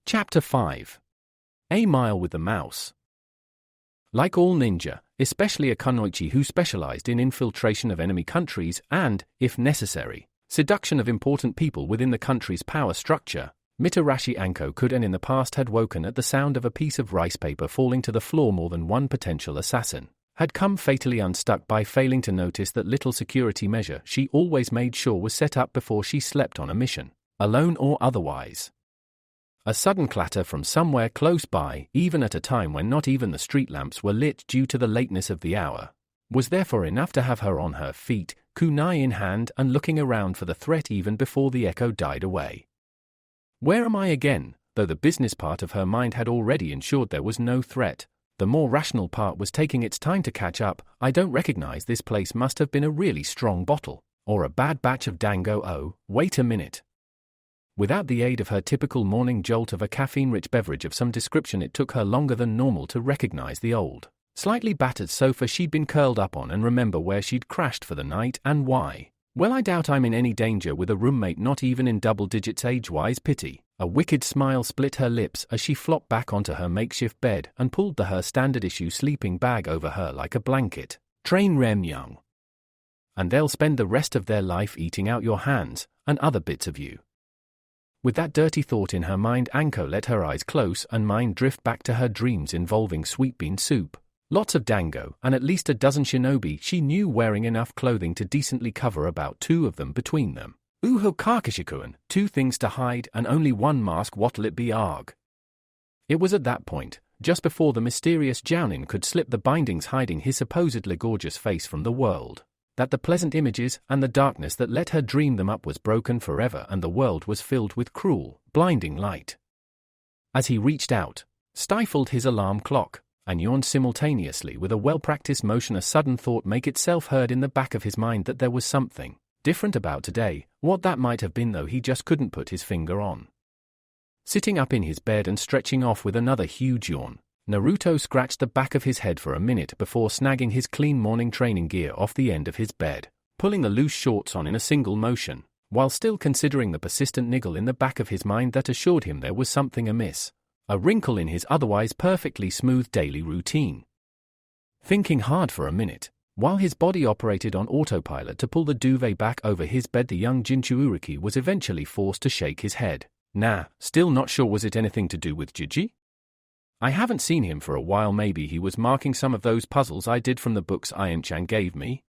Chapter 5. A Mile with the Mouse. Like all ninja, especially a kunoichi who specialized in infiltration of enemy countries and, if necessary, seduction of important people within the country's power structure, Mitarashi Anko could and in the past had woken at the sound of a piece of rice paper falling to the floor. More than one potential assassin had come fatally unstuck by failing to notice that little security measure she always made sure was set up before she slept on a mission, alone or otherwise. A sudden clatter from somewhere close by, even at a time when not even the street lamps were lit due to the lateness of the hour, was therefore enough to have her on her feet, kunai in hand and looking around for the threat even before the echo died away. Where am I again? Though the business part of her mind had already ensured there was no threat, the more rational part was taking its time to catch up. I don't recognize this place. Must have been a really strong bottle, or a bad batch of dango. Oh, wait a minute. Without the aid of her typical morning jolt of a caffeine-rich beverage of some description, it took her longer than normal to recognize the old, slightly battered sofa she'd been curled up on and remember where she'd crashed for the night and why. Well, I doubt I'm in any danger with a roommate not even in double digits age-wise. Pity. A wicked smile split her lips as she flopped back onto her makeshift bed and pulled her standard issue sleeping bag over her like a blanket. Train Rem Young. And they'll spend the rest of their life eating out your hands and other bits of you. With that dirty thought in her mind, Anko let her eyes close and mind drift back to her dreams involving sweet bean soup, lots of dango, and at least a dozen shinobi she knew wearing enough clothing to decently cover about two of them between them. Uho kakashikuan, two things to hide and only one mask. What'll it be? Arg. It was at that point, just before the mysterious Jounin could slip the bindings hiding his supposedly gorgeous face from the world, that the pleasant images and the darkness that let her dream them up was broken forever and the world was filled with cruel, blinding light. As he reached out, stifled his alarm clock, and yawned simultaneously with a well-practiced motion, a sudden thought make itself heard in the back of his mind that there was something different about today. What that might have been, though, he just couldn't put his finger on. Sitting up in his bed and stretching off with another huge yawn, Naruto scratched the back of his head for a minute before snagging his clean morning training gear off the end of his bed, pulling the loose shorts on in a single motion, while still considering the persistent niggle in the back of his mind that assured him there was something amiss, a wrinkle in his otherwise perfectly smooth daily routine. Thinking hard for a minute, while his body operated on autopilot to pull the duvet back over his bed, the young Jinchuuriki was eventually forced to shake his head. Nah, still not sure. Was it anything to do with Jiji? I haven't seen him for a while. Maybe he was marking some of those puzzles I did from the books Ian-chan gave me.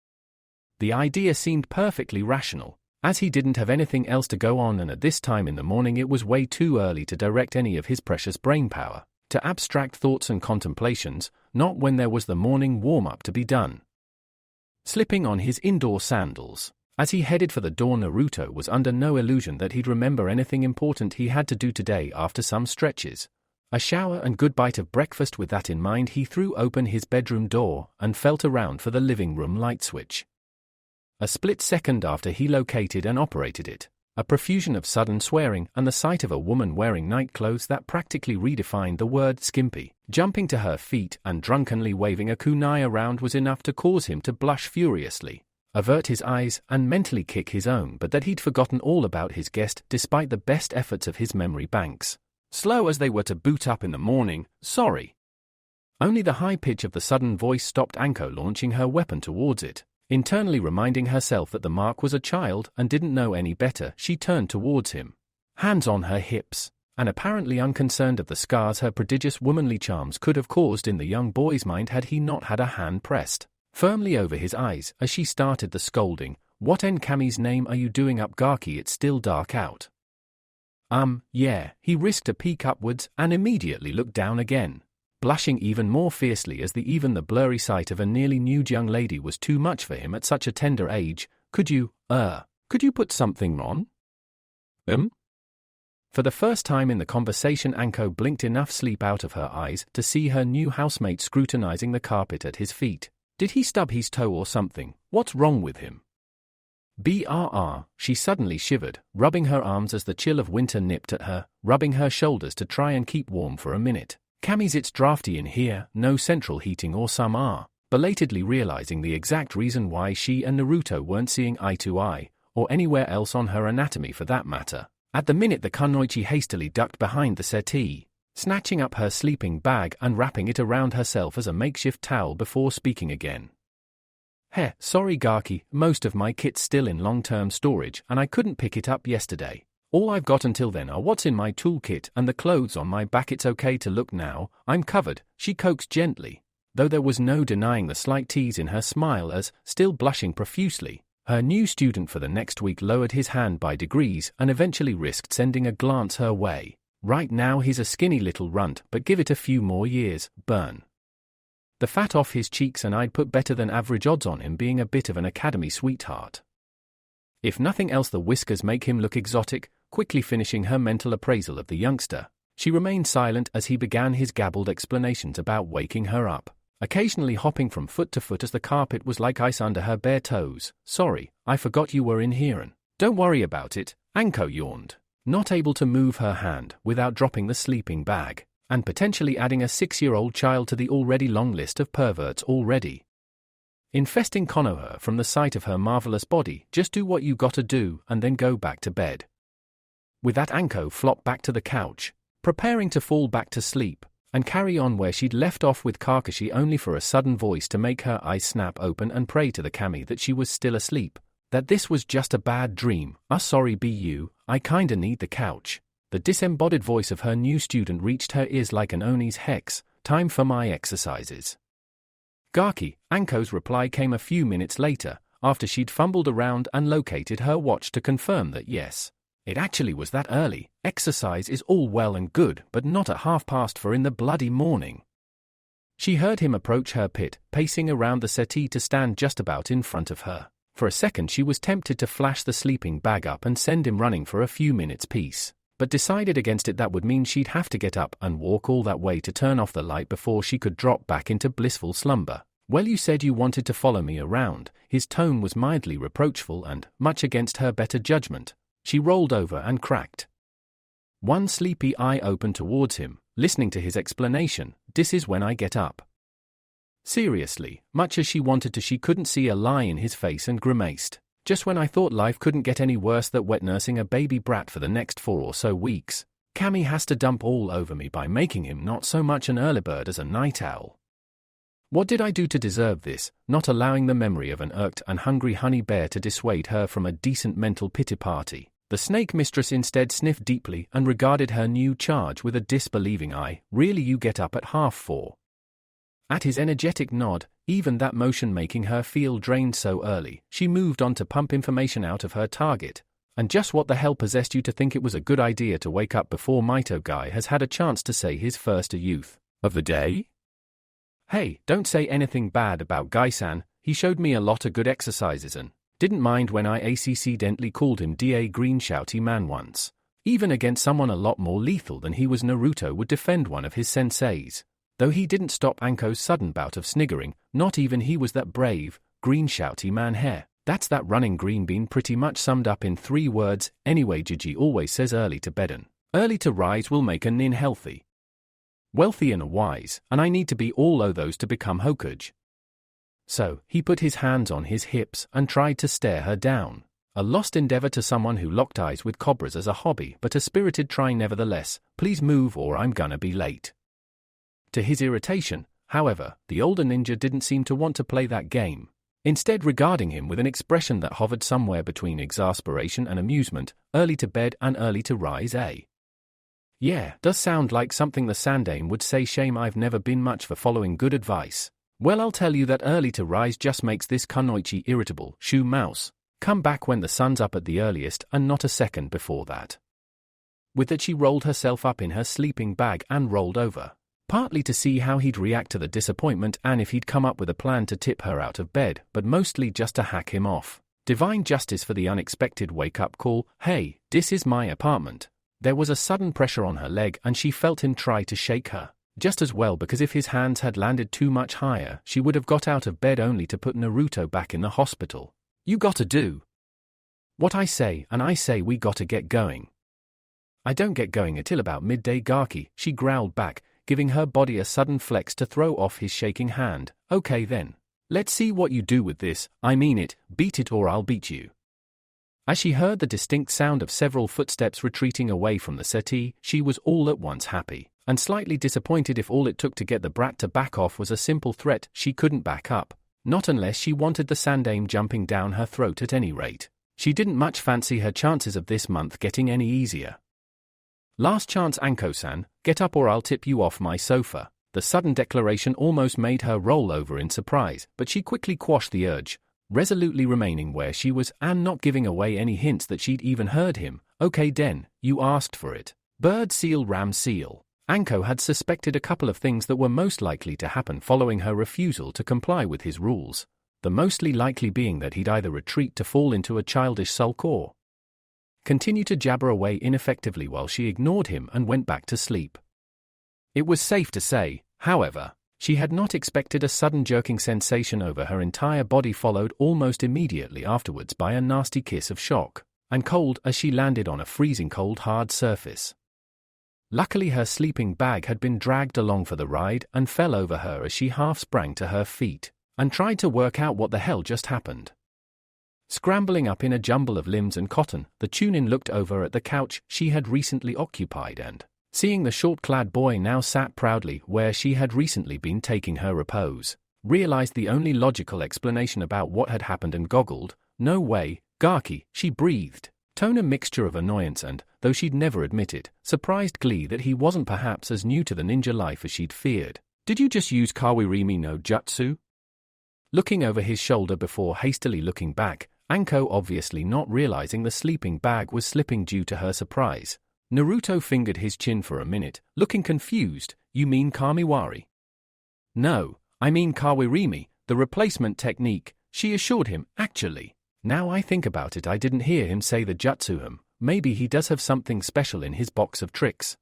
The idea seemed perfectly rational, as he didn't have anything else to go on, and at this time in the morning it was way too early to direct any of his precious brainpower to abstract thoughts and contemplations, not when there was the morning warm-up to be done. Slipping on his indoor sandals, as he headed for the door, Naruto was under no illusion that he'd remember anything important he had to do today. After some stretches, a shower and good bite of breakfast, with that in mind, he threw open his bedroom door and felt around for the living room light switch. A split second after he located and operated it, a profusion of sudden swearing and the sight of a woman wearing night clothes that practically redefined the word skimpy, jumping to her feet and drunkenly waving a kunai around was enough to cause him to blush furiously, avert his eyes and mentally kick his own, but that he'd forgotten all about his guest despite the best efforts of his memory banks, slow as they were to boot up in the morning. Sorry. Only the high pitch of the sudden voice stopped Anko launching her weapon towards it. Internally reminding herself that the mark was a child and didn't know any better, she turned towards him, hands on her hips, and apparently unconcerned of the scars her prodigious womanly charms could have caused in the young boy's mind had he not had a hand pressed firmly over his eyes as she started the scolding. What in Kami's name are you doing up, Gaki? It's still dark out. Yeah. He risked a peek upwards and immediately looked down again, blushing even more fiercely as even the blurry sight of a nearly nude young lady was too much for him at such a tender age. Could you put something on? For the first time in the conversation, Anko blinked enough sleep out of her eyes to see her new housemate scrutinizing the carpet at his feet. Did he stub his toe or something? What's wrong with him? She suddenly shivered, rubbing her arms as the chill of winter nipped at her, rubbing her shoulders to try and keep warm for a minute. Kami's, it's drafty in here, no central heating or some are, belatedly realizing the exact reason why she and Naruto weren't seeing eye to eye, or anywhere else on her anatomy for that matter. At the minute the kunoichi hastily ducked behind the settee, snatching up her sleeping bag and wrapping it around herself as a makeshift towel before speaking again. Sorry Gaki, most of my kit's still in long-term storage and I couldn't pick it up yesterday. All I've got until then are what's in my toolkit and the clothes on my back. It's okay to look now, I'm covered, she coaxed gently, though there was no denying the slight tease in her smile as, still blushing profusely, her new student for the next week lowered his hand by degrees and eventually risked sending a glance her way. Right now he's a skinny little runt, but give it a few more years, burn the fat off his cheeks and I'd put better than average odds on him being a bit of an academy sweetheart. If nothing else, the whiskers make him look exotic. Quickly finishing her mental appraisal of the youngster, she remained silent as he began his gabbled explanations about waking her up, occasionally hopping from foot to foot as the carpet was like ice under her bare toes. Sorry, I forgot you were in here and don't worry about it, Anko yawned, not able to move her hand without dropping the sleeping bag, and potentially adding a 6-year-old child to the already long list of perverts already infesting Konoha from the sight of her marvelous body. Just do what you gotta do and then go back to bed. With that, Anko flopped back to the couch, preparing to fall back to sleep, and carry on where she'd left off with Kakashi, only for a sudden voice to make her eyes snap open and pray to the kami that she was still asleep, that this was just a bad dream. Sorry BU, I kinda need the couch. The disembodied voice of her new student reached her ears like an Oni's hex. Time for my exercises. Gaki, Anko's reply came a few minutes later, after she'd fumbled around and located her watch to confirm that yes, it actually was that early. Exercise is all well and good, but not at 4:30 in the bloody morning. She heard him approach her pit, pacing around the settee to stand just about in front of her. For a second she was tempted to flash the sleeping bag up and send him running for a few minutes peace, but decided against it. That would mean she'd have to get up and walk all that way to turn off the light before she could drop back into blissful slumber. Well, you said you wanted to follow me around. His tone was mildly reproachful and, much against her better judgment, she rolled over and cracked one sleepy eye open towards him, listening to his explanation. This is when I get up. Seriously, much as she wanted to, she couldn't see a lie in his face and grimaced. Just when I thought life couldn't get any worse, that wet nursing a baby brat for the next 4 or so weeks, Kami has to dump all over me by making him not so much an early bird as a night owl. What did I do to deserve this? Not allowing the memory of an irked and hungry honey bear to dissuade her from a decent mental pity party. The snake mistress instead sniffed deeply and regarded her new charge with a disbelieving eye. Really, you get up at 4:30? At his energetic nod, even that motion making her feel drained so early, she moved on to pump information out of her target. And just what the hell possessed you to think it was a good idea to wake up before Mito Guy has had a chance to say his first youth of the day? Hey, don't say anything bad about Guy-san. He showed me a lot of good exercises and didn't mind when I accidentally called him Da Green Shouty Man once. Even against someone a lot more lethal than he was, Naruto would defend one of his senseis. Though he didn't stop Anko's sudden bout of sniggering, not even he was that brave. Green Shouty Man hair. That's that running green bean pretty much summed up in 3 words. Anyway, Gigi always says early to bed and early to rise will make a nin healthy, wealthy and wise, and I need to be all o' those to become Hokage. So, he put his hands on his hips and tried to stare her down. A lost endeavor to someone who locked eyes with cobras as a hobby, but a spirited try nevertheless. Please move or I'm gonna be late. To his irritation, however, the older ninja didn't seem to want to play that game, instead regarding him with an expression that hovered somewhere between exasperation and amusement. Early to bed and early to rise, eh? Yeah, does sound like something the Sandane would say. Shame I've never been much for following good advice. Well, I'll tell you that early to rise just makes this kunoichi irritable. Shoo mouse. Come back when the sun's up at the earliest and not a second before that. With that she rolled herself up in her sleeping bag and rolled over, partly to see how he'd react to the disappointment and if he'd come up with a plan to tip her out of bed, but mostly just to hack him off. Divine justice for the unexpected wake-up call. Hey, this is my apartment. There was a sudden pressure on her leg and she felt him try to shake her. Just as well, because if his hands had landed too much higher, she would have got out of bed only to put Naruto back in the hospital. You gotta do what I say, and I say we gotta get going. I don't get going until about midday, Gaki, she growled back, giving her body a sudden flex to throw off his shaking hand. Okay then. Let's see what you do with this. I mean it, beat it or I'll beat you. As she heard the distinct sound of several footsteps retreating away from the settee, she was all at once happy, and slightly disappointed if all it took to get the brat to back off was a simple threat. She couldn't back up, not unless she wanted the sandame jumping down her throat at any rate. She didn't much fancy her chances of this month getting any easier. Last chance, Anko-san, get up or I'll tip you off my sofa. The sudden declaration almost made her roll over in surprise, but she quickly quashed the urge, resolutely remaining where she was and not giving away any hints that she'd even heard him. Okay den, you asked for it. Bird seal ram seal. Anko had suspected a couple of things that were most likely to happen following her refusal to comply with his rules. The mostly likely being that he'd either retreat to fall into a childish sulk or continue to jabber away ineffectively while she ignored him and went back to sleep. It was safe to say, however, she had not expected a sudden jerking sensation over her entire body followed almost immediately afterwards by a nasty kiss of shock and cold as she landed on a freezing cold hard surface. Luckily her sleeping bag had been dragged along for the ride and fell over her as she half sprang to her feet and tried to work out what the hell just happened. Scrambling up in a jumble of limbs and cotton, the Chunin looked over at the couch she had recently occupied and, seeing the short-clad boy now sat proudly where she had recently been taking her repose, realized the only logical explanation about what had happened and goggled. No way, Gaki, she breathed, tone a mixture of annoyance and, though she'd never admit it, surprised glee that he wasn't perhaps as new to the ninja life as she'd feared. Did you just use Kawerimi no Jutsu? Looking over his shoulder before hastily looking back, Anko obviously not realizing the sleeping bag was slipping due to her surprise. Naruto fingered his chin for a minute, looking confused. You mean Kamiwari? No, I mean Kawerimi, the replacement technique, she assured him. Actually, now I think about it, I didn't hear him say the Jutsuham. Maybe he does have something special in his box of tricks.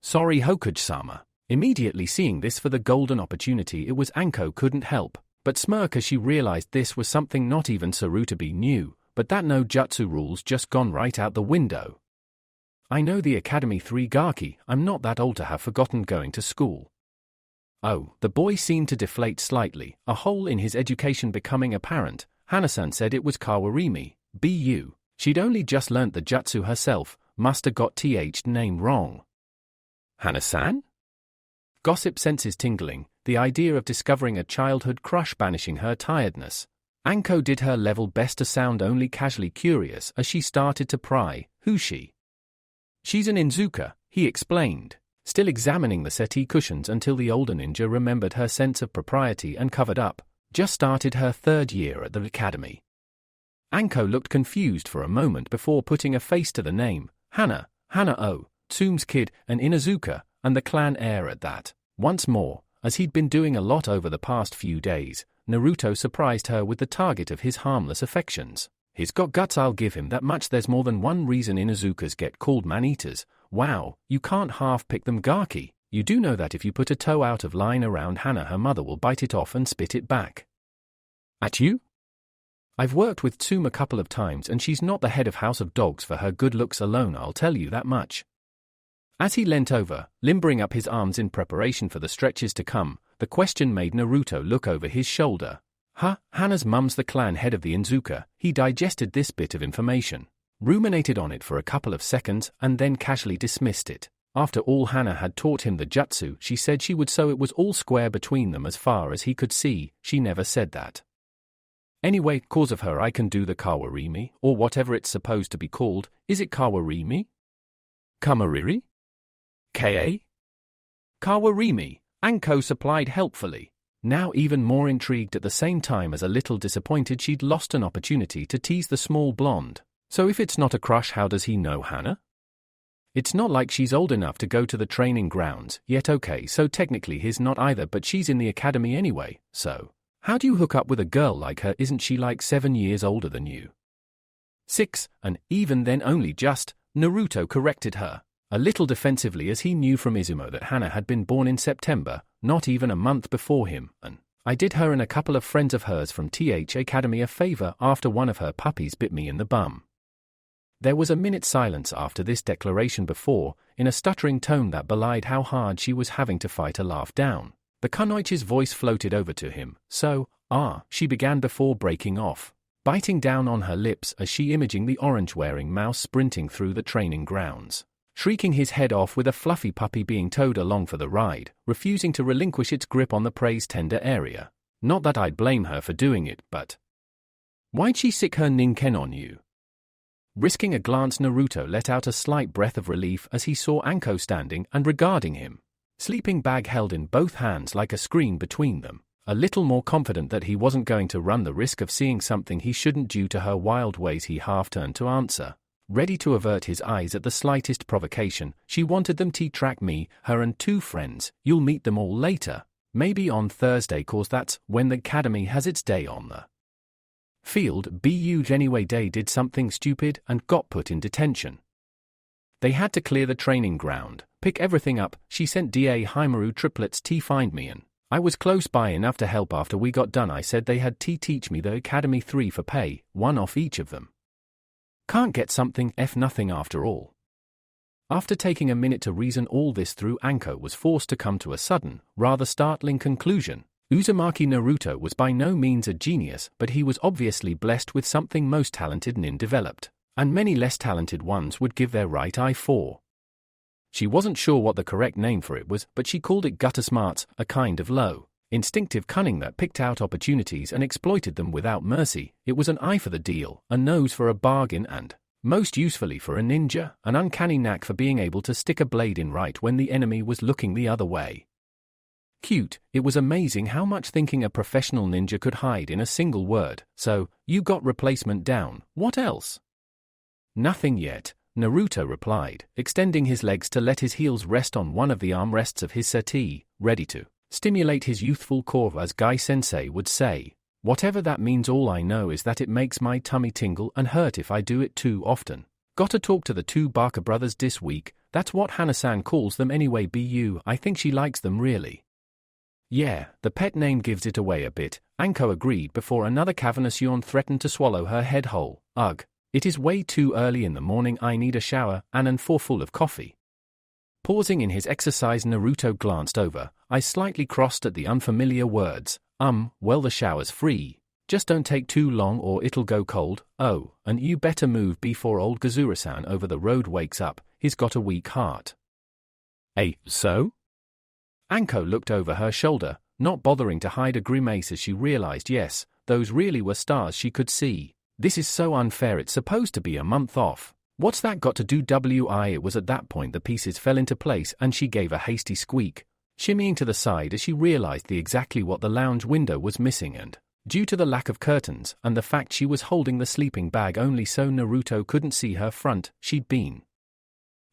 Sorry Hokage-sama. Immediately seeing this for the golden opportunity it was, Anko couldn't help but smirk as she realized this was something not even Sarutobi knew, but that no jutsu rules just gone right out the window. I know the Academy 3 Gaki, I'm not that old to have forgotten going to school. Oh, the boy seemed to deflate slightly, a hole in his education becoming apparent. Hana-san said it was Kawerimi, BU. She'd only just learnt the jutsu herself, musta got th name wrong. Hana-san? Gossip senses tingling, the idea of discovering a childhood crush banishing her tiredness. Anko did her level best to sound only casually curious as she started to pry. Who's she? She's an Inzuka, he explained, still examining the settee cushions until the older ninja remembered her sense of propriety and covered up. Just started her 3rd year at the academy. Anko looked confused for a moment before putting a face to the name. Hana-o, Tsume's kid, an Inazuka, and the clan heir at that. Once more, as he'd been doing a lot over the past few days, Naruto surprised her with the target of his harmless affections. He's got guts, I'll give him that much. There's more than one reason Inazukas get called man-eaters. Wow, you can't half-pick them, Gaki. You do know that if you put a toe out of line around Hana, her mother will bite it off and spit it back. At you? I've worked with Tsume a couple of times and she's not the head of House of Dogs for her good looks alone, I'll tell you that much. As he leant over, limbering up his arms in preparation for the stretches to come, the question made Naruto look over his shoulder. Hana's mum's the clan head of the Inzuka. He digested this bit of information, ruminated on it for a couple of seconds and then casually dismissed it. After all, Hana had taught him the jutsu she said she would, so it was all square between them as far as he could see. She never said that. Anyway, cause of her I can do the Kawerimi, or whatever it's supposed to be called. Is it Kawerimi? Kamariri? Ka? Kawerimi, Anko supplied helpfully, now even more intrigued at the same time as a little disappointed she'd lost an opportunity to tease the small blonde. So if it's not a crush, how does he know Hana? It's not like she's old enough to go to the training grounds yet. Okay, so technically he's not either, but she's in the academy anyway, so how do you hook up with a girl like her? Isn't she like 7 years older than you? 6, and even then only just, Naruto corrected her, a little defensively as he knew from Izumo that Hana had been born in September, not even a month before him, and I did her and a couple of friends of hers from TH Academy a favor after one of her puppies bit me in the bum. There was a minute's silence after this declaration before, in a stuttering tone that belied how hard she was having to fight a laugh down, the Kunoichi's voice floated over to him. So, she began before breaking off. biting down on her lips as she imaging the orange-wearing mouse sprinting through the training grounds, shrieking his head off with a fluffy puppy being towed along for the ride, refusing to relinquish its grip on the prey's tender area. Not that I'd blame her for doing it, but why'd she sick her ninken on you? Risking a glance, Naruto let out a slight breath of relief as he saw Anko standing and regarding him, sleeping bag held in both hands like a screen between them, a little more confident that he wasn't going to run the risk of seeing something he shouldn't due to her wild ways. He half turned to answer, ready to avert his eyes at the slightest provocation. She wanted them to track me, her and 2 friends. You'll meet them all later, maybe on Thursday, cause that's when the academy has its day on the field. But anyway, they did something stupid and got put in detention. They had to clear the training ground, pick everything up. She sent Da Himaru triplets to find me, and I was close by enough to help after we got done. I said they had to teach me the academy 3 for pay, 1 off each of them. Can't get something F nothing after all. After taking a minute to reason all this through, Anko was forced to come to a sudden, rather startling conclusion. Uzumaki Naruto was by no means a genius, but he was obviously blessed with something most talented nin developed, and many less talented ones would give their right eye for. She wasn't sure what the correct name for it was, but she called it gutter smarts, a kind of low, instinctive cunning that picked out opportunities and exploited them without mercy. It was an eye for the deal, a nose for a bargain, and, most usefully for a ninja, an uncanny knack for being able to stick a blade in right when the enemy was looking the other way. Cute. It was amazing how much thinking a professional ninja could hide in a single word. So, you got replacement down. What else? Nothing yet, Naruto replied, extending his legs to let his heels rest on one of the armrests of his settee, ready to stimulate his youthful core, as Guy-sensei would say. Whatever that means, all I know is that it makes my tummy tingle and hurt if I do it too often. Gotta talk to the 2 Barker brothers this week. That's what Hana-san calls them anyway. I think she likes them really. Yeah, the pet name gives it away a bit, Anko agreed before another cavernous yawn threatened to swallow her head whole. Ugh, it is way too early in the morning. I need a shower and an full of coffee. Pausing in his exercise, Naruto glanced over, eyes slightly crossed at the unfamiliar words. Well, the shower's free. Just don't take too long or it'll go cold. Oh, and you better move before old Gazura-san over the road wakes up. He's got a weak heart. So? Anko looked over her shoulder, not bothering to hide a grimace as she realized yes, those really were stars she could see. This is so unfair. It's supposed to be a month off. What's that got to do with? It was at that point the pieces fell into place and she gave a hasty squeak, shimmying to the side as she realized exactly what the lounge window was missing, and, due to the lack of curtains and the fact she was holding the sleeping bag only so Naruto couldn't see her front, she'd been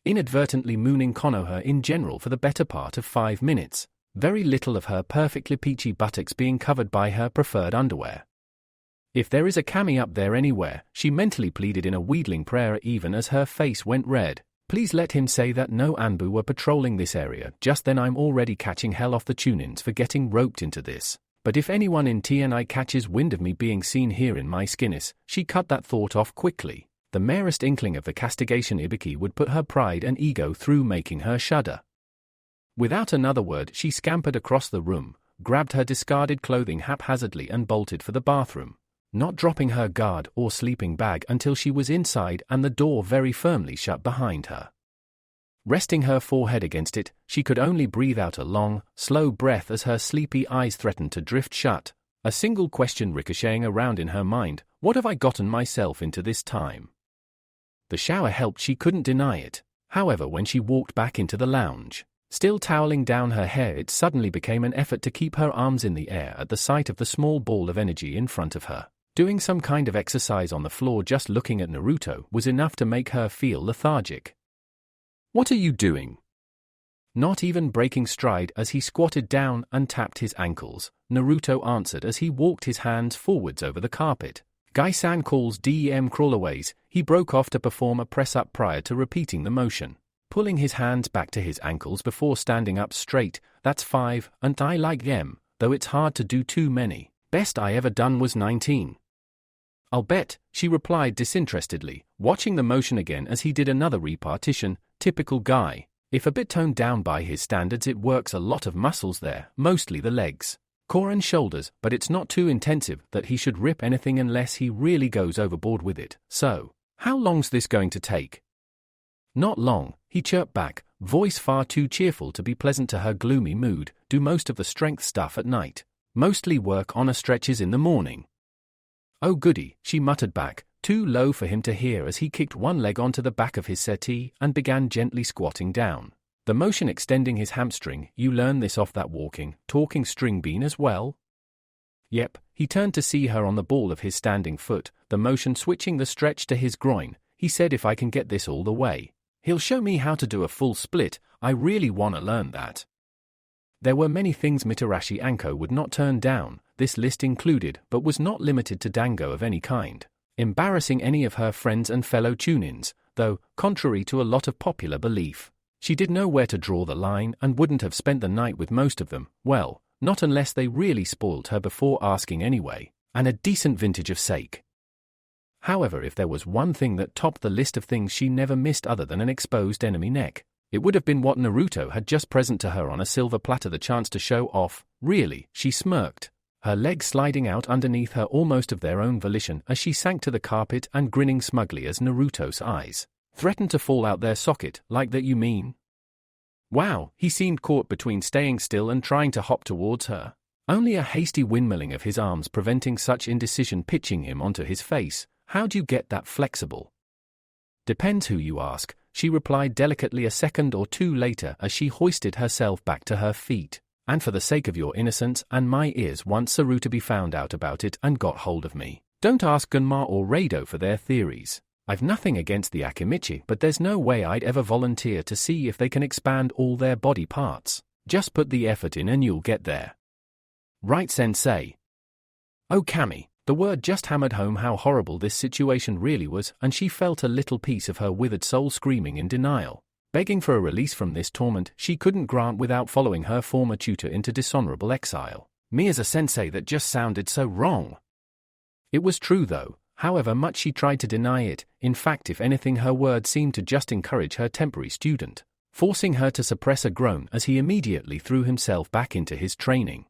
inadvertently mooning Konoha in general for the better part of 5 minutes, very little of her perfectly peachy buttocks being covered by her preferred underwear. If there is a kami up there anywhere, she mentally pleaded in a wheedling prayer even as her face went red. Please let him say that no Anbu were patrolling this area. Just then I'm already catching hell off the tunins for getting roped into this. But if anyone in TNI catches wind of me being seen here in my skinnis, she cut that thought off quickly. The merest inkling of the castigation Ibiki would put her pride and ego through, making her shudder. Without another word, she scampered across the room, grabbed her discarded clothing haphazardly and bolted for the bathroom, not dropping her guard or sleeping bag until she was inside and the door very firmly shut behind her. Resting her forehead against it, she could only breathe out a long, slow breath as her sleepy eyes threatened to drift shut, a single question ricocheting around in her mind: what have I gotten myself into this time? The shower helped, she couldn't deny it. However, when she walked back into the lounge, still toweling down her hair, it suddenly became an effort to keep her arms in the air at the sight of the small ball of energy in front of her. Doing some kind of exercise on the floor just looking at Naruto was enough to make her feel lethargic. What are you doing? Not even breaking stride as he squatted down and tapped his ankles, Naruto answered as he walked his hands forwards over the carpet. Gai-san calls DEM crawlaways. He broke off to perform a press-up prior to repeating the motion, pulling his hands back to his ankles before standing up straight. That's 5, and I like them, though it's hard to do too many. Best I ever done was 19. I'll bet, she replied disinterestedly, watching the motion again as he did another repartition. Typical Guy. If a bit toned down by his standards, it works a lot of muscles there, mostly the legs. core and shoulders, but it's not too intensive that he should rip anything unless he really goes overboard with it. So, how long's this going to take? Not long, he chirped back, voice far too cheerful to be pleasant to her gloomy mood. Do most of the strength stuff at night. Mostly work on stretches in the morning. Oh goody, she muttered back, too low for him to hear as he kicked one leg onto the back of his settee and began gently squatting down, the motion extending his hamstring. You learn this off that walking, talking string bean as well? Yep, he turned to see her on the ball of his standing foot, the motion switching the stretch to his groin. He said, if I can get this all the way, he'll show me how to do a full split. I really want to learn that. There were many things Mitarashi Anko would not turn down, this list included, but was not limited to dango of any kind, embarrassing any of her friends and fellow tune-ins, though, contrary to a lot of popular belief, she did know where to draw the line and wouldn't have spent the night with most of them. Well, not unless they really spoiled her before asking anyway, and a decent vintage of sake. However, if there was one thing that topped the list of things she never missed other than an exposed enemy neck, it would have been what Naruto had just present to her on a silver platter, the chance to show off. Really, she smirked, her legs sliding out underneath her almost of their own volition as she sank to the carpet and grinning smugly as Naruto's eyes threatened to fall out their socket. Like that, you mean? Wow, he seemed caught between staying still and trying to hop towards her, only a hasty windmilling of his arms preventing such indecision, pitching him onto his face. How'd you get that flexible? Depends who you ask, she replied delicately a second or two later as she hoisted herself back to her feet. And for the sake of your innocence and my ears, once Sarutobi found out about it and got hold of me, don't ask Gunma or Rado for their theories. I've nothing against the Akimichi, but there's no way I'd ever volunteer to see if they can expand all their body parts. Just put the effort in and you'll get there. Right, sensei? Oh, Kami. The word just hammered home how horrible this situation really was, and she felt a little piece of her withered soul screaming in denial, begging for a release from this torment she couldn't grant without following her former tutor into dishonorable exile. Me as a sensei, that just sounded so wrong. It was true though, however much she tried to deny it. In fact, if anything, her words seemed to just encourage her temporary student, forcing her to suppress a groan as he immediately threw himself back into his training.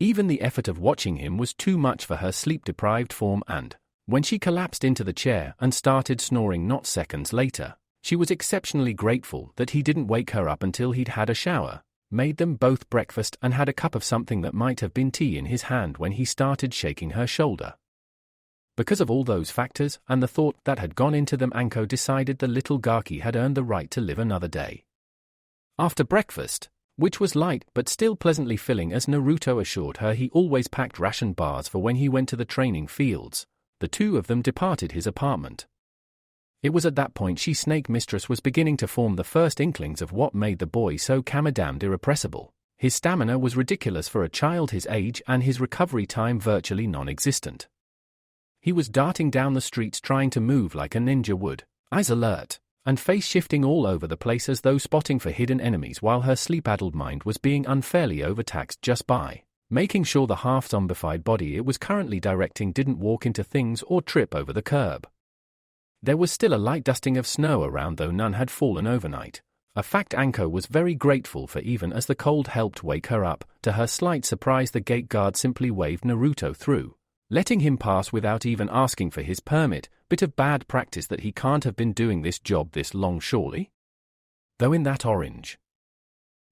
Even the effort of watching him was too much for her sleep-deprived form, and, when she collapsed into the chair and started snoring not seconds later, she was exceptionally grateful that he didn't wake her up until he'd had a shower, made them both breakfast and had a cup of something that might have been tea in his hand when he started shaking her shoulder. Because of all those factors and the thought that had gone into them, Anko decided the little Gaki had earned the right to live another day. After breakfast, which was light but still pleasantly filling as Naruto assured her he always packed ration bars for when he went to the training fields, the two of them departed his apartment. It was at that point Snake Mistress was beginning to form the first inklings of what made the boy so damned irrepressible. His stamina was ridiculous for a child his age and his recovery time virtually non-existent. He was darting down the streets trying to move like a ninja would, eyes alert, and face shifting all over the place as though spotting for hidden enemies, while her sleep-addled mind was being unfairly overtaxed just by making sure the half-zombified body it was currently directing didn't walk into things or trip over the curb. There was still a light dusting of snow around, though none had fallen overnight, a fact Anko was very grateful for, even as the cold helped wake her up. To her slight surprise, the gate guard simply waved Naruto through, letting him pass without even asking for his permit. Bit of bad practice that he can't have been doing this job this long, surely? Though in that orange.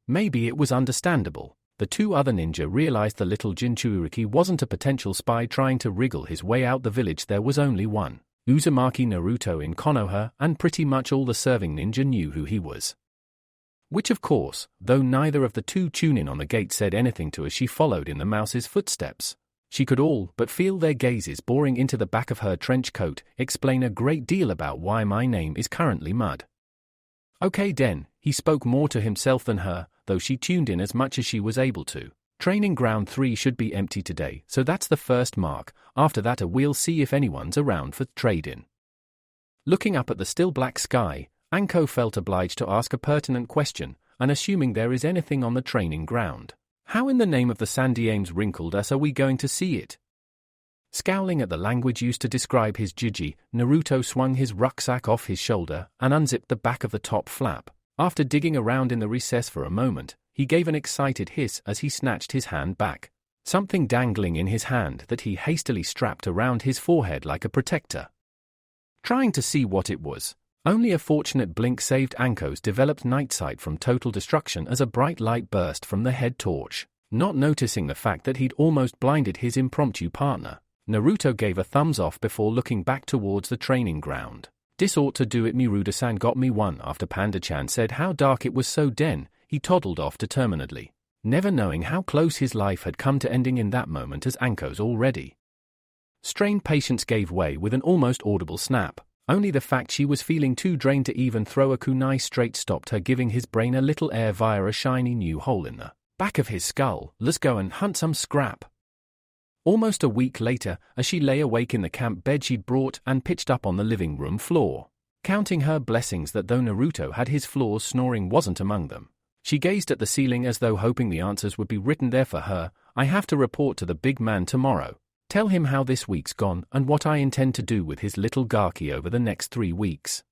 Maybe it was understandable. The two other ninja realized the little Jinchuuriki wasn't a potential spy trying to wriggle his way out the village. There was only one, Uzumaki Naruto in Konoha, and pretty much all the serving ninja knew who he was. Which of course, though neither of the two Chunin on the gate said anything to as she followed in the mouse's footsteps, she could all but feel their gazes boring into the back of her trench coat, explain a great deal about why my name is currently Mud. Okay Den, he spoke more to himself than her, though she tuned in as much as she was able to. Training ground 3 should be empty today, so that's the first mark. After that we'll see if anyone's around for trade-in. Looking up at the still black sky, Anko felt obliged to ask a pertinent question, and assuming there is anything on the training ground, how in the name of the Sandiems wrinkled us are we going to see it? Scowling at the language used to describe his jiji, Naruto swung his rucksack off his shoulder and unzipped the back of the top flap. After digging around in the recess for a moment, he gave an excited hiss as he snatched his hand back. something dangling in his hand that he hastily strapped around his forehead like a protector. Trying to see what it was, only a fortunate blink saved Anko's developed night sight from total destruction as a bright light burst from the head torch. Not noticing the fact that he'd almost blinded his impromptu partner, Naruto gave a thumbs off before looking back towards the training ground. "This ought to do it, Miruda-san got me one." After Panda-chan said how dark it was so den, he toddled off determinedly, never knowing how close his life had come to ending in that moment as Anko's already. Strained patience gave way with an almost audible snap. Only the fact she was feeling too drained to even throw a kunai straight stopped her, giving his brain a little air via a shiny new hole in the back of his skull. "Let's go and hunt some scrap." Almost a week later, as she lay awake in the camp bed she'd brought and pitched up on the living room floor, counting her blessings that though Naruto had his flaws, snoring wasn't among them, she gazed at the ceiling as though hoping the answers would be written there for her. "I have to report to the big man tomorrow. Tell him how this week's gone and what I intend to do with his little Gaki over the next 3 weeks.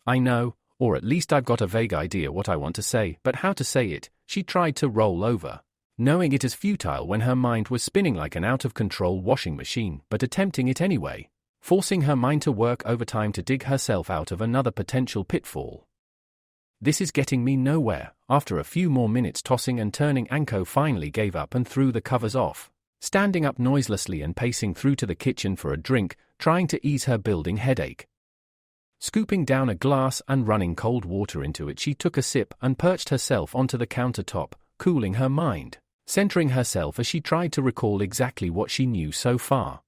I know, or at least I've got a vague idea what I want to say, but how to say it." She tried to roll over, knowing it as futile when her mind was spinning like an out-of-control washing machine, but attempting it anyway, forcing her mind to work overtime to dig herself out of another potential pitfall. "This is getting me nowhere." After a few more minutes tossing and turning, Anko finally gave up and threw the covers off, standing up noiselessly and pacing through to the kitchen for a drink, trying to ease her building headache. Scooping down a glass and running cold water into it, she took a sip and perched herself onto the countertop, cooling her mind, centering herself as she tried to recall exactly what she knew so far.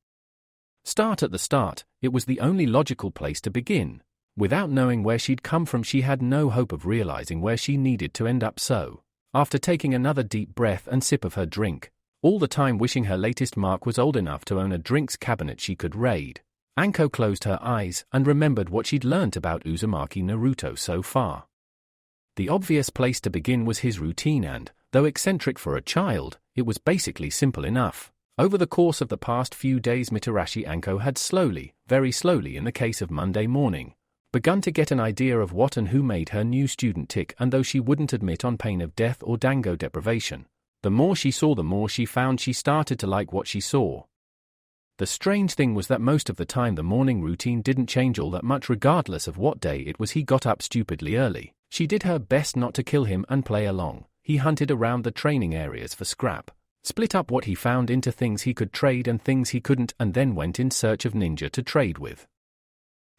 Start at the start. It was the only logical place to begin. Without knowing where she'd come from, she had no hope of realizing where she needed to end up, so, after taking another deep breath and sip of her drink, all the time wishing her latest mark was old enough to own a drinks cabinet she could raid, Anko closed her eyes and remembered what she'd learnt about Uzumaki Naruto so far. The obvious place to begin was his routine and, though eccentric for a child, it was basically simple enough. Over the course of the past few days, Mitarashi Anko had slowly, very slowly in the case of Monday morning, begun to get an idea of what and who made her new student tick, and though she wouldn't admit on pain of death or dango deprivation, the more she saw the more she found she started to like what she saw. The strange thing was that most of the time the morning routine didn't change all that much regardless of what day it was he got up stupidly early. She did her best not to kill him and play along. He hunted around the training areas for scrap, split up what he found into things he could trade and things he couldn't, and then went in search of ninja to trade with.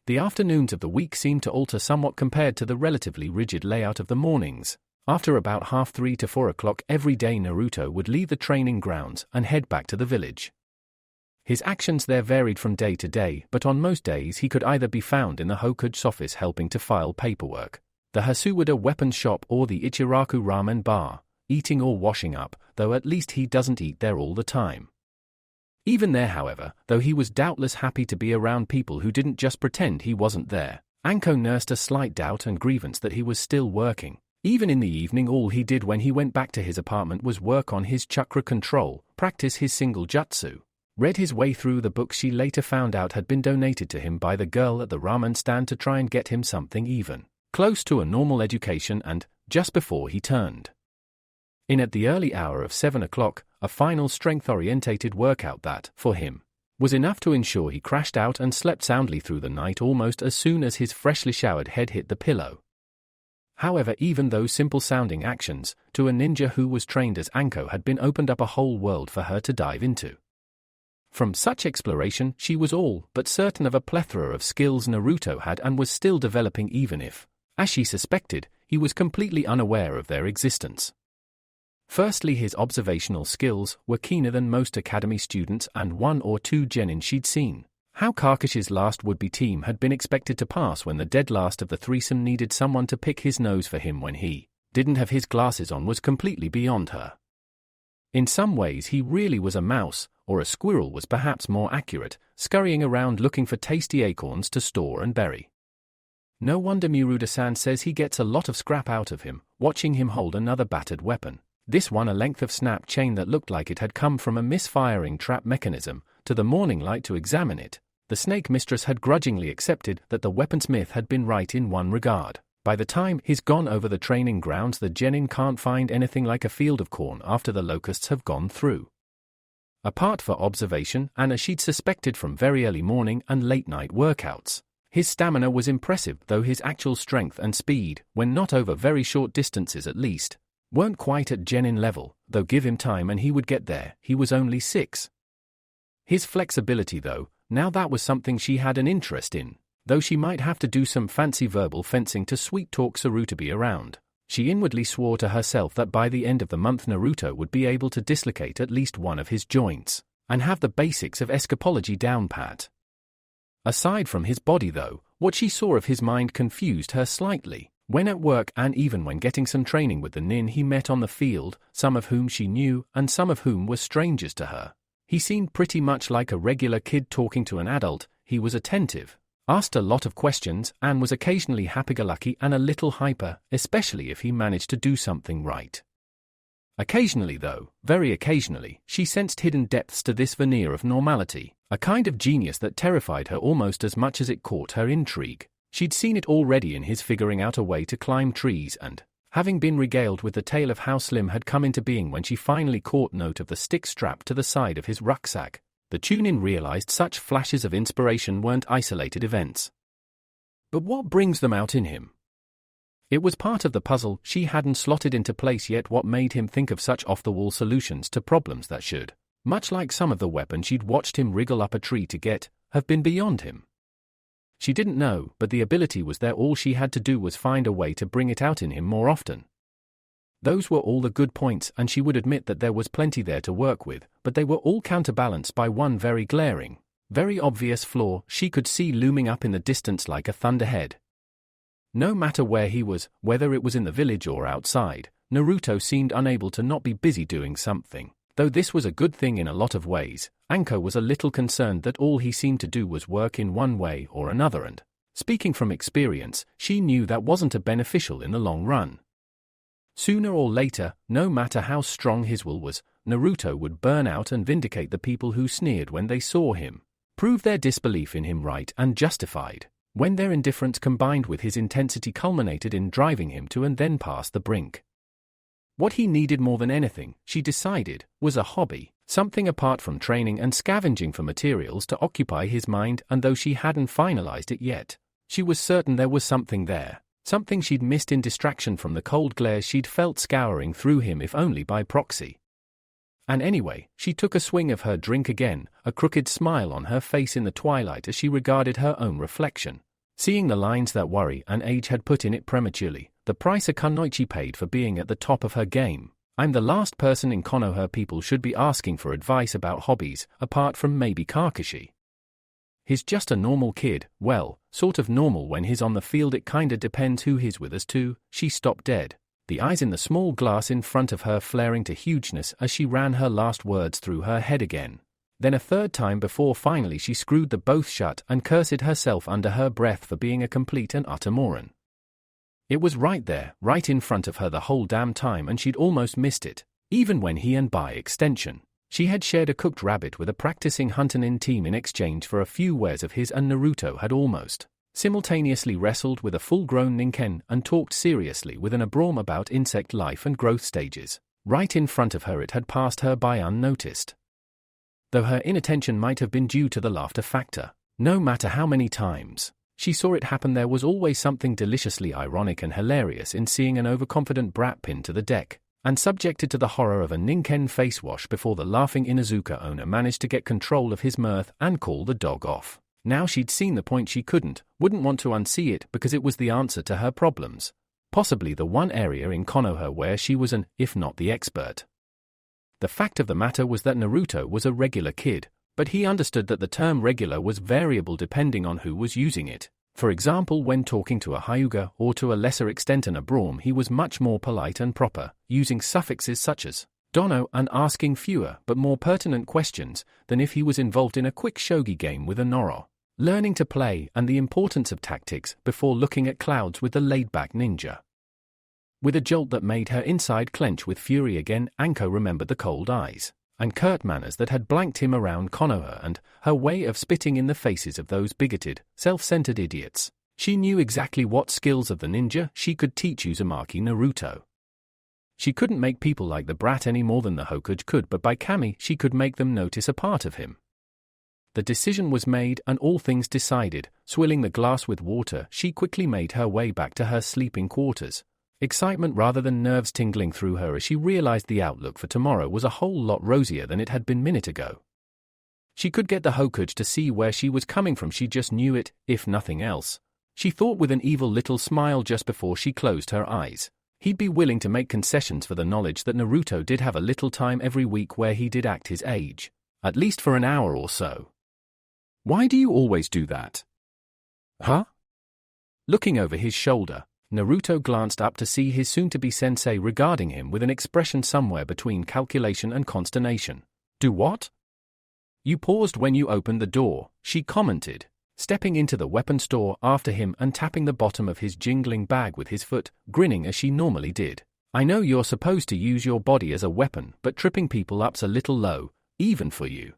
The afternoons of the week seemed to alter somewhat compared to the relatively rigid layout of the mornings. After about 3:30 to 4 o'clock every day, Naruto would leave the training grounds and head back to the village. His actions there varied from day to day, but on most days he could either be found in the Hoku's office helping to file paperwork, the Hasuwada weapons shop, or the Ichiraku ramen bar, eating or washing up, though at least he doesn't eat there all the time. Even there, however, though he was doubtless happy to be around people who didn't just pretend he wasn't there, Anko nursed a slight doubt and grievance that he was still working. Even in the evening, all he did when he went back to his apartment was work on his chakra control, practice his single jutsu, read his way through the books she later found out had been donated to him by the girl at the ramen stand to try and get him something even close to a normal education, and, just before he turned in at the early hour of 7 o'clock, a final strength-orientated workout that, for him, was enough to ensure he crashed out and slept soundly through the night almost as soon as his freshly showered head hit the pillow. However, even those simple-sounding actions, to a ninja who was trained as Anko, had been opened up a whole world for her to dive into. From such exploration, she was all but certain of a plethora of skills Naruto had and was still developing, even if, as she suspected, he was completely unaware of their existence. Firstly, his observational skills were keener than most academy students, and 1 or 2 genin she'd seen. How Kakashi's last would-be team had been expected to pass when the dead last of the threesome needed someone to pick his nose for him when he didn't have his glasses on was completely beyond her. In some ways he really was a mouse, or a squirrel was perhaps more accurate, scurrying around looking for tasty acorns to store and bury. No wonder Miruda-san says he gets a lot of scrap out of him, watching him hold another battered weapon. This one a length of snap chain that looked like it had come from a misfiring trap mechanism, to the morning light to examine it. The snake mistress had grudgingly accepted that the weaponsmith had been right in one regard. By the time he's gone over the training grounds, the genin can't find anything like a field of corn after the locusts have gone through. apart for observation and as she'd suspected from very early morning and late night workouts. His stamina was impressive, though his actual strength and speed, when not over very short distances at least, weren't quite at genin level, though give him time and he would get there. He was only 6. His flexibility though, now that was something she had an interest in, though she might have to do some fancy verbal fencing to sweet-talk Sarutobi around. She inwardly swore to herself that by the end of the month Naruto would be able to dislocate at least one of his joints, and have the basics of escapology down pat. Aside from his body though, what she saw of his mind confused her slightly. When at work and even when getting some training with the nin he met on the field, some of whom she knew and some of whom were strangers to her, he seemed pretty much like a regular kid talking to an adult. He was attentive, asked a lot of questions, and was occasionally happy-go-lucky and a little hyper, especially if he managed to do something right. Occasionally though, very occasionally, she sensed hidden depths to this veneer of normality, a kind of genius that terrified her almost as much as it caught her intrigue. She'd seen it already in his figuring out a way to climb trees and, having been regaled with the tale of how Slim had come into being when she finally caught note of the stick strapped to the side of his rucksack, the Chunin realized such flashes of inspiration weren't isolated events. But what brings them out in him? It was part of the puzzle she hadn't slotted into place yet. What made him think of such off-the-wall solutions to problems that should, much like some of the weapons she'd watched him wriggle up a tree to get, have been beyond him? She didn't know, but the ability was there. All she had to do was find a way to bring it out in him more often. Those were all the good points, and she would admit that there was plenty there to work with, but they were all counterbalanced by one very glaring, very obvious flaw she could see looming up in the distance like a thunderhead. No matter where he was, whether it was in the village or outside, Naruto seemed unable to not be busy doing something. Though this was a good thing in a lot of ways, Anko was a little concerned that all he seemed to do was work in one way or another, and, speaking from experience, she knew that wasn't a beneficial in the long run. Sooner or later, no matter how strong his will was, Naruto would burn out and vindicate the people who sneered when they saw him, prove their disbelief in him right and justified, when their indifference combined with his intensity culminated in driving him to and then past the brink. What he needed more than anything, she decided, was a hobby, something apart from training and scavenging for materials to occupy his mind, and though she hadn't finalized it yet, she was certain there was something there, something she'd missed in distraction from the cold glare she'd felt scouring through him if only by proxy. And anyway, she took a swing of her drink again, a crooked smile on her face in the twilight as she regarded her own reflection, seeing the lines that worry and age had put in it prematurely. The price a kunoichi paid for being at the top of her game. I'm the last person in Konoha people should be asking for advice about hobbies, apart from maybe Kakashi. He's just a normal kid, well, sort of normal when he's on the field. It kinda depends who he's with as to. She stopped dead, the eyes in the small glass in front of her flaring to hugeness as she ran her last words through her head again. Then a third time before finally she screwed the both shut and cursed herself under her breath for being a complete and utter moron. It was right there, right in front of her the whole damn time, and she'd almost missed it, even when he and by extension, she had shared a cooked rabbit with a practicing hunter-nin team in exchange for a few wares of his, and Naruto had almost simultaneously wrestled with a full-grown ninken and talked seriously with an Abram about insect life and growth stages. Right in front of her it had passed her by unnoticed. Though her inattention might have been due to the laughter factor, no matter how many times she saw it happen, there was always something deliciously ironic and hilarious in seeing an overconfident brat pinned to the deck and subjected to the horror of a ninken face wash before the laughing Inuzuka owner managed to get control of his mirth and call the dog off. Now she'd seen the point. She wouldn't want to unsee it because it was the answer to her problems, possibly the one area in Konoha where she was if not the expert. The fact of the matter was that Naruto was a regular kid, but he understood that the term regular was variable depending on who was using it. For example, when talking to a Hyuga or to a lesser extent an Abram, he was much more polite and proper, using suffixes such as dono and asking fewer but more pertinent questions than if he was involved in a quick shogi game with a Noro, learning to play and the importance of tactics before looking at clouds with the laid-back ninja. With a jolt that made her inside clench with fury again, Anko remembered the cold eyes and curt manners that had blanked him around Konoha and her way of spitting in the faces of those bigoted, self-centered idiots. She knew exactly what skills of the ninja she could teach Uzumaki Naruto. She couldn't make people like the brat any more than the Hokage could, but by Kami she could make them notice a part of him. The decision was made and all things decided. Swilling the glass with water, she quickly made her way back to her sleeping quarters. Excitement rather than nerves tingling through her as she realized the outlook for tomorrow was a whole lot rosier than it had been minute ago. She could get the Hokage to see where she was coming from, she just knew it, if nothing else. She thought with an evil little smile just before she closed her eyes. He'd be willing to make concessions for the knowledge that Naruto did have a little time every week where he did act his age. At least for an hour or so. Why do you always do that? Huh? Looking over his shoulder, Naruto glanced up to see his soon-to-be sensei regarding him with an expression somewhere between calculation and consternation. Do what? You paused when you opened the door, she commented, stepping into the weapon store after him and tapping the bottom of his jingling bag with his foot, grinning as she normally did. I know you're supposed to use your body as a weapon, but tripping people up's a little low, even for you.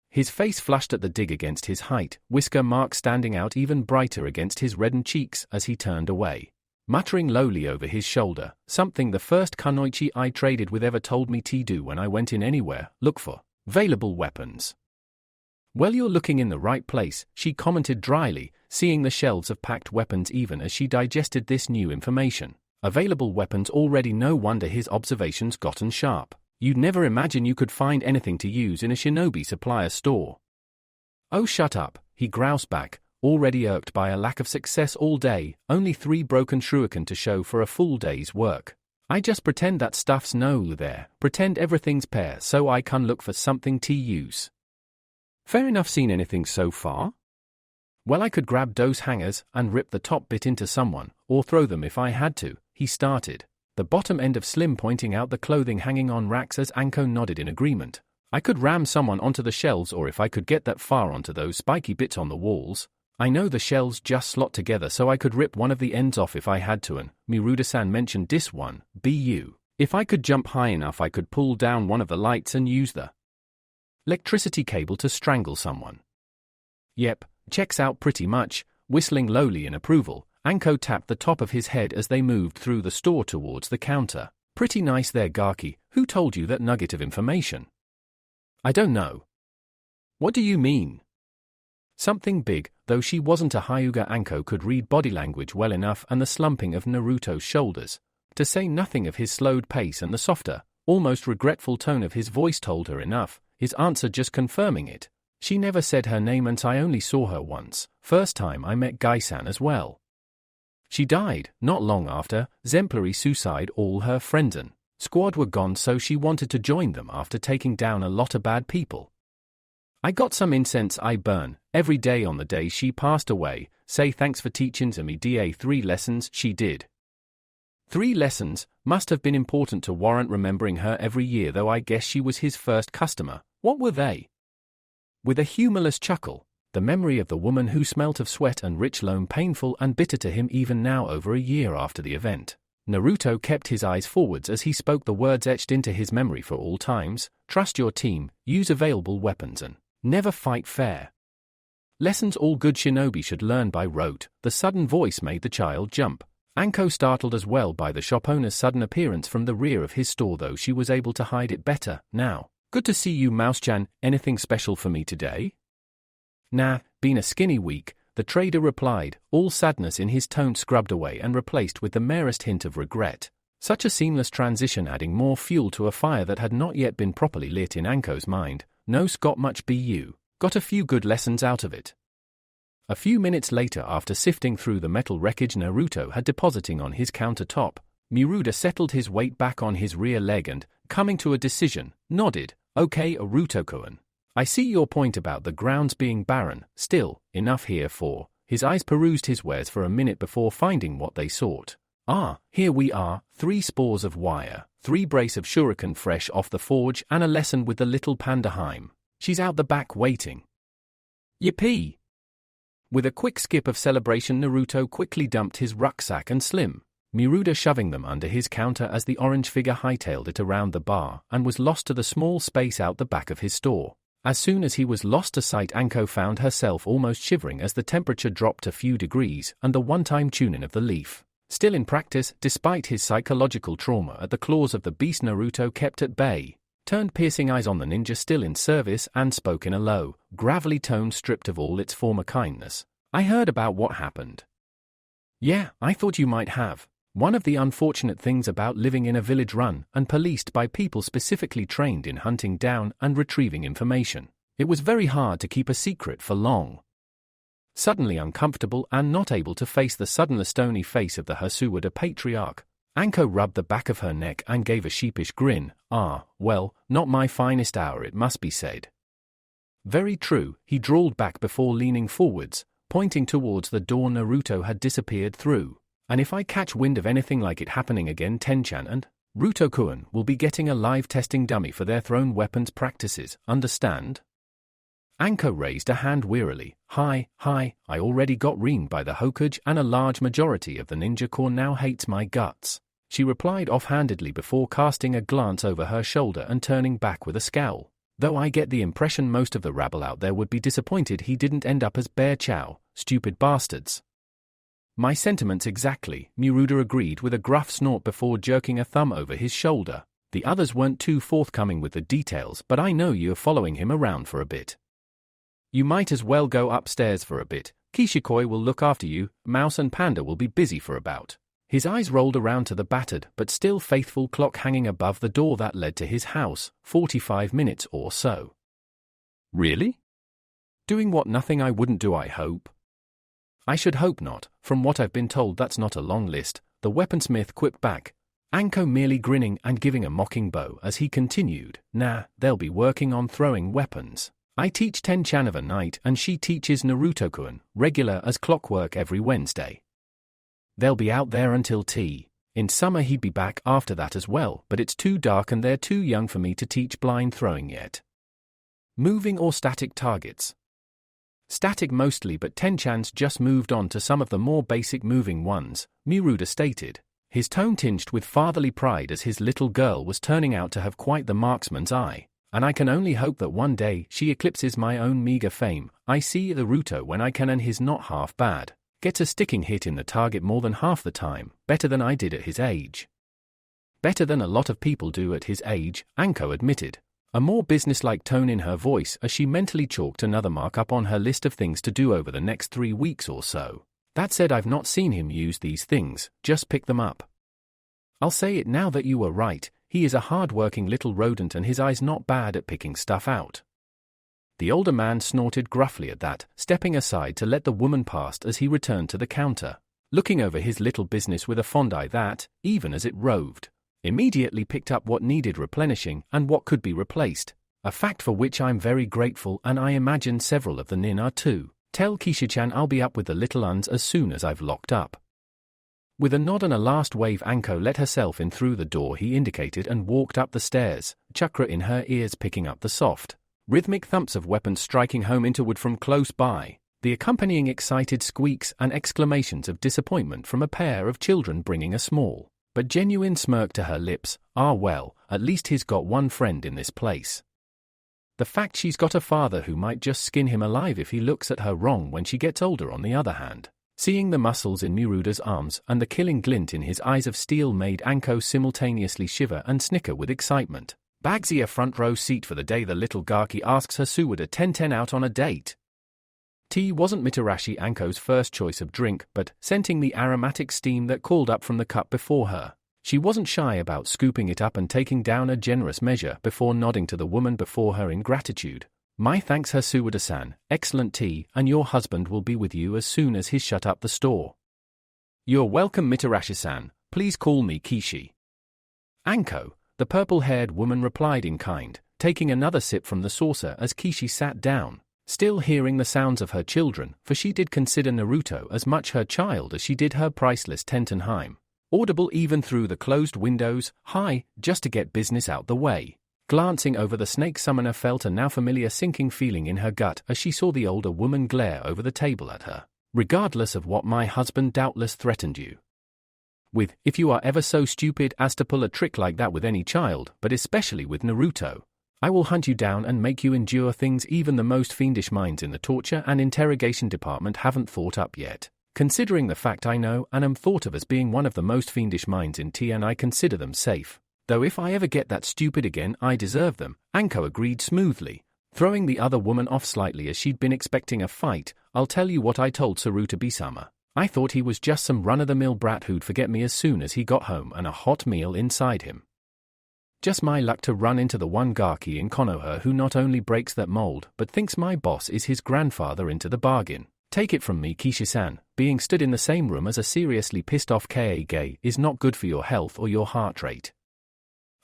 His face flushed at the dig against his height, whisker marks standing out even brighter against his reddened cheeks as he turned away. Muttering lowly over his shoulder, something the first kunoichi I traded with ever told me to do when I went in anywhere, look for available weapons. Well, you're looking in the right place, she commented dryly, seeing the shelves of packed weapons even as she digested this new information. Available weapons already, no wonder his observations gotten sharp. You'd never imagine you could find anything to use in a shinobi supplier store. Oh, shut up, he groused back, already irked by a lack of success all day, only 3 broken shuriken to show for a full day's work. I just pretend that stuff's no there, pretend everything's pair so I can look for something to use. Fair enough. Seen anything so far? Well, I could grab those hangers and rip the top bit into someone, or throw them if I had to, he started. The bottom end of Slim pointing out the clothing hanging on racks as Anko nodded in agreement. I could ram someone onto the shelves, or if I could get that far onto those spiky bits on the walls. I know the shelves just slot together so I could rip one of the ends off if I had to, and Miruda-san mentioned this one, BU. If I could jump high enough I could pull down one of the lights and use the electricity cable to strangle someone. Yep, checks out pretty much. Whistling lowly in approval, Anko tapped the top of his head as they moved through the store towards the counter. Pretty nice there, Gaki. Who told you that nugget of information? I don't know. What do you mean? Something big, though she wasn't a Hyuga. Anko could read body language well enough and the slumping of Naruto's shoulders. To say nothing of his slowed pace and the softer, almost regretful tone of his voice told her enough, his answer just confirming it. She never said her name and I only saw her once, first time I met Gai-san as well. She died, not long after, exemplary suicide. All her friends and squad were gone, so she wanted to join them after taking down a lot of bad people. I got some incense I burn every day on the day she passed away, say thanks for teaching me da 3 lessons. She did. 3 lessons, must have been important to warrant remembering her every year, though I guess she was his first customer. What were they? With a humorless chuckle, the memory of the woman who smelt of sweat and rich loam painful and bitter to him even now over a year after the event. Naruto kept his eyes forwards as he spoke the words etched into his memory for all times: trust your team, use available weapons, and never fight fair. Lessons all good shinobi should learn by rote. The sudden voice made the child jump. Anko startled as well by the shop owner's sudden appearance from the rear of his store, though she was able to hide it better now. Good to see you, Mouse-chan. Anything special for me today? Nah, been a skinny week, the trader replied, all sadness in his tone scrubbed away and replaced with the merest hint of regret. Such a seamless transition, adding more fuel to a fire that had not yet been properly lit in Anko's mind. No got much BU, got a few good lessons out of it. A few minutes later, after sifting through the metal wreckage Naruto had depositing on his countertop, Miruda settled his weight back on his rear leg and, coming to a decision, nodded. Okay, Naruto-kun. I see your point about the grounds being barren. Still, enough here for. His eyes perused his wares for a minute before finding what they sought. Ah, here we are, 3 spores of wire, 3 brace of shuriken fresh off the forge, and a lesson with the little Pandaheim. She's out the back waiting. Yippee! With a quick skip of celebration, Naruto quickly dumped his rucksack and Slim, Miruda shoving them under his counter as the orange figure hightailed it around the bar and was lost to the small space out the back of his store. As soon as he was lost to sight, Anko found herself almost shivering as the temperature dropped a few degrees and the one-time tuning of the leaf Still in practice, despite his psychological trauma at the claws of the beast, Naruto kept at bay, turned piercing eyes on the ninja still in service, and spoke in a low, gravelly tone stripped of all its former kindness. I heard about what happened. Yeah, I thought you might have. One of the unfortunate things about living in a village run and policed by people specifically trained in hunting down and retrieving information, it was very hard to keep a secret for long. Suddenly uncomfortable and not able to face the suddenly stony face of the Hasuwada patriarch, Anko rubbed the back of her neck and gave a sheepish grin. Well, not my finest hour, it must be said. Very true, he drawled back before leaning forwards, pointing towards the door Naruto had disappeared through. And if I catch wind of anything like it happening again, Tenchan and Ruto-kun will be getting a live testing dummy for their thrown weapons practices, understand? Anko raised a hand wearily. Hi, I already got reamed by the Hokage, and a large majority of the ninja corps now hates my guts, she replied offhandedly before casting a glance over her shoulder and turning back with a scowl. Though I get the impression most of the rabble out there would be disappointed he didn't end up as Bear Chow, stupid bastards. My sentiments exactly, Miruda agreed with a gruff snort before jerking a thumb over his shoulder. The others weren't too forthcoming with the details, but I know you're following him around for a bit. You might as well go upstairs for a bit. Kishikoi will look after you, Mouse and Panda will be busy for about. His eyes rolled around to the battered but still faithful clock hanging above the door that led to his house, 45 minutes or so. Really? Doing what? Nothing I wouldn't do, I hope. I should hope not. From what I've been told, that's not a long list, the weaponsmith quipped back, Anko merely grinning and giving a mocking bow as he continued. Nah, they'll be working on throwing weapons. I teach Tenchan of a night and she teaches Naruto-kun, regular as clockwork every Wednesday. They'll be out there until tea. In summer he'd be back after that as well, but it's too dark and they're too young for me to teach blind throwing yet. Moving or static targets? Static mostly, but Tenchan's just moved on to some of the more basic moving ones, Miruda stated, his tone tinged with fatherly pride as his little girl was turning out to have quite the marksman's eye. And I can only hope that one day she eclipses my own meager fame. I see Naruto when I can and he's not half bad. Gets a sticking hit in the target more than half the time, better than I did at his age. Better than a lot of people do at his age, Anko admitted, a more businesslike tone in her voice as she mentally chalked another mark up on her list of things to do over the next 3 weeks or so. That said, I've not seen him use these things, just pick them up. I'll say it now that you were right. He is a hard-working little rodent and his eye's not bad at picking stuff out. The older man snorted gruffly at that, stepping aside to let the woman pass as he returned to the counter, looking over his little business with a fond eye that, even as it roved, immediately picked up what needed replenishing and what could be replaced, a fact for which I'm very grateful and I imagine several of the nin are too. Tell Kisha-chan I'll be up with the little uns as soon as I've locked up. With a nod and a last wave, Anko let herself in through the door he indicated and walked up the stairs, chakra in her ears picking up the soft, rhythmic thumps of weapons striking home into wood from close by, the accompanying excited squeaks and exclamations of disappointment from a pair of children bringing a small, but genuine smirk to her lips. Well, at least he's got one friend in this place. The fact she's got a father who might just skin him alive if he looks at her wrong when she gets older, on the other hand. Seeing the muscles in Miruda's arms and the killing glint in his eyes of steel made Anko simultaneously shiver and snicker with excitement. Bagsy a front row seat for the day the little Gaki asks Hasuwada Tenten out on a date. Tea wasn't Mitarashi Anko's first choice of drink, but, scenting the aromatic steam that called up from the cup before her, she wasn't shy about scooping it up and taking down a generous measure before nodding to the woman before her in gratitude. My thanks, Hasuwada-san, excellent tea, and your husband will be with you as soon as he's shut up the store. You're welcome, Mitarashi-san, please call me Kishi. Anko, the purple-haired woman replied in kind, taking another sip from the saucer as Kishi sat down, still hearing the sounds of her children, for she did consider Naruto as much her child as she did her priceless Tentenheim, audible even through the closed windows. Hi, just to get business out the way. Glancing over the snake, summoner felt a now familiar sinking feeling in her gut as she saw the older woman glare over the table at her. Regardless of what my husband doubtless threatened you with, if you are ever so stupid as to pull a trick like that with any child, but especially with Naruto, I will hunt you down and make you endure things even the most fiendish minds in the torture and interrogation department haven't thought up yet. Considering the fact I know and am thought of as being one of the most fiendish minds in T and I consider them safe. Though if I ever get that stupid again, I deserve them, Anko agreed smoothly, throwing the other woman off slightly as she'd been expecting a fight. I'll tell you what I told Sarutobi-sama. I thought he was just some run-of-the-mill brat who'd forget me as soon as he got home and a hot meal inside him. Just my luck to run into the one Gaki in Konoha who not only breaks that mold but thinks my boss is his grandfather into the bargain. Take it from me, Kishi-san, being stood in the same room as a seriously pissed-off Kage is not good for your health or your heart rate.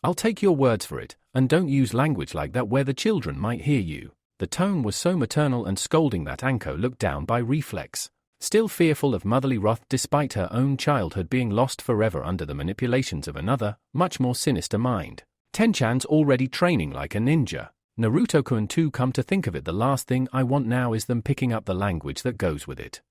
I'll take your words for it, and don't use language like that where the children might hear you. The tone was so maternal and scolding that Anko looked down by reflex, still fearful of motherly wrath despite her own childhood being lost forever under the manipulations of another, much more sinister mind. Tenchan's already training like a ninja. Naruto-kun too, come to think of it, the last thing I want now is them picking up the language that goes with it.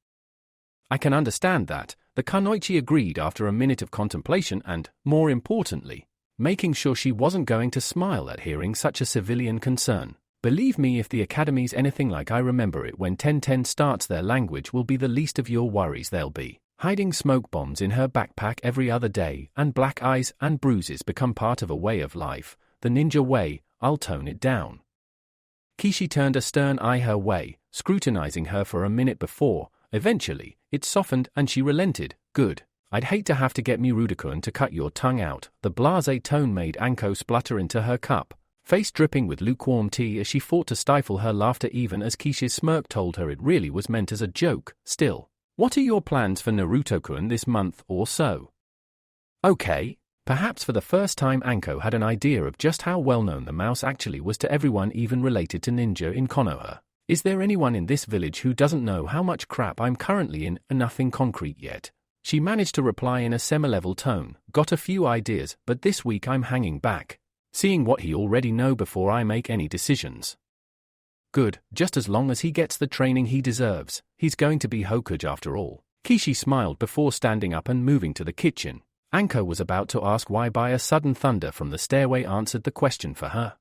I can understand that, the Kunoichi agreed after a minute of contemplation and, more importantly, making sure she wasn't going to smile at hearing such a civilian concern. Believe me, if the academy's anything like I remember it when Ten starts, their language will be the least of your worries. They'll be hiding smoke bombs in her backpack every other day, and black eyes and bruises become part of a way of life, the ninja way. I'll tone it down. Kishi turned a stern eye her way, scrutinizing her for a minute before, eventually, it softened and she relented. Good. I'd hate to have to get Miruta-kun to cut your tongue out. The blasé tone made Anko splutter into her cup, face dripping with lukewarm tea as she fought to stifle her laughter even as Kishi's smirk told her it really was meant as a joke. Still, what are your plans for Naruto-kun this month or so? Okay. Perhaps for the first time Anko had an idea of just how well known the mouse actually was to everyone even related to ninja in Konoha. Is there anyone in this village who doesn't know how much crap I'm currently in? Nothing concrete yet. She managed to reply in a semi-level tone. Got a few ideas, but this week I'm hanging back, seeing what he already know before I make any decisions. Good, just as long as he gets the training he deserves. He's going to be Hokage after all. Kishi smiled before standing up and moving to the kitchen. Anko was about to ask why, by a sudden thunder from the stairway answered the question for her.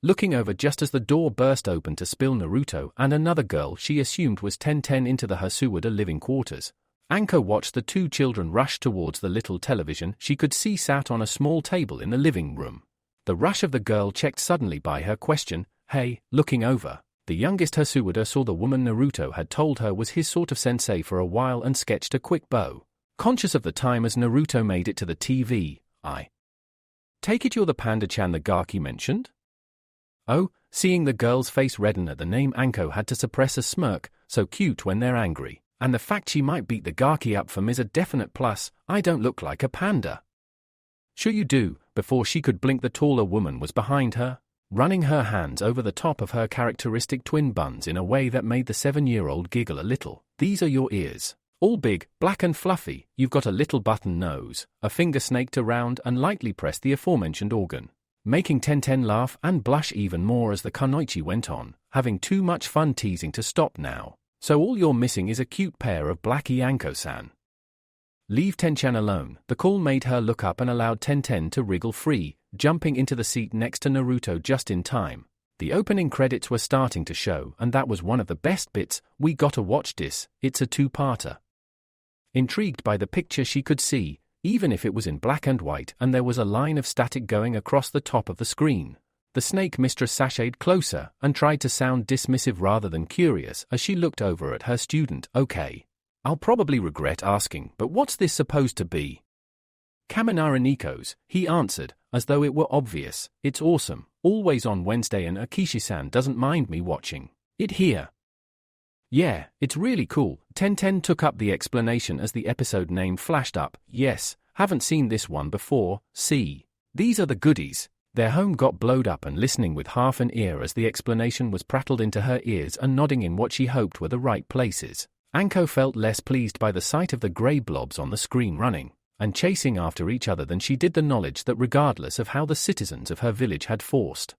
Looking over just as the door burst open to spill Naruto and another girl she assumed was Ten into the Hasuwada living quarters, Anko watched the two children rush towards the little television she could see sat on a small table in the living room. The rush of the girl checked suddenly by her question, "Hey," looking over. The youngest Hasuwada saw the woman Naruto had told her was his sort of sensei for a while and sketched a quick bow. Conscious of the time as Naruto made it to the TV, I take it you're the Panda-chan the Gaki mentioned? Oh, seeing the girl's face redden at the name, Anko had to suppress a smirk. So cute when they're angry. And the fact she might beat the Gaki up for me is a definite plus. I don't look like a panda. Sure you do. Before she could blink, the taller woman was behind her, running her hands over the top of her characteristic twin buns in a way that made the 7-year-old giggle a little. These are your ears. All big, black and fluffy. You've got a little button nose. A finger snaked around and lightly pressed the aforementioned organ, making Ten laugh and blush even more as the Kunoichi went on, having too much fun teasing to stop now. So all you're missing is a cute pair of blacky, Anko-san. Leave Tenchan alone. The call made her look up and allowed Ten to wriggle free, jumping into the seat next to Naruto just in time. The opening credits were starting to show, and that was one of the best bits. We gotta watch this. It's a two-parter. Intrigued by the picture she could see, even if it was in black and white and there was a line of static going across the top of the screen, the snake mistress sashayed closer and tried to sound dismissive rather than curious as she looked over at her student. Okay. I'll probably regret asking, but what's this supposed to be? Kaminari Nico's, he answered, as though it were obvious. It's awesome, always on Wednesday, and Akishi-san doesn't mind me watching it here. Yeah, it's really cool. Ten took up the explanation as the episode name flashed up. Yes, haven't seen this one before. See, these are the goodies. Their home got blowed up and listening with half an ear as the explanation was prattled into her ears and nodding in what she hoped were the right places. Anko felt less pleased by the sight of the grey blobs on the screen running and chasing after each other than she did the knowledge that regardless of how the citizens of her village had forced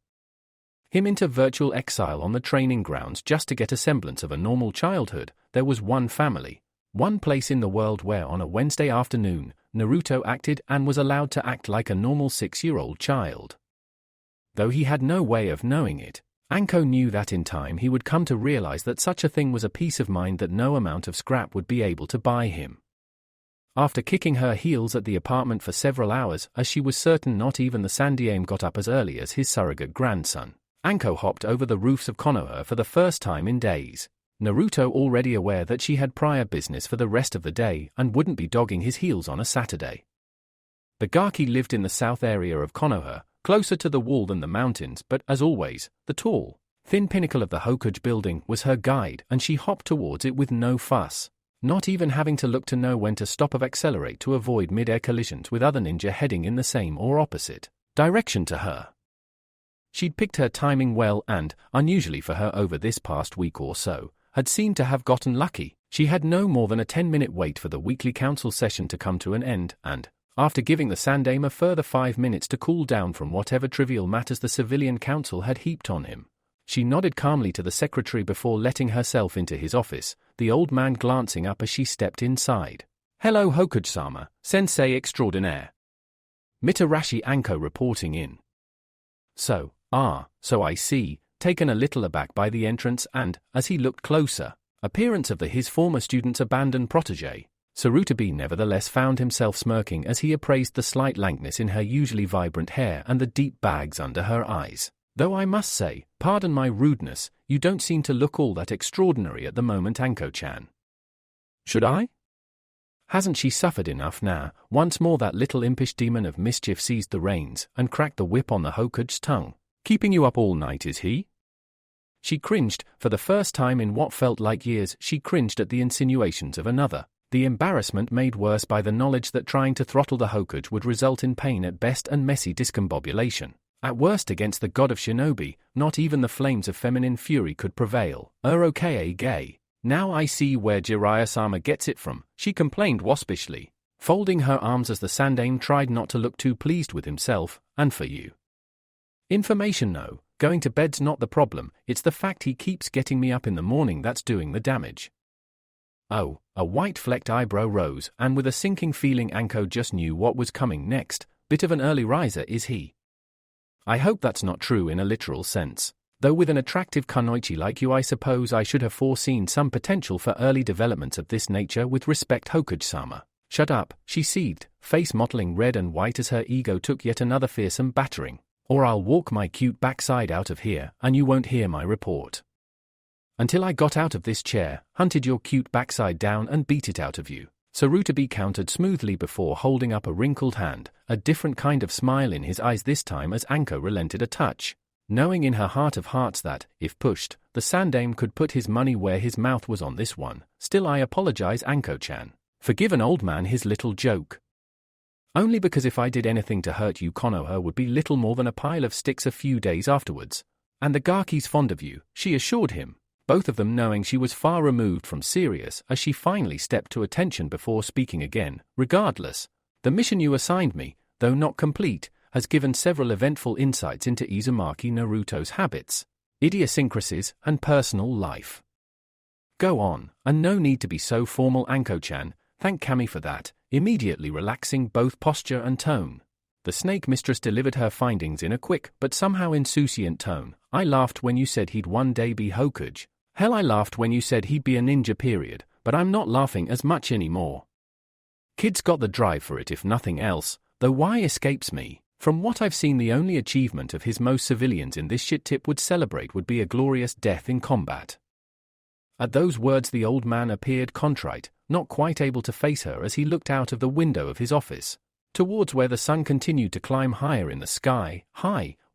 him into virtual exile on the training grounds just to get a semblance of a normal childhood, there was one family, one place in the world where on a Wednesday afternoon, Naruto acted and was allowed to act like a normal 6-year-old child. Though he had no way of knowing it, Anko knew that in time he would come to realize that such a thing was a peace of mind that no amount of scrap would be able to buy him. After kicking her heels at the apartment for several hours, as she was certain not even the Sandaime got up as early as his surrogate grandson, Anko hopped over the roofs of Konoha for the first time in days. Naruto, already aware that she had prior business for the rest of the day and wouldn't be dogging his heels on a Saturday. The Gaki lived in the south area of Konoha, closer to the wall than the mountains, but as always, the tall, thin pinnacle of the Hokage building was her guide, and she hopped towards it with no fuss, not even having to look to know when to stop or accelerate to avoid mid-air collisions with other ninja heading in the same or opposite direction to her. She'd picked her timing well and, unusually for her over this past week or so, had seemed to have gotten lucky. She had no more than a 10-minute wait for the weekly council session to come to an end, and, after giving the Sandaime a further 5 minutes to cool down from whatever trivial matters the civilian council had heaped on him, she nodded calmly to the secretary before letting herself into his office, the old man glancing up as she stepped inside. "Hello Hokage-sama, sensei extraordinaire." Mitarashi Anko reporting in. So I see, taken a little aback by the entrance and, as he looked closer, appearance of his former student's abandoned protégé, Sarutobi nevertheless found himself smirking as he appraised the slight lankness in her usually vibrant hair and the deep bags under her eyes. "Though I must say, pardon my rudeness, you don't seem to look all that extraordinary at the moment, Anko-chan." "Should I?" Hasn't she suffered enough now? Once more that little impish demon of mischief seized the reins and cracked the whip on the Hokage's tongue. "Keeping you up all night, is he?" She cringed. For the first time in what felt like years, she cringed at the insinuations of another, the embarrassment made worse by the knowledge that trying to throttle the Hokage would result in pain at best and messy discombobulation at worst against the god of shinobi. Not even the flames of feminine fury could prevail. Okay, gay. "Now I see where Jiraiya-sama gets it from," she complained waspishly, folding her arms as the Sandaime tried not to look too pleased with himself. "And for you. Information, no, going to bed's not the problem, it's the fact he keeps getting me up in the morning that's doing the damage." Oh, a white-flecked eyebrow rose, and with a sinking feeling Anko just knew what was coming next. Bit of an early riser, is he? I hope that's not true in a literal sense. Though with an attractive kunoichi like you I suppose I should have foreseen some potential for early developments of this nature with respect Hokage-sama. "Shut up," she seethed, face mottling red and white as her ego took yet another fearsome battering. "Or I'll walk my cute backside out of here and you won't hear my report. Until I got out of this chair, hunted your cute backside down and beat it out of you." Sarutobi countered smoothly before holding up a wrinkled hand, a different kind of smile in his eyes this time as Anko relented a touch, knowing in her heart of hearts that, if pushed, the Sandaime could put his money where his mouth was on this one. "Still I apologize, Anko-chan. Forgive an old man his little joke. Only because if I did anything to hurt you Konoha would be little more than a pile of sticks a few days afterwards. And the Gaki's fond of you," she assured him, both of them knowing she was far removed from serious as she finally stepped to attention before speaking again. "Regardless, the mission you assigned me, though not complete, has given several eventful insights into Uzumaki Naruto's habits, idiosyncrasies, and personal life. Go on, and no need to be so formal, Anko-chan. Thank Kami for that," immediately relaxing both posture and tone. The snake mistress delivered her findings in a quick but somehow insouciant tone. "I laughed when you said he'd one day be Hokage. Hell, I laughed when you said he'd be a ninja period, but I'm not laughing as much anymore. Kid's got the drive for it if nothing else, though why escapes me. From what I've seen the only achievement of his most civilians in this shit tip would celebrate would be a glorious death in combat." At those words the old man appeared contrite, not quite able to face her as he looked out of the window of his office, towards where the sun continued to climb higher in the sky.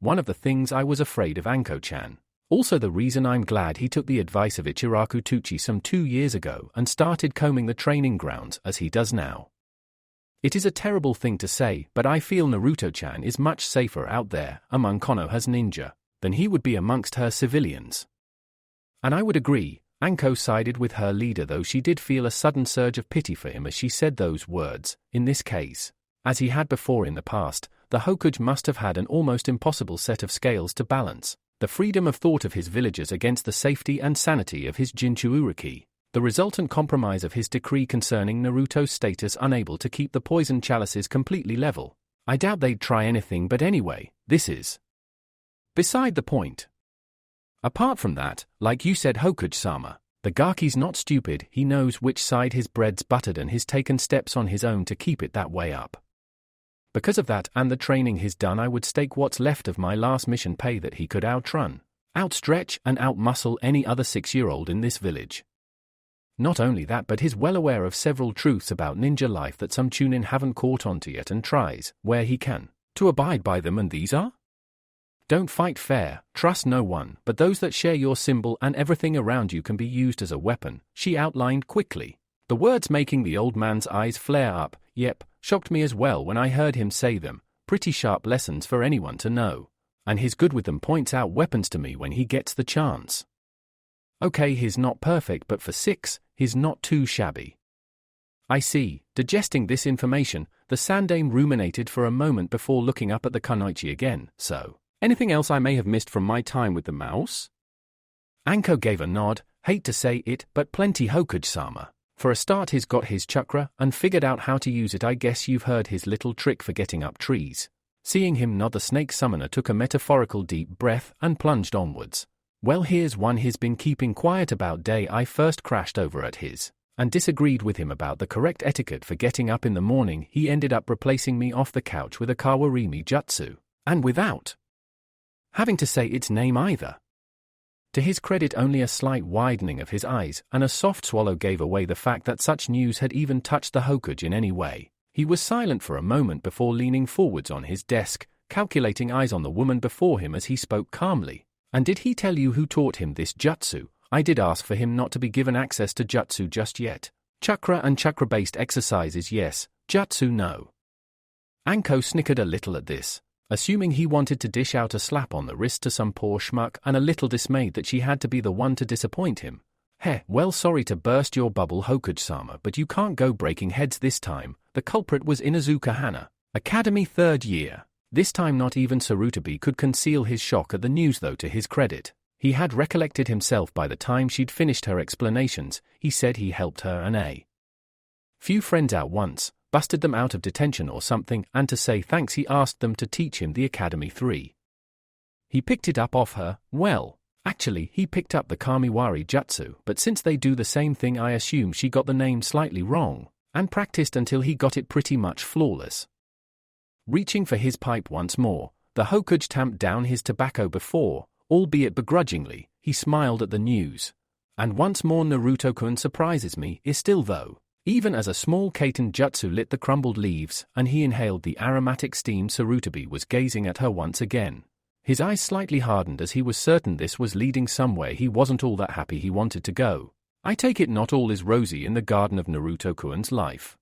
One of the things I was afraid of, Anko-chan. Also the reason I'm glad he took the advice of Ichiraku Tuchi some 2 years ago and started combing the training grounds as he does now. It is a terrible thing to say, but I feel Naruto-chan is much safer out there, among Konoha's ninja, than he would be amongst her civilians. And I would agree. Anko sided with her leader, though she did feel a sudden surge of pity for him as she said those words. In this case, as he had before in the past, the Hokage must have had an almost impossible set of scales to balance: the freedom of thought of his villagers against the safety and sanity of his Jinchuuriki, the resultant compromise of his decree concerning Naruto's status unable to keep the poison chalices completely level. I doubt they'd try anything, but anyway, this is beside the point. Apart from that, like you said Hokage-sama, the Gaki's not stupid, he knows which side his bread's buttered and he's taken steps on his own to keep it that way up. Because of that and the training he's done, I would stake what's left of my last mission pay that he could outrun, outstretch and outmuscle any other 6-year-old in this village. Not only that, but he's well aware of several truths about ninja life that some Chunin haven't caught on to yet and tries, where he can, to abide by them, and these are: don't fight fair, trust no one, but those that share your symbol, and everything around you can be used as a weapon, she outlined quickly, the words making the old man's eyes flare up. Yep, shocked me as well when I heard him say them, pretty sharp lessons for anyone to know. And he's good with them, points out weapons to me when he gets the chance. Okay, he's not perfect, but for 6, he's not too shabby. I see. Digesting this information, the Sandame ruminated for a moment before looking up at the kunoichi again. So, anything else I may have missed from my time with the mouse? Anko gave a nod. Hate to say it, but plenty, Hokage-sama. For a start, he's got his chakra and figured out how to use it. I guess you've heard his little trick for getting up trees. Seeing him nod, the snake summoner took a metaphorical deep breath and plunged onwards. Well, here's one he's been keeping quiet about. Day I first crashed over at his and disagreed with him about the correct etiquette for getting up in the morning. He ended up replacing me off the couch with a kawarimi jutsu, and without having to say its name either. To his credit, only a slight widening of his eyes and a soft swallow gave away the fact that such news had even touched the Hokage in any way. He was silent for a moment before leaning forwards on his desk, calculating eyes on the woman before him as he spoke calmly. And did he tell you who taught him this jutsu? I did ask for him not to be given access to jutsu just yet. Chakra and chakra-based exercises, yes. Jutsu, no. Anko snickered a little at this, assuming he wanted to dish out a slap on the wrist to some poor schmuck, and a little dismayed that she had to be the one to disappoint him. Heh, well, sorry to burst your bubble, Hokage-sama, but you can't go breaking heads this time. The culprit was Inuzuka Hana, Academy 3rd year. This time not even Sarutobi could conceal his shock at the news, though to his credit, he had recollected himself by the time she'd finished her explanations. He said he helped her and a few friends out once, busted them out of detention or something, and to say thanks he asked them to teach him the Academy 3. He picked it up off her. Well, actually he picked up the Kamiwari Jutsu, but since they do the same thing, I assume she got the name slightly wrong, and practiced until he got it pretty much flawless. Reaching for his pipe once more, the Hokage tamped down his tobacco before, albeit begrudgingly, he smiled at the news. And once more, Naruto-kun surprises me, is still though. Even as a small Kaiten jutsu lit the crumbled leaves, and he inhaled the aromatic steam, Sarutobi was gazing at her once again. His eyes slightly hardened as he was certain this was leading somewhere he wasn't all that happy he wanted to go. I take it not all is rosy in the garden of Naruto-kun's life.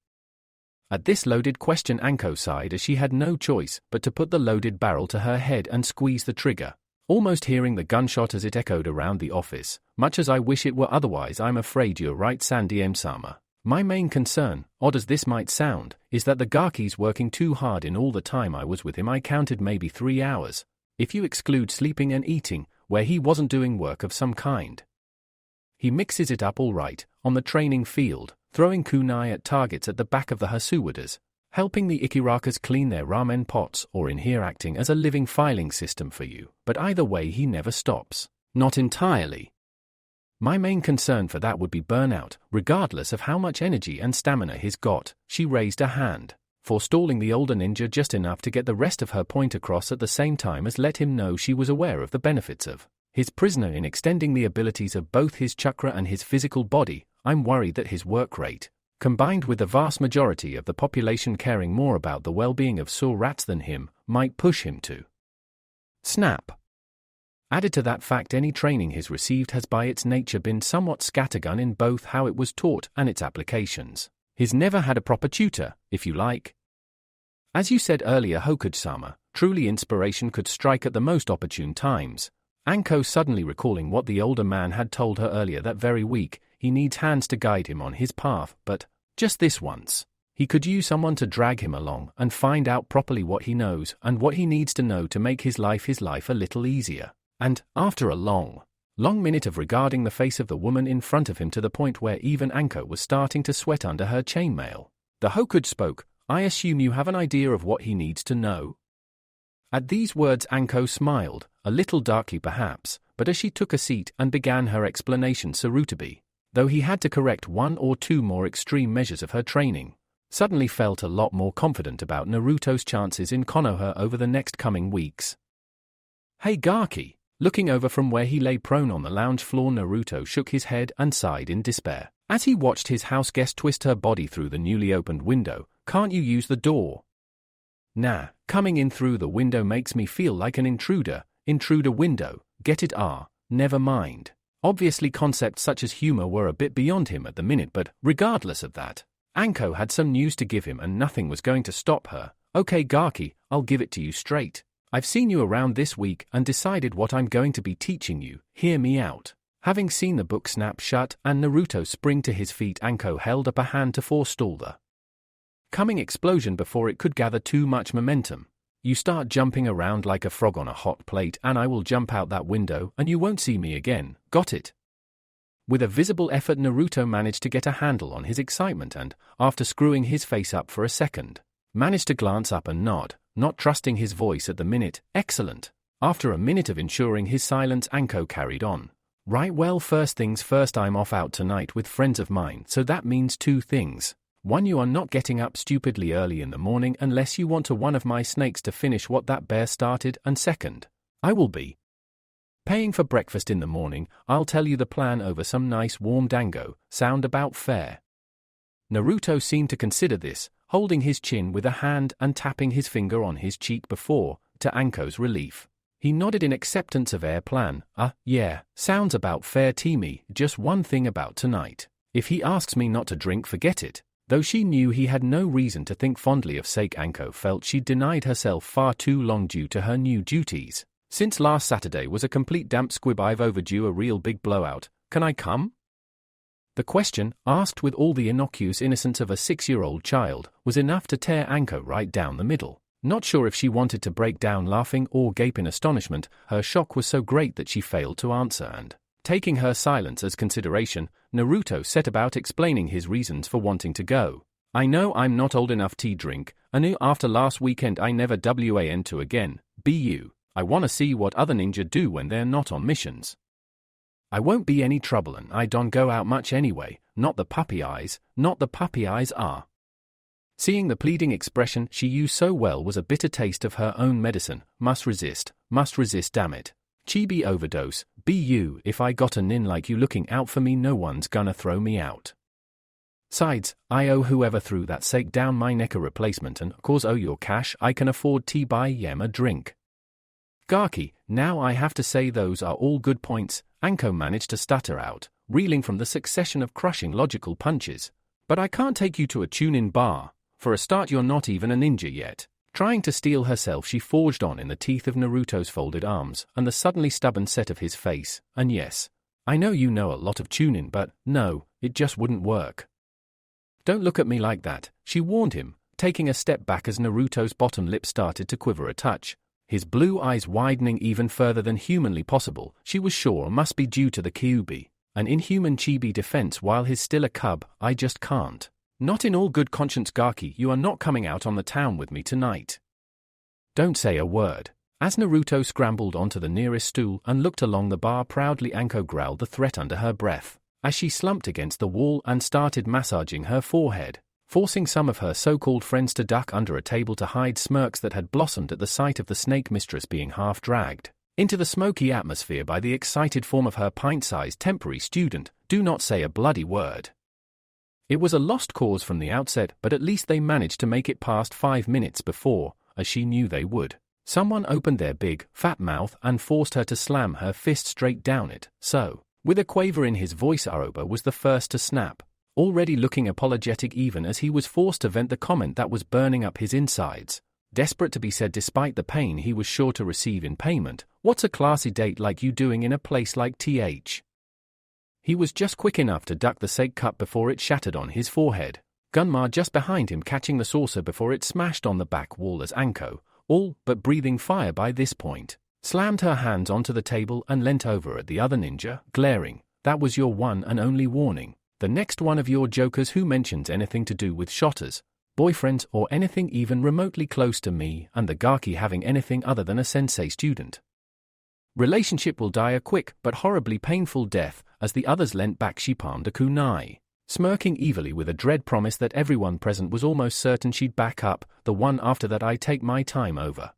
At this loaded question, Anko sighed as she had no choice but to put the loaded barrel to her head and squeeze the trigger, almost hearing the gunshot as it echoed around the office. Much as I wish it were otherwise, I'm afraid you're right, Sandiem-sama. My main concern, odd as this might sound, is that the Gaki's working too hard. In all the time I was with him, I counted maybe 3 hours, if you exclude sleeping and eating, where he wasn't doing work of some kind. He mixes it up all right, on the training field, throwing kunai at targets at the back of the Hasuwadas, helping the Ikirakas clean their ramen pots, or in here acting as a living filing system for you, but either way he never stops. Not entirely. My main concern for that would be burnout, regardless of how much energy and stamina he's got. She raised a hand, forestalling the older ninja just enough to get the rest of her point across at the same time as let him know she was aware of the benefits of his prisoner in extending the abilities of both his chakra and his physical body. I'm worried that his work rate, combined with the vast majority of the population caring more about the well-being of sore rats than him, might push him to snap. Added to that fact, any training he's received has by its nature been somewhat scattergun in both how it was taught and its applications. He's never had a proper tutor, if you like. As you said earlier, Hokage-sama, truly inspiration could strike at the most opportune times. Anko suddenly recalling what the older man had told her earlier that very week. He needs hands to guide him on his path, but just this once, he could use someone to drag him along and find out properly what he knows and what he needs to know to make his life a little easier. And, after a long minute of regarding the face of the woman in front of him to the point where even Anko was starting to sweat under her chainmail, the Hokage spoke. I assume you have an idea of what he needs to know? At these words Anko smiled, a little darkly perhaps, but as she took a seat and began her explanation, Sarutobi, though he had to correct one or two more extreme measures of her training, suddenly felt a lot more confident about Naruto's chances in Konoha over the next coming weeks. "Hey Gaki!" Looking over from where he lay prone on the lounge floor, Naruto shook his head and sighed in despair as he watched his house guest twist her body through the newly opened window. "Can't you use the door?" "Nah, coming in through the window makes me feel like an intruder. Intruder window, get it? Never mind." Obviously concepts such as humor were a bit beyond him at the minute, but regardless of that, Anko had some news to give him and nothing was going to stop her. "Okay Gaki, I'll give it to you straight. I've seen you around this week and decided what I'm going to be teaching you. Hear me out." Having seen the book snap shut and Naruto spring to his feet, Anko held up a hand to forestall the coming explosion before it could gather too much momentum. "You start jumping around like a frog on a hot plate and I will jump out that window and you won't see me again. Got it?" With a visible effort, Naruto managed to get a handle on his excitement and, after screwing his face up for a second, managed to glance up and nod, not trusting his voice at the minute. "Excellent." After a minute of ensuring his silence, Anko carried on. "Right, well, first things first, I'm off out tonight with friends of mine, so that means two things. One, you are not getting up stupidly early in the morning unless you want one of my snakes to finish what that bear started, and second, I will be paying for breakfast in the morning. I'll tell you the plan over some nice warm dango. Sound about fair?" Naruto seemed to consider this, holding his chin with a hand and tapping his finger on his cheek before, to Anko's relief, he nodded in acceptance of their plan. Yeah, sounds about fair to me. Just one thing about tonight. If he asks me not to drink, forget it." Though she knew he had no reason to think fondly of Sake, Anko felt she'd denied herself far too long due to her new duties. "Since last Saturday was a complete damp squib, I've overdue a real big blowout. Can I come?" The question, asked with all the innocuous innocence of a 6-year-old child, was enough to tear Anko right down the middle. Not sure if she wanted to break down laughing or gape in astonishment. Her shock was so great that she failed to answer and, taking her silence as consideration, Naruto set about explaining his reasons for wanting to go. "I know I'm not old enough to drink, and after last weekend I never want to again. I want to see what other ninja do when they're not on missions. I won't be any trouble and I don't go out much anyway. Not the puppy eyes are." Seeing the pleading expression she used so well was a bitter taste of her own medicine. Must resist, damn it. Chibi overdose. If I got a nin like you looking out for me, no one's gonna throw me out. Sides, I owe whoever threw that Sake down my neck a replacement, and cause owe your cash I can afford to buy yem a drink. Gaki, now I have to say those are all good points, Anko managed to stutter out, reeling from the succession of crushing logical punches. But I can't take you to a tune-in bar. For a start, you're not even a ninja yet. Trying to steel herself, she forged on in the teeth of Naruto's folded arms and the suddenly stubborn set of his face. "And yes, I know you know a lot of tuning, but no, it just wouldn't work." "Don't look at me like that," she warned him, taking a step back as Naruto's bottom lip started to quiver a touch, his blue eyes widening even further than humanly possible. She was sure must be due to the Kyuubi, an inhuman chibi defense while he's still a cub. "I just can't. Not in all good conscience, Gaki. You are not coming out on the town with me tonight. Don't say a word." As Naruto scrambled onto the nearest stool and looked along the bar proudly, Anko growled the threat under her breath, as she slumped against the wall and started massaging her forehead, forcing some of her so-called friends to duck under a table to hide smirks that had blossomed at the sight of the snake mistress being half dragged into the smoky atmosphere by the excited form of her pint-sized temporary student. "Do not say a bloody word." It was a lost cause from the outset, but at least they managed to make it past 5 minutes before, as she knew they would, someone opened their big, fat mouth and forced her to slam her fist straight down it. So, with a quaver in his voice, Aoba was the first to snap, already looking apologetic even as he was forced to vent the comment that was burning up his insides. Desperate to be said despite the pain he was sure to receive in payment. "What's a classy date like you doing in a place like TH? He was just quick enough to duck the Sake cup before it shattered on his forehead, Gunma just behind him catching the saucer before it smashed on the back wall as Anko, all but breathing fire by this point, slammed her hands onto the table and leant over at the other ninja, glaring. "That was your one and only warning. The next one of your jokers who mentions anything to do with shotters, boyfriends, or anything even remotely close to me and the Gaki having anything other than a sensei student Relationship will die a quick but horribly painful death. As the others leant back, she palmed a kunai, smirking evilly with a dread promise that everyone present was almost certain she'd back up. The one after that I take my time over.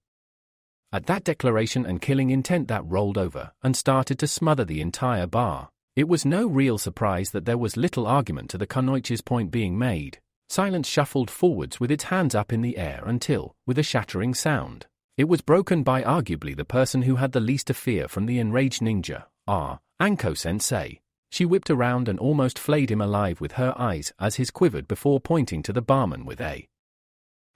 At that declaration and killing intent that rolled over and started to smother the entire bar. It was no real surprise that there was little argument to the kunoichi's point being made. Silence shuffled forwards with its hands up in the air until, with a shattering sound, it was broken by arguably the person who had the least to fear from the enraged ninja, Anko-sensei. She whipped around and almost flayed him alive with her eyes as his quivered before pointing to the barman with a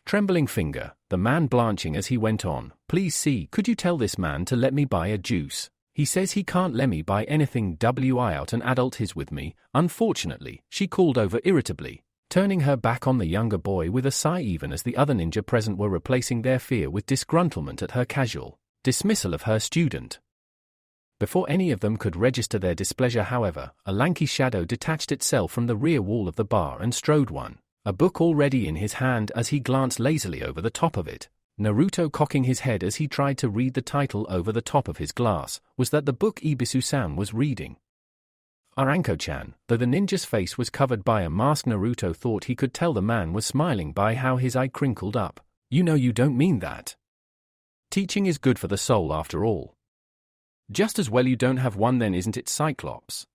trembling finger, the man blanching as he went on. Please see, could you tell this man to let me buy a juice? He says he can't let me buy anything. Out an adult is with me, unfortunately, she called over irritably, turning her back on the younger boy with a sigh even as the other ninja present were replacing their fear with disgruntlement at her casual dismissal of her student. Before any of them could register their displeasure, however, a lanky shadow detached itself from the rear wall of the bar and strode one, a book already in his hand as he glanced lazily over the top of it. Naruto cocking his head as he tried to read the title over the top of his glass. Was that the book Ibisu-san was reading? Anko-chan, though the ninja's face was covered by a mask, Naruto thought he could tell the man was smiling by how his eye crinkled up. You know you don't mean that. Teaching is good for the soul after all. Just as well you don't have one then, isn't it, Cyclops?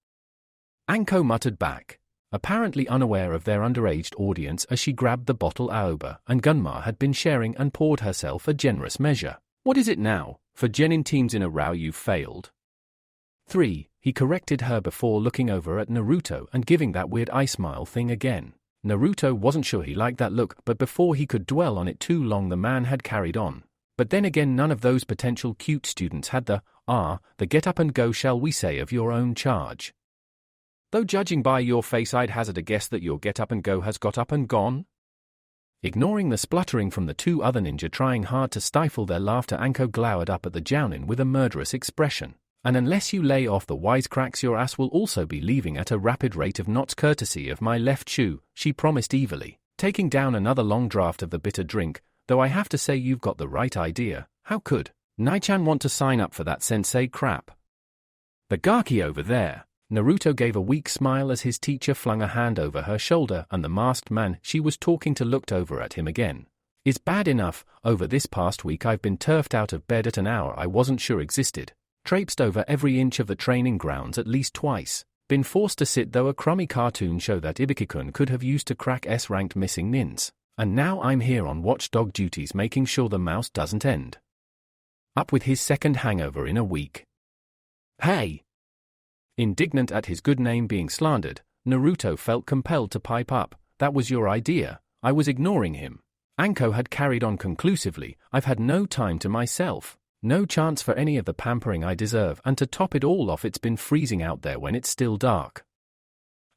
Anko muttered back, apparently unaware of their underaged audience as she grabbed the bottle Aoba and Gunma had been sharing and poured herself a generous measure. What is it now? For genin teams in a row you've failed. 3, he corrected her before looking over at Naruto and giving that weird eye smile thing again. Naruto wasn't sure he liked that look, but before he could dwell on it too long the man had carried on. But then again, none of those potential cute students had the get up and go, shall we say, of your own charge. Though judging by your face I'd hazard a guess that your get up and go has got up and gone. Ignoring the spluttering from the two other ninja trying hard to stifle their laughter, Anko glowered up at the jounin with a murderous expression. And unless you lay off the wisecracks your ass will also be leaving at a rapid rate of knots courtesy of my left shoe, she promised evilly, taking down another long draught of the bitter drink. Though I have to say you've got the right idea. How could Nai-chan want to sign up for that sensei crap? The gaki over there. Naruto gave a weak smile as his teacher flung a hand over her shoulder and the masked man she was talking to looked over at him again. It's bad enough, over this past week I've been turfed out of bed at an hour I wasn't sure existed, traipsed over every inch of the training grounds at least twice, been forced to sit through a crummy cartoon show that Ibiki-kun could have used to crack S-ranked missing nins, and now I'm here on watchdog duties making sure the mouse doesn't end up with his second hangover in a week. Hey! Indignant at his good name being slandered, Naruto felt compelled to pipe up. That was your idea. I was ignoring him. Anko had carried on conclusively. I've had no time to myself. No chance for any of the pampering I deserve, and to top it all off it's been freezing out there when it's still dark.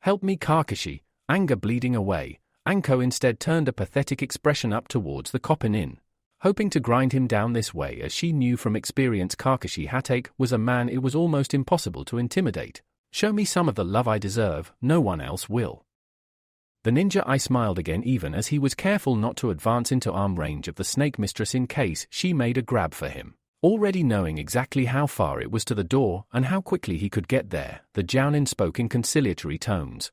Help me, Kakashi. Anger bleeding away, Anko instead turned a pathetic expression up towards the Coppin Inn, hoping to grind him down this way as she knew from experience Kakashi Hatake was a man it was almost impossible to intimidate. Show me some of the love I deserve, no one else will. The ninja eye smiled again even as he was careful not to advance into arm range of the snake mistress in case she made a grab for him. Already knowing exactly how far it was to the door and how quickly he could get there, the jounin spoke in conciliatory tones.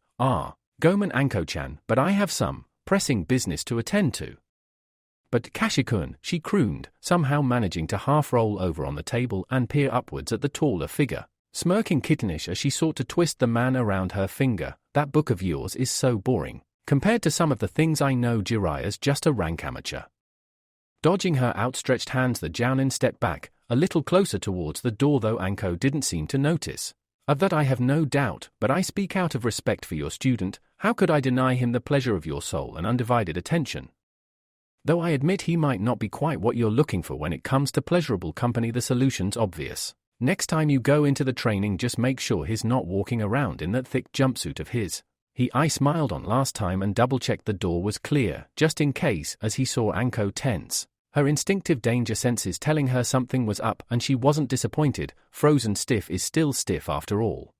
Gomen Anko-chan, but I have some pressing business to attend to. But Kashi-kun, she crooned, somehow managing to half roll over on the table and peer upwards at the taller figure, smirking kittenish as she sought to twist the man around her finger. That book of yours is so boring. Compared to some of the things I know, Jiraiya's just a rank amateur. Dodging her outstretched hands, the jounin stepped back, a little closer towards the door, though Anko didn't seem to notice. Of that I have no doubt, but I speak out of respect for your student. How could I deny him the pleasure of your soul and undivided attention? Though I admit he might not be quite what you're looking for when it comes to pleasurable company, the solution's obvious. Next time you go into the training, just make sure he's not walking around in that thick jumpsuit of his. I smiled on last time and double-checked the door was clear, just in case, as he saw Anko tense. Her instinctive danger senses telling her something was up, and she wasn't disappointed. Frozen stiff is still stiff after all.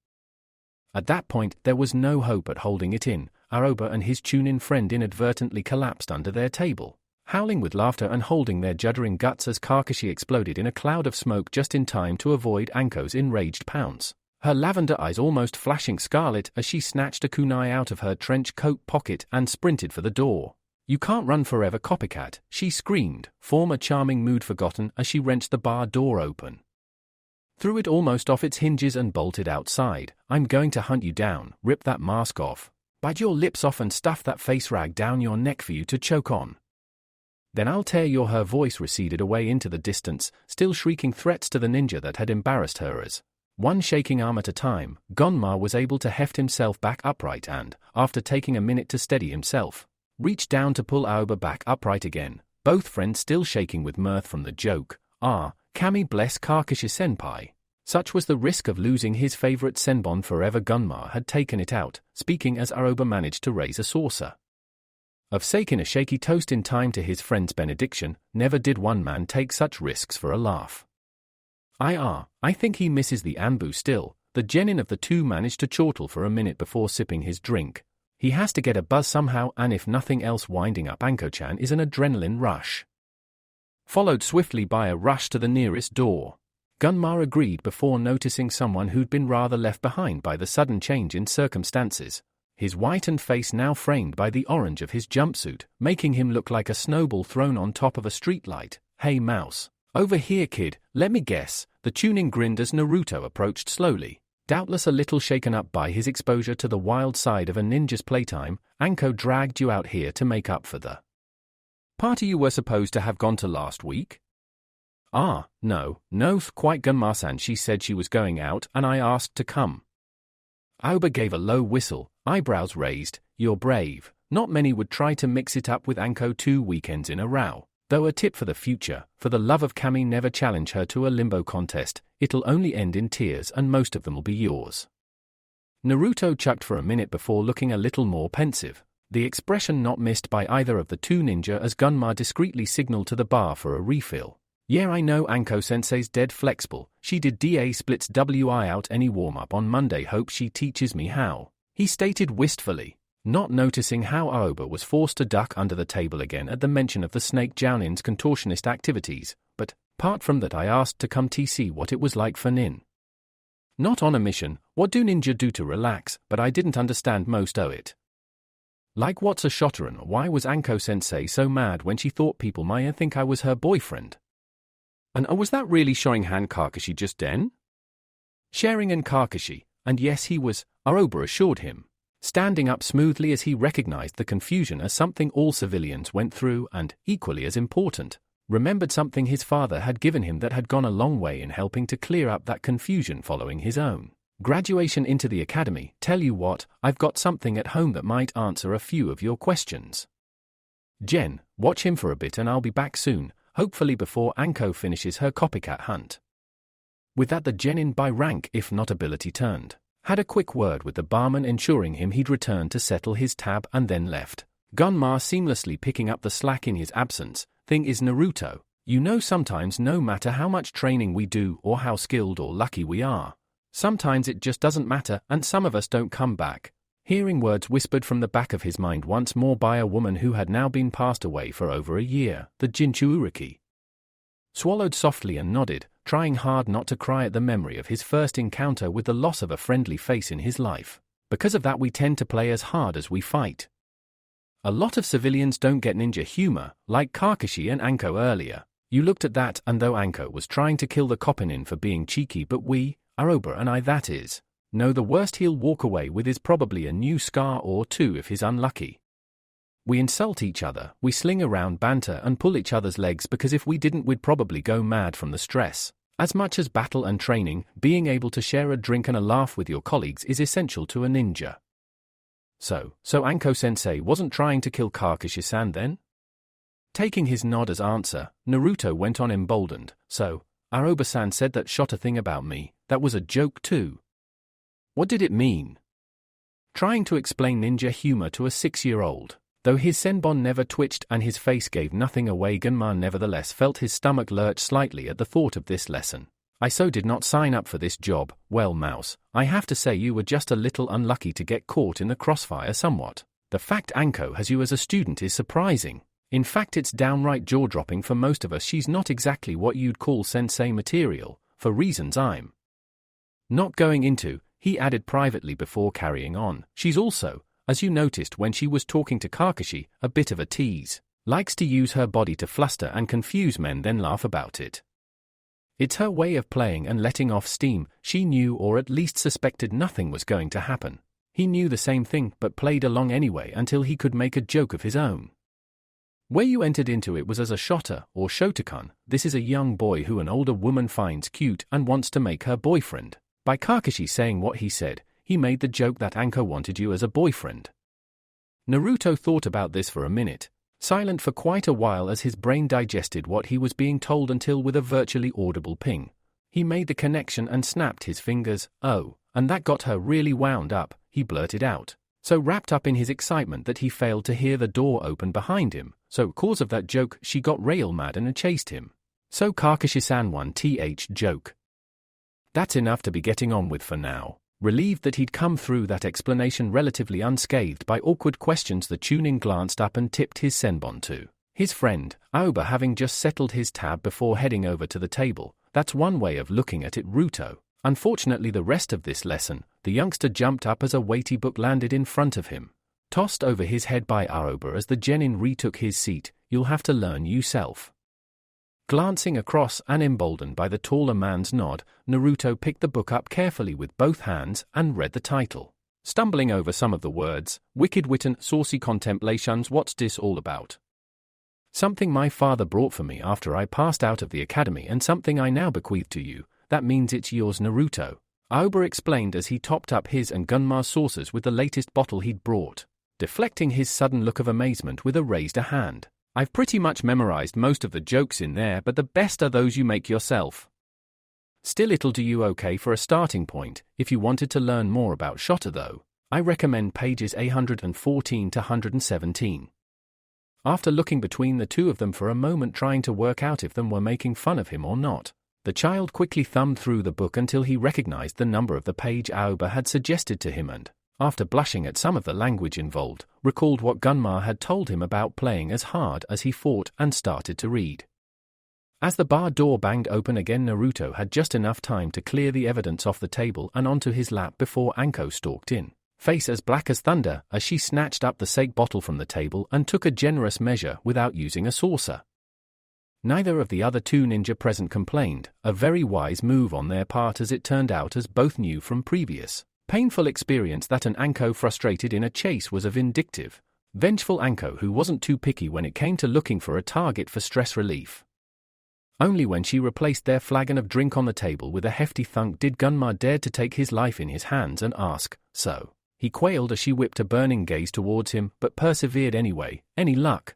At that point, there was no hope at holding it in. Aoba and his Chunin friend inadvertently collapsed under their table. howling with laughter and holding their juddering guts as Kakashi exploded in a cloud of smoke just in time to avoid Anko's enraged pounce. Her lavender eyes almost flashing scarlet as she snatched a kunai out of her trench coat pocket and sprinted for the door. "You can't run forever, copycat," she screamed, former charming mood forgotten as she wrenched the bar door open. Threw it almost off its hinges and bolted outside. "I'm going to hunt you down, rip that mask off, bite your lips off and stuff that face rag down your neck for you to choke on. Then I'll tear your—" Her voice receded away into the distance, still shrieking threats to the ninja that had embarrassed her as, one shaking arm at a time, Gunma was able to heft himself back upright and, after taking a minute to steady himself, reached down to pull Aoba back upright again, both friends still shaking with mirth from the joke. "Ah, Kami bless Kakashi-senpai." Such was the risk of losing his favorite senbon forever. Gunma had taken it out, speaking as Aoba managed to raise a saucer of sake in a shaky toast in time to his friend's benediction. Never did one man take such risks for a laugh. I think he misses the Anbu still." The genin of the two managed to chortle for a minute before sipping his drink. He has to get a buzz somehow, and if nothing else, winding up Anko-chan is an adrenaline rush, followed swiftly by a rush to the nearest door. Gunma agreed before noticing someone who'd been rather left behind by the sudden change in circumstances. His whitened face now framed by the orange of his jumpsuit, making him look like a snowball thrown on top of a streetlight. "Hey Mouse, over here kid, let me guess." The tuning grinned as Naruto approached slowly, doubtless a little shaken up by his exposure to the wild side of a ninja's playtime. "Anko dragged you out here to make up for the party you were supposed to have gone to last week?" No, quite Gunma-san. She said she was going out and I asked to come." Aoba gave a low whistle, eyebrows raised. "You're brave. Not many would try to mix it up with Anko 2 weekends in a row. Though a tip for the future, for the love of Kami, never challenge her to a limbo contest. It'll only end in tears and most of them'll be yours." Naruto chucked for a minute before looking a little more pensive, the expression not missed by either of the two ninja as Gunma discreetly signaled to the bar for a refill. "Yeah, I know Anko-sensei's dead flexible. She did DA splits WI out any warm-up on Monday. Hope she teaches me how," he stated wistfully, not noticing how Aoba was forced to duck under the table again at the mention of the snake Jounin's contortionist activities. "But, apart from that, I asked to come to see what it was like for Nin. Not on a mission. What do ninja do to relax? But I didn't understand most of it. Like what's a shotoran? Why was Anko-sensei so mad when she thought people might think I was her boyfriend? And was that really Shorinhan Kakashi just den?" "Sharing and Kakashi, and yes he was," Aoba assured him, standing up smoothly as he recognized the confusion as something all civilians went through and, equally as important, remembered something his father had given him that had gone a long way in helping to clear up that confusion following his own graduation into the academy. "Tell you what, I've got something at home that might answer a few of your questions. Jen, watch him for a bit and I'll be back soon, hopefully before Anko finishes her copycat hunt." With that, the genin by rank if not ability turned, had a quick word with the barman ensuring him he'd return to settle his tab and then left, Gunma seamlessly picking up the slack in his absence. "Thing is Naruto, you know sometimes no matter how much training we do or how skilled or lucky we are, sometimes it just doesn't matter and some of us don't come back." Hearing words whispered from the back of his mind once more by a woman who had now been passed away for over a year, the Jinchuuriki swallowed softly and nodded, trying hard not to cry at the memory of his first encounter with the loss of a friendly face in his life. "Because of that we tend to play as hard as we fight. A lot of civilians don't get ninja humor, like Kakashi and Anko earlier. You looked at that, and though Anko was trying to kill the Koppinin for being cheeky, but we, Aoba and I that is, know the worst he'll walk away with is probably a new scar or two if he's unlucky. We insult each other, we sling around banter and pull each other's legs because if we didn't we'd probably go mad from the stress. As much as battle and training, being able to share a drink and a laugh with your colleagues is essential to a ninja." So Anko-sensei wasn't trying to kill Kakashi-san then? Taking his nod as answer, Naruto went on emboldened. "So, Aoba-san said that shot a thing about me, that was a joke too. What did it mean?" Trying to explain ninja humor to a 6-year-old. Though his senbon never twitched and his face gave nothing away, Gunma nevertheless felt his stomach lurch slightly at the thought of this lesson. "I so did not sign up for this job." "Well, Mouse, I have to say you were just a little unlucky to get caught in the crossfire somewhat. The fact Anko has you as a student is surprising. In fact, it's downright jaw-dropping for most of us. She's not exactly what you'd call sensei material, for reasons I'm not going into, he added privately before carrying on. She's also, as you noticed when she was talking to Kakashi, a bit of a tease. Likes to use her body to fluster and confuse men, then laugh about it. It's her way of playing and letting off steam. She knew, or at least suspected, nothing was going to happen. He knew the same thing, but played along anyway until he could make a joke of his own. Where you entered into it was as a shota, or shotokan. This is a young boy who an older woman finds cute and wants to make her boyfriend. By Kakashi saying what he said, he made the joke that Anko wanted you as a boyfriend. Naruto thought about this for a minute, silent for quite a while as his brain digested what he was being told, until with a virtually audible ping, he made the connection and snapped his fingers. Oh, and that got her really wound up, he blurted out, so wrapped up in his excitement that he failed to hear the door open behind him. So cause of that joke, she got real mad and chased him. So Kakashi-san one joke. That's enough to be getting on with for now. Relieved that he'd come through that explanation relatively unscathed by awkward questions, the Chunin glanced up and tipped his senbon to his friend, Aoba, having just settled his tab before heading over to the table. That's one way of looking at it, Ruto. Unfortunately, the rest of this lesson, the youngster jumped up as a weighty book landed in front of him, tossed over his head by Aoba as the genin retook his seat. You'll have to learn yourself. Glancing across and emboldened by the taller man's nod, Naruto picked the book up carefully with both hands and read the title. Stumbling over some of the words, wicked witten, saucy contemplations. What's this all about? Something my father brought for me after I passed out of the academy, and something I now bequeath to you. That means it's yours, Naruto, Aoba explained as he topped up his and Gunma's saucers with the latest bottle he'd brought, deflecting his sudden look of amazement with a raised hand. I've pretty much memorized most of the jokes in there, but the best are those you make yourself. Still, it'll do you okay for a starting point. If you wanted to learn more about Shota though, I recommend pages 814 to 117. After looking between the two of them for a moment, trying to work out if them were making fun of him or not, the child quickly thumbed through the book until he recognized the number of the page Aoba had suggested to him and, after blushing at some of the language involved, recalled what Gunma had told him about playing as hard as he fought and started to read. As the bar door banged open again, Naruto had just enough time to clear the evidence off the table and onto his lap before Anko stalked in, face as black as thunder, as she snatched up the sake bottle from the table and took a generous measure without using a saucer. Neither of the other two ninja present complained, a very wise move on their part as it turned out, as both knew from previous painful experience that an Anko frustrated in a chase was a vindictive, vengeful Anko who wasn't too picky when it came to looking for a target for stress relief. Only when she replaced their flagon of drink on the table with a hefty thunk did Gunma dare to take his life in his hands and ask, so? He quailed as she whipped a burning gaze towards him, but persevered anyway. Any luck?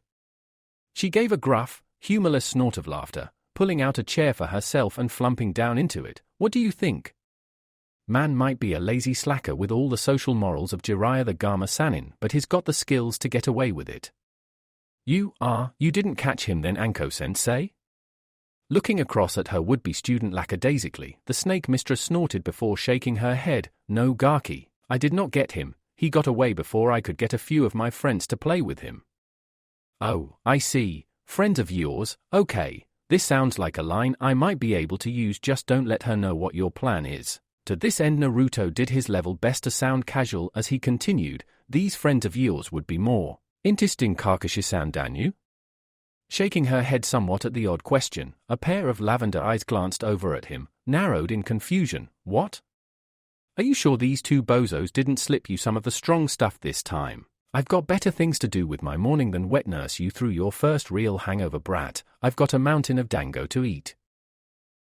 She gave a gruff, humorless snort of laughter, pulling out a chair for herself and flumping down into it. What do you think? Man might be a lazy slacker with all the social morals of Jiraiya the Gama Sanin, but he's got the skills to get away with it. You didn't catch him then, Anko-sensei? Looking across at her would-be student lackadaisically, the snake mistress snorted before shaking her head. No, Gaki, I did not get him. He got away before I could get a few of my friends to play with him. Oh, I see. Friends of yours, okay. This sounds like a line I might be able to use. Just don't let her know what your plan is. To this end, Naruto did his level best to sound casual as he continued, these friends of yours would be more interesting, Kakashi-san, Danyu? Shaking her head somewhat at the odd question, a pair of lavender eyes glanced over at him, narrowed in confusion. What? Are you sure these two bozos didn't slip you some of the strong stuff this time? I've got better things to do with my morning than wet nurse you through your first real hangover, brat. I've got a mountain of dango to eat.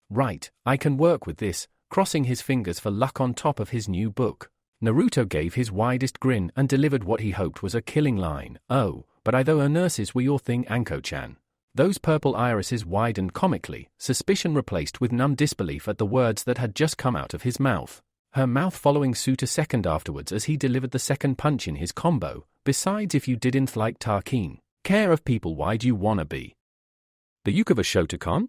Right, I can work with this. Crossing his fingers for luck on top of his new book, Naruto gave his widest grin and delivered what he hoped was a killing line. Oh, but I thought nurses were your thing, Anko-chan. Those purple irises widened comically, suspicion replaced with numb disbelief at the words that had just come out of his mouth. Her mouth following suit a second afterwards as he delivered the second punch in his combo. Besides, if you didn't like taking care of people, why'd you wanna be the Yuke of a Shotokan?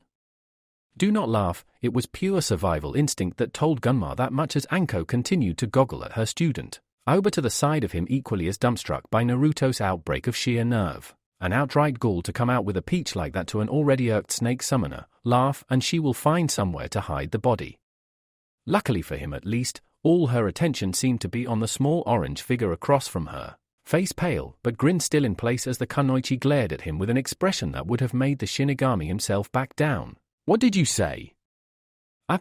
Do not laugh, it was pure survival instinct that told Gunma that much as Anko continued to goggle at her student, Aoba to the side of him equally as dumbstruck by Naruto's outbreak of sheer nerve. An outright gall to come out with a peach like that to an already irked snake summoner, laugh and she will find somewhere to hide the body. Luckily for him at least, all her attention seemed to be on the small orange figure across from her, face pale but grin still in place as the kunoichi glared at him with an expression that would have made the Shinigami himself back down. What did you say?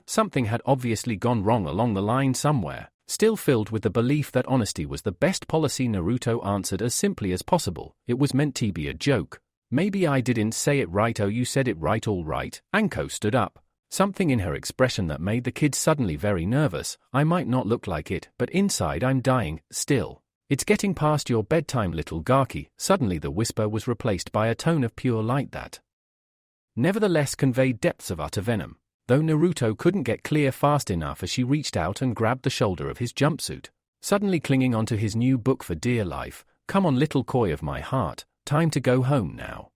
Something had obviously gone wrong along the line somewhere. Still filled with the belief that honesty was the best policy, Naruto answered as simply as possible. It was meant to be a joke. Maybe I didn't say it right. Oh, you said it right, all right. Anko stood up, something in her expression that made the kid suddenly very nervous. I might not look like it, but inside I'm dying, still. It's getting past your bedtime, little Gaki. Suddenly the whisper was replaced by a tone of pure light that nevertheless conveyed depths of utter venom. Though Naruto couldn't get clear fast enough as she reached out and grabbed the shoulder of his jumpsuit, suddenly clinging onto his new book for dear life. Come on, little koi of my heart, time to go home now.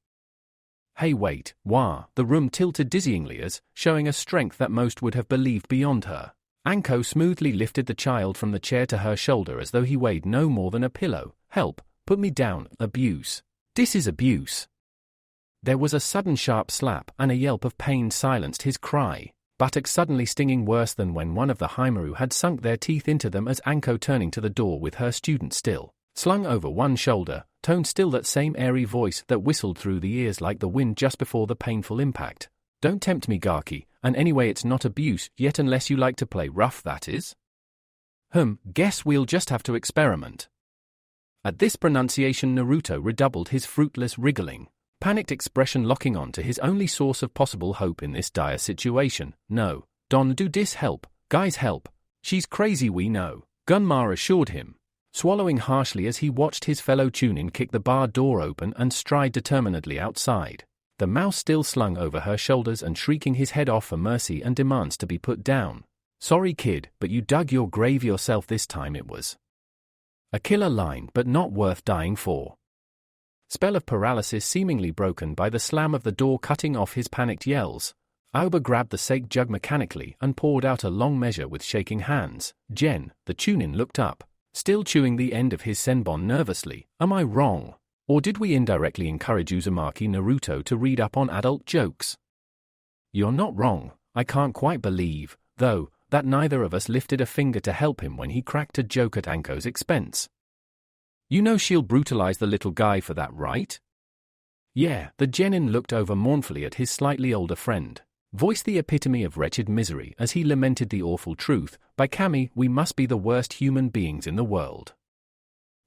Hey wait, wah, the room tilted dizzyingly as, showing a strength that most would have believed beyond her. Anko smoothly lifted the child from the chair to her shoulder as though he weighed no more than a pillow. Help, put me down, abuse. This is abuse. There was a sudden sharp slap and a yelp of pain silenced his cry, buttocks suddenly stinging worse than when one of the Haimaru had sunk their teeth into them as Anko turning to the door with her student still slung over one shoulder, toned still that same airy voice that whistled through the ears like the wind just before the painful impact. Don't tempt me, Gaki, and anyway it's not abuse yet unless you like to play rough, that is. Guess we'll just have to experiment. At this pronunciation Naruto redoubled his fruitless wriggling, panicked expression locking on to his only source of possible hope in this dire situation. No, Don do dis help, guys help, she's crazy we know, Gunma assured him, swallowing harshly as he watched his fellow Chunin kick the bar door open and stride determinedly outside, the mouse still slung over her shoulders and shrieking his head off for mercy and demands to be put down. Sorry kid, but you dug your grave yourself this time. It was a killer line but not worth dying for. Spell of paralysis seemingly broken by the slam of the door cutting off his panicked yells, Aoba grabbed the sake jug mechanically and poured out a long measure with shaking hands. Jen, the Chunin, looked up, still chewing the end of his senbon nervously. Am I wrong? Or did we indirectly encourage Uzumaki Naruto to read up on adult jokes? You're not wrong. I can't quite believe, though, that neither of us lifted a finger to help him when he cracked a joke at Anko's expense. You know she'll brutalize the little guy for that, right? Yeah, the genin looked over mournfully at his slightly older friend, voiced the epitome of wretched misery as he lamented the awful truth. By Kami, we must be the worst human beings in the world.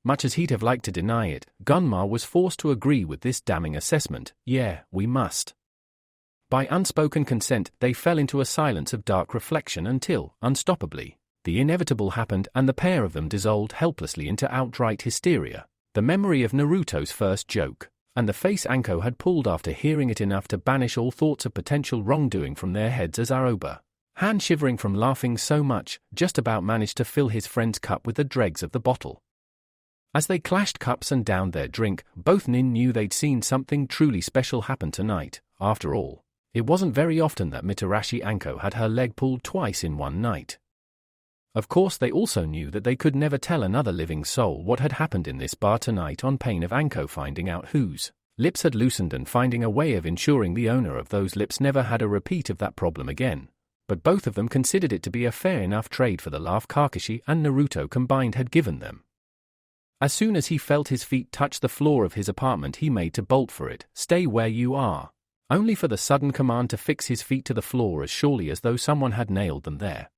Much as he'd have liked to deny it, Gunma was forced to agree with this damning assessment. Yeah, we must. By unspoken consent, they fell into a silence of dark reflection until, unstoppably, the inevitable happened and the pair of them dissolved helplessly into outright hysteria. The memory of Naruto's first joke, and the face Anko had pulled after hearing it enough to banish all thoughts of potential wrongdoing from their heads as Aoba, hand shivering from laughing so much, just about managed to fill his friend's cup with the dregs of the bottle. As they clashed cups and downed their drink, both Nin knew they'd seen something truly special happen tonight. After all, it wasn't very often that Mitarashi Anko had her leg pulled twice in one night. Of course they also knew that they could never tell another living soul what had happened in this bar tonight on pain of Anko finding out whose lips had loosened and finding a way of ensuring the owner of those lips never had a repeat of that problem again. But both of them considered it to be a fair enough trade for the laugh Kakashi and Naruto combined had given them. As soon as he felt his feet touch the floor of his apartment he made to bolt for it. Stay where you are. Only for the sudden command to fix his feet to the floor as surely as though someone had nailed them there.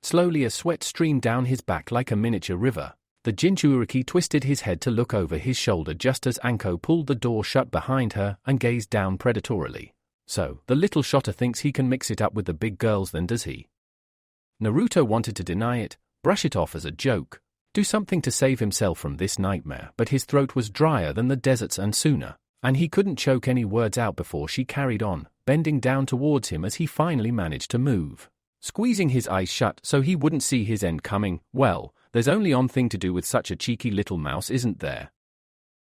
Slowly a sweat streamed down his back like a miniature river. The Jinchuriki twisted his head to look over his shoulder just as Anko pulled the door shut behind her and gazed down predatorily. So, the little shotter thinks he can mix it up with the big girls then, does he? Naruto wanted to deny it, brush it off as a joke, do something to save himself from this nightmare, but his throat was drier than the desert's and sooner, and he couldn't choke any words out before she carried on, bending down towards him as he finally managed to move. Squeezing his eyes shut so he wouldn't see his end coming. Well, there's only one thing to do with such a cheeky little mouse, isn't there?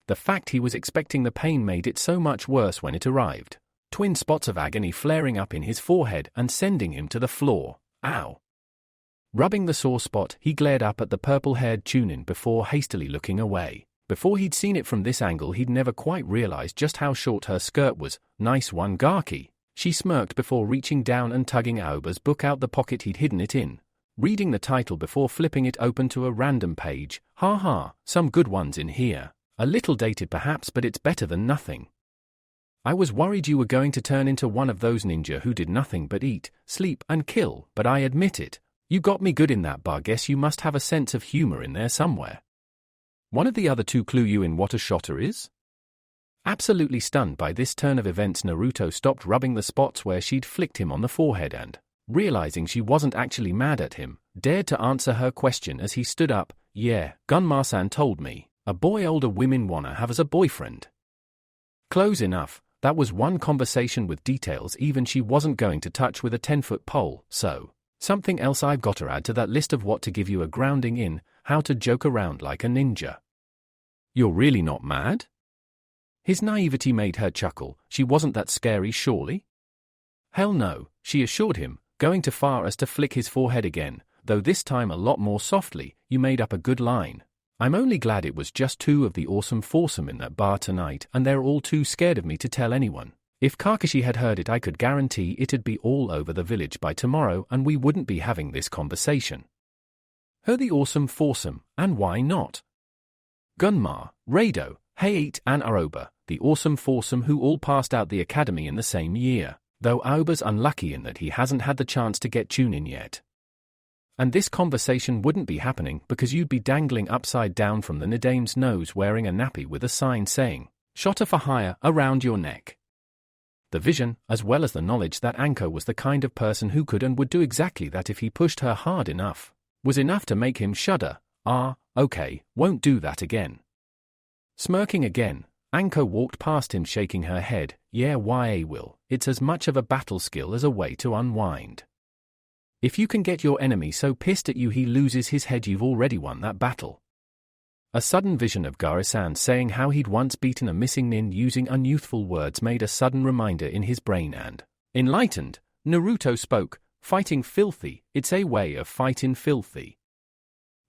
The fact he was expecting the pain made it so much worse when it arrived. Twin spots of agony flaring up in his forehead and sending him to the floor. Ow! Rubbing the sore spot, he glared up at the purple-haired Chunin before hastily looking away. Before he'd seen it from this angle, he'd never quite realized just how short her skirt was. Nice one, Gaki. She smirked before reaching down and tugging Aoba's book out the pocket he'd hidden it in. Reading the title before flipping it open to a random page. Ha ha, some good ones in here. A little dated perhaps, but it's better than nothing. I was worried you were going to turn into one of those ninja who did nothing but eat, sleep, and kill, but I admit it. You got me good in that bar. Guess you must have a sense of humor in there somewhere. One of the other two clue you in what a shotter is? Absolutely stunned by this turn of events, Naruto stopped rubbing the spots where she'd flicked him on the forehead and, realizing she wasn't actually mad at him, dared to answer her question as he stood up. Yeah, Gunma-san told me, a boy older women wanna have as a boyfriend. Close enough. That was one conversation with details even she wasn't going to touch with a 10-foot pole, so, something else I've got to add to that list of what to give you a grounding in, how to joke around like a ninja. You're really not mad? His naivety made her chuckle. She wasn't that scary, surely? Hell no, she assured him, going too far as to flick his forehead again, though this time a lot more softly. You made up a good line. I'm only glad it was just two of the awesome foursome in that bar tonight and they're all too scared of me to tell anyone. If Kakashi had heard it, I could guarantee it'd be all over the village by tomorrow and we wouldn't be having this conversation. Her the awesome foursome, and why not? Gunma, Rado, Hayate and Aoba, the awesome foursome who all passed out the academy in the same year, though Aoba's unlucky in that he hasn't had the chance to get Chunin yet. And this conversation wouldn't be happening because you'd be dangling upside down from the Nidame's nose wearing a nappy with a sign saying, "Shotter for hire," around your neck. The vision, as well as the knowledge that Anko was the kind of person who could and would do exactly that if he pushed her hard enough, was enough to make him shudder. Okay, won't do that again. Smirking again, Anko walked past him shaking her head. Yeah, why will, it's as much of a battle skill as a way to unwind. If you can get your enemy so pissed at you he loses his head, you've already won that battle. A sudden vision of Gari-san saying how he'd once beaten a missing nin using unyouthful words made a sudden reminder in his brain and, enlightened, Naruto spoke, "Fighting filthy, it's a way of fighting filthy."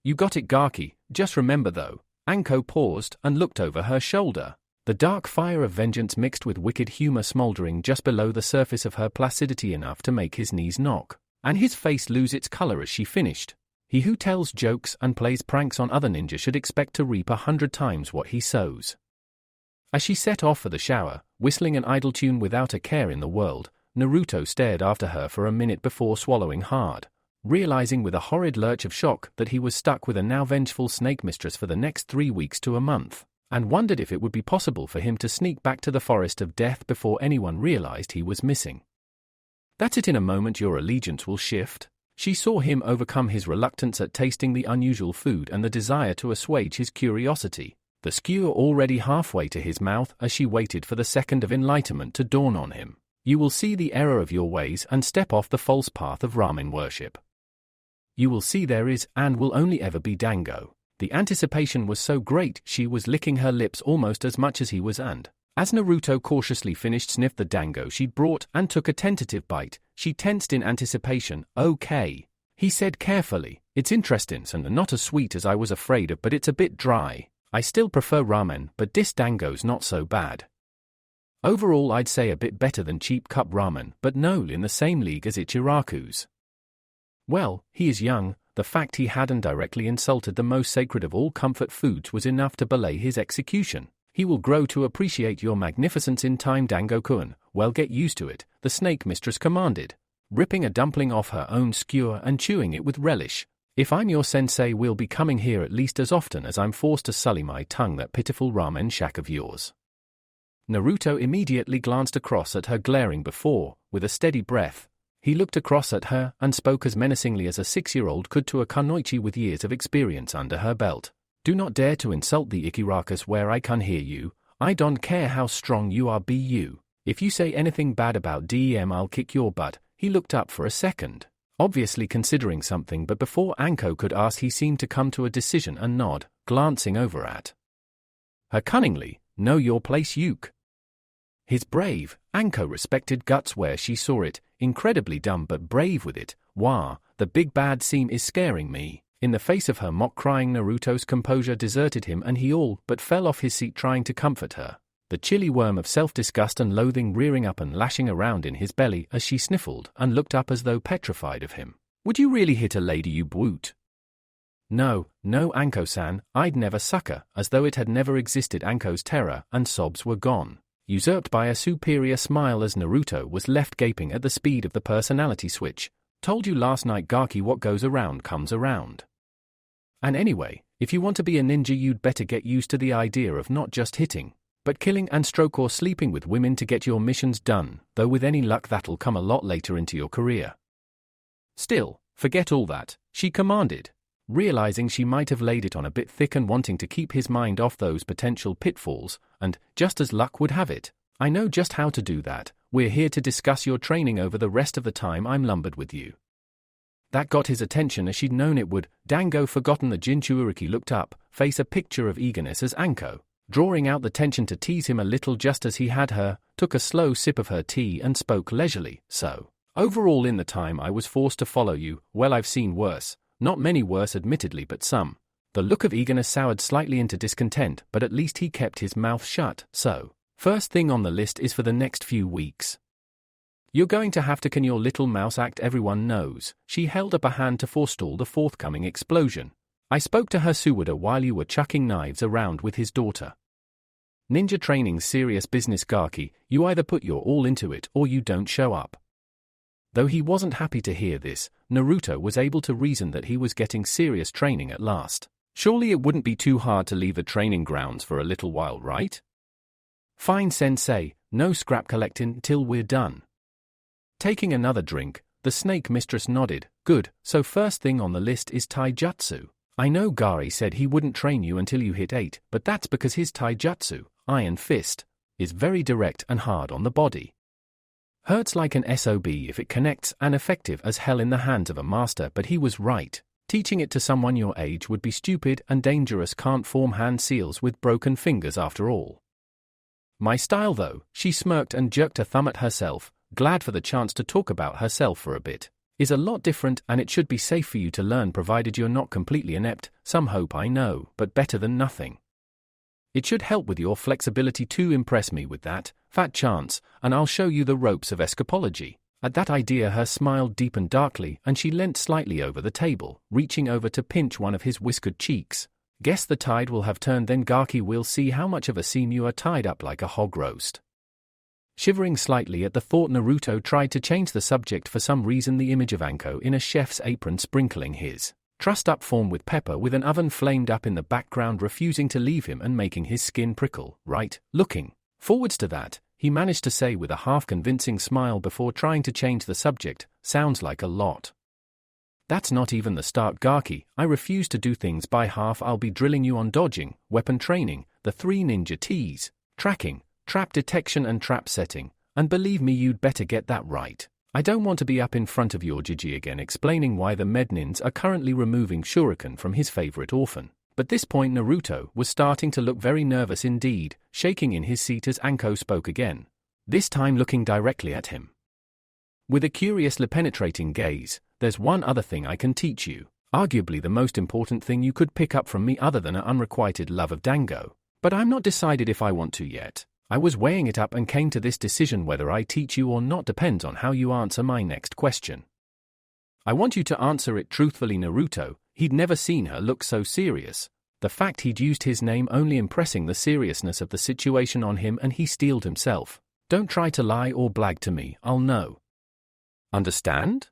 You got it, Gaki. Just remember though, Anko paused and looked over her shoulder, the dark fire of vengeance mixed with wicked humor smoldering just below the surface of her placidity enough to make his knees knock, and his face lose its color as she finished. He who tells jokes and plays pranks on other ninja should expect to reap 100 times what he sows. As she set off for the shower, whistling an idle tune without a care in the world, Naruto stared after her for a minute before swallowing hard, realizing with a horrid lurch of shock that he was stuck with a now vengeful snake mistress for the next 3 weeks to a month, and wondered if it would be possible for him to sneak back to the forest of death before anyone realized he was missing. That's it. In a moment your allegiance will shift. She saw him overcome his reluctance at tasting the unusual food and the desire to assuage his curiosity, the skewer already halfway to his mouth as she waited for the second of enlightenment to dawn on him. You will see the error of your ways and step off the false path of ramen worship. You will see there is and will only ever be Dango. The anticipation was so great she was licking her lips almost as much as he was, and as Naruto cautiously sniffed the dango she'd brought and took a tentative bite, she tensed in anticipation. Okay, he said carefully, it's interesting and not as sweet as I was afraid of, but it's a bit dry. I still prefer ramen, but this dango's not so bad. Overall I'd say a bit better than cheap cup ramen, but no in the same league as Ichiraku's. Well, he is young. The fact he hadn't directly insulted the most sacred of all comfort foods was enough to belay his execution. He will grow to appreciate your magnificence in time, Dango-kun. Well, get used to it, the snake mistress commanded, ripping a dumpling off her own skewer and chewing it with relish. If I'm your sensei, we'll be coming here at least as often as I'm forced to sully my tongue that pitiful ramen shack of yours. Naruto immediately glanced across at her glaring before, with a steady breath. He looked across at her and spoke as menacingly as a 6-year-old could to a kunoichi with years of experience under her belt. Do not dare to insult the Ikirakas where I can hear you. I don't care how strong you are, be you. If you say anything bad about DEM, I'll kick your butt. He looked up for a second, obviously considering something, but before Anko could ask he seemed to come to a decision and nod, glancing over at her cunningly. Know your place, Yuke. His brave, Anko respected guts where she saw it, incredibly dumb but brave with it. Wah, the big bad seam is scaring me. In the face of her mock-crying, Naruto's composure deserted him and he all but fell off his seat trying to comfort her, the chilly worm of self-disgust and loathing rearing up and lashing around in his belly as she sniffled and looked up as though petrified of him. "Would you really hit a lady, you brute?" "No, Anko-san, I'd never sucker," as though it had never existed. Anko's terror and sobs were gone, usurped by a superior smile as Naruto was left gaping at the speed of the personality switch. "Told you last night, Gaki, what goes around comes around. And anyway, if you want to be a ninja, you'd better get used to the idea of not just hitting, but killing and stroke or sleeping with women to get your missions done, though with any luck that'll come a lot later into your career." "Still, forget all that," she commanded, realizing she might have laid it on a bit thick and wanting to keep his mind off those potential pitfalls, and, just as luck would have it, "I know just how to do that. We're here to discuss your training over the rest of the time I'm lumbered with you." That got his attention as she'd known it would. Dango, forgotten the Jinchuuriki, looked up, face a picture of eagerness as Anko, drawing out the tension to tease him a little just as he had her, took a slow sip of her tea and spoke leisurely. "So, overall in the time I was forced to follow you, well, I've seen worse. Not many worse admittedly, but some." The look of eagerness soured slightly into discontent, but at least he kept his mouth shut. "So, first thing on the list is for the next few weeks. You're going to have to can your little mouse act everyone knows." She held up a hand to forestall the forthcoming explosion. "I spoke to her Suwada while you were chucking knives around with his daughter. Ninja training's serious business, Gaki. You either put your all into it or you don't show up." Though he wasn't happy to hear this, Naruto was able to reason that he was getting serious training at last. Surely it wouldn't be too hard to leave the training grounds for a little while, right? "Fine, sensei, no scrap collecting till we're done." Taking another drink, the snake mistress nodded. "Good, so first thing on the list is taijutsu. I know Gari said he wouldn't train you until you hit 8, but that's because his taijutsu, Iron Fist, is very direct and hard on the body. Hurts like an SOB if it connects, and effective as hell in the hands of a master, but he was right. Teaching it to someone your age would be stupid and dangerous. Can't form hand seals with broken fingers after all. My style though," she smirked and jerked a thumb at herself, glad for the chance to talk about herself for a bit, "is a lot different, and it should be safe for you to learn provided you're not completely inept. Some hope, I know, but better than nothing. It should help with your flexibility too. Impress me with that, fat chance, and I'll show you the ropes of escapology." At that idea her smile deepened darkly and she leant slightly over the table, reaching over to pinch one of his whiskered cheeks. "Guess the tide will have turned then, Gaki. We'll see how much of a scene you are tied up like a hog roast." Shivering slightly at the thought, Naruto tried to change the subject. For some reason the image of Anko in a chef's apron sprinkling his trussed-up form with pepper with an oven flamed up in the background refusing to leave him and making his skin prickle. "Right, looking forwards to that," he managed to say with a half-convincing smile before trying to change the subject. "Sounds like a lot." "That's not even the start, Gaki. I refuse to do things by half. I'll be drilling you on dodging, weapon training, the 3 ninja T's, tracking, trap detection and trap setting, and believe me, you'd better get that right. I don't want to be up in front of your Jiji again explaining why the Mednins are currently removing Shuriken from his favorite orphan." But this point Naruto was starting to look very nervous indeed, shaking in his seat as Anko spoke again, this time looking directly at him. With a curiously penetrating gaze, "There's one other thing I can teach you, arguably the most important thing you could pick up from me other than an unrequited love of Dango, but I'm not decided if I want to yet. I was weighing it up and came to this decision. Whether I teach you or not depends on how you answer my next question. I want you to answer it truthfully." Naruto, he'd never seen her look so serious. The fact he'd used his name only impressing the seriousness of the situation on him, and he steeled himself. "Don't try to lie or blag to me, I'll know. Understand?"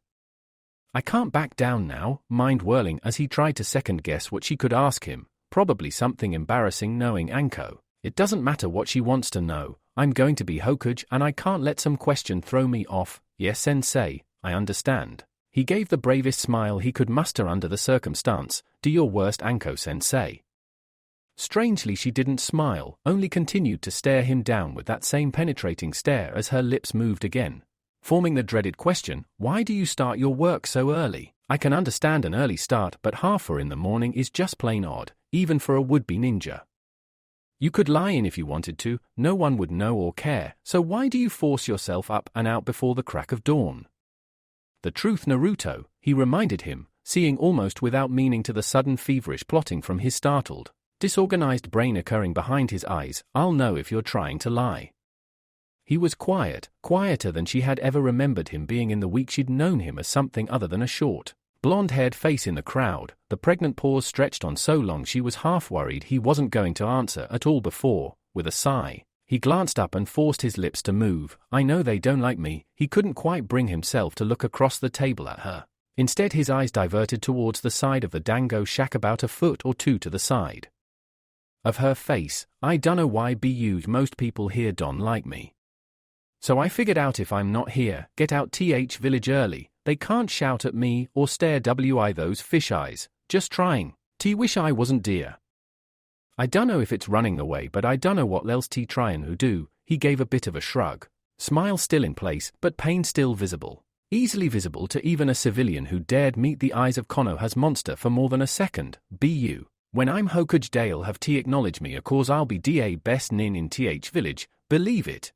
I can't back down now, mind whirling as he tried to second-guess what she could ask him, probably something embarrassing knowing Anko. It doesn't matter what she wants to know, I'm going to be Hokage and I can't let some question throw me off. Yes, sensei, I understand. He gave the bravest smile he could muster under the circumstance. Do your worst, Anko-sensei. Strangely she didn't smile, only continued to stare him down with that same penetrating stare as her lips moved again, forming the dreaded question, why do you start your work so early? I can understand an early start, but 1:30 in the morning is just plain odd, even for a would-be ninja. You could lie in if you wanted to, no one would know or care, so why do you force yourself up and out before the crack of dawn? The truth, Naruto, he reminded him, seeing almost without meaning to the sudden feverish plotting from his startled, disorganized brain occurring behind his eyes. I'll know if you're trying to lie. He was quiet, quieter than she had ever remembered him being in the week she'd known him as something other than a short, blonde-haired face in the crowd, the pregnant pause stretched on so long she was half worried he wasn't going to answer at all before, with a sigh, he glanced up and forced his lips to move. I know they don't like me. He couldn't quite bring himself to look across the table at her. Instead his eyes diverted towards the side of the dango shack about a foot or two to the side of her face. I dunno why most people here don't like me. So I figured out if I'm not here, get out village early. They can't shout at me or stare those fish eyes. Just trying. Wish I wasn't dear. I dunno if it's running away, but I dunno what else tryin' who do. He gave a bit of a shrug. Smile still in place, but pain still visible. Easily visible to even a civilian who dared meet the eyes of Konoha's monster for more than a second. When I'm Hokage Dale have acknowledge me, cause I'll be da best nin in village, believe it.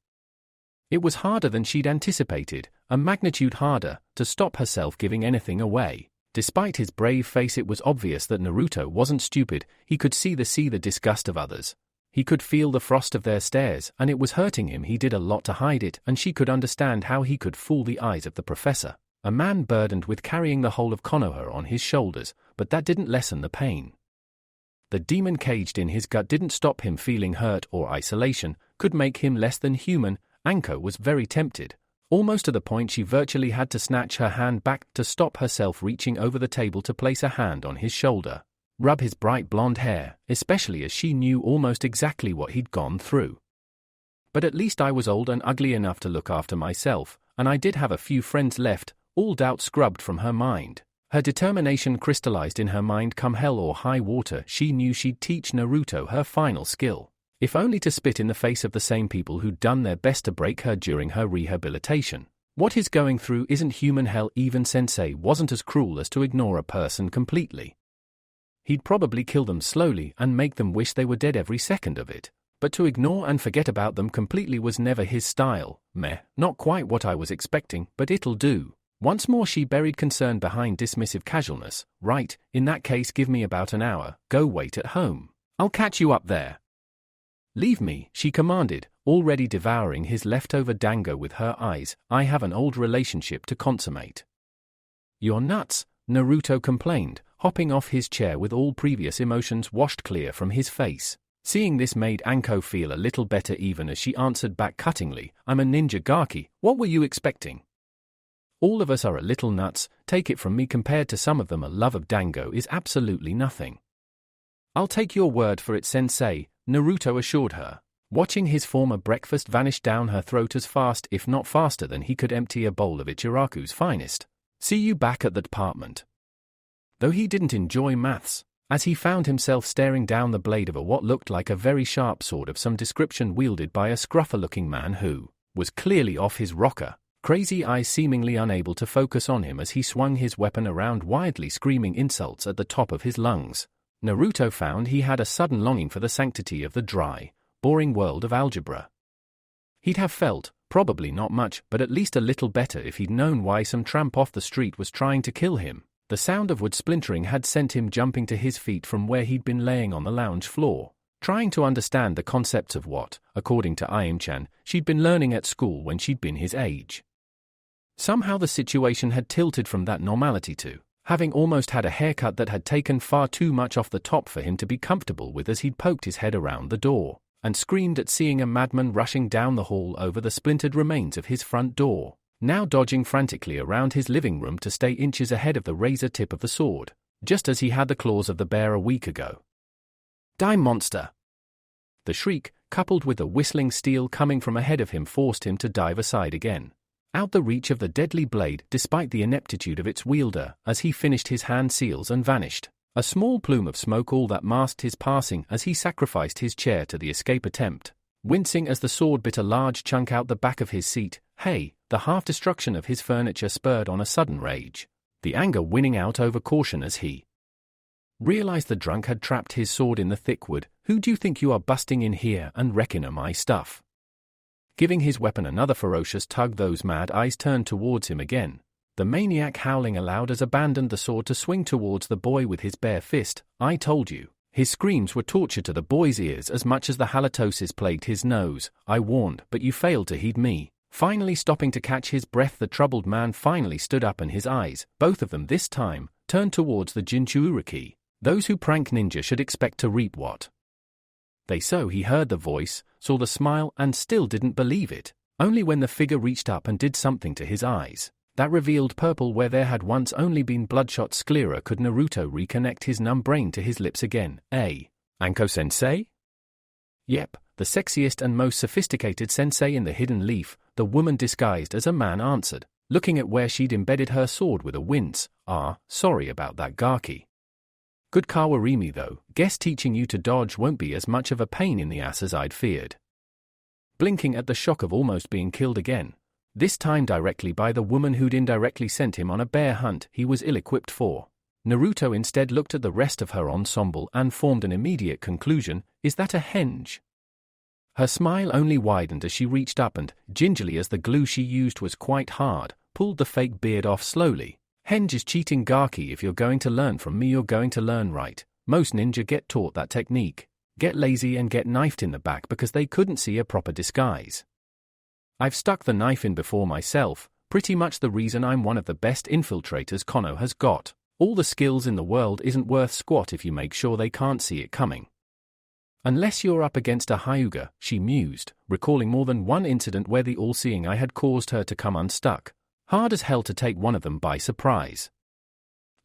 It was harder than she'd anticipated, a magnitude harder, to stop herself giving anything away. Despite his brave face, it was obvious that Naruto wasn't stupid. He could see the disgust of others. He could feel the frost of their stares, and it was hurting him. He did a lot to hide it, and she could understand how he could fool the eyes of the professor, a man burdened with carrying the whole of Konoha on his shoulders, but that didn't lessen the pain. The demon caged in his gut didn't stop him feeling hurt or isolation, could make him less than human. Anko was very tempted, almost to the point she virtually had to snatch her hand back to stop herself reaching over the table to place a hand on his shoulder, rub his bright blonde hair, especially as she knew almost exactly what he'd gone through. But at least I was old and ugly enough to look after myself, and I did have a few friends left. All doubt scrubbed from her mind. Her determination crystallized in her mind. Come hell or high water, she knew she'd teach Naruto her final skill, if only to spit in the face of the same people who'd done their best to break her during her rehabilitation. What he's going through isn't human hell. Even Sensei wasn't as cruel as to ignore a person completely. He'd probably kill them slowly and make them wish they were dead every second of it. But to ignore and forget about them completely was never his style. Meh, not quite what I was expecting, but it'll do. Once more she buried concern behind dismissive casualness. Right, in that case give me about an hour. Go wait at home. I'll catch you up there. Leave me, she commanded, already devouring his leftover dango with her eyes. I have an old relationship to consummate. You're nuts, Naruto complained, hopping off his chair with all previous emotions washed clear from his face. Seeing this made Anko feel a little better, even as she answered back cuttingly, I'm a ninja Gaki, what were you expecting? All of us are a little nuts, take it from me, compared to some of them a love of dango is absolutely nothing. I'll take your word for it, Sensei, Naruto assured her, watching his former breakfast vanish down her throat as fast, if not faster, than he could empty a bowl of Ichiraku's finest. See you back at the department. Though he didn't enjoy maths, as he found himself staring down the blade of what looked like a very sharp sword of some description wielded by a scruffer-looking man who was clearly off his rocker, crazy eyes seemingly unable to focus on him as he swung his weapon around wildly, screaming insults at the top of his lungs. Naruto found he had a sudden longing for the sanctity of the dry, boring world of algebra. He'd have felt, probably not much, but at least a little better if he'd known why some tramp off the street was trying to kill him. The sound of wood splintering had sent him jumping to his feet from where he'd been laying on the lounge floor, trying to understand the concepts of what, according to Aim-chan, she'd been learning at school when she'd been his age. Somehow the situation had tilted from that normality to having almost had a haircut that had taken far too much off the top for him to be comfortable with, as he'd poked his head around the door and screamed at seeing a madman rushing down the hall over the splintered remains of his front door, now dodging frantically around his living room to stay inches ahead of the razor tip of the sword, just as he had the claws of the bear a week ago. Die, monster! The shriek, coupled with the whistling steel coming from ahead of him, forced him to dive aside again, out the reach of the deadly blade despite the ineptitude of its wielder, as he finished his hand seals and vanished. A small plume of smoke all that masked his passing as he sacrificed his chair to the escape attempt, wincing as the sword bit a large chunk out the back of his seat. Hey, the half-destruction of his furniture spurred on a sudden rage, the anger winning out over caution as he realized the drunk had trapped his sword in the thick wood. Who do you think you are, busting in here and wrecking my stuff? Giving his weapon another ferocious tug, those mad eyes turned towards him again, The maniac howling aloud as abandoned the sword to swing towards the boy with his bare fist. I told you. His screams were torture to the boy's ears as much as the halitosis plagued his nose. I warned, but you failed to heed me. Finally stopping to catch his breath, the troubled man finally stood up and his eyes, both of them this time, turned towards the Jinchuuriki. Those who prank ninja should expect to reap what they sow. He heard the voice, saw the smile, and still didn't believe it. Only when the figure reached up and did something to his eyes that revealed purple where there had once only been bloodshot sclera could Naruto reconnect his numb brain to his lips again. Anko-sensei? Yep, the sexiest and most sophisticated sensei in the hidden leaf, the woman disguised as a man answered, looking at where she'd embedded her sword with a wince. Sorry about that, Gaki. Good Kawarimi though, guess teaching you to dodge won't be as much of a pain in the ass as I'd feared. Blinking at the shock of almost being killed again, this time directly by the woman who'd indirectly sent him on a bear hunt he was ill-equipped for. Naruto instead looked at the rest of her ensemble and formed an immediate conclusion: is that a henge? Her smile only widened as she reached up and, gingerly as the glue she used was quite hard, pulled the fake beard off slowly. Henge is cheating, Gaki. If you're going to learn from me, you're going to learn right. Most ninja get taught that technique. Get lazy and get knifed in the back because they couldn't see a proper disguise. I've stuck the knife in before myself, pretty much the reason I'm one of the best infiltrators Kono has got. All the skills in the world isn't worth squat if you make sure they can't see it coming. Unless you're up against a Hyuga, she mused, recalling more than one incident where the all-seeing eye had caused her to come unstuck. Hard as hell to take one of them by surprise.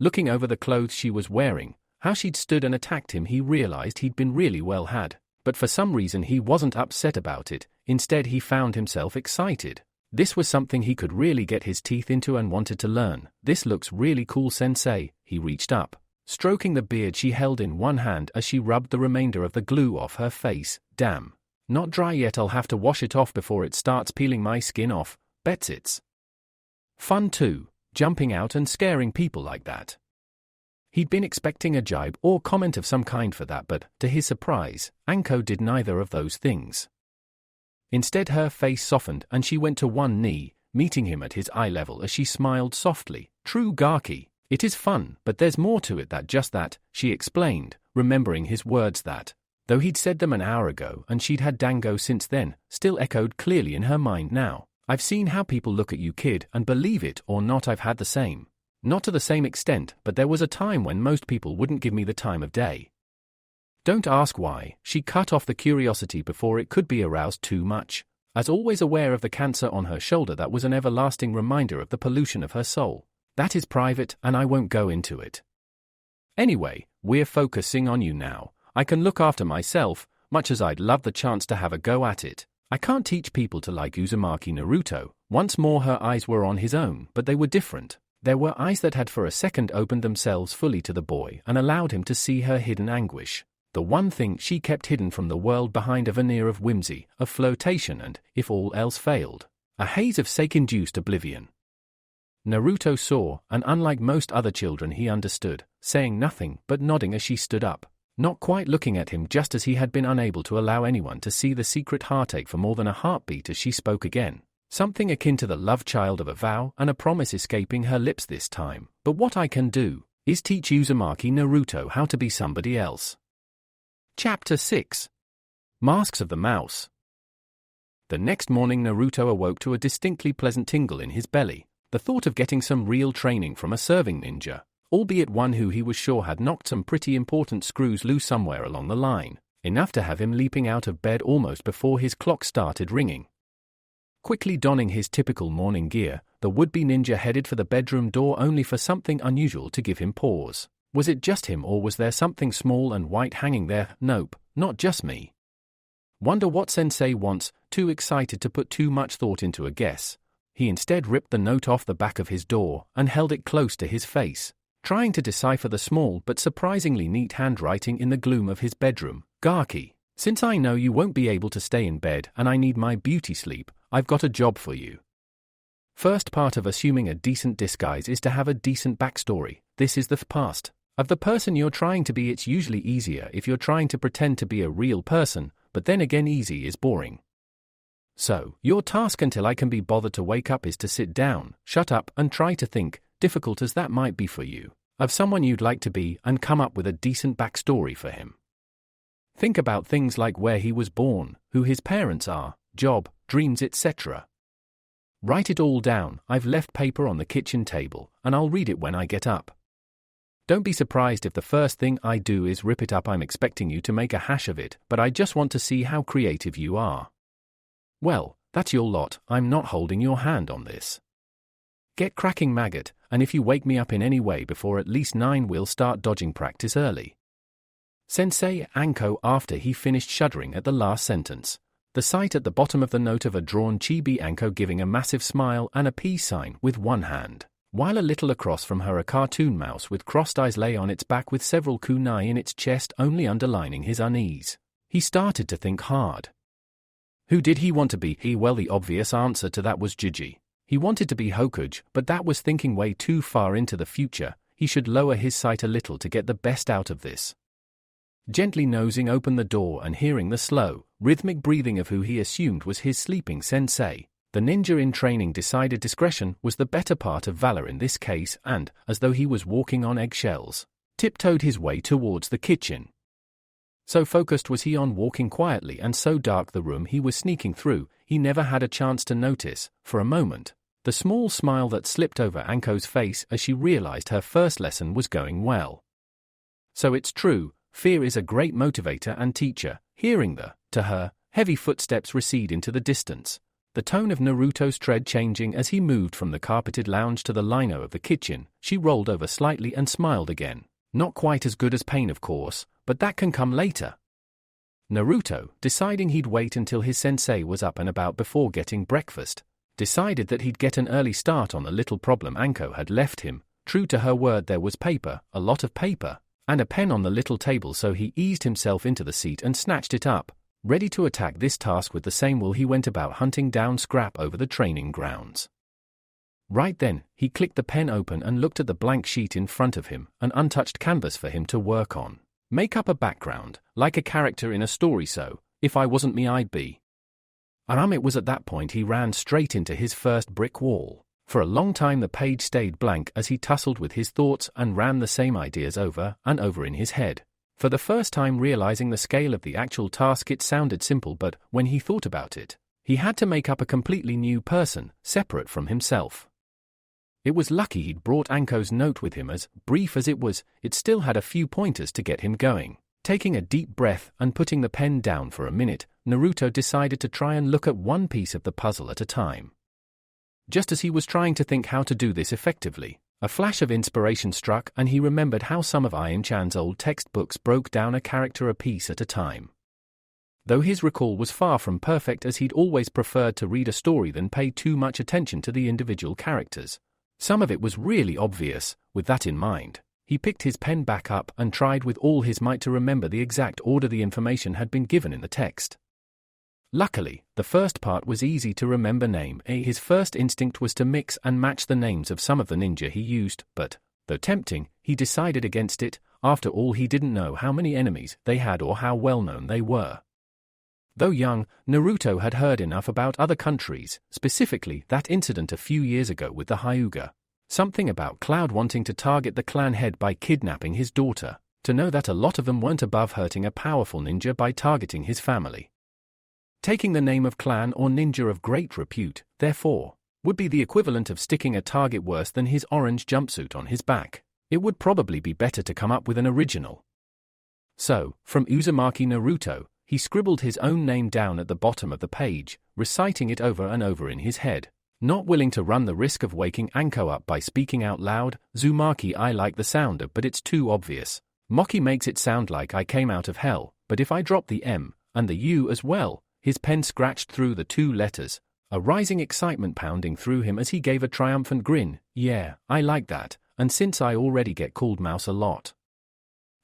Looking over the clothes she was wearing, how she'd stood and attacked him, he realized he'd been really well had. But for some reason he wasn't upset about it. Instead he found himself excited. This was something he could really get his teeth into and wanted to learn. This looks really cool, sensei. He reached up, stroking the beard she held in one hand as she rubbed the remainder of the glue off her face. Damn. Not dry yet, I'll have to wash it off before it starts peeling my skin off. Bets it's fun too, jumping out and scaring people like that. He'd been expecting a jibe or comment of some kind for that, but, to his surprise, Anko did neither of those things. Instead her face softened and she went to one knee, meeting him at his eye level as she smiled softly. True, Gaki, it is fun, but there's more to it than just that, she explained, remembering his words that, though he'd said them an hour ago and she'd had dango since then, still echoed clearly in her mind now. I've seen how people look at you, kid, and believe it or not, I've had the same. Not to the same extent, but there was a time when most people wouldn't give me the time of day. Don't ask why. She cut off the curiosity before it could be aroused too much. As always aware of the cancer on her shoulder that was an everlasting reminder of the pollution of her soul. That is private and I won't go into it. Anyway, we're focusing on you now. I can look after myself, much as I'd love the chance to have a go at it. I can't teach people to like Uzumaki Naruto. Once more her eyes were on his own, but they were different. There were eyes that had for a second opened themselves fully to the boy and allowed him to see her hidden anguish. The one thing she kept hidden from the world behind a veneer of whimsy, of flirtation and, if all else failed, a haze of sake-induced oblivion. Naruto saw, and unlike most other children he understood, saying nothing but nodding as she stood up, not quite looking at him, just as he had been unable to allow anyone to see the secret heartache for more than a heartbeat as she spoke again. Something akin to the love child of a vow and a promise escaping her lips this time. But what I can do is teach Uzumaki Naruto how to be somebody else. Chapter 6. Masks of the Mouse. The next morning Naruto awoke to a distinctly pleasant tingle in his belly, the thought of getting some real training from a serving ninja, albeit one who he was sure had knocked some pretty important screws loose somewhere along the line, enough to have him leaping out of bed almost before his clock started ringing. Quickly donning his typical morning gear, the would-be ninja headed for the bedroom door only for something unusual to give him pause. Was it just him or was there something small and white hanging there? Nope, not just me. Wonder what sensei wants, too excited to put too much thought into a guess. He instead ripped the note off the back of his door and held it close to his face, trying to decipher the small but surprisingly neat handwriting in the gloom of his bedroom. Gaki, since I know you won't be able to stay in bed and I need my beauty sleep, I've got a job for you. First part of assuming a decent disguise is to have a decent backstory. This is the past of the person you're trying to be. It's usually easier if you're trying to pretend to be a real person, but then again easy is boring. So, your task until I can be bothered to wake up is to sit down, shut up, and try to think, difficult as that might be for you, of someone you'd like to be and come up with a decent backstory for him. Think about things like where he was born, who his parents are, job, dreams, etc. Write it all down. I've left paper on the kitchen table, and I'll read it when I get up. Don't be surprised if the first thing I do is rip it up. I'm expecting you to make a hash of it, but I just want to see how creative you are. Well, that's your lot. I'm not holding your hand on this. Get cracking, maggot, and if you wake me up in any way before at least 9, we'll start dodging practice early. Sensei Anko. After he finished shuddering at the last sentence, the sight at the bottom of the note of a drawn chibi Anko giving a massive smile and a peace sign with one hand, while a little across from her a cartoon mouse with crossed eyes lay on its back with several kunai in its chest only underlining his unease. He started to think hard. Who did he want to be? Well, the obvious answer to that was Gigi. He wanted to be Hokage, but that was thinking way too far into the future. He should lower his sight a little to get the best out of this. Gently nosing open the door and hearing the slow, rhythmic breathing of who he assumed was his sleeping sensei, the ninja in training decided discretion was the better part of valor in this case and, as though he was walking on eggshells, tiptoed his way towards the kitchen. So focused was he on walking quietly and so dark the room he was sneaking through, he never had a chance to notice, for a moment, the small smile that slipped over Anko's face as she realized her first lesson was going well. So it's true, fear is a great motivator and teacher. Hearing the, to her, heavy footsteps recede into the distance, the tone of Naruto's tread changing as he moved from the carpeted lounge to the lino of the kitchen, she rolled over slightly and smiled again. Not quite as good as pain, of course, but that can come later. Naruto, deciding he'd wait until his sensei was up and about before getting breakfast, decided that he'd get an early start on the little problem Anko had left him. True to her word, there was paper, a lot of paper, and a pen on the little table, so he eased himself into the seat and snatched it up. Ready to attack this task with the same will, he went about hunting down scrap over the training grounds. Right then, he clicked the pen open and looked at the blank sheet in front of him, an untouched canvas for him to work on. Make up a background, like a character in a story, so, if I wasn't me I'd be. It was at that point he ran straight into his first brick wall. For a long time the page stayed blank as he tussled with his thoughts and ran the same ideas over and over in his head. For the first time realizing the scale of the actual task, it sounded simple, but when he thought about it, he had to make up a completely new person, separate from himself. It was lucky he'd brought Anko's note with him. As brief as it was, it still had a few pointers to get him going. Taking a deep breath and putting the pen down for a minute, Naruto decided to try and look at one piece of the puzzle at a time. Just as he was trying to think how to do this effectively, a flash of inspiration struck and he remembered how some of Ayan-chan's old textbooks broke down a character a piece at a time. Though his recall was far from perfect, as he'd always preferred to read a story than pay too much attention to the individual characters, some of it was really obvious. With that in mind, he picked his pen back up and tried with all his might to remember the exact order the information had been given in the text. Luckily, the first part was easy to remember. His first instinct was to mix and match the names of some of the ninja he used, but, though tempting, he decided against it. After all, he didn't know how many enemies they had or how well known they were. Though young, Naruto had heard enough about other countries, specifically that incident a few years ago with the Hyuga. Something about Cloud wanting to target the clan head by kidnapping his daughter, to know that a lot of them weren't above hurting a powerful ninja by targeting his family. Taking the name of clan or ninja of great repute, therefore, would be the equivalent of sticking a target worse than his orange jumpsuit on his back. It would probably be better to come up with an original. So, from Uzumaki Naruto, he scribbled his own name down at the bottom of the page, reciting it over and over in his head. Not willing to run the risk of waking Anko up by speaking out loud, Uzumaki, I like the sound of, but it's too obvious. Moki makes it sound like I came out of hell, but if I drop the M, and the U as well. His pen scratched through the two letters, a rising excitement pounding through him as he gave a triumphant grin. Yeah, I like that, and since I already get called Mouse a lot.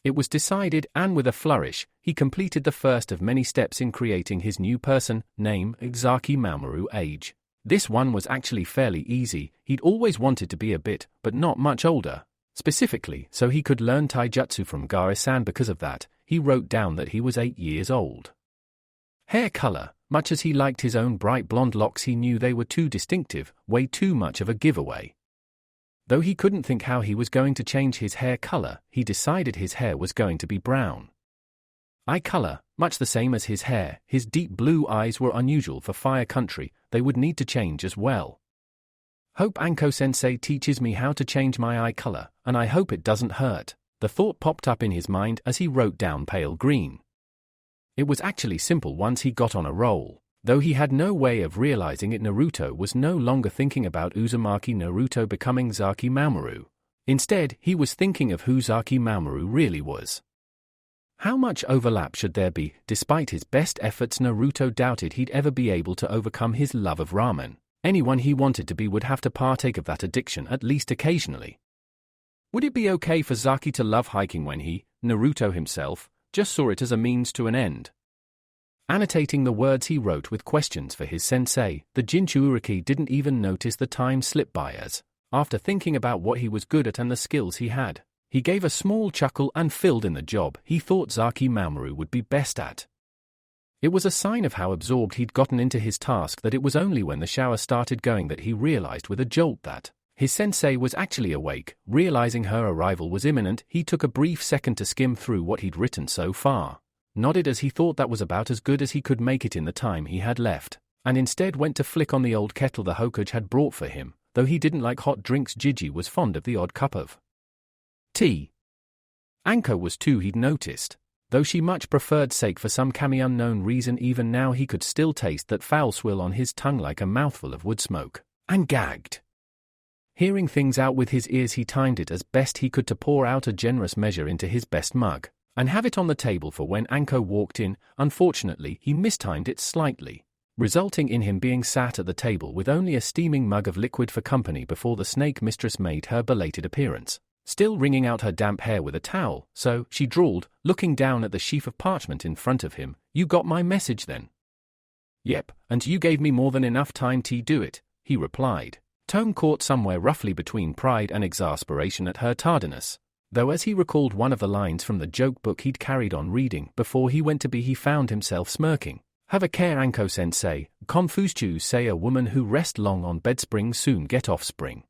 It was decided, and with a flourish, he completed the first of many steps in creating his new person, name, Izaki Mamoru, age. This one was actually fairly easy. He'd always wanted to be a bit, but not much older. Specifically, so he could learn taijutsu from Gae-san. Because of that, he wrote down that he was 8 years old. Hair color, Much as he liked his own bright blonde locks, he knew they were too distinctive, way too much of a giveaway. Though he couldn't think how he was going to change his hair color, he decided his hair was going to be brown. Eye color, much the same as his hair, his deep blue eyes were unusual for fire country, they would need to change as well. Hope Anko-sensei teaches me how to change my eye color, and I hope it doesn't hurt. The thought popped up in his mind as he wrote down pale green. It was actually simple once he got on a roll. Though he had no way of realizing it, Naruto was no longer thinking about Uzumaki Naruto becoming Zaki Mamoru. Instead, he was thinking of who Zaki Mamoru really was. How much overlap should there be? Despite his best efforts, Naruto doubted he'd ever be able to overcome his love of ramen. Anyone he wanted to be would have to partake of that addiction at least occasionally. Would it be okay for Zaki to love hiking when he, Naruto himself, just saw it as a means to an end? Annotating the words he wrote with questions for his sensei, the Jinchuuriki didn't even notice the time slip by as, after thinking about what he was good at and the skills he had, he gave a small chuckle and filled in the job he thought Zaki Mamoru would be best at. It was a sign of how absorbed he'd gotten into his task that it was only when the shower started going that he realized with a jolt that his sensei was actually awake. Realizing her arrival was imminent, he took a brief second to skim through what he'd written so far, nodded as he thought that was about as good as he could make it in the time he had left, and instead went to flick on the old kettle the Hokage had brought for him. Though he didn't like hot drinks, Jiji was fond of the odd cup of tea. Anko was too, he'd noticed. Though she much preferred sake for some unknown reason, even now he could still taste that foul swill on his tongue like a mouthful of wood smoke, and gagged. Hearing things out with his ears, he timed it as best he could to pour out a generous measure into his best mug, and have it on the table for when Anko walked in. Unfortunately, he mistimed it slightly, resulting in him being sat at the table with only a steaming mug of liquid for company before the snake mistress made her belated appearance, still wringing out her damp hair with a towel. So, she drawled, looking down at the sheaf of parchment in front of him, "You got my message then?" "Yep, and you gave me more than enough time to do it," he replied, tone caught somewhere roughly between pride and exasperation at her tardiness. Though as he recalled one of the lines from the joke book he'd carried on reading before he went to bed, he found himself smirking. "Have a care, Anko-sensei, Confucius say a woman who rest long on bed spring soon get offspring."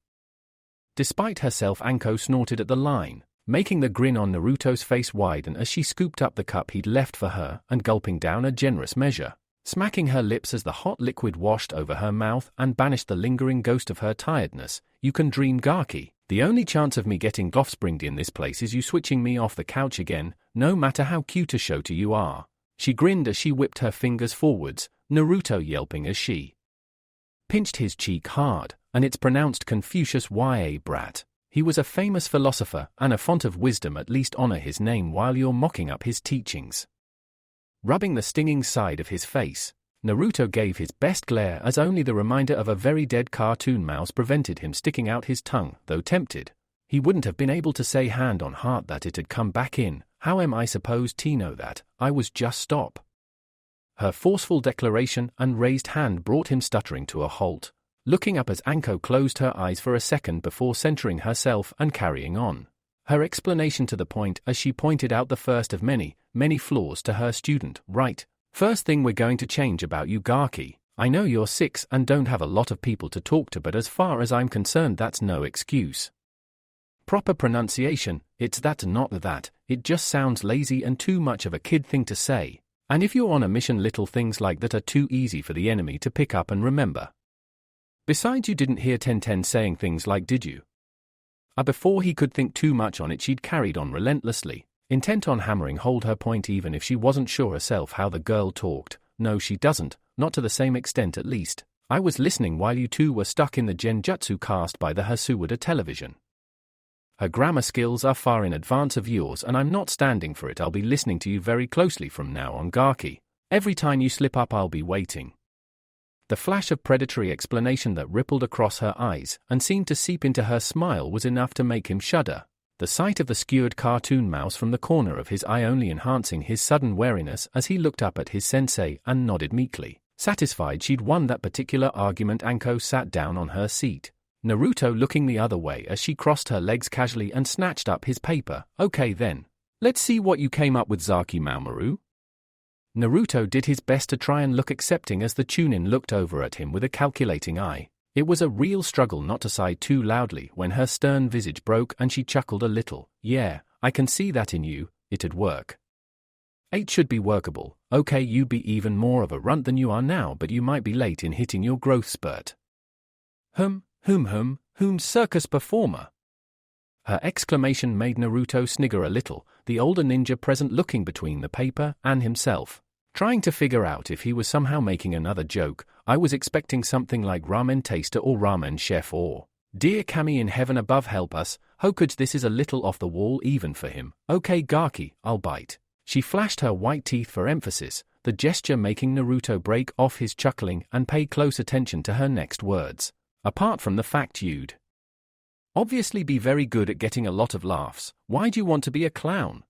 Despite herself, Anko snorted at the line, making the grin on Naruto's face widen as she scooped up the cup he'd left for her and gulping down a generous measure, smacking her lips as the hot liquid washed over her mouth and banished the lingering ghost of her tiredness. "You can dream, Gaki. The only chance of me getting offspringed in this place is you switching me off the couch again, no matter how cute a shota you are." She grinned as she whipped her fingers forwards, Naruto yelping as she pinched his cheek hard, and it's pronounced Confucius ya brat. He was a famous philosopher and a font of wisdom, at least honor his name while you're mocking up his teachings. Rubbing the stinging side of his face, Naruto gave his best glare as only the reminder of a very dead cartoon mouse prevented him sticking out his tongue. Though tempted, he wouldn't have been able to say hand on heart that it had come back in. "How am I supposed to know that? I was just stop." Her forceful declaration and raised hand brought him stuttering to a halt, looking up as Anko closed her eyes for a second before centering herself and carrying on her explanation to the point as she pointed out the first of many, many flaws to her student. "Right. First thing we're going to change about you, Gaki. I know you're 6 and don't have a lot of people to talk to, but as far as I'm concerned that's no excuse. Proper pronunciation, it's that, not that. It just sounds lazy and too much of a kid thing to say. And if you're on a mission, little things like that are too easy for the enemy to pick up and remember. Besides, you didn't hear Tenten saying things like, did you?" Before he could think too much on it, she'd carried on relentlessly, intent on hammering hold her point even if she wasn't sure herself how the girl talked. "No, she doesn't, not to the same extent at least. I was listening while you two were stuck in the genjutsu cast by the Hasuwada television. Her grammar skills are far in advance of yours and I'm not standing for it. I'll be listening to you very closely from now on, Gaki. Every time you slip up I'll be waiting." The flash of predatory explanation that rippled across her eyes and seemed to seep into her smile was enough to make him shudder, the sight of the skewered cartoon mouse from the corner of his eye only enhancing his sudden wariness as he looked up at his sensei and nodded meekly, satisfied she'd won that particular argument. Anko sat down on her seat, Naruto looking the other way as she crossed her legs casually and snatched up his paper. "Okay then. Let's see what you came up with, Zaki Mamoru." Naruto did his best to try and look accepting as the Chunin looked over at him with a calculating eye. It was a real struggle not to sigh too loudly when her stern visage broke and she chuckled a little. Yeah, I can see that in you, it'd work. 8 should be workable. Okay, you'd be even more of a runt than you are now, but you might be late in hitting your growth spurt. Whom circus performer? Her exclamation made Naruto snigger a little, the older ninja present looking between the paper and himself, trying to figure out if he was somehow making another joke. I was expecting something like ramen taster or ramen chef or, dear Kami in heaven above help us, Hokage, this is a little off the wall even for him. Okay Gaki, I'll bite. She flashed her white teeth for emphasis, the gesture making Naruto break off his chuckling and pay close attention to her next words. Apart from the fact you'd obviously be very good at getting a lot of laughs, why do you want to be a clown?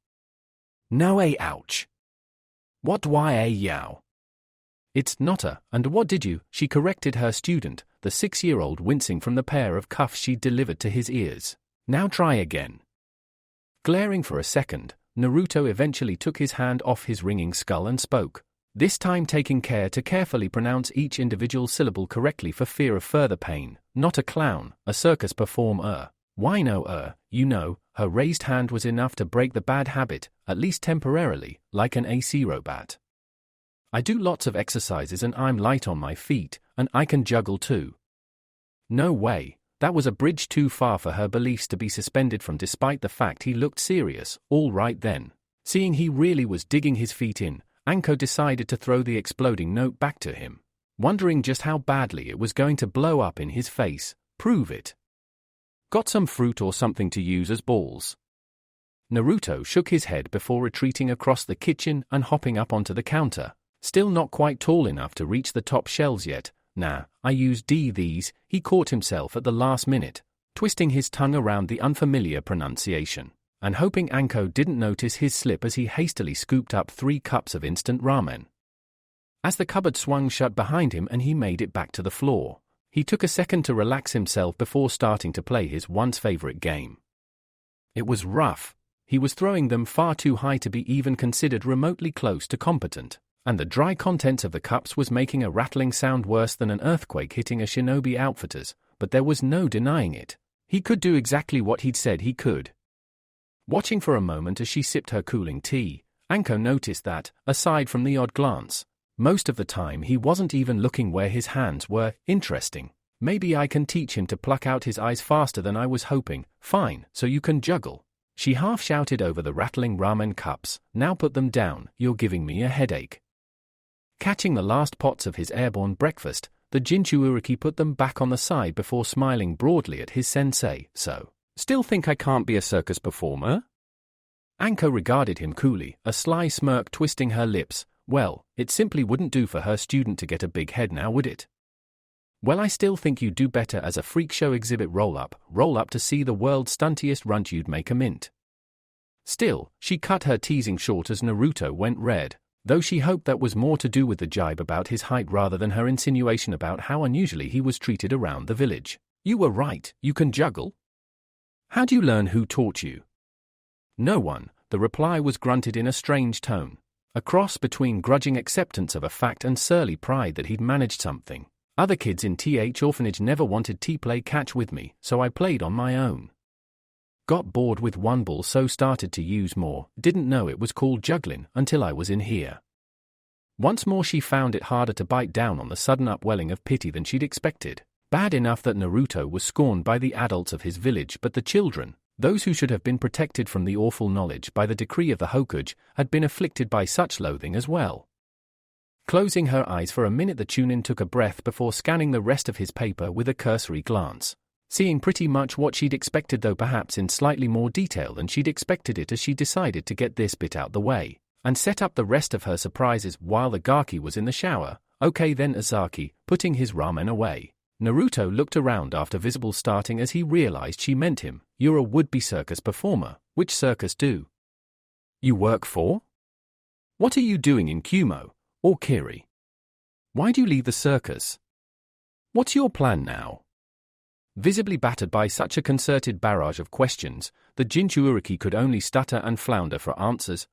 No ouch. What why yow? It's not a, and what did you, she corrected her student, the 6-year-old wincing from the pair of cuffs she delivered to his ears. Now try again. Glaring for a second, Naruto eventually took his hand off his ringing skull and spoke, this time taking care to carefully pronounce each individual syllable correctly for fear of further pain. Not a clown, a circus performer. Why no, you know, her raised hand was enough to break the bad habit, at least temporarily, like an AC robot. I do lots of exercises and I'm light on my feet, and I can juggle too. No way, that was a bridge too far for her beliefs to be suspended from despite the fact he looked serious. All right then. Seeing he really was digging his feet in, Anko decided to throw the exploding note back to him, wondering just how badly it was going to blow up in his face. Prove it. Got some fruit or something to use as balls? Naruto shook his head before retreating across the kitchen and hopping up onto the counter. Still not quite tall enough to reach the top shelves yet. Nah, I used these, he caught himself at the last minute, twisting his tongue around the unfamiliar pronunciation, and hoping Anko didn't notice his slip as he hastily scooped up 3 cups of instant ramen. As the cupboard swung shut behind him and he made it back to the floor, he took a second to relax himself before starting to play his once favorite game. It was rough. He was throwing them far too high to be even considered remotely close to competent, and the dry contents of the cups was making a rattling sound worse than an earthquake hitting a shinobi outfitters, but there was no denying it. He could do exactly what he'd said he could. Watching for a moment as she sipped her cooling tea, Anko noticed that, aside from the odd glance, most of the time he wasn't even looking where his hands were. Interesting. Maybe I can teach him to pluck out his eyes faster than I was hoping. Fine, so you can juggle. She half shouted over the rattling ramen cups. Now put them down, you're giving me a headache. Catching the last pots of his airborne breakfast, the Jinchuuriki put them back on the side before smiling broadly at his sensei. So, still think I can't be a circus performer? Anko regarded him coolly, a sly smirk twisting her lips. Well, it simply wouldn't do for her student to get a big head now, would it? Well, I still think you'd do better as a freak show exhibit roll-up to see the world's stuntiest runt, you'd make a mint. Still, she cut her teasing short as Naruto went red, though she hoped that was more to do with the jibe about his height rather than her insinuation about how unusually he was treated around the village. You were right, you can juggle? How'd you learn? Who taught you? No one, the reply was grunted in a strange tone, a cross between grudging acceptance of a fact and surly pride that he'd managed something. Other kids in TH orphanage never wanted to play catch with me, so I played on my own. Got bored with one ball, so started to use more. Didn't know it was called juggling until I was in here. Once more she found it harder to bite down on the sudden upwelling of pity than she'd expected. Bad enough that Naruto was scorned by the adults of his village, but the children, those who should have been protected from the awful knowledge by the decree of the Hokage, had been afflicted by such loathing as well. Closing her eyes for a minute, the Chunin took a breath before scanning the rest of his paper with a cursory glance, seeing pretty much what she'd expected, though perhaps in slightly more detail than she'd expected it, as she decided to get this bit out the way and set up the rest of her surprises while the Gaki was in the shower. Okay then, Azaki, putting his ramen away, Naruto looked around after visible starting as he realized she meant him. You're a would-be circus performer. Which circus do you work for? What are you doing in Kumo? Or Kiri? Why do you leave the circus? What's your plan now? Visibly battered by such a concerted barrage of questions, the Jinchuuriki could only stutter and flounder for answers.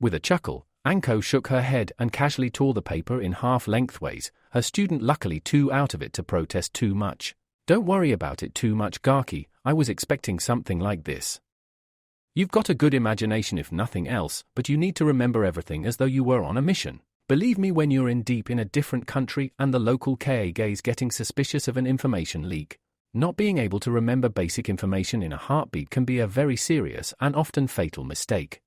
With a chuckle, Anko shook her head and casually tore the paper in half lengthways, her student luckily too out of it to protest too much. Don't worry about it too much, Gaki, I was expecting something like this. You've got a good imagination if nothing else, but you need to remember everything as though you were on a mission. Believe me, when you're in deep in a different country and the local Kage is getting suspicious of an information leak, not being able to remember basic information in a heartbeat can be a very serious and often fatal mistake.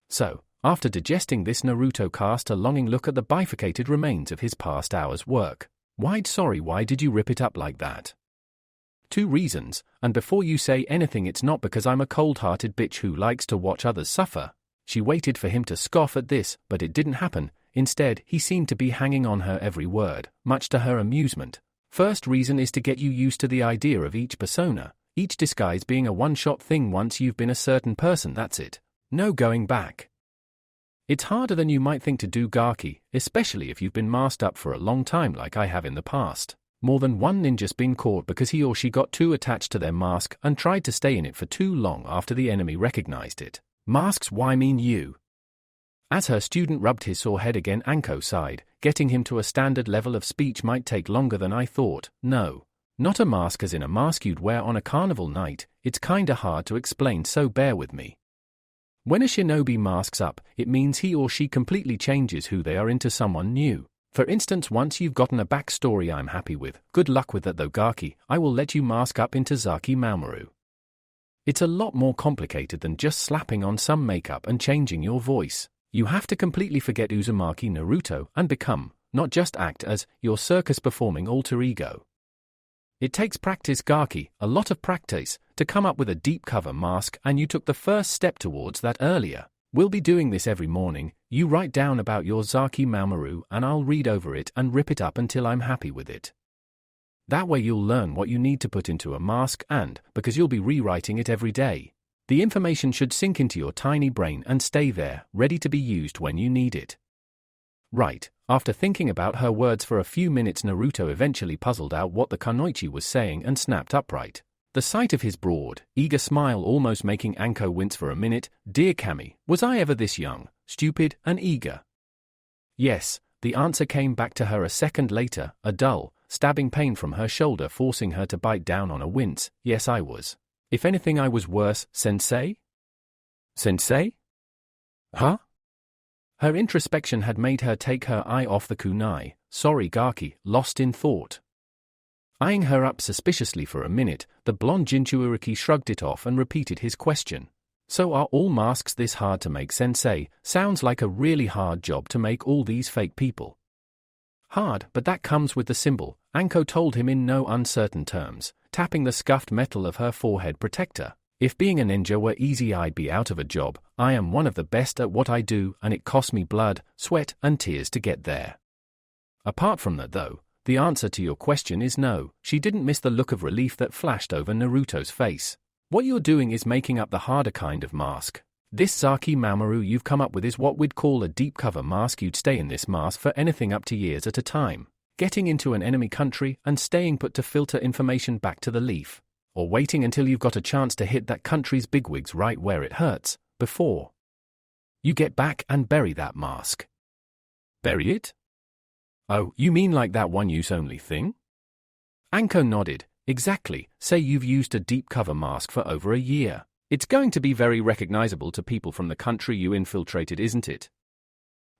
So, after digesting this, Naruto cast a longing look at the bifurcated remains of his past hour's work. Why did you rip it up like that? 2 reasons, and before you say anything, it's not because I'm a cold-hearted bitch who likes to watch others suffer. She waited for him to scoff at this, but it didn't happen. Instead, he seemed to be hanging on her every word, much to her amusement. First reason is to get you used to the idea of each persona, each disguise being a one-shot thing. Once you've been a certain person, that's it. No going back. It's harder than you might think to do, Gaki, especially if you've been masked up for a long time like I have in the past. More than one ninja's been caught because he or she got too attached to their mask and tried to stay in it for too long after the enemy recognized it. Masks, why mean you? As her student rubbed his sore head again, Anko sighed. Getting him to a standard level of speech might take longer than I thought. No. Not a mask as in a mask you'd wear on a carnival night. It's kinda hard to explain, so bear with me. When a shinobi masks up, it means he or she completely changes who they are into someone new. For instance, once you've gotten a backstory I'm happy with, good luck with that though, Gaki, I will let you mask up into Zaki Mamoru. It's a lot more complicated than just slapping on some makeup and changing your voice. You have to completely forget Uzumaki Naruto and become, not just act as, your circus-performing alter ego. It takes practice, Gaki, a lot of practice, to come up with a deep cover mask, and you took the first step towards that earlier. We'll be doing this every morning. You write down about your Zaki Mamoru and I'll read over it and rip it up until I'm happy with it. That way you'll learn what you need to put into a mask, and, because you'll be rewriting it every day, the information should sink into your tiny brain and stay there, ready to be used when you need it. Right. After thinking about her words for a few minutes, Naruto eventually puzzled out what the Kunoichi was saying and snapped upright. The sight of his broad, eager smile almost making Anko wince for a minute. Dear Kami, was I ever this young, stupid, and eager? Yes, the answer came back to her a second later, a dull, stabbing pain from her shoulder forcing her to bite down on a wince. Yes, I was. If anything, I was worse, sensei? Sensei? Huh? Her introspection had made her take her eye off the kunai. Sorry, Gaki, lost in thought. Eyeing her up suspiciously for a minute, the blonde Jinchuuriki shrugged it off and repeated his question. So are all masks this hard to make, sensei? Sounds like a really hard job to make all these fake people. Hard, but that comes with the symbol, Anko told him in no uncertain terms, tapping the scuffed metal of her forehead protector. If being a ninja were easy, I'd be out of a job. I am one of the best at what I do, and it cost me blood, sweat, and tears to get there. Apart from that, though, the answer to your question is no. She didn't miss the look of relief that flashed over Naruto's face. What you're doing is making up the harder kind of mask. This Zaki Mamoru you've come up with is what we'd call a deep cover mask. You'd stay in this mask for anything up to years at a time, getting into an enemy country and staying put to filter information back to the leaf, or waiting until you've got a chance to hit that country's bigwigs right where it hurts, before you get back and bury that mask. Bury it? Oh, you mean like that one-use only thing? Anko nodded. Exactly. Say you've used a deep cover mask for over a year. It's going to be very recognizable to people from the country you infiltrated, isn't it?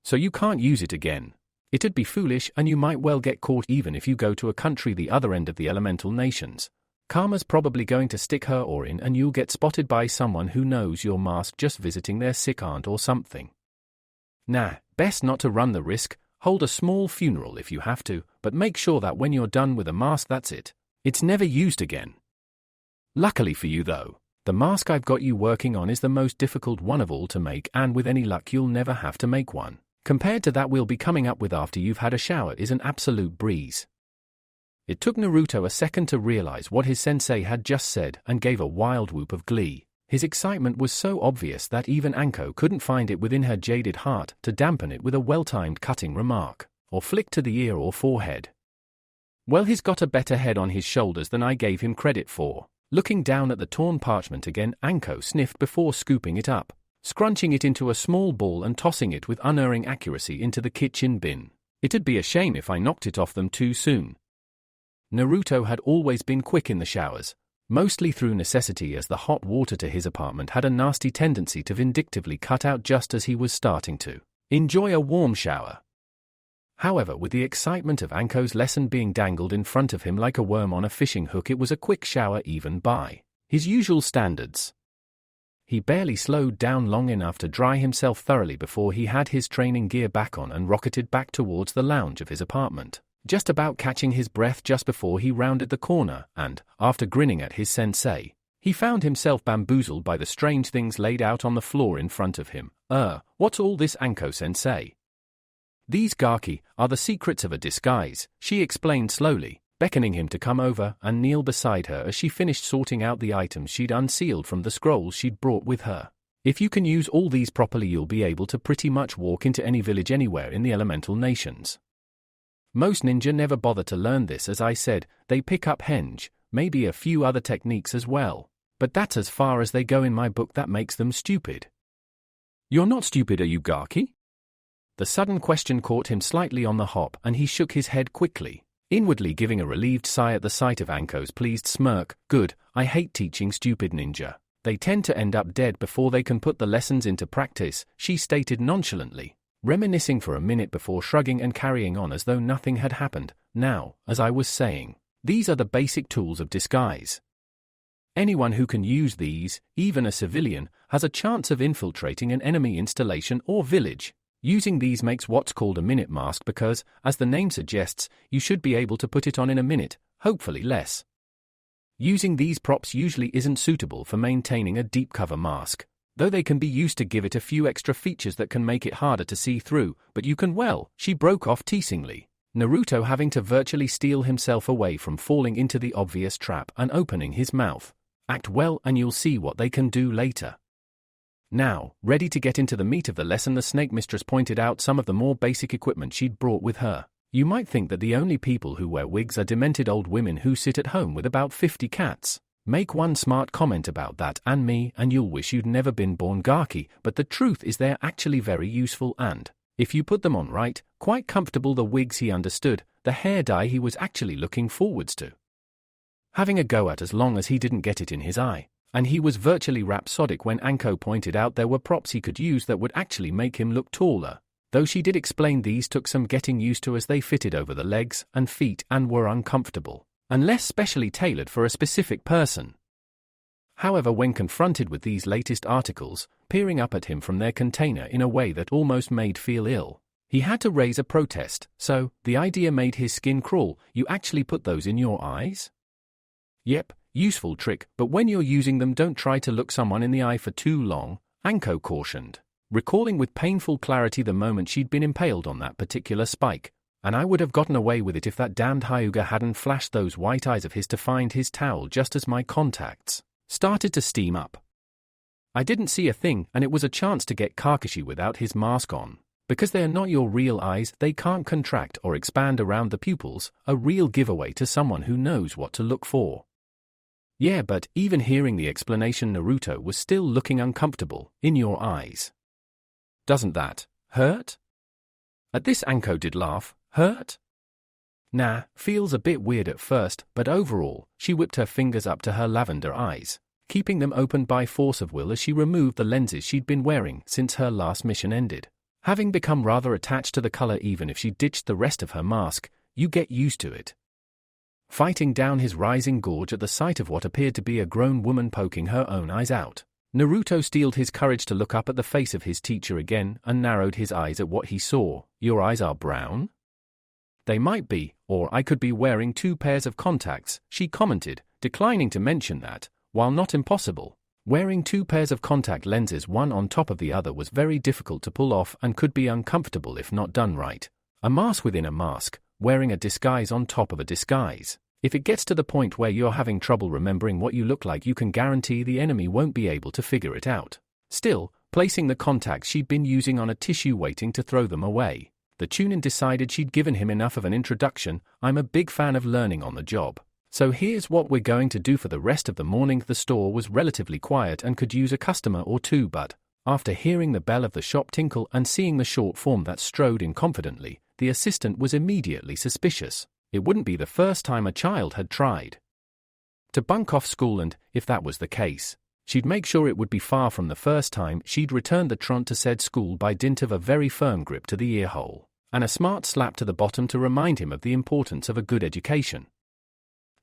So you can't use it again. It'd be foolish, and you might well get caught even if you go to a country the other end of the elemental nations. Karma's probably going to stick her oar in and you'll get spotted by someone who knows your mask just visiting their sick aunt or something. Nah, best not to run the risk. Hold a small funeral if you have to, but make sure that when you're done with a mask, that's it. It's never used again. Luckily for you, though, the mask I've got you working on is the most difficult one of all to make, and with any luck you'll never have to make one. Compared to that we'll be coming up with after you've had a shower is an absolute breeze. It took Naruto a second to realize what his sensei had just said and gave a wild whoop of glee. His excitement was so obvious that even Anko couldn't find it within her jaded heart to dampen it with a well-timed cutting remark, or flick to the ear or forehead. Well, he's got a better head on his shoulders than I gave him credit for. Looking down at the torn parchment again, Anko sniffed before scooping it up. scrunching it into a small ball and tossing it with unerring accuracy into the kitchen bin. It'd be a shame if I knocked it off them too soon. Naruto had always been quick in the showers, mostly through necessity, as the hot water to his apartment had a nasty tendency to vindictively cut out just as he was starting to enjoy a warm shower. However, with the excitement of Anko's lesson being dangled in front of him like a worm on a fishing hook, it was a quick shower even by his usual standards. He barely slowed down long enough to dry himself thoroughly before he had his training gear back on and rocketed back towards the lounge of his apartment, just about catching his breath just before he rounded the corner, and, after grinning at his sensei, he found himself bamboozled by the strange things laid out on the floor in front of him. What's all this, Anko-sensei? These gaki are the secrets of a disguise, she explained slowly, beckoning him to come over and kneel beside her as she finished sorting out the items she'd unsealed from the scrolls she'd brought with her. If you can use all these properly, you'll be able to pretty much walk into any village anywhere in the elemental nations. Most ninja never bother to learn this, as I said. They pick up henge, maybe a few other techniques as well, but that's as far as they go in my book. That makes them stupid. You're not stupid, are you, Gaki? The sudden question caught him slightly on the hop, and he shook his head quickly, inwardly giving a relieved sigh at the sight of Anko's pleased smirk. Good, I hate teaching stupid ninja. They tend to end up dead before they can put the lessons into practice, she stated nonchalantly, reminiscing for a minute before shrugging and carrying on as though nothing had happened. Now, as I was saying, these are the basic tools of disguise. Anyone who can use these, even a civilian, has a chance of infiltrating an enemy installation or village. Using these makes what's called a minute mask because, as the name suggests, you should be able to put it on in a minute, hopefully less. Using these props usually isn't suitable for maintaining a deep cover mask, though they can be used to give it a few extra features that can make it harder to see through, but you can, well, she broke off teasingly, Naruto having to virtually steel himself away from falling into the obvious trap and opening his mouth. Act well and you'll see what they can do later. Now, ready to get into the meat of the lesson, the snake mistress pointed out some of the more basic equipment she'd brought with her. You might think that the only people who wear wigs are demented old women who sit at home with about 50 cats. Make one smart comment about that and me and you'll wish you'd never been born, Gaki, but the truth is they're actually very useful and, if you put them on right, quite comfortable. The wigs he understood, the hair dye he was actually looking forwards to having a go at, as long as he didn't get it in his eye. And he was virtually rhapsodic when Anko pointed out there were props he could use that would actually make him look taller, though she did explain these took some getting used to as they fitted over the legs and feet and were uncomfortable, unless specially tailored for a specific person. However, when confronted with these latest articles, peering up at him from their container in a way that almost made feel ill, he had to raise a protest. So, the idea made his skin crawl. You actually put those in your eyes? Yep. Useful trick, but when you're using them, don't try to look someone in the eye for too long, Anko cautioned, recalling with painful clarity the moment she'd been impaled on that particular spike. And I would have gotten away with it if that damned Hyuga hadn't flashed those white eyes of his to find his towel just as my contacts started to steam up. I didn't see a thing, and it was a chance to get Kakashi without his mask on. Because they're not your real eyes, they can't contract or expand around the pupils, a real giveaway to someone who knows what to look for. Yeah, but even hearing the explanation, Naruto was still looking uncomfortable. In your eyes. Doesn't that hurt? At this, Anko did laugh. Hurt? Nah, feels a bit weird at first, but overall, she whipped her fingers up to her lavender eyes, keeping them open by force of will as she removed the lenses she'd been wearing since her last mission ended. Having become rather attached to the color, even if she ditched the rest of her mask, you get used to it. Fighting down his rising gorge at the sight of what appeared to be a grown woman poking her own eyes out, Naruto steeled his courage to look up at the face of his teacher again and narrowed his eyes at what he saw. Your eyes are brown? They might be, or I could be wearing 2 pairs of contacts, she commented, declining to mention that, while not impossible, wearing 2 pairs of contact lenses one on top of the other was very difficult to pull off and could be uncomfortable if not done right. A mask within a mask, wearing a disguise on top of a disguise. If it gets to the point where you're having trouble remembering what you look like, you can guarantee the enemy won't be able to figure it out. Still, placing the contacts she'd been using on a tissue waiting to throw them away, the Chunin decided she'd given him enough of an introduction. I'm a big fan of learning on the job. So here's what we're going to do for the rest of the morning. The store was relatively quiet and could use a customer or two, but After hearing the bell of the shop tinkle and seeing the short form that strode in confidently, the assistant was immediately suspicious. It wouldn't be the first time a child had tried to bunk off school, and, if that was the case, she'd make sure it would be far from the first time she'd returned the truant to said school by dint of a very firm grip to the earhole, and a smart slap to the bottom to remind him of the importance of a good education.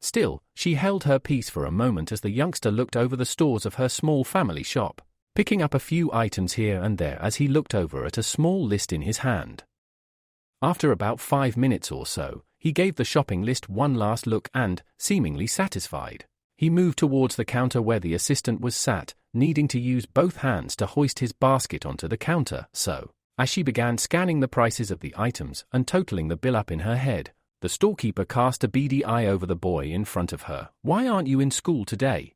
Still, she held her peace for a moment as the youngster looked over the stores of her small family shop, picking up a few items here and there as he looked over at a small list in his hand. After about 5 minutes or so, he gave the shopping list one last look and, seemingly satisfied, he moved towards the counter where the assistant was sat, needing to use both hands to hoist his basket onto the counter. So, as she began scanning the prices of the items and totaling the bill up in her head, the storekeeper cast a beady eye over the boy in front of her. "Why aren't you in school today?"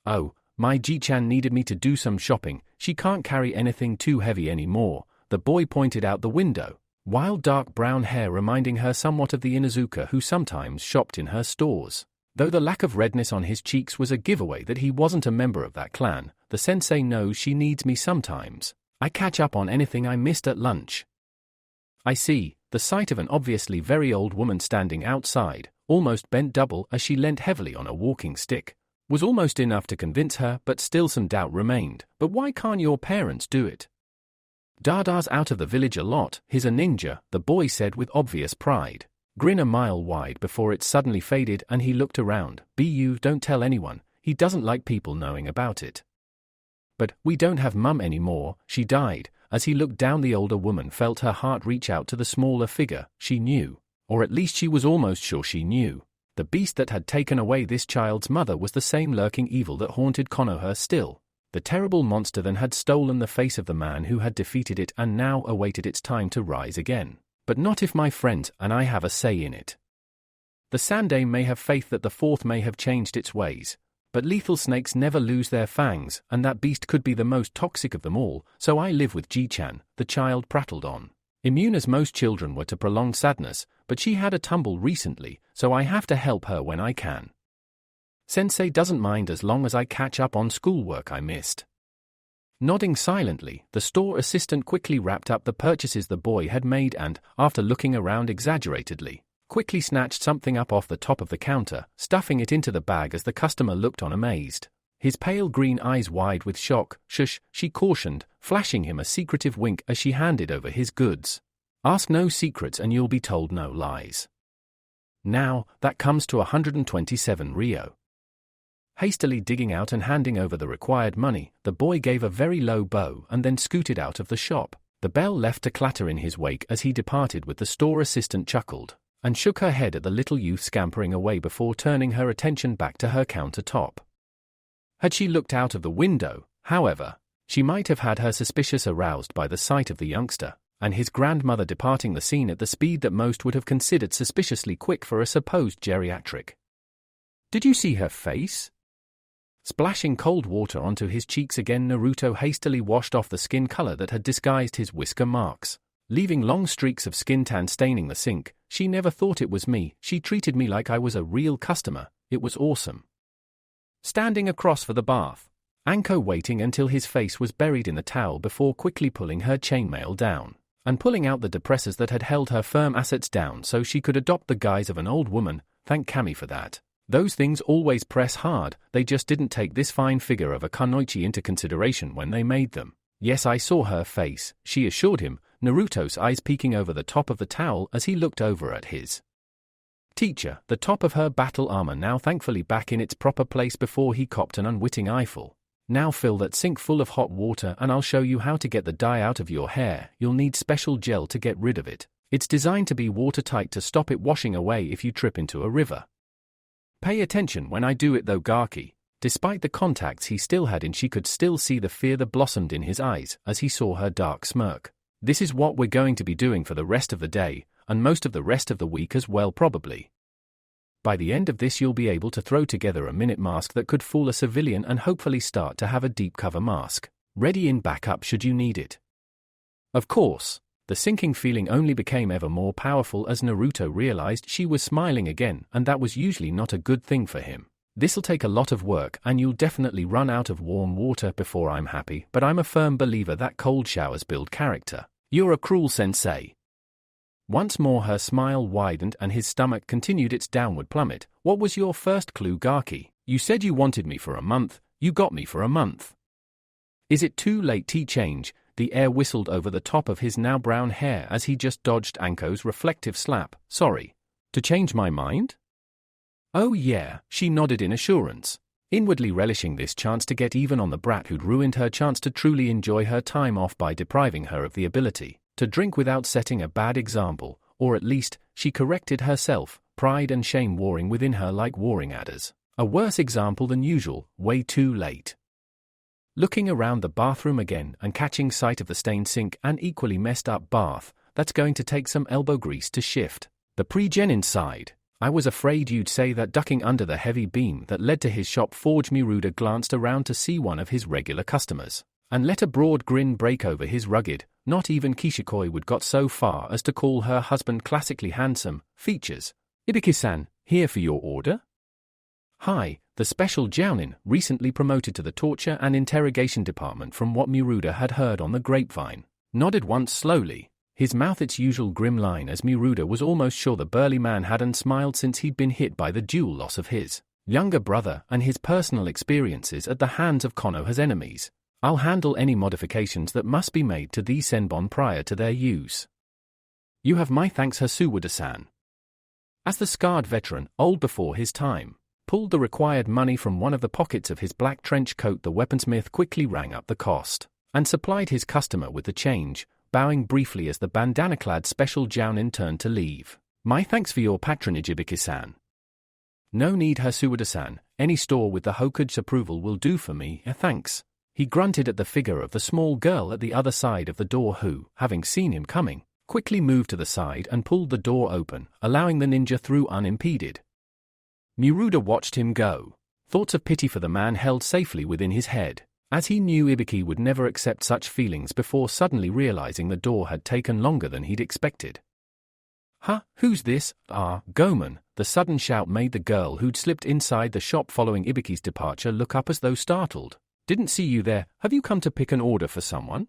"Oh, my Ji-chan needed me to do some shopping. She can't carry anything too heavy anymore," the boy pointed out the window, wild dark brown hair reminding her somewhat of the Inuzuka who sometimes shopped in her stores. Though the lack of redness on his cheeks was a giveaway that he wasn't a member of that clan, the sensei knows she needs me sometimes. I catch up on anything I missed at lunch. I see. The sight of an obviously very old woman standing outside, almost bent double as she leant heavily on a walking stick, was almost enough to convince her, but still some doubt remained. "But why can't your parents do it?" "Dada's out of the village a lot, he's a ninja," the boy said with obvious pride, grin a mile wide before it suddenly faded and he looked around. Don't tell anyone, he doesn't like people knowing about it." "But we don't have mum anymore, she died." As he looked down, the older woman felt her heart reach out to the smaller figure. She knew, or at least she was almost sure she knew. The beast that had taken away this child's mother was the same lurking evil that haunted Konoha still. The terrible monster then had stolen the face of the man who had defeated it and now awaited its time to rise again. "But not if my friends and I have a say in it. The Sandai may have faith that the fourth may have changed its ways, but lethal snakes never lose their fangs, and that beast could be the most toxic of them all, so I live with Ji-chan," the child prattled on. "Immune as most children were to prolonged sadness, but she had a tumble recently, so I have to help her when I can. Sensei doesn't mind as long as I catch up on schoolwork I missed." Nodding silently, the store assistant quickly wrapped up the purchases the boy had made and, after looking around exaggeratedly, quickly snatched something up off the top of the counter, stuffing it into the bag as the customer looked on amazed, his pale green eyes wide with shock. "Shush," she cautioned, flashing him a secretive wink as she handed over his goods. "Ask no secrets and you'll be told no lies. Now, that comes to 127 Rio." Hastily digging out and handing over the required money, the boy gave a very low bow and then scooted out of the shop. The bell left to clatter in his wake as he departed, with the store assistant chuckled and shook her head at the little youth scampering away before turning her attention back to her countertop. Had she looked out of the window, however, she might have had her suspicions aroused by the sight of the youngster and his grandmother departing the scene at the speed that most would have considered suspiciously quick for a supposed geriatric. "Did you see her face?" Splashing cold water onto his cheeks again, Naruto hastily washed off the skin color that had disguised his whisker marks, leaving long streaks of skin tan staining the sink. "She never thought it was me. She treated me like I was a real customer. It was awesome." Standing across for the bath, Anko waiting until his face was buried in the towel before quickly pulling her chainmail down and pulling out the depressors that had held her firm assets down so she could adopt the guise of an old woman. Thank Kami for that. Those things always press hard, they just didn't take this fine figure of a kunoichi into consideration when they made them. "Yes, I saw her face," she assured him, Naruto's eyes peeking over the top of the towel as he looked over at his teacher, the top of her battle armor now thankfully back in its proper place before he copped an unwitting eyeful. "Now fill that sink full of hot water and I'll show you how to get the dye out of your hair. You'll need special gel to get rid of it. It's designed to be watertight to stop it washing away if you trip into a river. Pay attention when I do it though, Gaki." Despite the contacts he still had in, she could still see the fear that blossomed in his eyes as he saw her dark smirk. "This is what we're going to be doing for the rest of the day, and most of the rest of the week as well probably. By the end of this you'll be able to throw together a minute mask that could fool a civilian and hopefully start to have a deep cover mask ready in backup should you need it." Of course, the sinking feeling only became ever more powerful as Naruto realized she was smiling again, and that was usually not a good thing for him. This'll take a lot of work and you'll definitely run out of warm water before I'm happy, but I'm a firm believer that cold showers build character. You're a cruel sensei. Once more her smile widened and his stomach continued its downward plummet. What was your first clue, Gaki? You said you wanted me for a month, you got me for a month. Is it too late to change? The air whistled over the top of his now brown hair as he just dodged Anko's reflective slap. Sorry. To change my mind? Oh yeah, she nodded in assurance, inwardly relishing this chance to get even on the brat who'd ruined her chance to truly enjoy her time off by depriving her of the ability to drink without setting a bad example, or at least, she corrected herself, pride and shame warring within her like warring adders. A worse example than usual, way too late. Looking around the bathroom again and catching sight of the stained sink and equally messed up bath, that's going to take some elbow grease to shift. The pre-gen inside. I was afraid you'd say that. Ducking under the heavy beam that led to his shop forge, Miruda glanced around to see one of his regular customers, and let a broad grin break over his rugged, not even Kishikoi would got so far as to call her husband classically handsome, features. Ibiki-san, here for your order? Hi, the special jounin, recently promoted to the torture and interrogation department from what Miruda had heard on the grapevine, nodded once slowly, his mouth its usual grim line as Miruda was almost sure the burly man hadn't smiled since he'd been hit by the dual loss of his younger brother and his personal experiences at the hands of Konoha's enemies. I'll handle any modifications that must be made to these senbon prior to their use. You have my thanks, Hasuwada-san. As the scarred veteran, old before his time, pulled the required money from one of the pockets of his black trench coat, the weaponsmith quickly rang up the cost and supplied his customer with the change, bowing briefly as the bandana-clad special jounin turned to leave. My thanks for your patronage, Ibiki-san. No need, Hasuwada-san. Any store with the Hokage's approval will do for me, thanks. He grunted at the figure of the small girl at the other side of the door who, having seen him coming, quickly moved to the side and pulled the door open, allowing the ninja through unimpeded. Miruda watched him go. Thoughts of pity for the man held safely within his head, as he knew Ibiki would never accept such feelings before suddenly realizing the door had taken longer than he'd expected. Huh, who's this? Ah, Goman. The sudden shout made the girl who'd slipped inside the shop following Ibiki's departure look up as though startled. Didn't see you there. Have you come to pick an order for someone?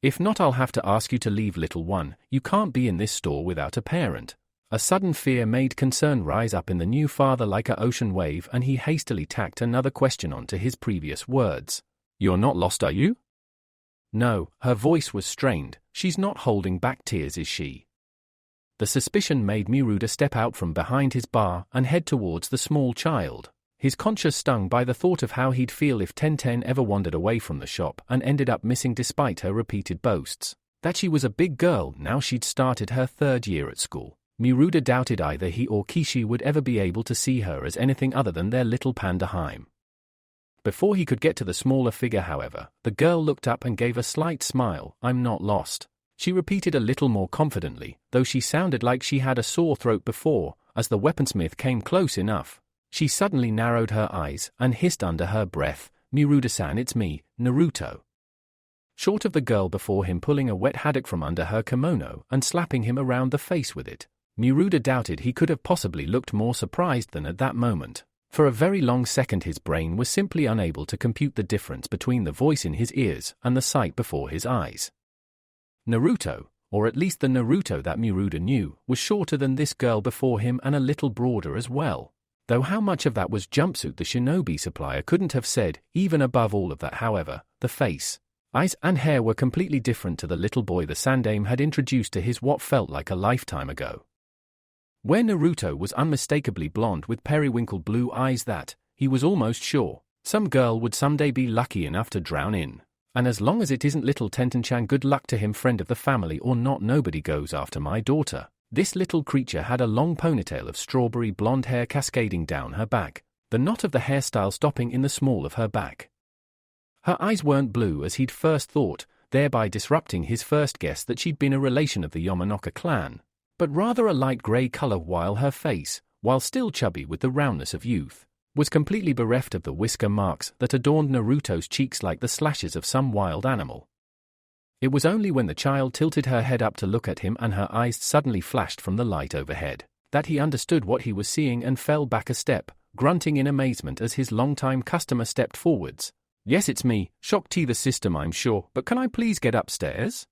If not, I'll have to ask you to leave, little one. You can't be in this store without a parent. A sudden fear made concern rise up in the new father like an ocean wave, and he hastily tacked another question onto his previous words. You're not lost, are you? No, her voice was strained. She's not holding back tears, is she? The suspicion made Miruda step out from behind his bar and head towards the small child, his conscience stung by the thought of how he'd feel if Tenten ever wandered away from the shop and ended up missing despite her repeated boasts that she was a big girl now she'd started her 3rd year at school. Miruda doubted either he or Kishi would ever be able to see her as anything other than their little panda Haim. Before he could get to the smaller figure, however, the girl looked up and gave a slight smile. I'm not lost. She repeated a little more confidently, though she sounded like she had a sore throat before, as the weaponsmith came close enough. She suddenly narrowed her eyes and hissed under her breath, Miruda-san, it's me, Naruto. Short of the girl before him pulling a wet haddock from under her kimono and slapping him around the face with it, Miruda doubted he could have possibly looked more surprised than at that moment. For a very long second his brain was simply unable to compute the difference between the voice in his ears and the sight before his eyes. Naruto, or at least the Naruto that Miruda knew, was shorter than this girl before him and a little broader as well. Though how much of that was jumpsuit the shinobi supplier couldn't have said. Even above all of that, however, the face, eyes and hair were completely different to the little boy the Sandaime had introduced to his what felt like a lifetime ago. Where Naruto was unmistakably blonde with periwinkle blue eyes that, he was almost sure, some girl would someday be lucky enough to drown in. And as long as it isn't little Tenten-chan, good luck to him, friend of the family or not, nobody goes after my daughter. This little creature had a long ponytail of strawberry blonde hair cascading down her back, the knot of the hairstyle stopping in the small of her back. Her eyes weren't blue as he'd first thought, thereby disrupting his first guess that she'd been a relation of the Yamanaka clan, but rather a light grey color, while her face, while still chubby with the roundness of youth, was completely bereft of the whisker marks that adorned Naruto's cheeks like the slashes of some wild animal. It was only when the child tilted her head up to look at him and her eyes suddenly flashed from the light overhead that he understood what he was seeing and fell back a step, grunting in amazement as his longtime customer stepped forwards. "Yes, it's me, Shock T the system I'm sure, but can I please get upstairs?"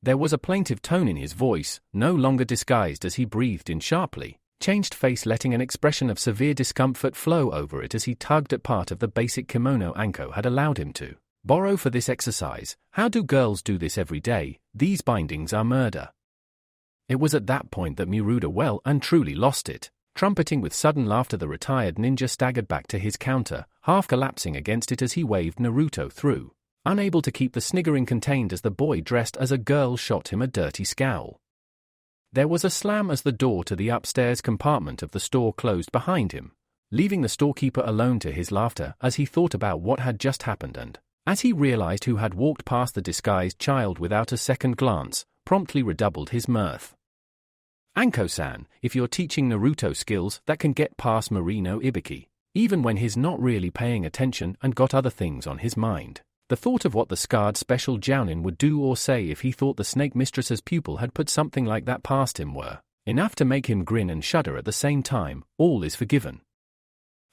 There was a plaintive tone in his voice, no longer disguised as he breathed in sharply, changed face letting an expression of severe discomfort flow over it as he tugged at part of the basic kimono Anko had allowed him to borrow for this exercise. How do girls do this every day? These bindings are murder. It was at that point that Miruda well and truly lost it. Trumpeting with sudden laughter, the retired ninja staggered back to his counter, half collapsing against it as he waved Naruto through, unable to keep the sniggering contained as the boy dressed as a girl shot him a dirty scowl. There was a slam as the door to the upstairs compartment of the store closed behind him, leaving the storekeeper alone to his laughter as he thought about what had just happened and, as he realized who had walked past the disguised child without a second glance, promptly redoubled his mirth. "Anko-san, if you're teaching Naruto skills, that can get past Marino Ibiki, even when he's not really paying attention and got other things on his mind." The thought of what the scarred special Jounin would do or say if he thought the snake mistress's pupil had put something like that past him were enough to make him grin and shudder at the same time. All is forgiven.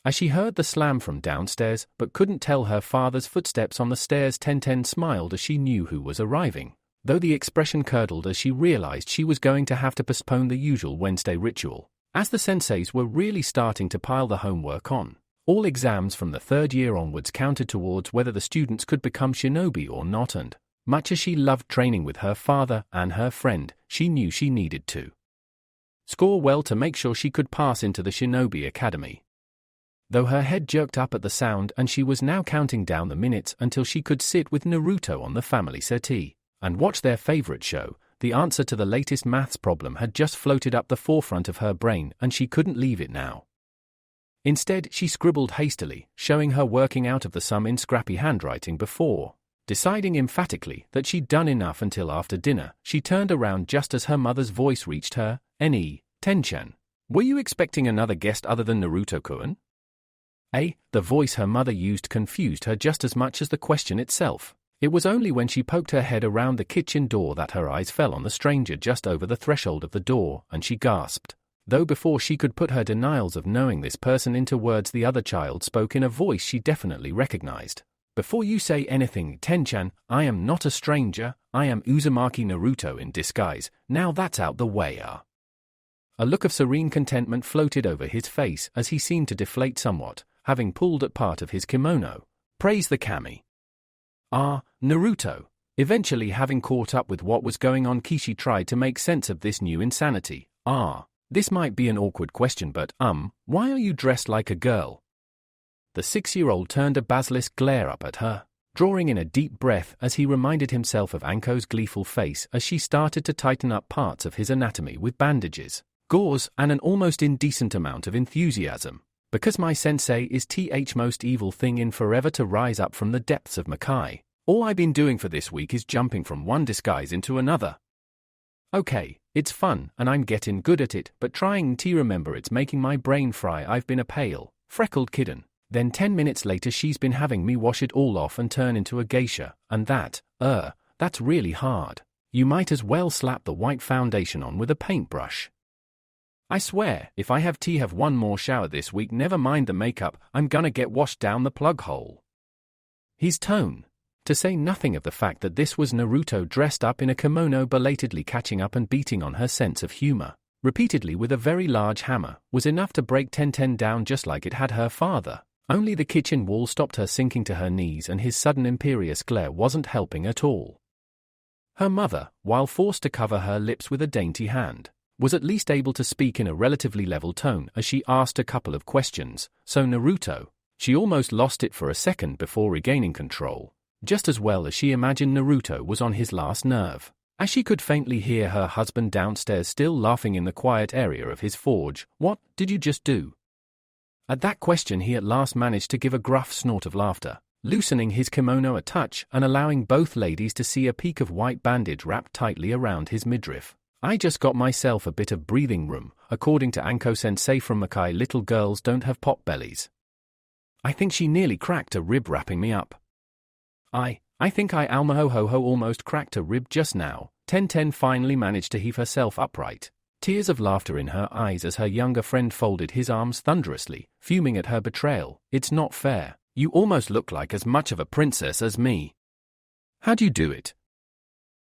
As she heard the slam from downstairs but couldn't tell her father's footsteps on the stairs, Tenten smiled as she knew who was arriving, though the expression curdled as she realized she was going to have to postpone the usual Wednesday ritual, as the senseis were really starting to pile the homework on. All exams from the third year onwards counted towards whether the students could become shinobi or not, and, much as she loved training with her father and her friend, she knew she needed to score well to make sure she could pass into the shinobi academy. Though her head jerked up at the sound and she was now counting down the minutes until she could sit with Naruto on the family settee and watch their favorite show, the answer to the latest maths problem had just floated up the forefront of her brain and she couldn't leave it now. Instead, she scribbled hastily, showing her working out of the sum in scrappy handwriting before deciding emphatically that she'd done enough until after dinner. She turned around just as her mother's voice reached her. Ten-chan, were you expecting another guest other than Naruto-kun? The voice her mother used confused her just as much as the question itself. It was only when she poked her head around the kitchen door that her eyes fell on the stranger just over the threshold of the door, and she gasped. Though before she could put her denials of knowing this person into words, the other child spoke in a voice she definitely recognized. "Before you say anything, Ten-chan, I am not a stranger. I am Uzumaki Naruto in disguise. Now that's out the way." A look of serene contentment floated over his face as he seemed to deflate somewhat, having pulled at part of his kimono. Praise the kami. Naruto. Eventually, having caught up with what was going on, Kishi tried to make sense of this new insanity. This might be an awkward question, but, why are you dressed like a girl? The 6-year-old turned a basilisk glare up at her, drawing in a deep breath as he reminded himself of Anko's gleeful face as she started to tighten up parts of his anatomy with bandages, gauze, and an almost indecent amount of enthusiasm. "Because my sensei is the most evil thing in forever to rise up from the depths of Makai. All I've been doing for this week is jumping from one disguise into another. Okay, it's fun, and I'm getting good at it, but trying to remember it's making my brain fry. I've been a pale, freckled kitten. Then 10 minutes later she's been having me wash it all off and turn into a geisha, and that's really hard. You might as well slap the white foundation on with a paintbrush. I swear, if I have one more shower this week, never mind the makeup, I'm gonna get washed down the plug hole." His tone, to say nothing of the fact that this was Naruto dressed up in a kimono belatedly catching up and beating on her sense of humor, repeatedly with a very large hammer, was enough to break Tenten down just like it had her father. Only the kitchen wall stopped her sinking to her knees, and his sudden imperious glare wasn't helping at all. Her mother, while forced to cover her lips with a dainty hand, was at least able to speak in a relatively level tone as she asked a couple of questions. "So Naruto," she almost lost it for a second before regaining control, just as well as she imagined Naruto was on his last nerve, as she could faintly hear her husband downstairs still laughing in the quiet area of his forge. "What did you just do?" At that question he at last managed to give a gruff snort of laughter, loosening his kimono a touch and allowing both ladies to see a peak of white bandage wrapped tightly around his midriff. "I just got myself a bit of breathing room. According to Anko-sensei from Makai, little girls don't have pot bellies. I think she nearly cracked a rib wrapping me up. I think I almost cracked a rib just now." Tenten finally managed to heave herself upright. tears of laughter in her eyes as her younger friend folded his arms thunderously, fuming at her betrayal. It's not fair. You almost look like as much of a princess as me. How'd you do it?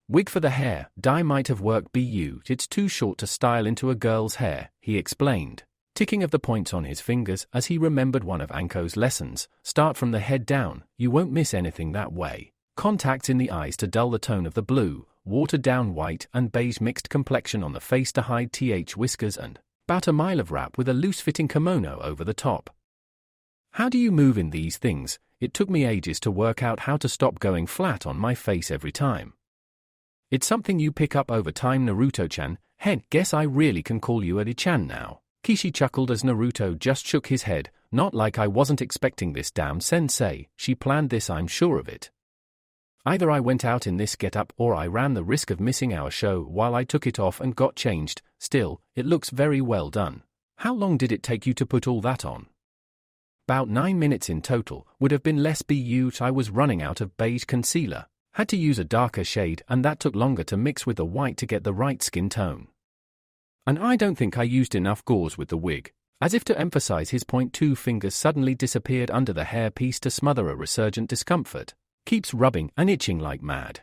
Wig for the hair, dye might have worked but it's too short to style into a girl's hair, he explained, ticking of the points on his fingers as he remembered one of Anko's lessons. Start from the head down, you won't miss anything that way. Contacts in the eyes to dull the tone of the blue, watered down white and beige mixed complexion on the face to hide whiskers and about a mile of wrap with a loose-fitting kimono over the top. How do you move in these things? It took me ages to work out how to stop going flat on my face every time. It's something you pick up over time, Naruto-chan. Guess I really can call you Adi-chan now. Kishi chuckled as Naruto just shook his head. Not like I wasn't expecting this, damn sensei. She planned this, I'm sure of it. Either I went out in this get-up or I ran the risk of missing our show while I took it off and got changed. Still, it looks very well done. How long did it take you to put all that on? About 9 minutes in total, would have been less but I was running out of beige concealer. Had to use a darker shade and that took longer to mix with the white to get the right skin tone. And I don't think I used enough gauze with the wig. As if to emphasize his point, 2 fingers suddenly disappeared under the hairpiece to smother a resurgent discomfort. Keeps rubbing and itching like mad.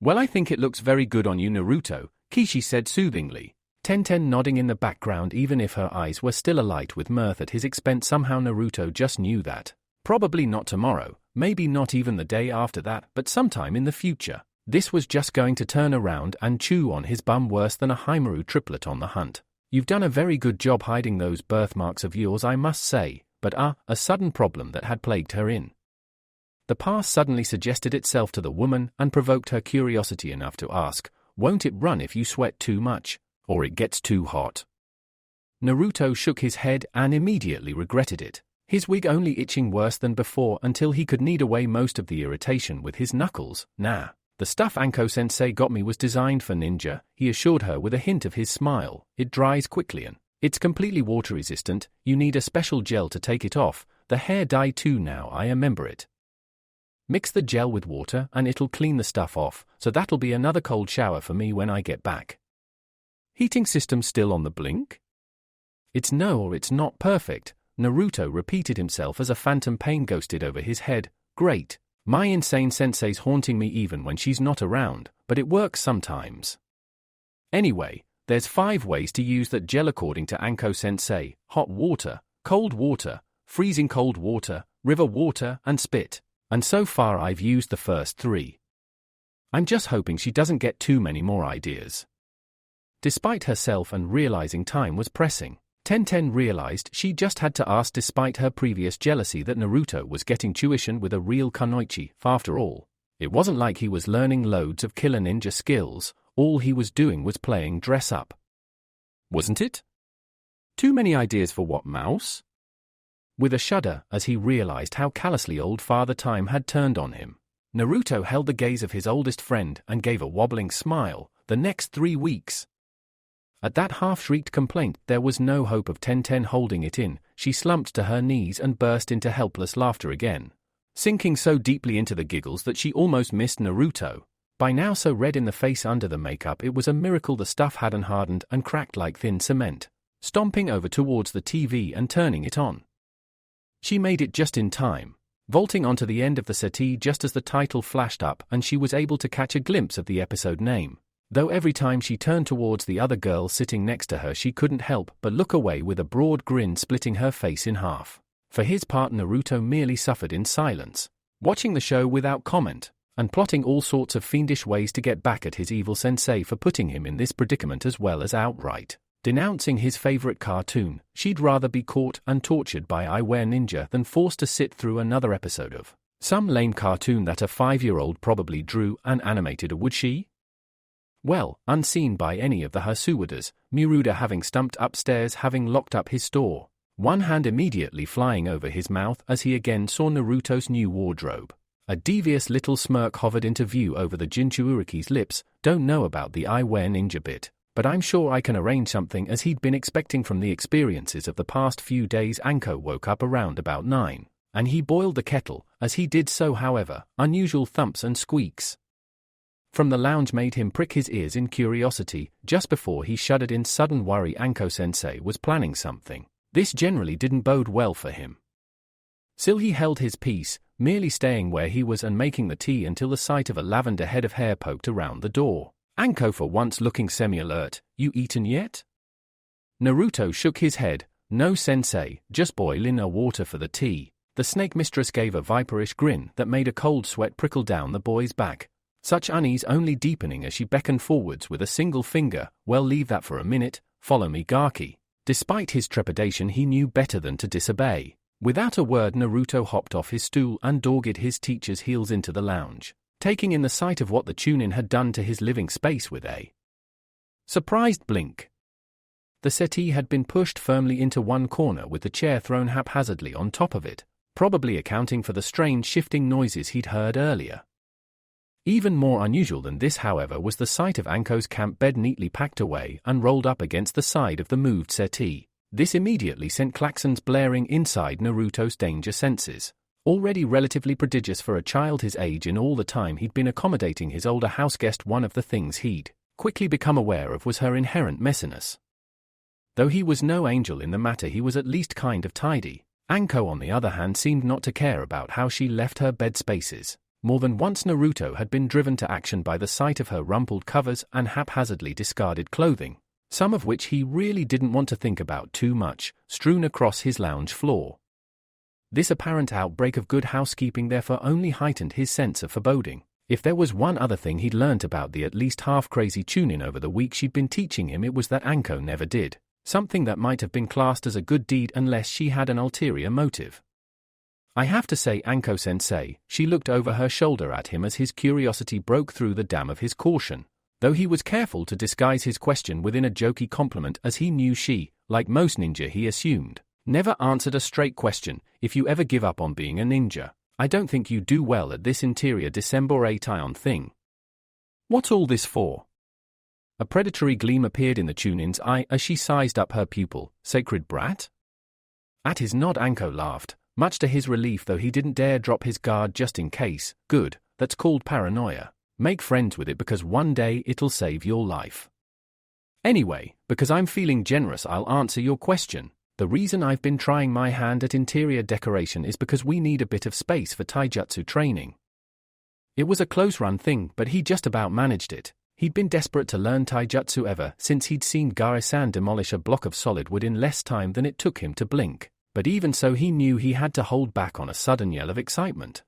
Well, I think it looks very good on you, Naruto, Kishi said soothingly. Tenten nodding in the background even if her eyes were still alight with mirth at his expense. Somehow Naruto just knew that. Probably not tomorrow, maybe not even the day after that, but sometime in the future, this was just going to turn around and chew on his bum worse than a Haimaru triplet on the hunt. You've done a very good job hiding those birthmarks of yours, I must say, but a sudden problem that had plagued her in the past suddenly suggested itself to the woman and provoked her curiosity enough to ask, won't it run if you sweat too much, or it gets too hot? Naruto shook his head and immediately regretted it. His wig only itching worse than before until he could knead away most of the irritation with his knuckles. Nah, the stuff Anko-sensei got me was designed for ninja, he assured her with a hint of his smile. It dries quickly and it's completely water resistant. You need a special gel to take it off. The hair dye too, now I remember it. Mix the gel with water and it'll clean the stuff off, so that'll be another cold shower for me when I get back. Heating system still on the blink? It's no or it's not perfect. Naruto repeated himself as a phantom pain ghosted over his head. Great. My insane sensei's haunting me even when she's not around, but it works sometimes. Anyway, there's 5 ways to use that gel according to Anko-sensei: hot water, cold water, freezing cold water, river water, and spit. And so far I've used the first 3. I'm just hoping she doesn't get too many more ideas. Despite herself and realizing time was pressing, Tenten realized she just had to ask despite her previous jealousy that Naruto was getting tuition with a real kunoichi. After all, it wasn't like he was learning loads of killer ninja skills, all he was doing was playing dress up. Wasn't it? Too many ideas for what, Mouse? With a shudder as he realized how callously old Father Time had turned on him, Naruto held the gaze of his oldest friend and gave a wobbling smile. The next 3 weeks. At that half-shrieked complaint, there was no hope of Tenten holding it in. She slumped to her knees and burst into helpless laughter again, sinking so deeply into the giggles that she almost missed Naruto. By now so red in the face under the makeup, it was a miracle the stuff hadn't hardened and cracked like thin cement. Stomping over towards the TV and turning it on, she made it just in time, vaulting onto the end of the settee just as the title flashed up and she was able to catch a glimpse of the episode name. Though every time she turned towards the other girl sitting next to her she couldn't help but look away with a broad grin splitting her face in half. For his part, Naruto merely suffered in silence, watching the show without comment, and plotting all sorts of fiendish ways to get back at his evil sensei for putting him in this predicament, as well as outright denouncing his favorite cartoon. She'd rather be caught and tortured by eyewear ninja than forced to sit through another episode of some lame cartoon that a 5-year-old probably drew and animated, or would she? Well, unseen by any of the Hasuwadas, Miruda having stumped upstairs, having locked up his store, one hand immediately flying over his mouth as he again saw Naruto's new wardrobe. A devious little smirk hovered into view over the Jinchuuriki's lips. Don't know about the eyewear ninja bit, but I'm sure I can arrange something, as he'd been expecting from the experiences of the past few days. Anko woke up around about 9, and he boiled the kettle. As he did so, however, unusual thumps and squeaks from the lounge made him prick his ears in curiosity. Just before he shuddered in sudden worry, Anko-sensei was planning something. This generally didn't bode well for him. Still he held his peace, merely staying where he was and making the tea until the sight of a lavender head of hair poked around the door. Anko, for once looking semi-alert, "You eaten yet?" Naruto shook his head. "No, sensei, just boiling a water for the tea." The snake mistress gave a viperish grin that made a cold sweat prickle down the boy's back, such unease only deepening as she beckoned forwards with a single finger. "Well, leave that for a minute, follow me, Gaki." Despite his trepidation, he knew better than to disobey. Without a word, Naruto hopped off his stool and dogged his teacher's heels into the lounge, taking in the sight of what the Chunin had done to his living space with a surprised blink. The settee had been pushed firmly into one corner with the chair thrown haphazardly on top of it, probably accounting for the strange shifting noises he'd heard earlier. Even more unusual than this, however, was the sight of Anko's camp bed neatly packed away and rolled up against the side of the moved settee. This immediately sent klaxons blaring inside Naruto's danger senses, already relatively prodigious for a child his age. In all the time he'd been accommodating his older houseguest, one of the things he'd quickly become aware of was her inherent messiness. Though he was no angel in the matter, he was at least kind of tidy. Anko, on the other hand, seemed not to care about how she left her bed spaces. More than once Naruto had been driven to action by the sight of her rumpled covers and haphazardly discarded clothing, some of which he really didn't want to think about too much, strewn across his lounge floor. This apparent outbreak of good housekeeping therefore only heightened his sense of foreboding. If there was one other thing he'd learnt about the at least half-crazy Chunin over the week she'd been teaching him, it was that Anko never did something that might have been classed as a good deed unless she had an ulterior motive. "I have to say, Anko-sensei," she looked over her shoulder at him as his curiosity broke through the dam of his caution, though he was careful to disguise his question within a jokey compliment, as he knew she, like most ninja he assumed, never answered a straight question. "If you ever give up on being a ninja, I don't think you do well at this interior Decemberate thing." "What's all this for?" A predatory gleam appeared in the Chunin's eye as she sized up her pupil. "Sacred brat?" At his nod, Anko laughed, much to his relief, though he didn't dare drop his guard just in case. "Good, that's called paranoia. Make friends with it, because one day it'll save your life. Anyway, because I'm feeling generous, I'll answer your question. The reason I've been trying my hand at interior decoration is because we need a bit of space for taijutsu training." It was a close-run thing, but he just about managed it. He'd been desperate to learn taijutsu ever since he'd seen Gae-san demolish a block of solid wood in less time than it took him to blink. But even so, he knew he had to hold back on a sudden yell of excitement.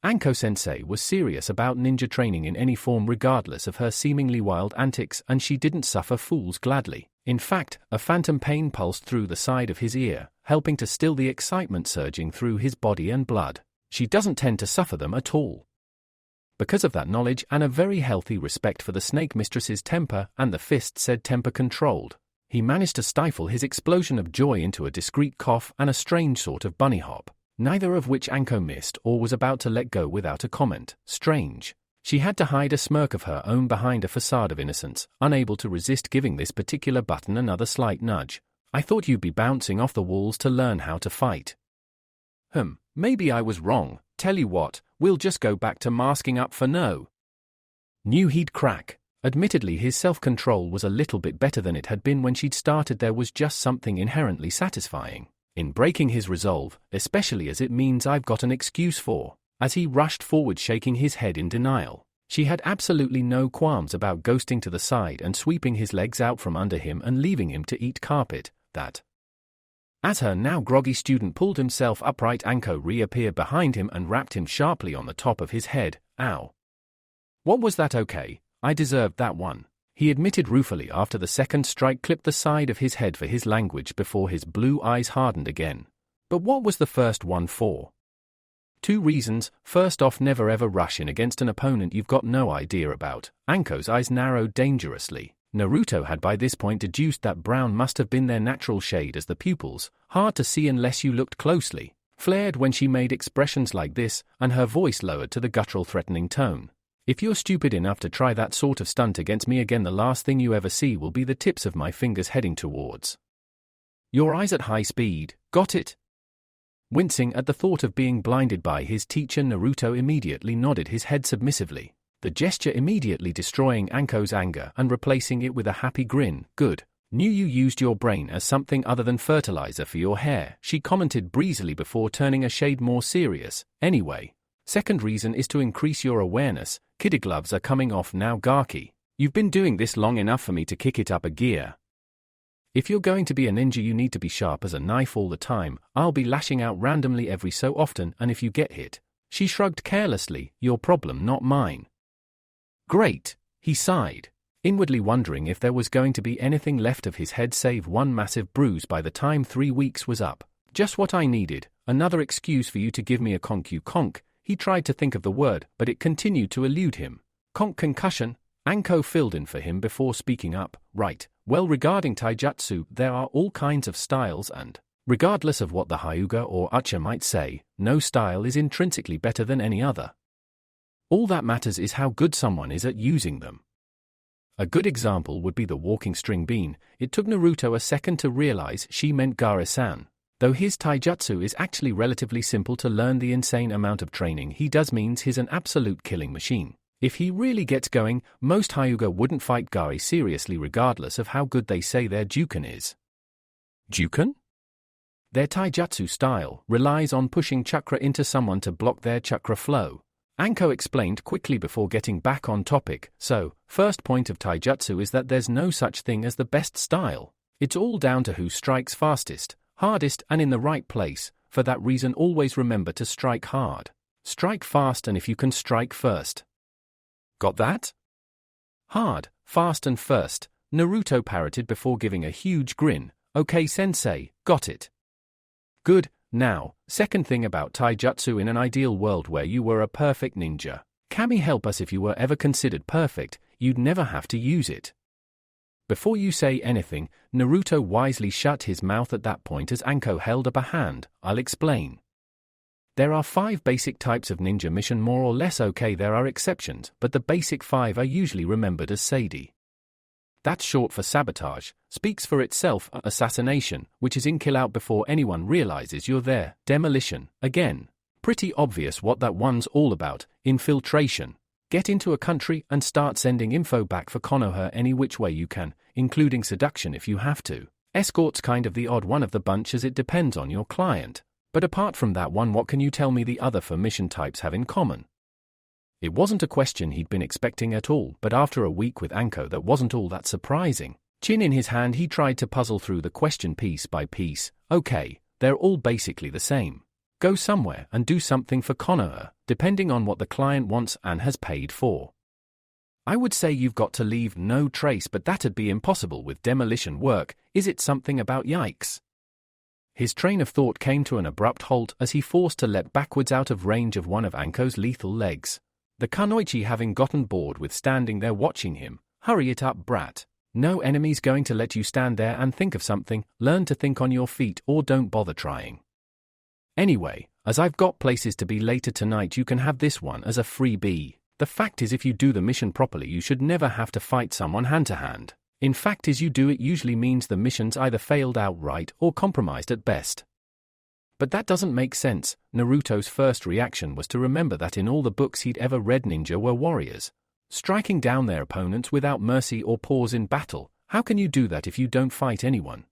Anko-sensei was serious about ninja training in any form, regardless of her seemingly wild antics, and she didn't suffer fools gladly. In fact, a phantom pain pulsed through the side of his ear, helping to still the excitement surging through his body and blood. She doesn't tend to suffer them at all. Because of that knowledge and a very healthy respect for the snake mistress's temper and the fist said temper controlled, he managed to stifle his explosion of joy into a discreet cough and a strange sort of bunny hop, neither of which Anko missed or was about to let go without a comment. Strange. She had to hide a smirk of her own behind a facade of innocence, unable to resist giving this particular button another slight nudge. "I thought you'd be bouncing off the walls to learn how to fight." Maybe I was wrong. Tell you what, we'll just go back to masking up for no." Knew he'd crack. Admittedly, his self-control was a little bit better than it had been when she'd started. There was just something inherently satisfying in breaking his resolve, especially as it means I've got an excuse for. As he rushed forward, shaking his head in denial, she had absolutely no qualms about ghosting to the side and sweeping his legs out from under him and leaving him to eat carpet. That. As her now groggy student pulled himself upright, Anko reappeared behind him and rapped him sharply on the top of his head. "Ow. What was that? Okay, I deserved that one," he admitted ruefully after the second strike clipped the side of his head for his language before his blue eyes hardened again. "But what was the first one for?" "Two reasons. First off, never ever rush in against an opponent you've got no idea about." Anko's eyes narrowed dangerously. Naruto had by this point deduced that brown must have been their natural shade, as the pupils, hard to see unless you looked closely, flared when she made expressions like this, and her voice lowered to the guttural threatening tone. "If you're stupid enough to try that sort of stunt against me again, the last thing you ever see will be the tips of my fingers heading towards your eyes at high speed. Got it?" Wincing at the thought of being blinded by his teacher, Naruto immediately nodded his head submissively. the gesture immediately destroying Anko's anger and replacing it with a happy grin. Good. Knew you used your brain as something other than fertilizer for your hair, she commented breezily before turning a shade more serious. Anyway, second reason is to increase your awareness. Kid gloves are coming off now, Gaki. You've been doing this long enough for me to kick it up a gear. If you're going to be a ninja, you need to be sharp as a knife all the time. I'll be lashing out randomly every so often, and if you get hit, she shrugged carelessly, your problem, not mine. Great, he sighed, inwardly wondering if there was going to be anything left of his head save one massive bruise by the time 3 weeks was up. Just what I needed, another excuse for you to give me a conk. He tried to think of the word, but it continued to elude him. Concussion? Anko filled in for him before speaking up. Right, well, regarding taijutsu, there are all kinds of styles and, regardless of what the Hyuga or Ucha might say, no style is intrinsically better than any other. All that matters is how good someone is at using them. A good example would be the walking string bean. It took Naruto a second to realize she meant Gare-san. Though his taijutsu is actually relatively simple to learn, the insane amount of training he does means he's an absolute killing machine. If he really gets going, most Hyuga wouldn't fight Gare seriously regardless of how good they say their Juken is. Juken? Their taijutsu style relies on pushing chakra into someone to block their chakra flow. Anko explained quickly before getting back on topic. So, first point of taijutsu is that there's no such thing as the best style. It's all down to who strikes fastest, hardest, and in the right place. For that reason, always remember to strike hard. Strike fast, and if you can, strike first. Got that? Hard, fast, and first, Naruto parroted before giving a huge grin. Okay, sensei, got it. Good. Now, second thing about taijutsu, in an ideal world where you were a perfect ninja. Kami help us, if you were ever considered perfect, you'd never have to use it. Before you say anything, Naruto wisely shut his mouth at that point as Anko held up a hand. I'll explain. There are 5 basic types of ninja mission, more or less. Okay, there are exceptions, but the basic 5 are usually remembered as Seidi. That's short for sabotage, speaks for itself. Assassination, which is in kill out before anyone realizes you're there. Demolition, again, pretty obvious what that one's all about. Infiltration, get into a country and start sending info back for Konoha any which way you can, including seduction if you have to. Escort's kind of the odd one of the bunch as it depends on your client. But apart from that one, what can you tell me the other 4 mission types have in common? It wasn't a question he'd been expecting at all, but after a week with Anko, that wasn't all that surprising. Chin in his hand, he tried to puzzle through the question piece by piece. Okay, they're all basically the same. Go somewhere and do something for Konoha, depending on what the client wants and has paid for. I would say you've got to leave no trace, but that'd be impossible with demolition work. Is it something about yikes? His train of thought came to an abrupt halt as he forced to leap backwards out of range of one of Anko's lethal legs. The kunoichi, having gotten bored with standing there watching him. Hurry it up, brat. No enemy's going to let you stand there and think of something. Learn to think on your feet, or don't bother trying. Anyway, as I've got places to be later tonight, you can have this one as a freebie. The fact is, if you do the mission properly, you should never have to fight someone hand to hand. In fact, as you do it usually means the mission's either failed outright or compromised at best. But that doesn't make sense. Naruto's first reaction was to remember that in all the books he'd ever read, ninja were warriors, striking down their opponents without mercy or pause in battle. How can you do that if you don't fight anyone?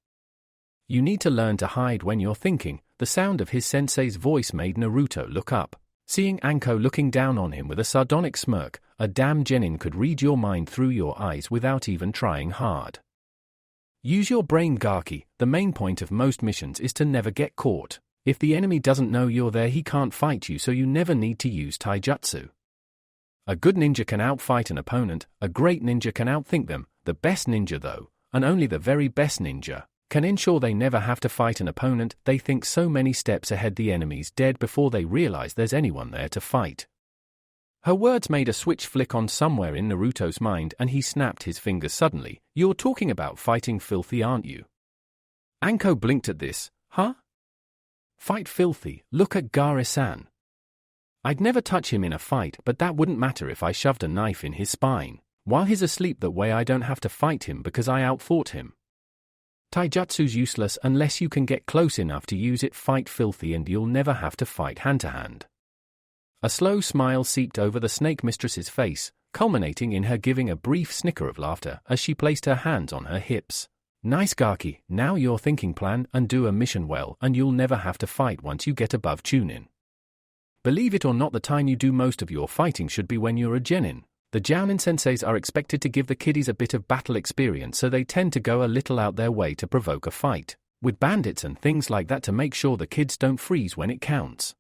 You need to learn to hide when you're thinking. The sound of his sensei's voice made Naruto look up. Seeing Anko looking down on him with a sardonic smirk, a damn genin could read your mind through your eyes without even trying hard. Use your brain, Gaki. The main point of most missions is to never get caught. If the enemy doesn't know you're there, he can't fight you, so you never need to use taijutsu. A good ninja can outfight an opponent, a great ninja can outthink them. The best ninja, though, and only the very best ninja, can ensure they never have to fight an opponent. They think so many steps ahead the enemy's dead before they realize there's anyone there to fight. Her words made a switch flick on somewhere in Naruto's mind, and he snapped his fingers suddenly. You're talking about fighting filthy, aren't you? Anko blinked at this. Huh? Fight filthy? Look at Gare-san. I'd never touch him in a fight, but that wouldn't matter if I shoved a knife in his spine. While he's asleep that way, I don't have to fight him because I outthought him. Taijutsu's useless unless you can get close enough to use it. Fight filthy and you'll never have to fight hand to hand. A slow smile seeped over the snake mistress's face. culminating in her giving a brief snicker of laughter as she placed her hands on her hips. Nice Gaki, now your thinking plan and do a mission well and you'll never have to fight once you get above Chunin. Believe it or not, the time you do most of your fighting should be when you're a genin. The Jounin senseis are expected to give the kiddies a bit of battle experience, so they tend to go a little out their way to provoke a fight, with bandits and things like that, to make sure the kids don't freeze when it counts.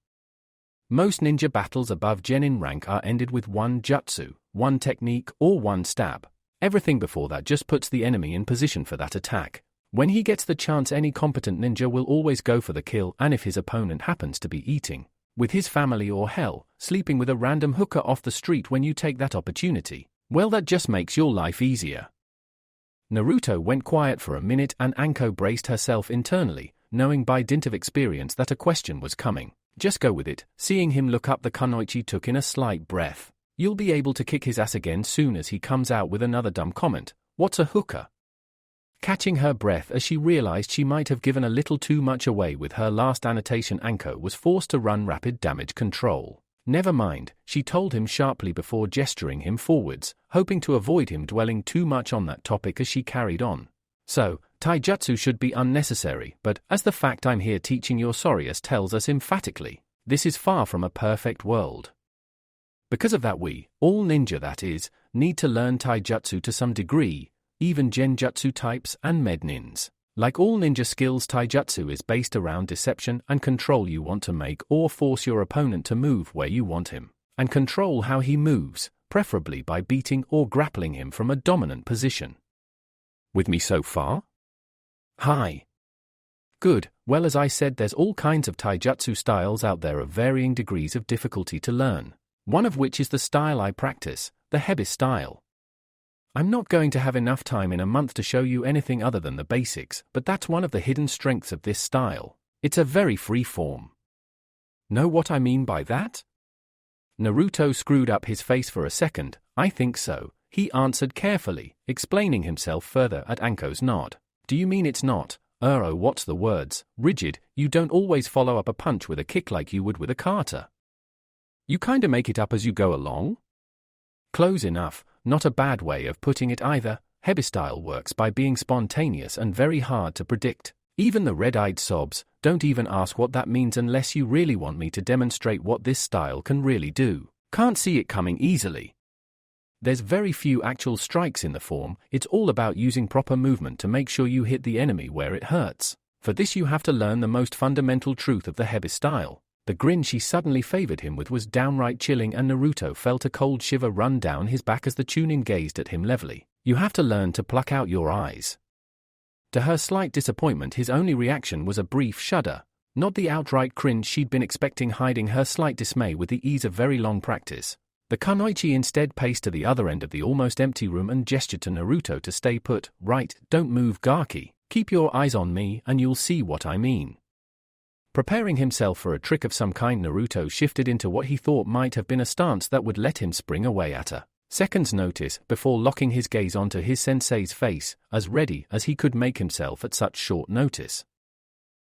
Most ninja battles above genin rank are ended with one jutsu, one technique, or one stab. Everything before that just puts the enemy in position for that attack. When he gets the chance, any competent ninja will always go for the kill, and if his opponent happens to be eating with his family or hell, sleeping with a random hooker off the street when you take that opportunity, well, that just makes your life easier. Naruto went quiet for a minute and Anko braced herself internally, knowing by dint of experience that a question was coming. Just go with it. Seeing him look up, the kunoichi took in a slight breath. You'll be able to kick his ass again soon as he comes out with another dumb comment. What's a hooker? Catching her breath as she realized she might have given a little too much away with her last annotation, Anko was forced to run rapid damage control. Never mind, she told him sharply before gesturing him forwards, hoping to avoid him dwelling too much on that topic as she carried on. So, taijutsu should be unnecessary, but, as the fact I'm here teaching your Sorius tells us emphatically, this is far from a perfect world. Because of that, we, all ninja that is, need to learn taijutsu to some degree, even genjutsu types and mednins. Like all ninja skills, taijutsu is based around deception and control. You want to make or force your opponent to move where you want him, and control how he moves, preferably by beating or grappling him from a dominant position. With me so far? Hi. Good. Well, as I said, there's all kinds of taijutsu styles out there of varying degrees of difficulty to learn, one of which is the style I practice, the Hebi style. I'm not going to have enough time in a month to show you anything other than the basics, but that's one of the hidden strengths of this style. It's a very free form. Know what I mean by that? Naruto screwed up his face for a second. I think so, he answered carefully, explaining himself further at Anko's nod. Do you mean it's not, oh, what's the words, rigid? You don't always follow up a punch with a kick like you would with a kata. You kinda make it up as you go along? Close enough. Not a bad way of putting it either. Hebi style works by being spontaneous and very hard to predict. Even the red-eyed sobs don't even ask what that means unless you really want me to demonstrate what this style can really do. Can't see it coming easily. There's very few actual strikes in the form. It's all about using proper movement to make sure you hit the enemy where it hurts. For this you have to learn the most fundamental truth of the Hebi style. The grin she suddenly favored him with was downright chilling, and Naruto felt a cold shiver run down his back as the Chunin gazed at him levelly. You have to learn to pluck out your eyes. To her slight disappointment, his only reaction was a brief shudder, not the outright cringe she'd been expecting, hiding her slight dismay with the ease of very long practice. The kunoichi instead paced to the other end of the almost empty room and gestured to Naruto to stay put. Right, don't move, Gaki. Keep your eyes on me and you'll see what I mean. Preparing himself for a trick of some kind, Naruto shifted into what he thought might have been a stance that would let him spring away at a second's notice before locking his gaze onto his sensei's face, as ready as he could make himself at such short notice.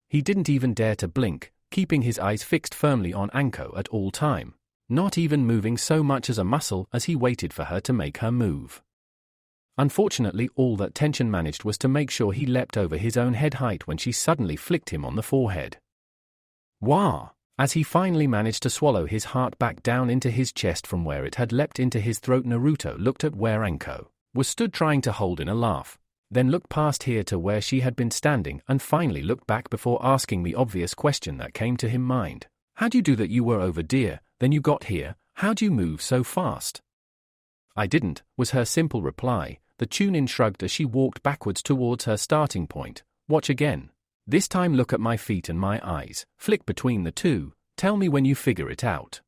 He didn't even dare to blink, keeping his eyes fixed firmly on Anko at all time, not even moving so much as a muscle as he waited for her to make her move. Unfortunately, all that tension managed was to make sure he leapt over his own head height when she suddenly flicked him on the forehead. Wah! As he finally managed to swallow his heart back down into his chest from where it had leapt into his throat, Naruto looked at where Anko was stood, trying to hold in a laugh, then looked past here to where she had been standing, and finally looked back before asking the obvious question that came to him mind. How'd you do that? You were over, dear, then you got here. How'd you move so fast? I didn't, was her simple reply. The Chunin shrugged as she walked backwards towards her starting point. Watch again. This time look at my feet and my eyes, flick between the two, tell me when you figure it out.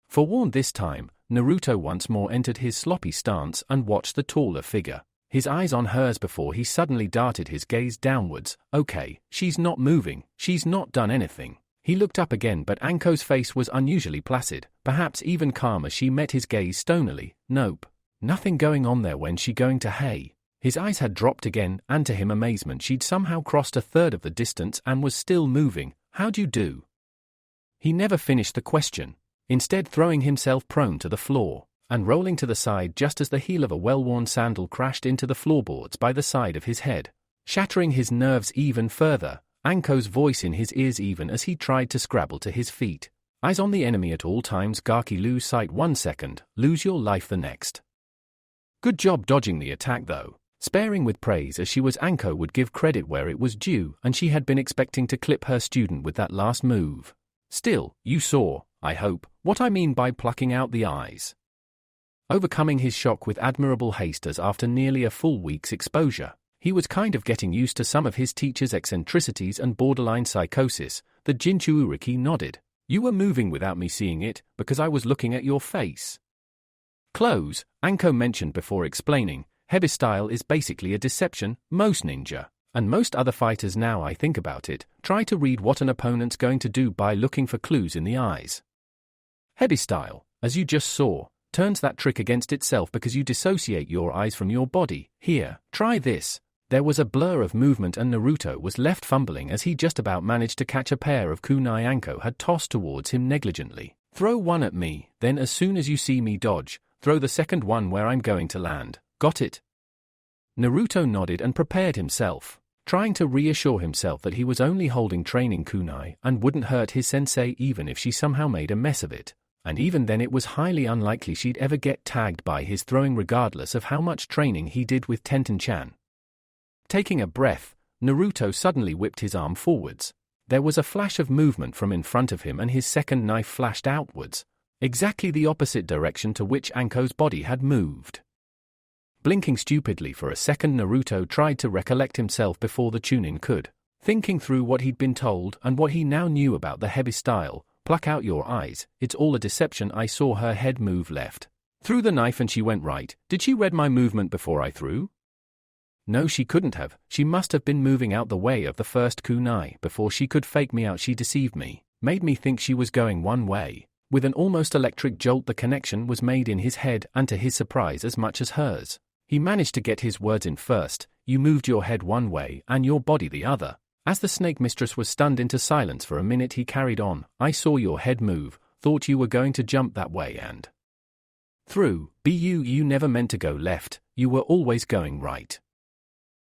Forewarned this time, Naruto once more entered his sloppy stance and watched the taller figure, his eyes on hers before he suddenly darted his gaze downwards. Okay, she's not moving, she's not done anything. He looked up again, but Anko's face was unusually placid, perhaps even calm as she met his gaze stonily. Nope. Nothing going on there. When she going to hey? His eyes had dropped again, and to him amazement, she'd somehow crossed a third of the distance and was still moving. How'd you do? He never finished the question, instead throwing himself prone to the floor. and rolling to the side just as the heel of a well-worn sandal crashed into the floorboards by the side of his head, shattering his nerves even further, Anko's voice in his ears even as he tried to scrabble to his feet. Eyes on the enemy at all times. Gaki, lose sight 1 second, lose your life the next. Good job dodging the attack though. Sparing with praise as she was, Anko would give credit where it was due, and she had been expecting to clip her student with that last move. Still, you saw, I hope, what I mean by plucking out the eyes. Overcoming his shock with admirable haste as after nearly a full week's exposure, he was kind of getting used to some of his teacher's eccentricities and borderline psychosis, the Jinchuuriki nodded. You were moving without me seeing it, because I was looking at your face. Close, Anko mentioned before explaining, Hebi style is basically a deception. Most ninja, and most other fighters now I think about it, try to read what an opponent's going to do by looking for clues in the eyes. Hebi style, as you just saw, turns that trick against itself because you dissociate your eyes from your body. Here, try this. There was a blur of movement and Naruto was left fumbling as he just about managed to catch a pair of kunai Anko had tossed towards him negligently. Throw one at me, then as soon as you see me dodge, throw the second one where I'm going to land. Got it? Naruto nodded and prepared himself, trying to reassure himself that he was only holding training kunai and wouldn't hurt his sensei even if she somehow made a mess of it. And even then it was highly unlikely she'd ever get tagged by his throwing regardless of how much training he did with Tenten-chan. Taking a breath, Naruto suddenly whipped his arm forwards. There was a flash of movement from in front of him and his second knife flashed outwards, exactly the opposite direction to which Anko's body had moved. Blinking stupidly for a second, Naruto tried to recollect himself before the Chunin could, thinking through what he'd been told and what he now knew about the Hebi style. Pluck out your eyes, it's all a deception. I saw her head move left. Threw the knife and she went right. Did she read my movement before I threw? No, she couldn't have. She must have been moving out the way of the first kunai before she could fake me out. She deceived me, made me think she was going one way. With an almost electric jolt the connection was made in his head and to his surprise as much as hers. He managed to get his words in first. You moved your head one way and your body the other. As the snake mistress was stunned into silence for a minute, he carried on. I saw your head move, thought you were going to jump that way and through. You never meant to go left, you were always going right.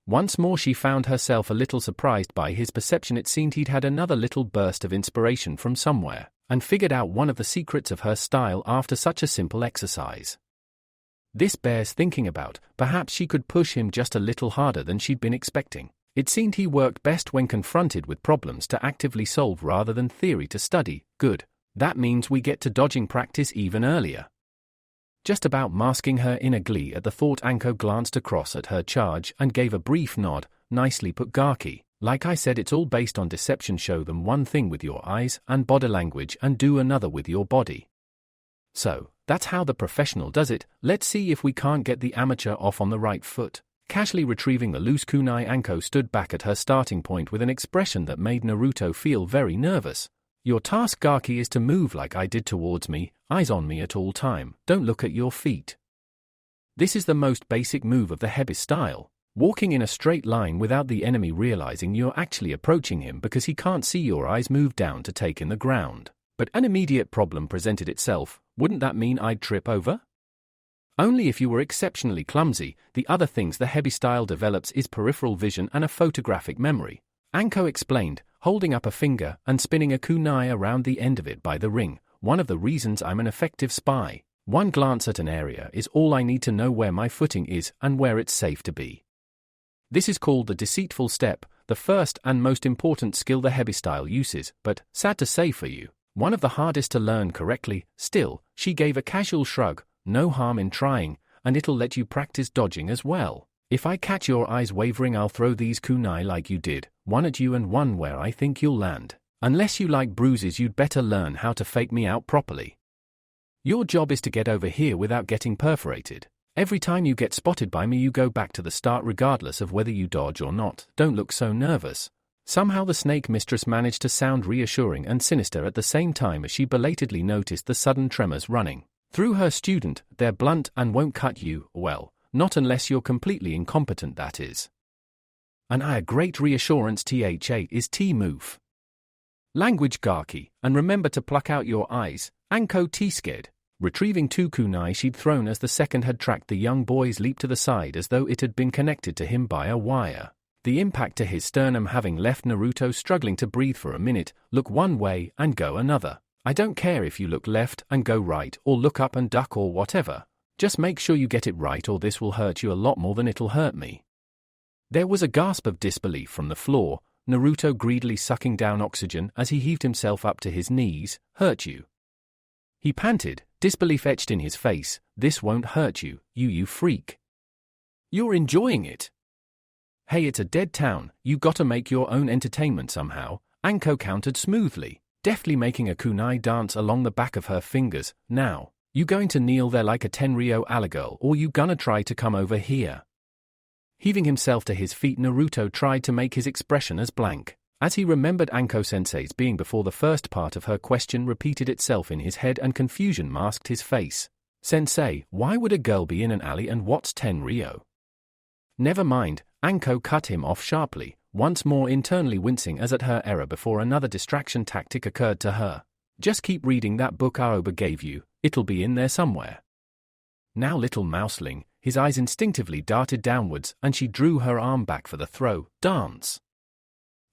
Once more she found herself a little surprised by his perception. It seemed he'd had another little burst of inspiration from somewhere, and figured out one of the secrets of her style after such a simple exercise. This bears thinking about. Perhaps she could push him just a little harder than she'd been expecting. It seemed he worked best when confronted with problems to actively solve rather than theory to study. Good. That means we get to dodging practice even earlier. Just about masking her inner glee at the thought, Anko glanced across at her charge and gave a brief nod. Nicely put, Gaki. Like I said, it's all based on deception. Show them one thing with your eyes and body language and do another with your body. So, that's how the professional does it. Let's see if we can't get the amateur off on the right foot. Casually retrieving the loose kunai, Anko stood back at her starting point with an expression that made Naruto feel very nervous. Your task, Gaki, is to move like I did towards me, eyes on me at all time. Don't look at your feet. This is the most basic move of the Hebi style. Walking in a straight line without the enemy realizing you're actually approaching him because he can't see your eyes move down to take in the ground. But an immediate problem presented itself. Wouldn't that mean I'd trip over? Only if you were exceptionally clumsy. The other things the Hebi style develops is peripheral vision and a photographic memory. Anko explained, holding up a finger and spinning a kunai around the end of it by the ring. One of the reasons I'm an effective spy. One glance at an area is all I need to know where my footing is and where it's safe to be. This is called the deceitful step, the first and most important skill the Hebi style uses, but, sad to say for you, one of the hardest to learn correctly. Still, she gave a casual shrug. No harm in trying, and it'll let you practice dodging as well. If I catch your eyes wavering, I'll throw these kunai like you did, one at you and one where I think you'll land. Unless you like bruises, you'd better learn how to fake me out properly. Your job is to get over here without getting perforated. Every time you get spotted by me, you go back to the start regardless of whether you dodge or not. Don't look so nervous. Somehow the snake mistress managed to sound reassuring and sinister at the same time as she belatedly noticed the sudden tremors running through her student. They're blunt and won't cut you, well, not unless you're completely incompetent, that is. And a great reassurance. THA is T-move. Language, Gaki, and remember to pluck out your eyes. Anko T scared. retrieving 2 kunai she'd thrown as the second had tracked the young boy's leap to the side as though it had been connected to him by a wire. The impact to his sternum having left Naruto struggling to breathe for a minute. Look one way and go another. I don't care if you look left and go right or look up and duck or whatever. Just make sure you get it right or this will hurt you a lot more than it'll hurt me. There was a gasp of disbelief from the floor, Naruto greedily sucking down oxygen as he heaved himself up to his knees. Hurt you? He panted, disbelief etched in his face. This won't hurt you, you freak. You're enjoying it. Hey, it's a dead town, you gotta make your own entertainment somehow, Anko countered smoothly, deftly making a kunai dance along the back of her fingers. Now, you going to kneel there like a Tenryo Allagirl or you gonna try to come over here? Heaving himself to his feet, Naruto tried to make his expression as blank, as he remembered Anko-sensei's being before the first part of her question repeated itself in his head and confusion masked his face. Sensei, why would a girl be in an alley and what's Tenryo? Never mind, Anko cut him off sharply, once more internally wincing as at her error before another distraction tactic occurred to her. Just keep reading that book Aoba gave you, it'll be in there somewhere. Now little mouseling, his eyes instinctively darted downwards and she drew her arm back for the throw. Dance.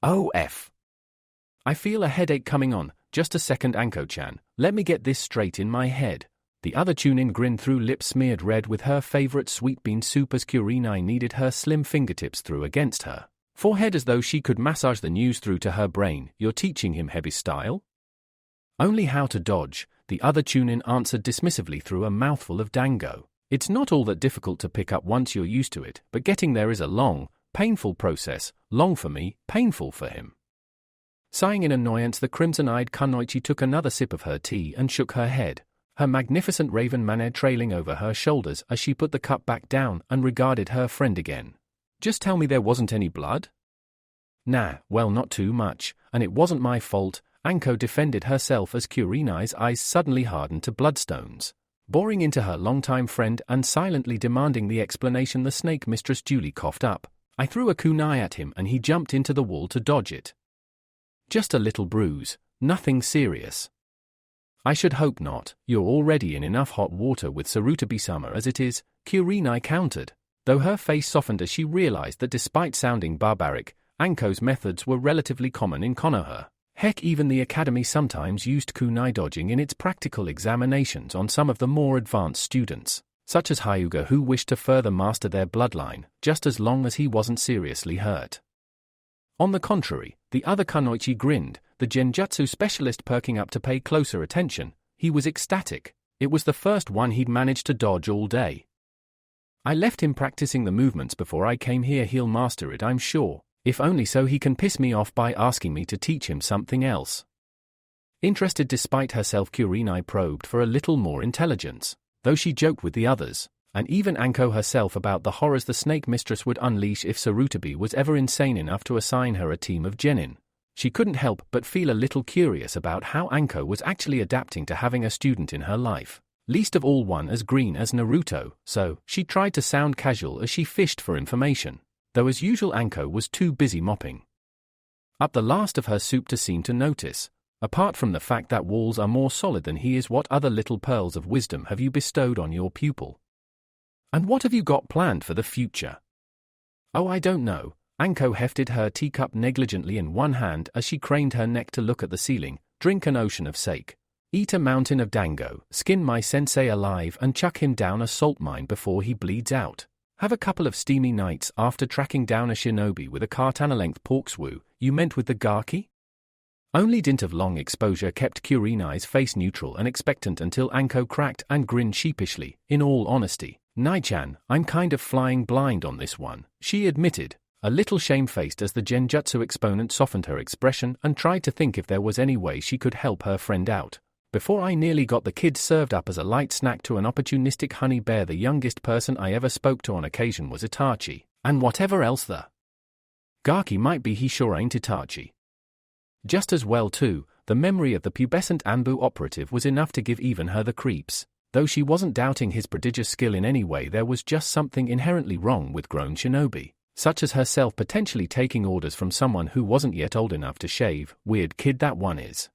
OF. I feel a headache coming on, just a second Anko-chan, let me get this straight in my head. The other Chunin grinned through lips smeared red with her favorite sweet bean soup as Kurenai kneaded her slim fingertips through against her forehead as though she could massage the news through to her brain. You're teaching him heavy style? Only how to dodge, the other Chunin answered dismissively through a mouthful of dango. It's not all that difficult to pick up once you're used to it, but getting there is a long, painful process, long for me, painful for him. Sighing in annoyance, the crimson-eyed Kunoichi took another sip of her tea and shook her head, her magnificent raven mane trailing over her shoulders as she put the cup back down and regarded her friend again. Just tell me there wasn't any blood? Nah, well not too much, and it wasn't my fault, Anko defended herself as Kurenai's eyes suddenly hardened to bloodstones. Boring into her longtime friend and silently demanding the explanation, the snake mistress duly coughed up. I threw a kunai at him and he jumped into the wall to dodge it. Just a little bruise, nothing serious. I should hope not, you're already in enough hot water with Sarutobi-sama as it is, Kurenai countered, though her face softened as she realized that despite sounding barbaric, Anko's methods were relatively common in Konoha. Heck, even the academy sometimes used kunai dodging in its practical examinations on some of the more advanced students, such as Hyuga, who wished to further master their bloodline, just as long as he wasn't seriously hurt. On the contrary, the other Kunoichi grinned, the genjutsu specialist perking up to pay closer attention. He was ecstatic. It was the first one he'd managed to dodge all day. I left him practicing the movements before I came here. He'll master it, I'm sure. If only so he can piss me off by asking me to teach him something else. Interested despite herself, Kurenai probed for a little more intelligence, though she joked with the others, and even Anko herself about the horrors the snake mistress would unleash if Sarutobi was ever insane enough to assign her a team of genin. She couldn't help but feel a little curious about how Anko was actually adapting to having a student in her life, least of all one as green as Naruto, so she tried to sound casual as she fished for information, though as usual Anko was too busy mopping up the last of her soup to seem to notice. Apart from the fact that walls are more solid than he is, what other little pearls of wisdom have you bestowed on your pupil? And what have you got planned for the future? Oh, I don't know. Anko hefted her teacup negligently in one hand as she craned her neck to look at the ceiling. Drink an ocean of sake. Eat a mountain of dango. Skin my sensei alive and chuck him down a salt mine before he bleeds out. Have a couple of steamy nights after tracking down a shinobi with a katana-length porkswoo. You meant with the gaki? Only dint of long exposure kept Kurenai's face neutral and expectant until Anko cracked and grinned sheepishly. In all honesty, Nai-chan, I'm kind of flying blind on this one, she admitted, a little shamefaced as the genjutsu exponent softened her expression and tried to think if there was any way she could help her friend out. Before I nearly got the kids served up as a light snack to an opportunistic honey bear, the youngest person I ever spoke to on occasion was Itachi, and whatever else the gaki might be, he sure ain't Itachi. Just as well too, the memory of the pubescent Anbu operative was enough to give even her the creeps. Though she wasn't doubting his prodigious skill in any way, there was just something inherently wrong with grown shinobi, such as herself potentially taking orders from someone who wasn't yet old enough to shave. Weird kid that one is.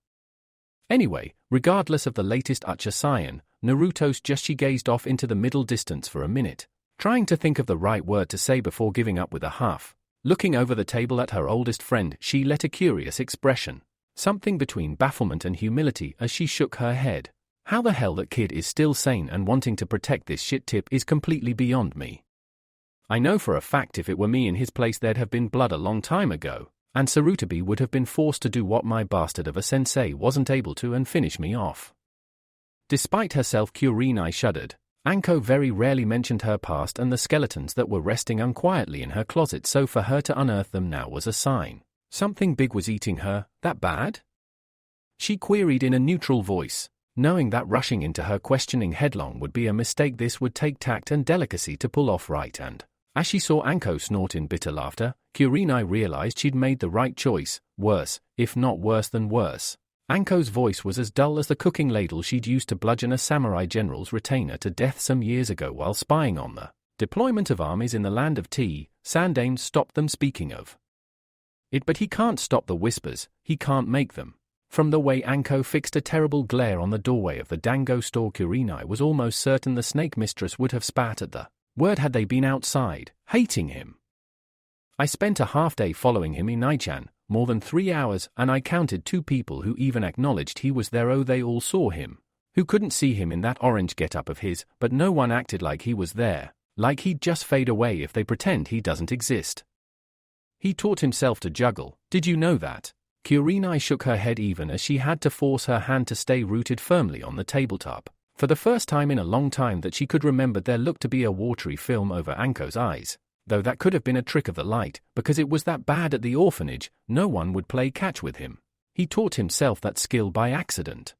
Anyway, regardless of the latest Ucha Saiyan, Naruto's just she gazed off into the middle distance for a minute, trying to think of the right word to say before giving up with a huff. Looking over the table at her oldest friend, she let a curious expression, something between bafflement and humility, as she shook her head. How the hell that kid is still sane and wanting to protect this shit tip is completely beyond me. I know for a fact if it were me in his place there'd have been blood a long time ago, and Sarutobi would have been forced to do what my bastard of a sensei wasn't able to and finish me off. Despite herself, Kurenai shuddered. Anko very rarely mentioned her past and the skeletons that were resting unquietly in her closet, so for her to unearth them now was a sign. Something big was eating her. That bad? She queried in a neutral voice, knowing that rushing into her questioning headlong would be a mistake. This would take tact and delicacy to pull off right, and as she saw Anko snort in bitter laughter, Kurenai realized she'd made the right choice. Worse, if not worse than worse. Anko's voice was as dull as the cooking ladle she'd used to bludgeon a samurai general's retainer to death some years ago while spying on the deployment of armies in the land of tea. Sandaime stopped them, speaking of it, but he can't stop the whispers, he can't make them. From the way Anko fixed a terrible glare on the doorway of the Dango store, Kurenai was almost certain the snake mistress would have spat at the word had they been outside, hating him. I spent a half-day following him in Naichan, more than 3 hours, and I counted 2 people who even acknowledged he was there. Oh, they all saw him. Who couldn't see him in that orange get-up of his, but no one acted like he was there, like he'd just fade away if they pretend he doesn't exist. He taught himself to juggle, did you know that? Kurenai shook her head even as she had to force her hand to stay rooted firmly on the tabletop. For the first time in a long time that she could remember, there looked to be a watery film over Anko's eyes. Though that could have been a trick of the light, because it was that bad at the orphanage, no one would play catch with him. He taught himself that skill by accident.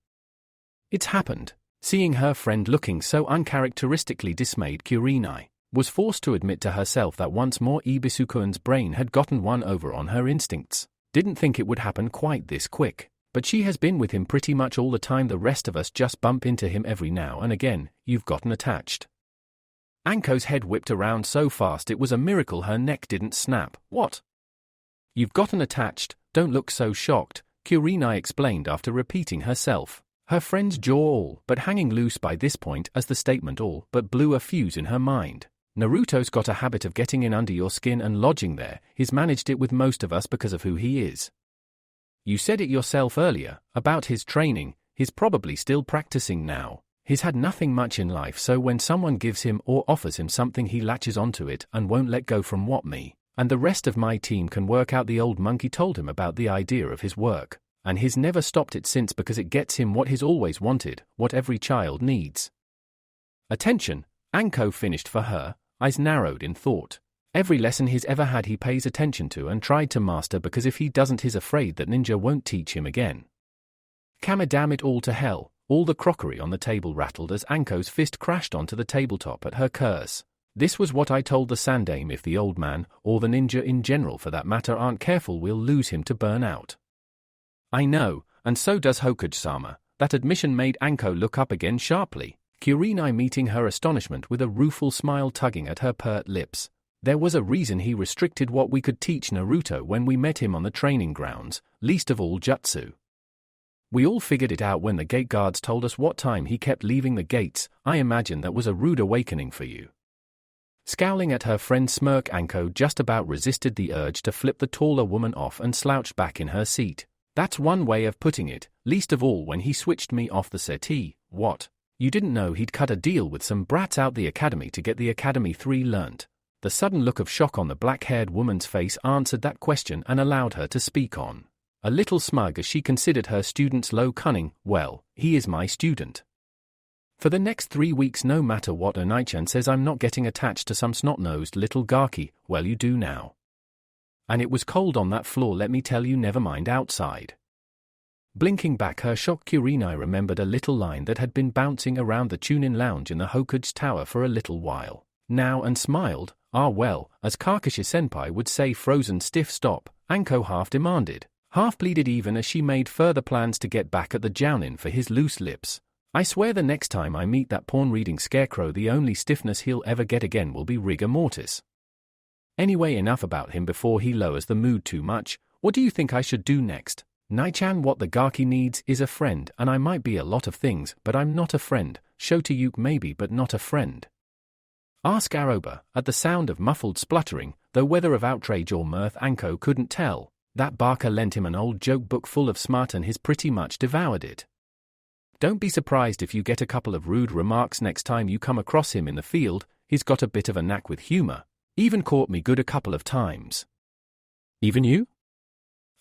It's happened. Seeing her friend looking so uncharacteristically dismayed, Kurenai was forced to admit to herself that once more Ibisukuan's brain had gotten one over on her instincts. Didn't think it would happen quite this quick, but she has been with him pretty much all the time. The rest of us just bump into him every now and again. You've gotten attached. Anko's head whipped around so fast it was a miracle her neck didn't snap. What? You've gotten attached? Don't look so shocked, Kurenai explained after repeating herself. Her friend's jaw all but hanging loose by this point, as the statement all but blew a fuse in her mind. Naruto's got a habit of getting in under your skin and lodging there. He's managed it with most of us because of who he is. You said it yourself earlier, about his training. He's probably still practicing now. He's had nothing much in life, so when someone gives him or offers him something he latches onto it and won't let go from what me and the rest of my team can work out. The old monkey told him about the idea of his work, and he's never stopped it since because it gets him what he's always wanted, what every child needs. Attention, Anko finished for her, eyes narrowed in thought. Every lesson he's ever had he pays attention to and tried to master, because if he doesn't he's afraid that ninja won't teach him again. Damn it all to hell. All the crockery on the table rattled as Anko's fist crashed onto the tabletop at her curse. This was what I told the Sandaime. If the old man, or the ninja in general for that matter, aren't careful, we'll lose him to burn out. I know, and so does Hokage-sama. That admission made Anko look up again sharply, Kurenai meeting her astonishment with a rueful smile tugging at her pert lips. There was a reason he restricted what we could teach Naruto when we met him on the training grounds, least of all jutsu. We all figured it out when the gate guards told us what time he kept leaving the gates. I imagine that was a rude awakening for you. Scowling at her friend's smirk, Anko just about resisted the urge to flip the taller woman off and slouched back in her seat. That's one way of putting it, least of all when he switched me off the settee. What? You didn't know he'd cut a deal with some brats out the academy to get the Academy 3 learnt? The sudden look of shock on the black-haired woman's face answered that question and allowed her to speak on. A little smug as she considered her student's low cunning. Well, he is my student. For the next 3 weeks, no matter what Onaichan says, I'm not getting attached to some snot-nosed little gaki. Well, you do now. And it was cold on that floor, let me tell you, never mind outside. Blinking back her shock, Kurenai remembered a little line that had been bouncing around the Chunin lounge in the Hokage Tower for a little while now and smiled. Ah well, as Kakashi-senpai would say, frozen stiff stop, Anko half demanded. Half pleaded even as she made further plans to get back at the Jounin for his loose lips. I swear the next time I meet that porn-reading scarecrow, the only stiffness he'll ever get again will be rigor mortis. Anyway, enough about him before he lowers the mood too much. What do you think I should do next? Naichan, what the gaki needs is a friend, and I might be a lot of things, but I'm not a friend. Shotayuke maybe but not a friend. Ask Aroba. At the sound of muffled spluttering, though whether of outrage or mirth Anko couldn't tell, that Barker lent him an old joke book full of smart and he's pretty much devoured it. Don't be surprised if you get a couple of rude remarks next time you come across him in the field. He's got a bit of a knack with humor. Even caught me good a couple of times. Even you?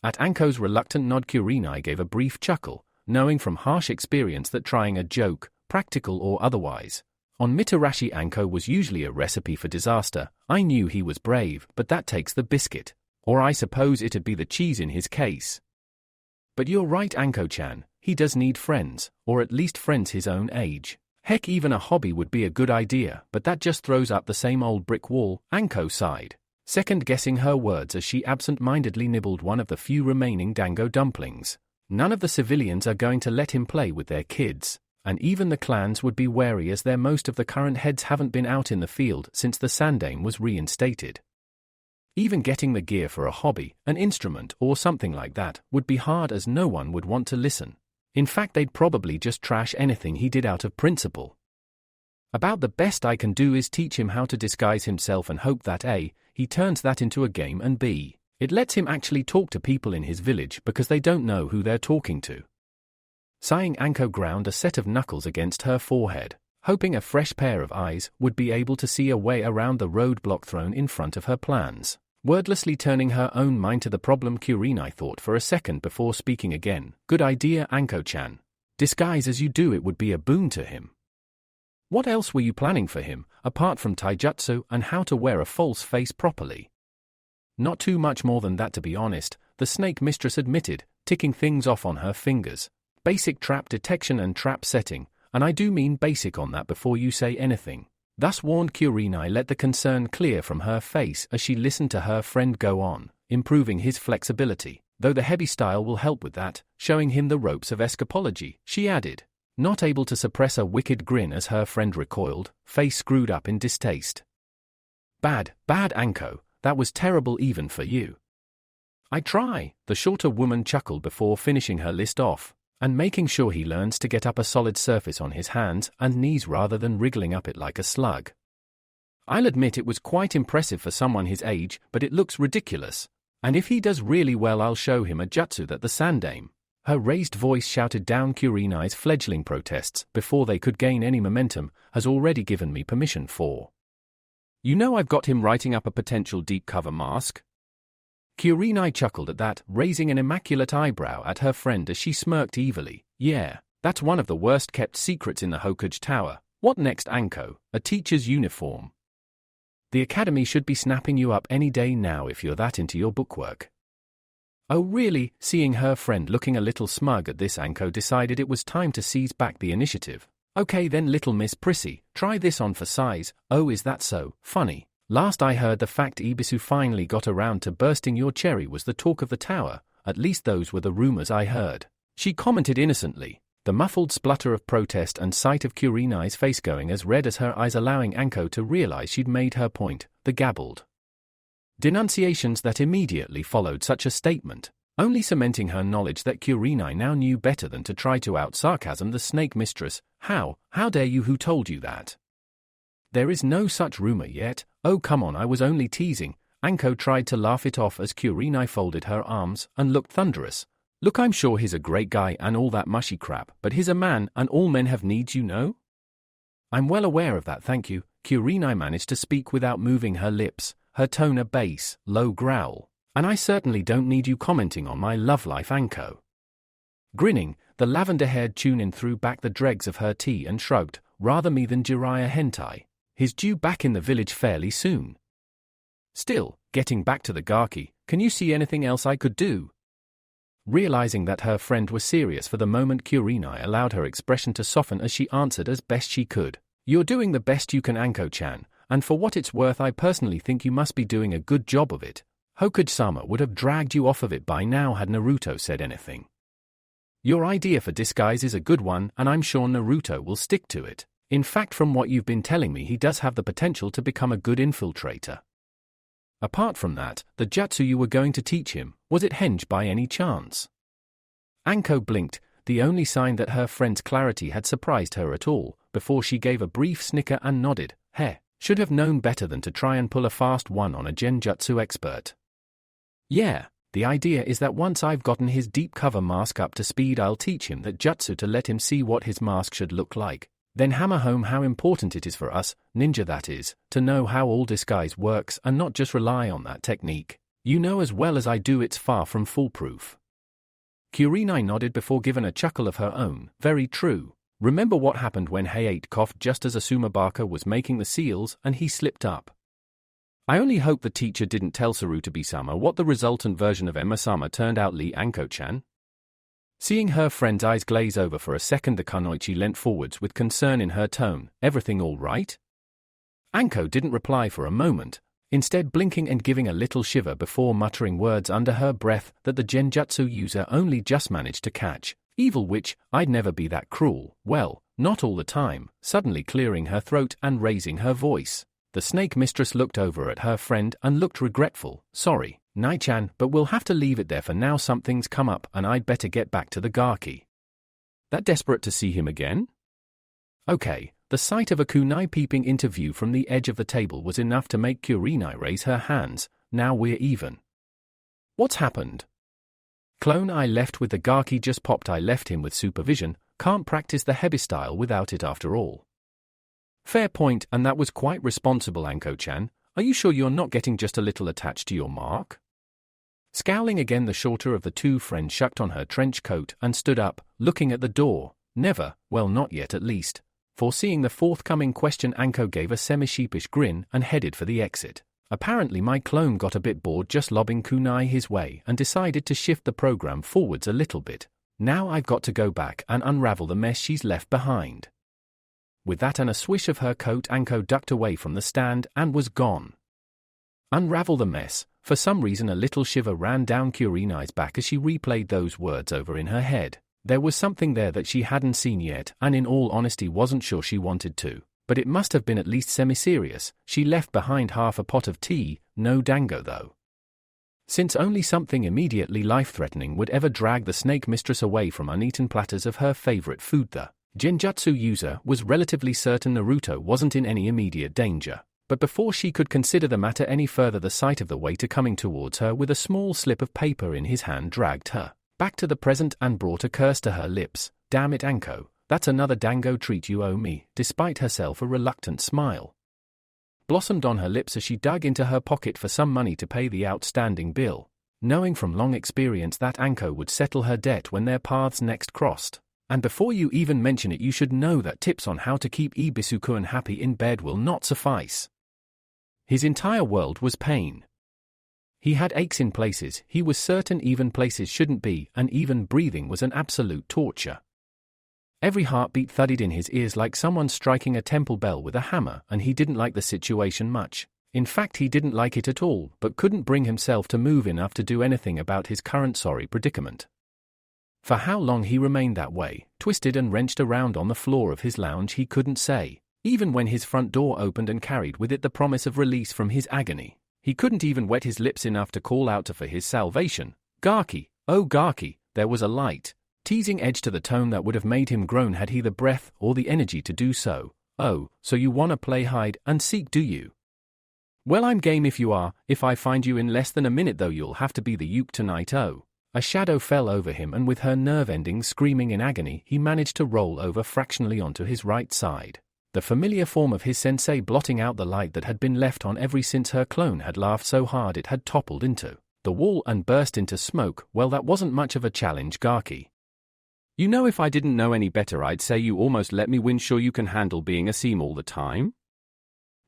At Anko's reluctant nod, Kurenai gave a brief chuckle, knowing from harsh experience that trying a joke, practical or otherwise, on Mitarashi Anko was usually a recipe for disaster. I knew he was brave, but that takes the biscuit. Or I suppose it'd be the cheese in his case. But you're right, Anko-chan, he does need friends, or at least friends his own age. Heck, even a hobby would be a good idea, but that just throws up the same old brick wall. Anko sighed, second-guessing her words as she absent-mindedly nibbled one of the few remaining dango dumplings. None of the civilians are going to let him play with their kids, and even the clans would be wary as most of the current heads haven't been out in the field since the Sandame was reinstated. Even getting the gear for a hobby, an instrument or something like that, would be hard as no one would want to listen. In fact, they'd probably just trash anything he did out of principle. About the best I can do is teach him how to disguise himself and hope that A, he turns that into a game, and B, it lets him actually talk to people in his village because they don't know who they're talking to. Sighing, Anko ground a set of knuckles against her forehead, hoping a fresh pair of eyes would be able to see a way around the roadblock thrown in front of her plans. Wordlessly turning her own mind to the problem, Kurenai thought for a second before speaking again. Good idea, Anko-chan. Disguise as you do it would be a boon to him. What else were you planning for him, apart from taijutsu and how to wear a false face properly? Not too much more than that, to be honest, the snake mistress admitted, ticking things off on her fingers. Basic trap detection and trap setting, and I do mean basic on that before you say anything. Thus warned, Kurenai let the concern clear from her face as she listened to her friend go on, improving his flexibility, though the heavy style will help with that, showing him the ropes of escapology, she added, not able to suppress a wicked grin as her friend recoiled, face screwed up in distaste. Bad Anko, that was terrible even for you. I try, the shorter woman chuckled before finishing her list off, and making sure he learns to get up a solid surface on his hands and knees rather than wriggling up it like a slug. I'll admit it was quite impressive for someone his age, but it looks ridiculous. And if he does really well, I'll show him a jutsu that the Sandame. Her raised voice shouted down Kurenai's fledgling protests before they could gain any momentum, has already given me permission for. You know I've got him writing up a potential deep cover mask. Kurenai chuckled at that, raising an immaculate eyebrow at her friend as she smirked evilly. Yeah, that's one of the worst-kept secrets in the Hokage Tower. What next, Anko? A teacher's uniform. The academy should be snapping you up any day now if you're that into your bookwork. Oh really? Seeing her friend looking a little smug at this, Anko decided it was time to seize back the initiative. Okay then, little Miss Prissy, try this on for size. Oh, is that so? Funny. Last I heard, the fact Ibisu finally got around to bursting your cherry was the talk of the tower. At least those were the rumors I heard. She commented innocently, the muffled splutter of protest and sight of Kurenai's face going as red as her eyes allowing Anko to realize she'd made her point. The gabbled denunciations that immediately followed such a statement, only cementing her knowledge that Kurenai now knew better than to try to out-sarcasm the snake mistress. How dare you? Who told you that? There is no such rumor yet. Oh come on, I was only teasing. Anko tried to laugh it off as Kurenai folded her arms and looked thunderous. Look, I'm sure he's a great guy and all that mushy crap, but he's a man and all men have needs, you know? I'm well aware of that, thank you. Kurenai managed to speak without moving her lips, her tone a bass, low growl. And I certainly don't need you commenting on my love life, Anko. Grinning, the lavender-haired Chunin threw back the dregs of her tea and shrugged, rather me than Jiraiya hentai. He's due back in the village fairly soon. Still, getting back to the Gaki, can you see anything else I could do? Realizing that her friend was serious for the moment, Kurenai allowed her expression to soften as she answered as best she could. You're doing the best you can, Anko-chan, and for what it's worth I personally think you must be doing a good job of it. Hokage-sama would have dragged you off of it by now had Naruto said anything. Your idea for disguise is a good one, and I'm sure Naruto will stick to it. In fact, from what you've been telling me, he does have the potential to become a good infiltrator. Apart from that, the jutsu you were going to teach him, was it henge by any chance? Anko blinked, the only sign that her friend's clarity had surprised her at all, before she gave a brief snicker and nodded. Heh, should have known better than to try and pull a fast one on a genjutsu expert. Yeah, the idea is that once I've gotten his deep cover mask up to speed, I'll teach him that jutsu to let him see what his mask should look like. Then hammer home how important it is for us, ninja that is, to know how all disguise works and not just rely on that technique. You know as well as I do it's far from foolproof. Kurenai nodded before giving a chuckle of her own. Very true. Remember what happened when Hayate coughed just as Asumabaka was making the seals and he slipped up. I only hope the teacher didn't tell Sarutobi-sama what the resultant version of Emma-sama turned out. Lee Anko-chan. Seeing her friend's eyes glaze over for a second, the kunoichi leant forwards with concern in her tone. Everything all right? Anko didn't reply for a moment, instead blinking and giving a little shiver before muttering words under her breath that the genjutsu user only just managed to catch. Evil witch, I'd never be that cruel. Well, not all the time. Suddenly clearing her throat and raising her voice, the snake mistress looked over at her friend and looked regretful. Sorry, Nai-chan, but we'll have to leave it there for now. Something's come up and I'd better get back to the Gaki. That desperate to see him again? Okay, the sight of a kunai peeping into view from the edge of the table was enough to make Kurenai raise her hands. Now we're even. What's happened? Clone I left with the Gaki just popped. I left him with supervision. Can't practice the Hebi style without it after all. Fair point, and that was quite responsible, Anko-chan. Are you sure you're not getting just a little attached to your mark? Scowling again, the shorter of the two friends shucked on her trench coat and stood up, looking at the door. Never, well not yet at least. Foreseeing the forthcoming question, Anko gave a semi-sheepish grin and headed for the exit. Apparently my clone got a bit bored just lobbing kunai his way and decided to shift the program forwards a little bit. Now I've got to go back and unravel the mess she's left behind. With that and a swish of her coat, Anko ducked away from the stand and was gone. Unravel the mess. For some reason a little shiver ran down Kurenai's back as she replayed those words over in her head. There was something there that she hadn't seen yet and in all honesty wasn't sure she wanted to. But it must have been at least semi-serious. She left behind half a pot of tea, no dango though. Since only something immediately life-threatening would ever drag the snake mistress away from uneaten platters of her favorite food, the genjutsu user was relatively certain Naruto wasn't in any immediate danger. But before she could consider the matter any further, the sight of the waiter coming towards her with a small slip of paper in his hand dragged her back to the present and brought a curse to her lips. Damn it, Anko, that's another dango treat you owe me. Despite herself, a reluctant smile blossomed on her lips as she dug into her pocket for some money to pay the outstanding bill, knowing from long experience that Anko would settle her debt when their paths next crossed. And before you even mention it, you should know that tips on how to keep Ibisuku happy in bed will not suffice. His entire world was pain. He had aches in places he was certain even places shouldn't be, and even breathing was an absolute torture. Every heartbeat thudded in his ears like someone striking a temple bell with a hammer, and he didn't like the situation much. In fact, he didn't like it at all, but couldn't bring himself to move enough to do anything about his current sorry predicament. For how long he remained that way, twisted and wrenched around on the floor of his lounge, he couldn't say. Even when his front door opened and carried with it the promise of release from his agony, he couldn't even wet his lips enough to call out for his salvation. Gaki, oh Gaki, there was a light, teasing edge to the tone that would have made him groan had he the breath or the energy to do so. Oh, so you wanna play hide and seek, do you? Well, I'm game if you are. If I find you in less than a minute though, you'll have to be the Yuke tonight. Oh. A shadow fell over him, and with her nerve endings screaming in agony, he managed to roll over fractionally onto his right side, the familiar form of his sensei blotting out the light that had been left on ever since her clone had laughed so hard it had toppled into the wall and burst into smoke. Well, that wasn't much of a challenge, Gaki. You know, if I didn't know any better, I'd say you almost let me win. Sure you can handle being a seam all the time?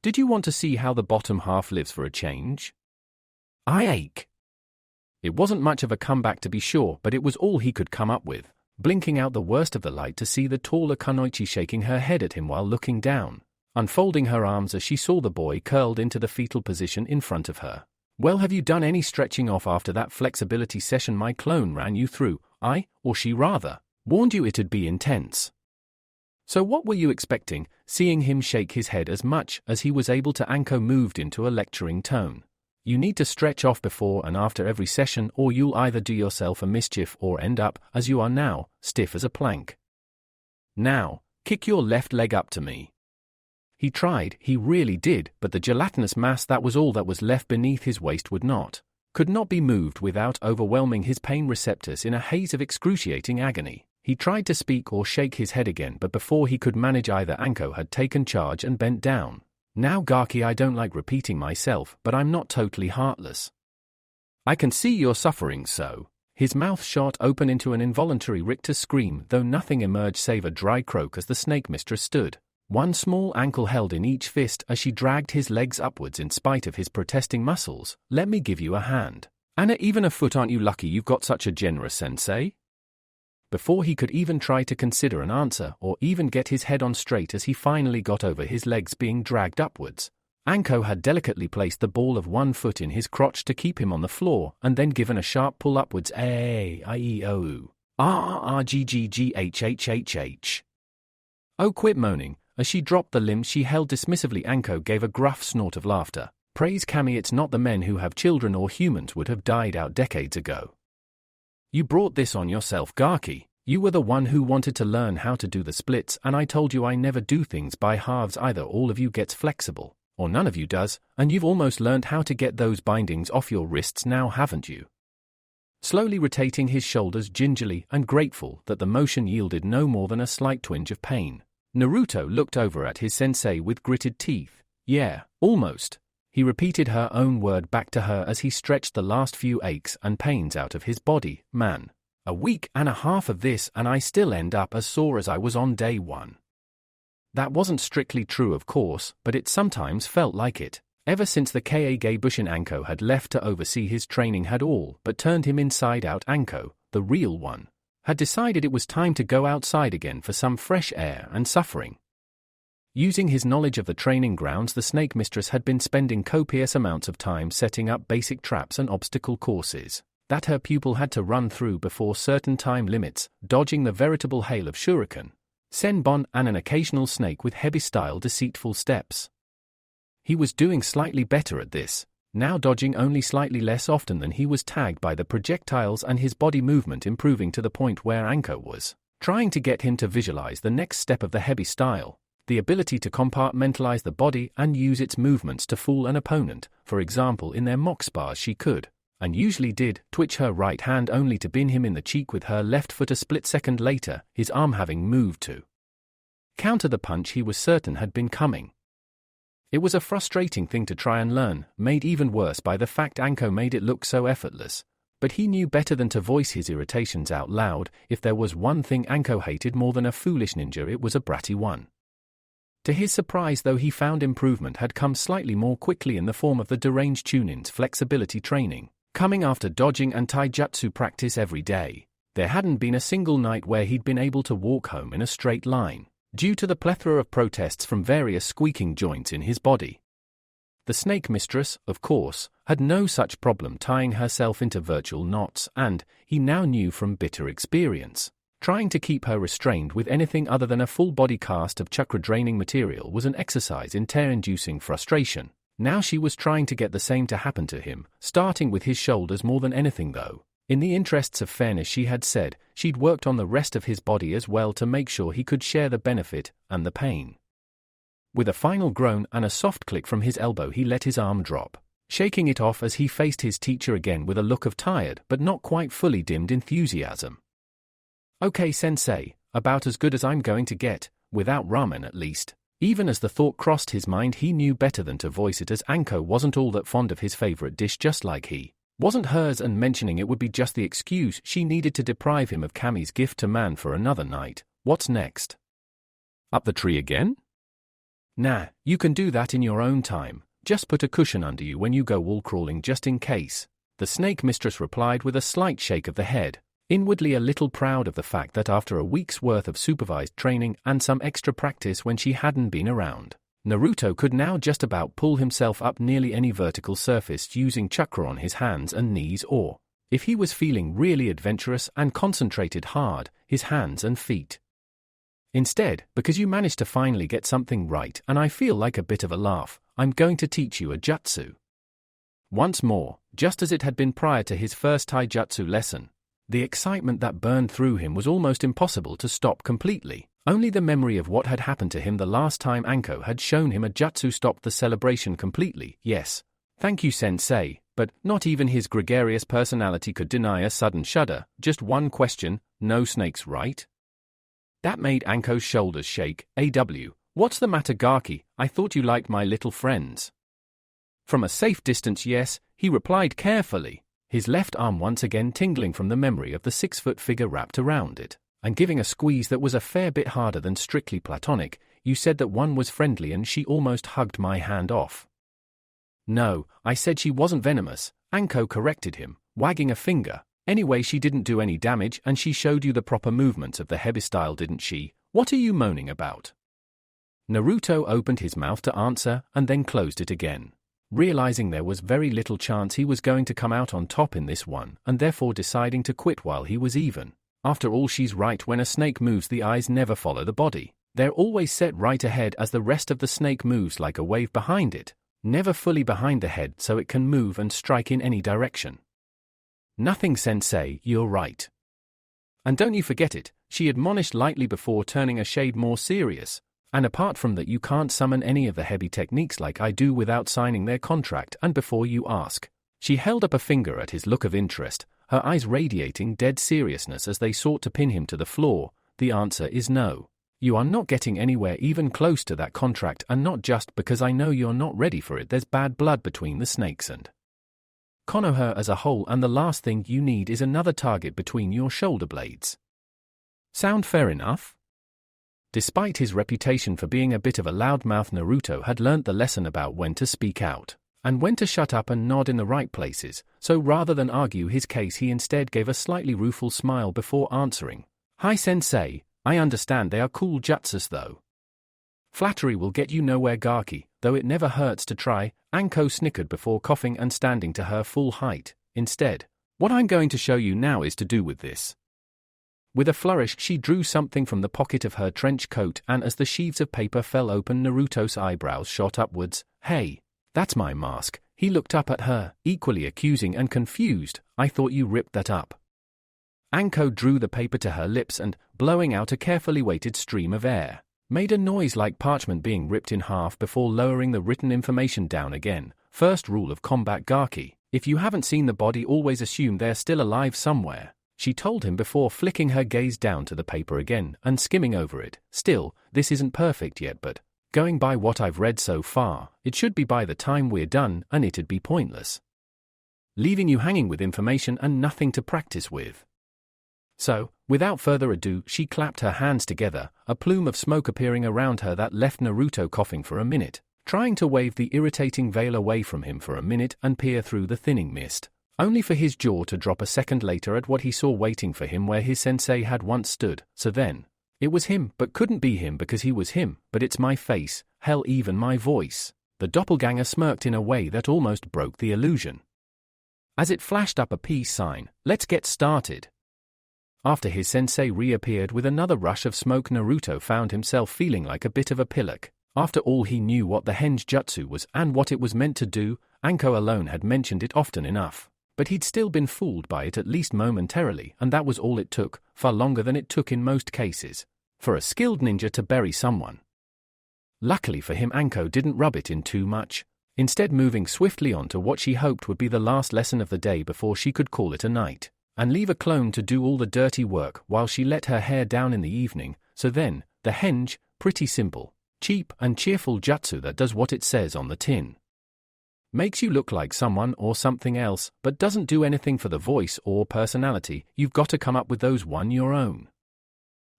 Did you want to see how the bottom half lives for a change? I ache. It wasn't much of a comeback to be sure, but it was all he could come up with, blinking out the worst of the light to see the taller kunoichi shaking her head at him while looking down, unfolding her arms as she saw the boy curled into the fetal position in front of her. Well, have you done any stretching off after that flexibility session my clone ran you through? Or she rather, warned you it'd be intense. So what were you expecting? Seeing him shake his head as much as he was able to, Anko moved into a lecturing tone. You need to stretch off before and after every session, or you'll either do yourself a mischief or end up, as you are now, stiff as a plank. Now, Kick your left leg up to me. He tried, he really did, but the gelatinous mass that was all that was left beneath his waist could not be moved without overwhelming his pain receptors in a haze of excruciating agony. He tried to speak or shake his head again, but before he could manage either, Anko had taken charge and bent down. Now Gaki, I don't like repeating myself, but I'm not totally heartless. I can see you're suffering, so. His mouth shot open into an involuntary Richter scream, though nothing emerged save a dry croak as the snake mistress stood, one small ankle held in each fist as she dragged his legs upwards in spite of his protesting muscles. Let me give you a hand. And even a foot, aren't you lucky you've got such a generous sensei? Before he could even try to consider an answer or even get his head on straight as he finally got over his legs being dragged upwards, Anko had delicately placed the ball of one foot in his crotch to keep him on the floor and then given a sharp pull upwards. A-I-E-O-U. R-R-G-G-G-H-H-H-H. Oh, quit moaning. As she dropped the limb she held dismissively, Anko gave a gruff snort of laughter. Praise Kami, it's not the men who have children or humans would have died out decades ago. You brought this on yourself, Gaki. You were the one who wanted to learn how to do the splits, and I told you I never do things by halves. Either all of you gets flexible, or none of you does, and you've almost learned how to get those bindings off your wrists now, haven't you? Slowly rotating his shoulders gingerly and grateful that the motion yielded no more than a slight twinge of pain, Naruto looked over at his sensei with gritted teeth. Yeah, almost. He repeated her own word back to her as he stretched the last few aches and pains out of his body. Man, a week and a half of this and I still end up as sore as I was on day one. That wasn't strictly true, of course, but it sometimes felt like it. Ever since the Kage Bushin Anko had left to oversee his training had all but turned him inside out. Anko, the real one, had decided it was time to go outside again for some fresh air and suffering. Using his knowledge of the training grounds, the snake mistress had been spending copious amounts of time setting up basic traps and obstacle courses that her pupil had to run through before certain time limits, dodging the veritable hail of shuriken, senbon, and an occasional snake with heavy-style deceitful steps. He was doing slightly better at this, now dodging only slightly less often than he was tagged by the projectiles, and his body movement improving to the point where Anko was trying to get him to visualize the next step of the heavy style. The ability to compartmentalize the body and use its movements to fool an opponent. For example, in their mock spars she could, and usually did, twitch her right hand only to bin him in the cheek with her left foot a split second later, his arm having moved to counter the punch he was certain had been coming. It was a frustrating thing to try and learn, made even worse by the fact Anko made it look so effortless. But he knew better than to voice his irritations out loud. If there was one thing Anko hated more than a foolish ninja, it was a bratty one. To his surprise, though, he found improvement had come slightly more quickly in the form of the deranged Chunin's flexibility training, coming after dodging and taijutsu practice every day. There hadn't been a single night where he'd been able to walk home in a straight line, due to the plethora of protests from various squeaking joints in his body. The snake mistress, of course, had no such problem tying herself into virtual knots, and, he now knew from bitter experience, trying to keep her restrained with anything other than a full-body cast of chakra-draining material was an exercise in tear-inducing frustration. Now she was trying to get the same to happen to him, starting with his shoulders more than anything though. In the interests of fairness, she had said, she'd worked on the rest of his body as well to make sure he could share the benefit and the pain. With a final groan and a soft click from his elbow, he let his arm drop, shaking it off as he faced his teacher again with a look of tired but not quite fully dimmed enthusiasm. Okay, sensei, about as good as I'm going to get, without ramen at least. Even as the thought crossed his mind, he knew better than to voice it, as Anko wasn't all that fond of his favorite dish, just like he wasn't hers, and mentioning it would be just the excuse she needed to deprive him of Kami's gift to man for another night. What's next? Up the tree again? Nah, you can do that in your own time. Just put a cushion under you when you go wall crawling just in case. The snake mistress replied with a slight shake of the head, inwardly a little proud of the fact that after a week's worth of supervised training and some extra practice when she hadn't been around, Naruto could now just about pull himself up nearly any vertical surface using chakra on his hands and knees, or, if he was feeling really adventurous and concentrated hard, his hands and feet. Instead, because you managed to finally get something right and I feel like a bit of a laugh, I'm going to teach you a jutsu. Once more, just as it had been prior to his first taijutsu lesson, the excitement that burned through him was almost impossible to stop completely. Only the memory of what had happened to him the last time Anko had shown him a jutsu stopped the celebration completely. Yes. Thank you, sensei, but not even his gregarious personality could deny a sudden shudder. Just one question, no snakes, right? That made Anko's shoulders shake. What's the matter, Gaki? I thought you liked my little friends. From a safe distance, yes, he replied carefully, his left arm once again tingling from the memory of the 6-foot figure wrapped around it, and giving a squeeze that was a fair bit harder than strictly platonic. You said that one was friendly and she almost hugged my hand off. No, I said she wasn't venomous, Anko corrected him, wagging a finger. Anyway, she didn't do any damage and she showed you the proper movements of the heavy style, didn't she? What are you moaning about? Naruto opened his mouth to answer and then closed it again, realizing there was very little chance he was going to come out on top in this one, and therefore deciding to quit while he was even. After all, she's right, when a snake moves the eyes never follow the body. They're always set right ahead as the rest of the snake moves like a wave behind it, never fully behind the head so it can move and strike in any direction. Nothing, sensei, you're right. And don't you forget it, she admonished lightly before turning a shade more serious. And apart from that, you can't summon any of the heavy techniques like I do without signing their contract and before you ask. She held up a finger at his look of interest, her eyes radiating dead seriousness as they sought to pin him to the floor. The answer is no. You are not getting anywhere even close to that contract, and not just because I know you're not ready for it. There's bad blood between the snakes and Konoha as a whole, and the last thing you need is another target between your shoulder blades. Sound fair enough? Despite his reputation for being a bit of a loudmouth, Naruto had learnt the lesson about when to speak out, and when to shut up and nod in the right places, so rather than argue his case he instead gave a slightly rueful smile before answering. Hi sensei, I understand they are cool jutsus though. Flattery will get you nowhere, Gaki, though it never hurts to try, Anko snickered before coughing and standing to her full height. Instead, what I'm going to show you now is to do with this. With a flourish, she drew something from the pocket of her trench coat, and as the sheaves of paper fell open, Naruto's eyebrows shot upwards. Hey, that's my mask. He looked up at her, equally accusing and confused. I thought you ripped that up. Anko drew the paper to her lips and, blowing out a carefully weighted stream of air, made a noise like parchment being ripped in half before lowering the written information down again. First rule of combat, Gaki: if you haven't seen the body, always assume they're still alive somewhere, she told him before flicking her gaze down to the paper again and skimming over it. Still, this isn't perfect yet, but going by what I've read so far, it should be by the time we're done, and it'd be pointless leaving you hanging with information and nothing to practice with. So, without further ado, she clapped her hands together, a plume of smoke appearing around her that left Naruto coughing for a minute, trying to wave the irritating veil away from him for a minute and peer through the thinning mist, only for his jaw to drop a second later at what he saw waiting for him where his sensei had once stood. So then, it was him, but couldn't be him because he was him. But it's my face, hell, even my voice. The doppelganger smirked in a way that almost broke the illusion, as it flashed up a peace sign. Let's get started. After his sensei reappeared with another rush of smoke, Naruto found himself feeling like a bit of a pillock. After all, he knew what the henge jutsu was and what it was meant to do. Anko alone had mentioned it often enough, but he'd still been fooled by it at least momentarily, and that was all it took, far longer than it took in most cases, for a skilled ninja to bury someone. Luckily for him, Anko didn't rub it in too much, instead moving swiftly on to what she hoped would be the last lesson of the day before she could call it a night, and leave a clone to do all the dirty work while she let her hair down in the evening. So then, the henge, pretty simple, cheap and cheerful jutsu that does what it says on the tin. Makes you look like someone or something else, but doesn't do anything for the voice or personality. You've got to come up with those on your own.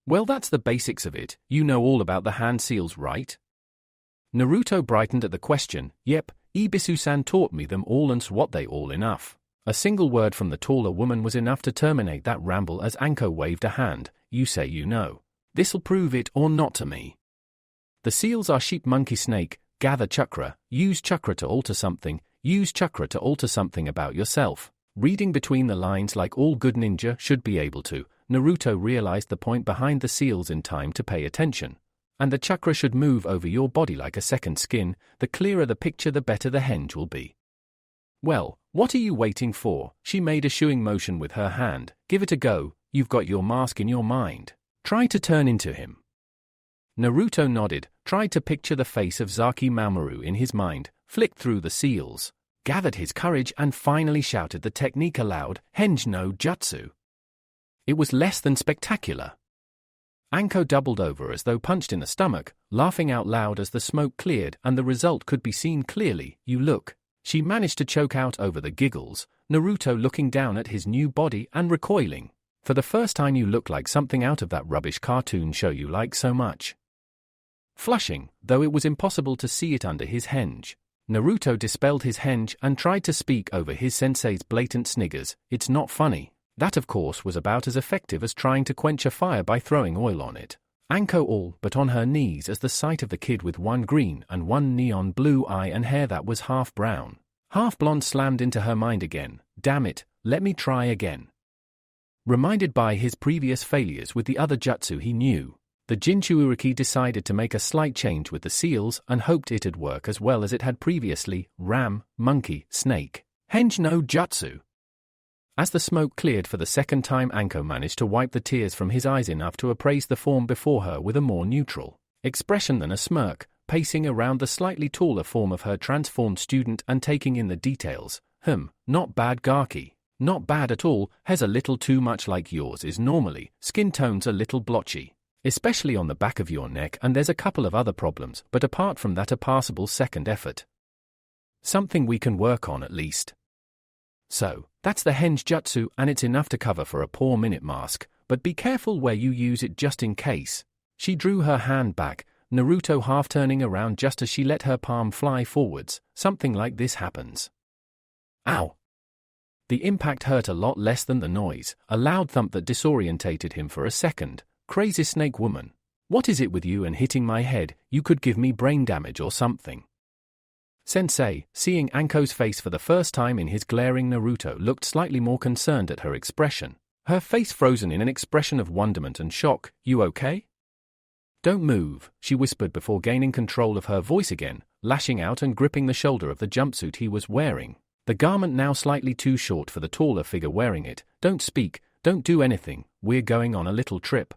Well, that's the basics of it. You know all about the hand seals, right? Naruto brightened at the question. Yep, Ibisu-san taught me them all, and what they all enough. A single word from the taller woman was enough to terminate that ramble as Anko waved a hand. You say you know. This'll prove it or not to me. The seals are sheep, monkey, snake. Gather chakra. Use chakra to alter something. Use chakra to alter something about yourself. Reading between the lines like all good ninja should be able to, Naruto realized the point behind the seals in time to pay attention. And the chakra should move over your body like a second skin. The clearer the picture, the better the henge will be. Well, what are you waiting for? She made a shooing motion with her hand. Give it a go. You've got your mask in your mind. Try to turn into him. Naruto nodded, tried to picture the face of Zaki Mamoru in his mind, flicked through the seals, gathered his courage and finally shouted the technique aloud, Henge no Jutsu. It was less than spectacular. Anko doubled over as though punched in the stomach, laughing out loud as the smoke cleared and the result could be seen clearly. You look. She managed to choke out over the giggles, Naruto looking down at his new body and recoiling. For the first time you look like something out of that rubbish cartoon show you like so much. Flushing, though it was impossible to see it under his henge. Naruto dispelled his henge and tried to speak over his sensei's blatant sniggers. It's not funny. That of course was about as effective as trying to quench a fire by throwing oil on it. Anko all but on her knees as the sight of the kid with one green and one neon blue eye and hair that was half brown, half blonde slammed into her mind again. Damn it, let me try again. Reminded by his previous failures with the other jutsu he knew, the Jinchuuriki decided to make a slight change with the seals and hoped it'd work as well as it had previously. Ram, monkey, snake. Henge no jutsu. As the smoke cleared for the second time, Anko managed to wipe the tears from his eyes enough to appraise the form before her with a more neutral expression than a smirk, pacing around the slightly taller form of her transformed student and taking in the details. Not bad Gaki. Not bad at all, has a little too much like yours is normally, skin tone's a little blotchy, especially on the back of your neck, and there's a couple of other problems, but apart from that a passable second effort. Something we can work on at least. So, that's the henge jutsu and it's enough to cover for a poor minute mask, but be careful where you use it just in case. She drew her hand back, Naruto half turning around just as she let her palm fly forwards. Something like this happens. Ow! The impact hurt a lot less than the noise, a loud thump that disorientated him for a second. Crazy snake woman. What is it with you and hitting my head? You could give me brain damage or something. Sensei, seeing Anko's face for the first time in his glaring Naruto, looked slightly more concerned at her expression, her face frozen in an expression of wonderment and shock. You okay? Don't move, she whispered before gaining control of her voice again, lashing out and gripping the shoulder of the jumpsuit he was wearing, the garment now slightly too short for the taller figure wearing it. Don't speak, don't do anything, we're going on a little trip.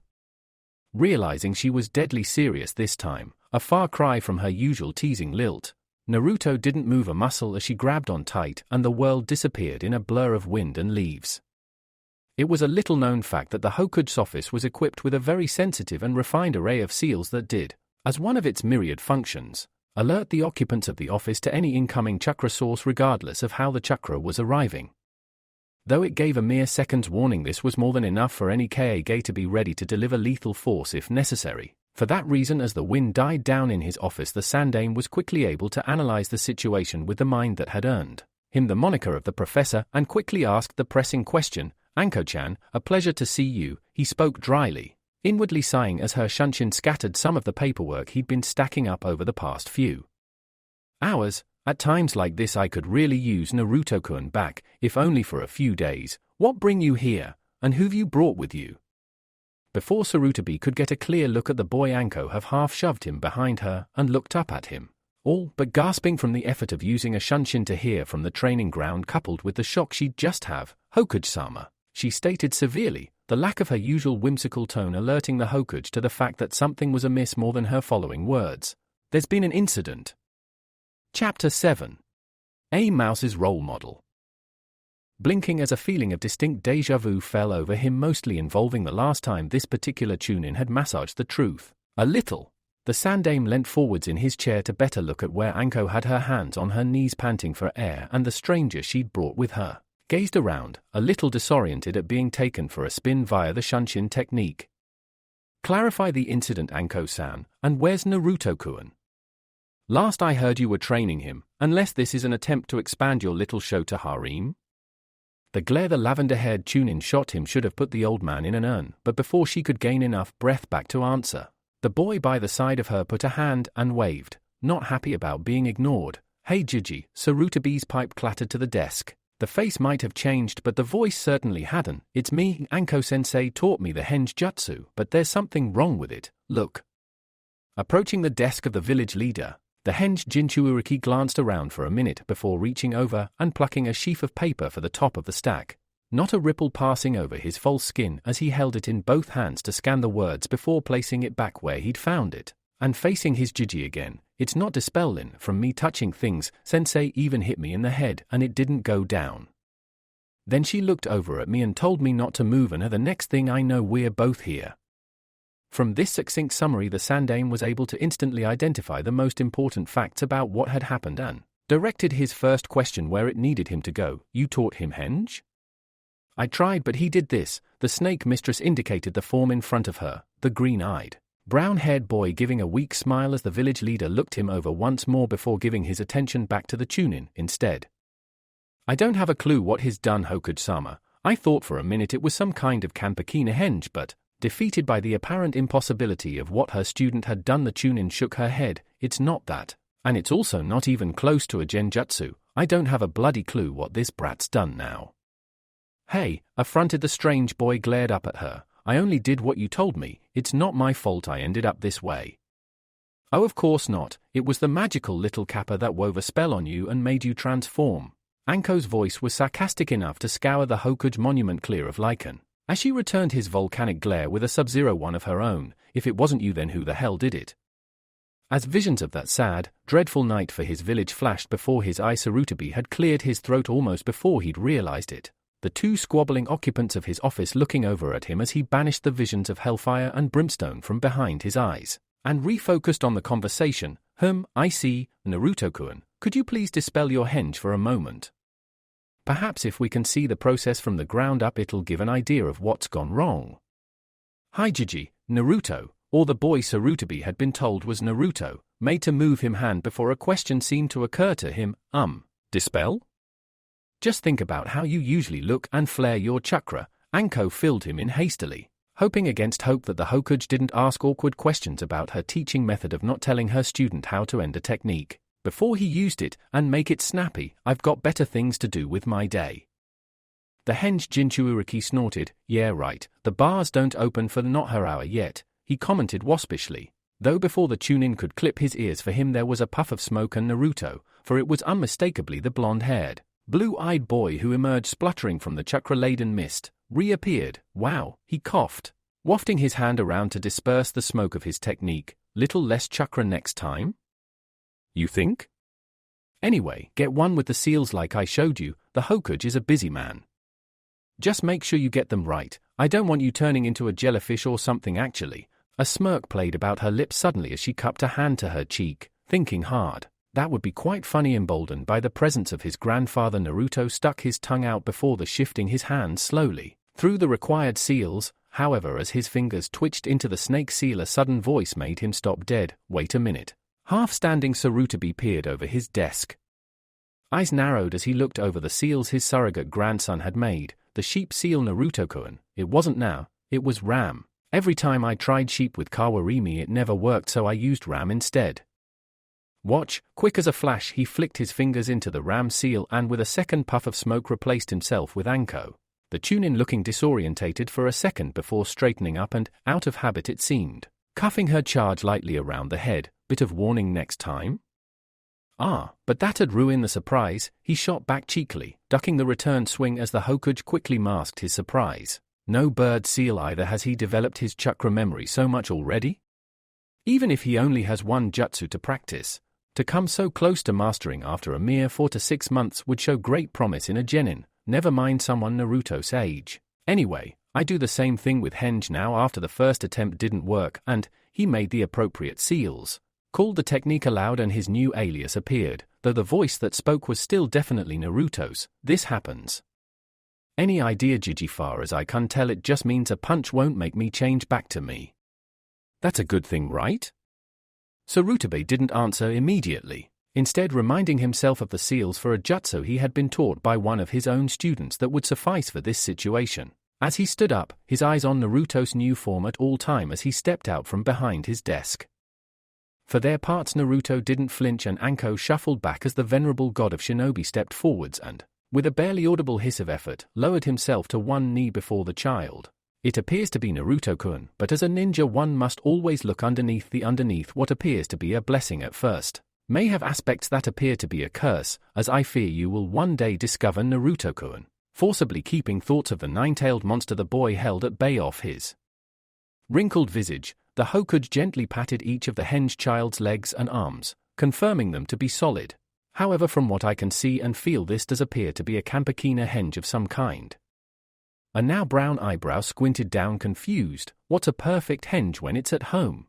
Realizing she was deadly serious this time, a far cry from her usual teasing lilt, Naruto didn't move a muscle as she grabbed on tight and the world disappeared in a blur of wind and leaves. It was a little-known fact that the Hokuge's office was equipped with a very sensitive and refined array of seals that did, as one of its myriad functions, alert the occupants of the office to any incoming chakra source regardless of how the chakra was arriving. Though it gave a mere second's warning, this was more than enough for any Kage to be ready to deliver lethal force if necessary. For that reason, as the wind died down in his office, the Sandaime was quickly able to analyze the situation with the mind that had earned him the moniker of the professor and quickly asked the pressing question. Anko-chan, a pleasure to see you, he spoke dryly, inwardly sighing as her shunshin scattered some of the paperwork he'd been stacking up over the past few hours. At times like this I could really use Naruto-kun back, if only for a few days. What bring you here, and who've you brought with you? Before Sarutobi could get a clear look at the boy, Anko have half shoved him behind her and looked up at him, all but gasping from the effort of using a shunshin to hear from the training ground coupled with the shock she'd just have. Hokuge-sama, she stated severely, the lack of her usual whimsical tone alerting the Hokuge to the fact that something was amiss more than her following words. There's been an incident. Chapter 7. A Mouse's Role Model. Blinking as a feeling of distinct déjà vu fell over him, mostly involving the last time this particular tune-in had massaged the truth a little. The Sandaime leant forwards in his chair to better look at where Anko had her hands on her knees panting for air, and the stranger she'd brought with her gazed around, a little disoriented at being taken for a spin via the shunshin technique. Clarify the incident, Anko-san, and where's Naruto-kun? Last I heard you were training him, unless this is an attempt to expand your little show to harem? The glare the lavender-haired tune-in shot him should have put the old man in an urn, but before she could gain enough breath back to answer, the boy by the side of her put a hand and waved, not happy about being ignored. Hey Jiji, Sarutobi's pipe clattered to the desk. The face might have changed, but the voice certainly hadn't. It's me, Anko-sensei taught me the henge jutsu, but there's something wrong with it, look. Approaching the desk of the village leader, the henge Jinchuuriki glanced around for a minute before reaching over and plucking a sheaf of paper for the top of the stack. not a ripple passing over his false skin as he held it in both hands to scan the words before placing it back where he'd found it. And facing his Gigi again, "It's not dispelling from me touching things, sensei even hit me in the head and it didn't go down." Then she looked over at me and told me not to move, and the next thing I know we're both here. From this succinct summary, the Sandaime was able to instantly identify the most important facts about what had happened and directed his first question where it needed him to go. "You taught him henge?" "I tried, but he did this." The snake mistress indicated the form in front of her, the green-eyed, brown-haired boy, giving a weak smile as the village leader looked him over once more before giving his attention back to the Chunin instead. "I don't have a clue what he's done, Hokage-sama. I thought for a minute it was some kind of Kampakina henge, but..." Defeated by the apparent impossibility of what her student had done, the Chunin shook her head. "It's not that. And it's also not even close to a genjutsu. I don't have a bloody clue what this brat's done now." "Hey," affronted the strange boy glared up at her. "I only did what you told me. It's not my fault I ended up this way." "Oh, of course not. It was the magical little kappa that wove a spell on you and made you transform." Anko's voice was sarcastic enough to scour the Hokage monument clear of lichen, as she returned his volcanic glare with a sub-zero one of her own. "If it wasn't you, then who the hell did it?" As visions of that sad, dreadful night for his village flashed before his eyes, Sarutabi had cleared his throat almost before he'd realized it, the two squabbling occupants of his office looking over at him as he banished the visions of hellfire and brimstone from behind his eyes, and refocused on the conversation. I see, Naruto-kun, could you please dispel your henge for a moment? Perhaps if we can see the process from the ground up, it'll give an idea of what's gone wrong." "Hi Gigi, Naruto," or the boy Sarutabi had been told was Naruto, made to move him hand before a question seemed to occur to him. Dispel? Just think about how you usually look and flare your chakra." Anko filled him in hastily, hoping against hope that the Hokage didn't ask awkward questions about her teaching method of not telling her student how to end a technique before he used it and make it snappy. "I've got better things to do with my day." The henge Jinchuuriki snorted. "Yeah right, the bars don't open for not her hour yet," he commented waspishly, though before the Chunin could clip his ears for him there was a puff of smoke and Naruto, for it was unmistakably the blonde-haired, blue-eyed boy who emerged spluttering from the chakra-laden mist, reappeared. "Wow," he coughed, wafting his hand around to disperse the smoke of his technique. "Little less chakra next time? You think? Anyway, get one with the seals like I showed you. The Hokage is a busy man. Just make sure you get them right. I don't want you turning into a jellyfish or something actually." A smirk played about her lips suddenly as she cupped a hand to her cheek, thinking hard. That would be quite funny. Emboldened by the presence of his grandfather, Naruto stuck his tongue out before shifting his hand slowly through the required seals. However, as his fingers twitched into the snake seal, a sudden voice made him stop dead. "Wait a minute." Half-standing Sarutabi peered over his desk. Eyes narrowed as he looked over the seals his surrogate grandson had made. "The sheep seal, Naruto-kun. It wasn't now, it was ram. Every time I tried sheep with Kawarimi it never worked, so I used ram instead." Watch. Quick as a flash he flicked his fingers into the ram seal and with a second puff of smoke replaced himself with Anko, the Chunin looking disorientated for a second before straightening up and, out of habit it seemed, cuffing her charge lightly around the head. "Bit of warning next time?" But that had ruined the surprise. He shot back cheekily, ducking the return swing as the Hokage quickly masked his surprise. No bird seal either. Has he developed his chakra memory so much already? Even if he only has one jutsu to practice, to come so close to mastering after a mere 4 to 6 months would show great promise in a genin, never mind someone Naruto's age. Anyway, I do the same thing with henge now. After the first attempt didn't work and he made the appropriate seals, called the technique aloud, and his new alias appeared, though the voice that spoke was still definitely Naruto's. "This happens. Any idea, Gigi? Far as I can tell it just means a punch won't make me change back to me." "That's a good thing, right?" Sarutabi didn't answer immediately, instead reminding himself of the seals for a jutsu he had been taught by one of his own students that would suffice for this situation. As he stood up, his eyes on Naruto's new form at all time as he stepped out from behind his desk. For their parts, Naruto didn't flinch and Anko shuffled back as the venerable god of shinobi stepped forwards and, with a barely audible hiss of effort, lowered himself to one knee before the child. "It appears to be Naruto-kun, but as a ninja one must always look underneath what appears to be a blessing at first. May have aspects that appear to be a curse, as I fear you will one day discover, Naruto-kun." forcibly keeping thoughts of the nine-tailed monster the boy held at bay off his wrinkled visage. The Hokage gently patted each of the henge child's legs and arms, confirming them to be solid. However, from what I can see and feel, this does appear to be a Campakina henge of some kind. A now brown eyebrow squinted down, confused. What's a perfect henge when it's at home?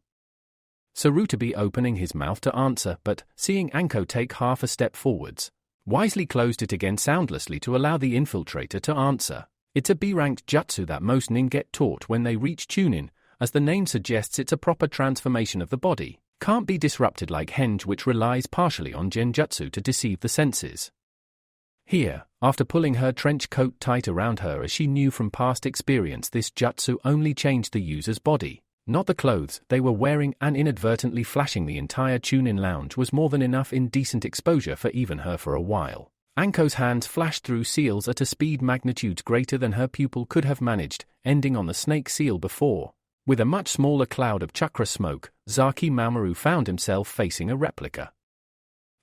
Sarutobi opening his mouth to answer, but, seeing Anko take half a step forwards, wisely closed it again soundlessly to allow the infiltrator to answer. It's a B-ranked jutsu that most nin get taught when they reach Chunin. As the name suggests, it's a proper transformation of the body. Can't be disrupted like henge, which relies partially on genjutsu to deceive the senses. Here, after pulling her trench coat tight around her as she knew from past experience, this jutsu only changed the user's body, not the clothes they were wearing, and inadvertently flashing the entire Chunin lounge was more than enough indecent exposure for even her for a while. Anko's hands flashed through seals at a speed magnitudes greater than her pupil could have managed, ending on the snake seal before. With a much smaller cloud of chakra smoke, Zaki Mamoru found himself facing a replica.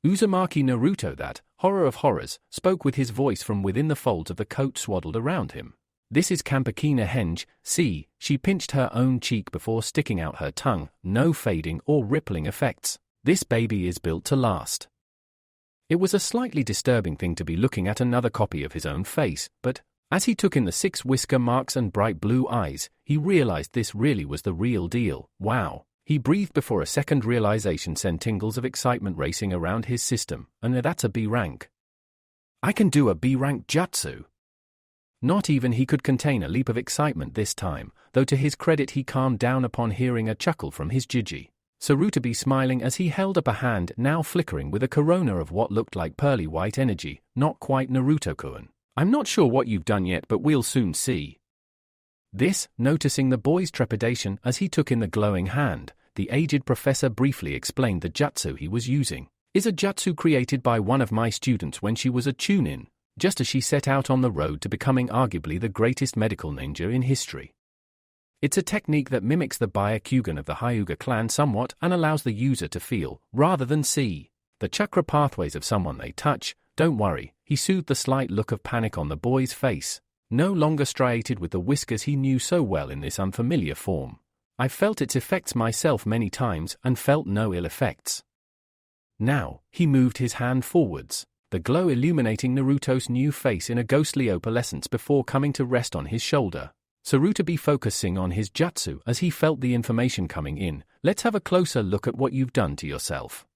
Uzumaki Naruto, that horror of horrors, spoke with his voice from within the folds of the coat swaddled around him. This is Campakina henge, see, she pinched her own cheek before sticking out her tongue, no fading or rippling effects. This baby is built to last. It was a slightly disturbing thing to be looking at another copy of his own face, but as he took in the 6 whisker marks and bright blue eyes, he realized this really was the real deal. Wow. He breathed before a second realization sent tingles of excitement racing around his system, and that's a B rank. I can do a B rank jutsu. Not even he could contain a leap of excitement this time, though to his credit he calmed down upon hearing a chuckle from his Jiji. Sarutobi smiling as he held up a hand now flickering with a corona of what looked like pearly white energy. Not quite, Naruto-kun. I'm not sure what you've done yet, but we'll soon see. This, noticing the boy's trepidation as he took in the glowing hand, the aged professor briefly explained the jutsu he was using. Is a jutsu created by one of my students when she was a Chunin, just as she set out on the road to becoming arguably the greatest medical ninja in history. It's a technique that mimics the Byakugan of the Hyuga clan somewhat and allows the user to feel, rather than see, the chakra pathways of someone they touch. Don't worry, he soothed the slight look of panic on the boy's face, no longer striated with the whiskers he knew so well in this unfamiliar form. I've felt its effects myself many times and felt no ill effects. Now, he moved his hand forwards, the glow illuminating Naruto's new face in a ghostly opalescence before coming to rest on his shoulder. Sarutobi focusing on his jutsu as he felt the information coming in. Let's have a closer look at what you've done to yourself.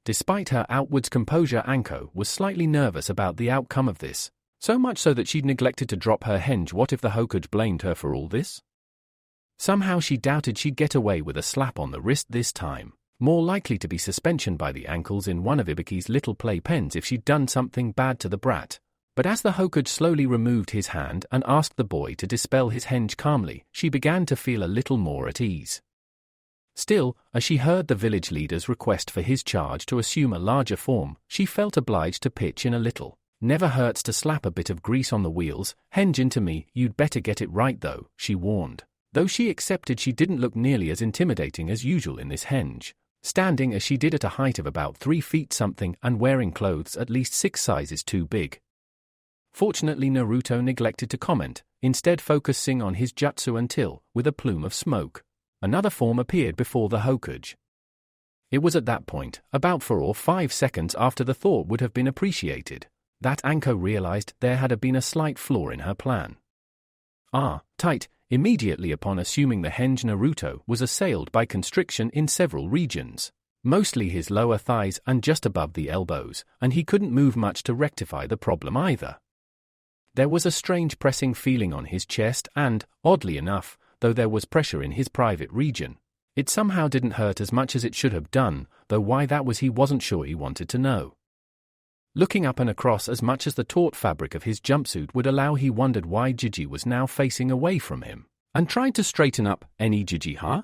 Despite her outwards composure, Anko was slightly nervous about the outcome of this, so much so that she'd neglected to drop her henge. What if the Hokage blamed her for all this? Somehow she doubted she'd get away with a slap on the wrist this time, more likely to be suspension by the ankles in one of Ibuki's little playpens if she'd done something bad to the brat. But as the Hokage slowly removed his hand and asked the boy to dispel his henge calmly, she began to feel a little more at ease. Still, as she heard the village leader's request for his charge to assume a larger form, she felt obliged to pitch in a little. Never hurts to slap a bit of grease on the wheels. Henge into me, you'd better get it right though, she warned. Though she accepted she didn't look nearly as intimidating as usual in this henge, standing as she did at a height of about 3 feet something and wearing clothes at least 6 sizes too big. Fortunately, Naruto neglected to comment, instead focusing on his jutsu until, with a plume of smoke, another form appeared before the Hokage. It was at that point, about 4 or 5 seconds after the thought would have been appreciated, that Anko realized there had been a slight flaw in her plan. Tight. Immediately upon assuming the henge, Naruto was assailed by constriction in several regions, mostly his lower thighs and just above the elbows, and he couldn't move much to rectify the problem either. There was a strange pressing feeling on his chest and, oddly enough, though there was pressure in his private region, it somehow didn't hurt as much as it should have done, though why that was he wasn't sure he wanted to know. Looking up and across as much as the taut fabric of his jumpsuit would allow, he wondered why Jiji was now facing away from him, and tried to straighten up. Any Jiji, huh?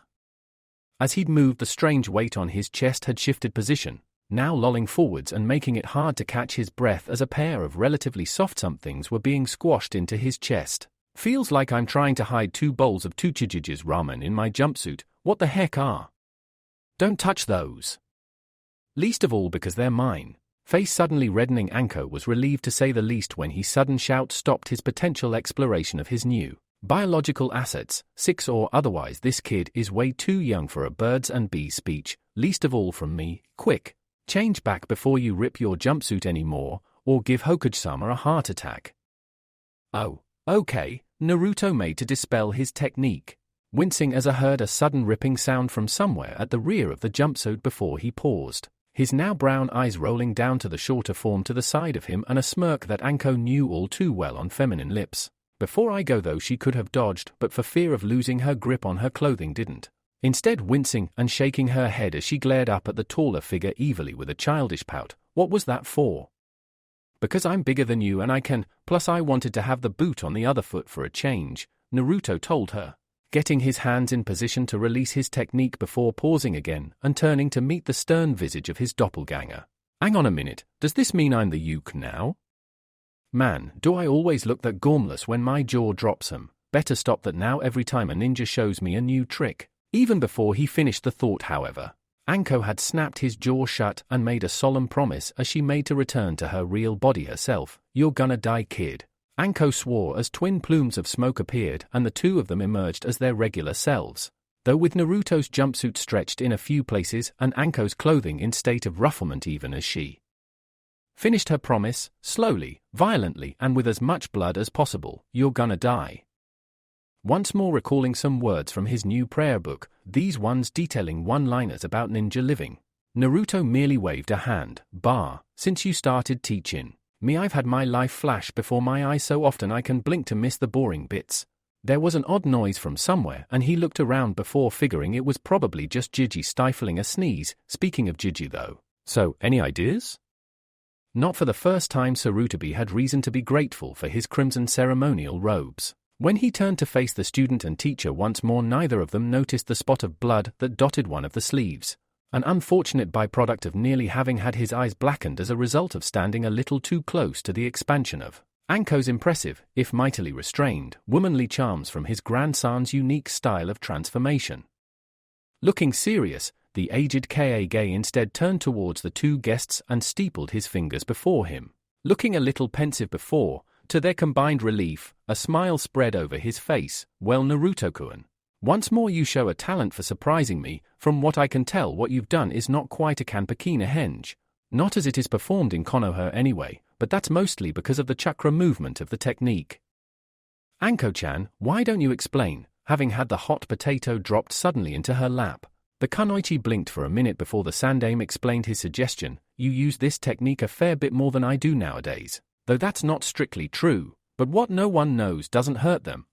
As he'd moved, the strange weight on his chest had shifted position, now lolling forwards and making it hard to catch his breath as a pair of relatively soft somethings were being squashed into his chest. Feels like I'm trying to hide 2 bowls of Tsuchiji's ramen in my jumpsuit. What the heck are? Don't touch those. Least of all because they're mine. Face suddenly reddening, Anko was relieved to say the least when his sudden shout stopped his potential exploration of his new biological assets. 6 or otherwise, this kid is way too young for a birds and bees speech, least of all from me. Quick, change back before you rip your jumpsuit anymore, or give Hokage-sama a heart attack. Oh, okay, Naruto made to dispel his technique, wincing as I heard a sudden ripping sound from somewhere at the rear of the jumpsuit before he paused, his now brown eyes rolling down to the shorter form to the side of him and a smirk that Anko knew all too well on feminine lips. Before I go though, she could have dodged, but for fear of losing her grip on her clothing didn't. Instead wincing and shaking her head as she glared up at the taller figure evilly with a childish pout. What was that for? Because I'm bigger than you and I can, plus I wanted to have the boot on the other foot for a change, Naruto told her, getting his hands in position to release his technique before pausing again and turning to meet the stern visage of his doppelganger. Hang on a minute, does this mean I'm the Uke now? Man, do I always look that gormless when my jaw drops him. Better stop that now every time a ninja shows me a new trick. Even before he finished the thought, however, Anko had snapped his jaw shut and made a solemn promise as she made to return to her real body herself. You're gonna die, kid. Anko swore as twin plumes of smoke appeared and the two of them emerged as their regular selves, though with Naruto's jumpsuit stretched in a few places and Anko's clothing in state of rufflement even as she finished her promise, slowly, violently and with as much blood as possible. You're gonna die. Once more recalling some words from his new prayer book, these ones detailing one-liners about ninja living, Naruto merely waved a hand. Since you started teaching me, I've had my life flash before my eyes so often I can blink to miss the boring bits. There was an odd noise from somewhere and he looked around before figuring it was probably just Gigi stifling a sneeze. Speaking of Gigi though, so any ideas? Not for the first time Sarutobi had reason to be grateful for his crimson ceremonial robes. When he turned to face the student and teacher once more, neither of them noticed the spot of blood that dotted one of the sleeves, an unfortunate byproduct of nearly having had his eyes blackened as a result of standing a little too close to the expansion of Anko's impressive, if mightily restrained, womanly charms from his grandson's unique style of transformation. Looking serious, the aged Kage instead turned towards the two guests and steepled his fingers before him. Looking a little pensive before, to their combined relief, a smile spread over his face. Well, Naruto-kun, once more you show a talent for surprising me. From what I can tell, what you've done is not quite a Kanpakina henge. Not as it is performed in Konoha anyway, but that's mostly because of the chakra movement of the technique. Anko-chan, why don't you explain? Having had the hot potato dropped suddenly into her lap, the kunoichi blinked for a minute before the sandaime explained his suggestion. You use this technique a fair bit more than I do nowadays. Though that's not strictly true, but what no one knows doesn't hurt them.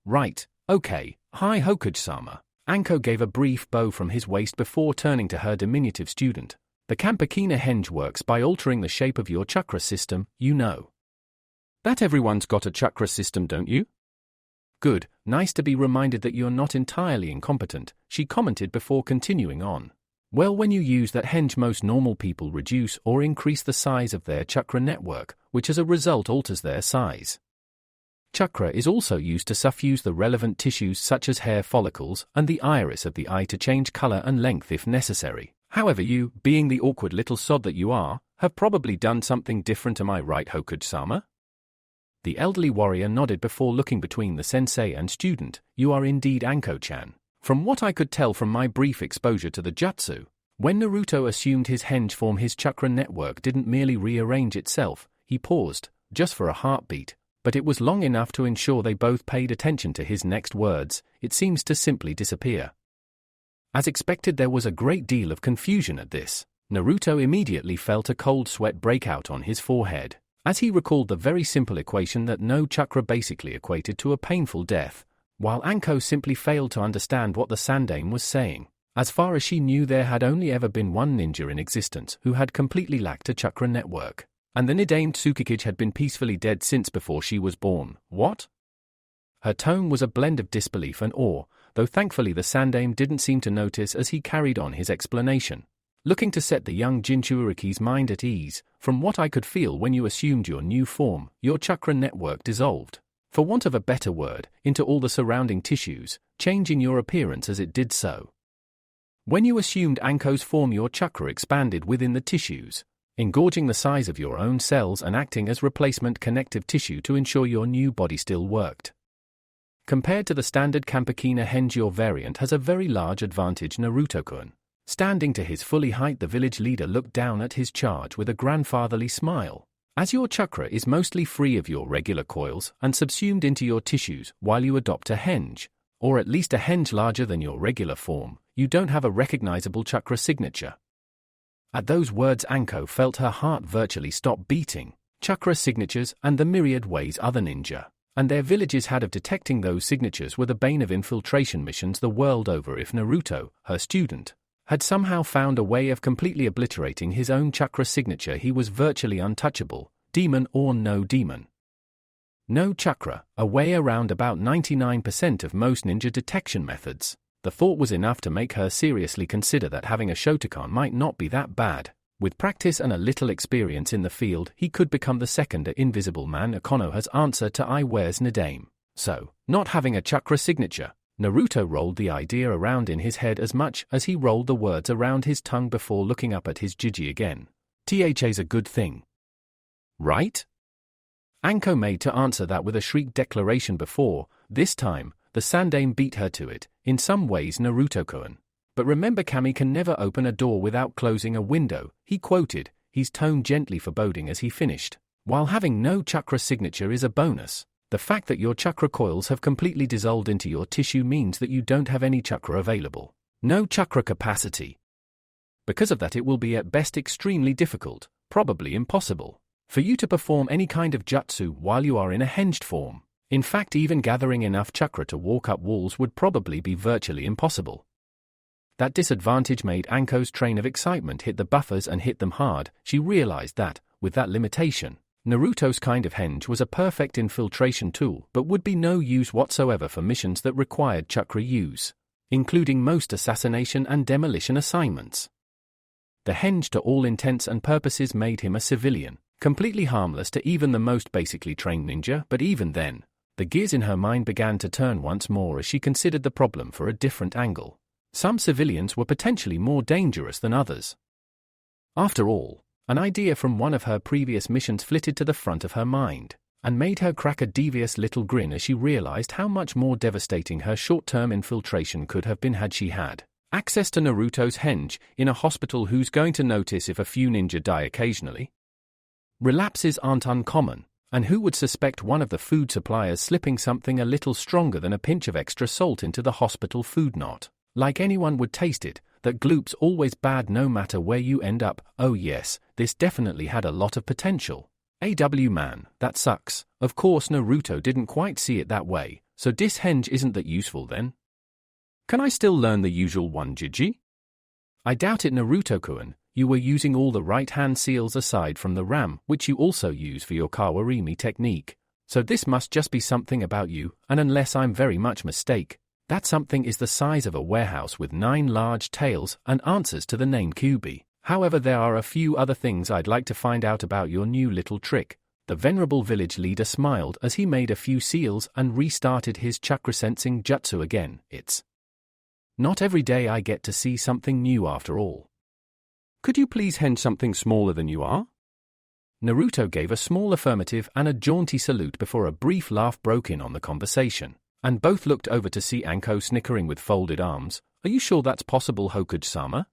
Right, okay. Hi Hokage-sama. Anko gave a brief bow from his waist before turning to her diminutive student. The Kanpakina henge works by altering the shape of your chakra system, you know. That everyone's got a chakra system, don't you? Good, nice to be reminded that you're not entirely incompetent, she commented before continuing on. Well, when you use that henge, most normal people reduce or increase the size of their chakra network, which as a result alters their size. Chakra is also used to suffuse the relevant tissues such as hair follicles and the iris of the eye to change color and length if necessary. However, you, being the awkward little sod that you are, have probably done something different, am I right, Hokage-sama? The elderly warrior nodded before looking between the sensei and student. You are indeed Anko-chan. From what I could tell from my brief exposure to the jutsu, when Naruto assumed his henge form, his chakra network didn't merely rearrange itself. He paused, just for a heartbeat, but it was long enough to ensure they both paid attention to his next words. It seems to simply disappear. As expected, there was a great deal of confusion at this. Naruto immediately felt a cold sweat break out on his forehead, as he recalled the very simple equation that no chakra basically equated to a painful death, while Anko simply failed to understand what the sandaime was saying. As far as she knew, there had only ever been one ninja in existence who had completely lacked a chakra network, and the nicknamed Tsukikage had been peacefully dead since before she was born. What? Her tone was a blend of disbelief and awe, though thankfully the sandaime didn't seem to notice as he carried on his explanation. Looking to set the young Jinchuriki's mind at ease, from what I could feel when you assumed your new form, your chakra network dissolved, for want of a better word, into all the surrounding tissues, changing your appearance as it did so. When you assumed Anko's form, your chakra expanded within the tissues, engorging the size of your own cells and acting as replacement connective tissue to ensure your new body still worked. Compared to the standard Kampakina henge, your variant has a very large advantage. Naruto-kun. Standing to his fully height, the village leader looked down at his charge with a grandfatherly smile. As your chakra is mostly free of your regular coils and subsumed into your tissues while you adopt a henge, or at least a henge larger than your regular form, you don't have a recognizable chakra signature. At those words, Anko felt her heart virtually stop beating. Chakra signatures and the myriad ways other ninja and their villages had of detecting those signatures were the bane of infiltration missions the world over. If Naruto, her student, had somehow found a way of completely obliterating his own chakra signature, he was virtually untouchable, demon or no demon. No chakra, a way around about 99% of most ninja detection methods. The thought was enough to make her seriously consider that having a Shotokan might not be that bad. With practice and a little experience in the field, he could become the second Invisible Man. Konoha's answer to Iware's Nadame. So, not having a chakra signature, Naruto rolled the idea around in his head as much as he rolled the words around his tongue before looking up at his Jiji again. THA's a good thing, right? Anko made to answer that with a shriek declaration before, this time, the Sandaime beat her to it, in some ways Naruto-kun. But remember, Kami can never open a door without closing a window, he quoted, his tone gently foreboding as he finished. While having no chakra signature is a bonus, the fact that your chakra coils have completely dissolved into your tissue means that you don't have any chakra available. No chakra capacity. Because of that, it will be at best extremely difficult, probably impossible, for you to perform any kind of jutsu while you are in a henged form. In fact, even gathering enough chakra to walk up walls would probably be virtually impossible. That disadvantage made Anko's train of excitement hit the buffers and hit them hard. She realized that, with that limitation, Naruto's kind of henge was a perfect infiltration tool but would be no use whatsoever for missions that required chakra use, including most assassination and demolition assignments. The henge to all intents and purposes made him a civilian, completely harmless to even the most basically trained ninja, but even then, the gears in her mind began to turn once more as she considered the problem for a different angle. Some civilians were potentially more dangerous than others. After all, an idea from one of her previous missions flitted to the front of her mind, and made her crack a devious little grin as she realized how much more devastating her short-term infiltration could have been had she had access to Naruto's henge in a hospital. Who's going to notice if a few ninja die occasionally? Relapses aren't uncommon, and who would suspect one of the food suppliers slipping something a little stronger than a pinch of extra salt into the hospital food? Not like anyone would taste it. That gloop's always bad no matter where you end up. Oh yes, this definitely had a lot of potential. Man, that sucks. Of course Naruto didn't quite see it that way, so this henge isn't that useful then? Can I still learn the usual one Jiji? I doubt it, Naruto-kun. You were using all the right-hand seals aside from the ram, which you also use for your kawarimi technique. So this must just be something about you, and unless I'm very much mistaken, that something is the size of a warehouse with 9 large tails and answers to the name Kyubi. However, there are a few other things I'd like to find out about your new little trick. The venerable village leader smiled as he made a few seals and restarted his chakra-sensing jutsu again. It's not every day I get to see something new after all. Could you please henge something smaller than you are? Naruto gave a small affirmative and a jaunty salute before a brief laugh broke in on the conversation, and both looked over to see Anko snickering with folded arms. Are you sure that's possible, Hokage-sama?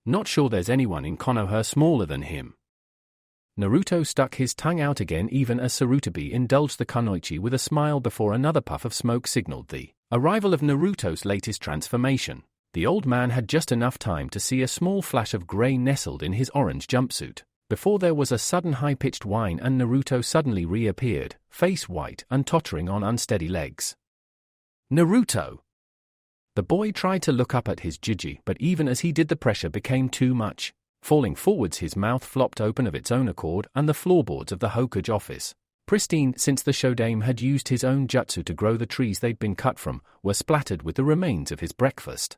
Not sure there's anyone in Konoha smaller than him. Naruto stuck his tongue out again even as Sarutobi indulged the kunoichi with a smile before another puff of smoke signaled the arrival of Naruto's latest transformation. The old man had just enough time to see a small flash of grey nestled in his orange jumpsuit, before there was a sudden high-pitched whine and Naruto suddenly reappeared, face white and tottering on unsteady legs. Naruto! The boy tried to look up at his Jiji, but even as he did the pressure became too much. Falling forwards, his mouth flopped open of its own accord and the floorboards of the Hokage office, pristine since the Shodaime had used his own jutsu to grow the trees they'd been cut from, were splattered with the remains of his breakfast.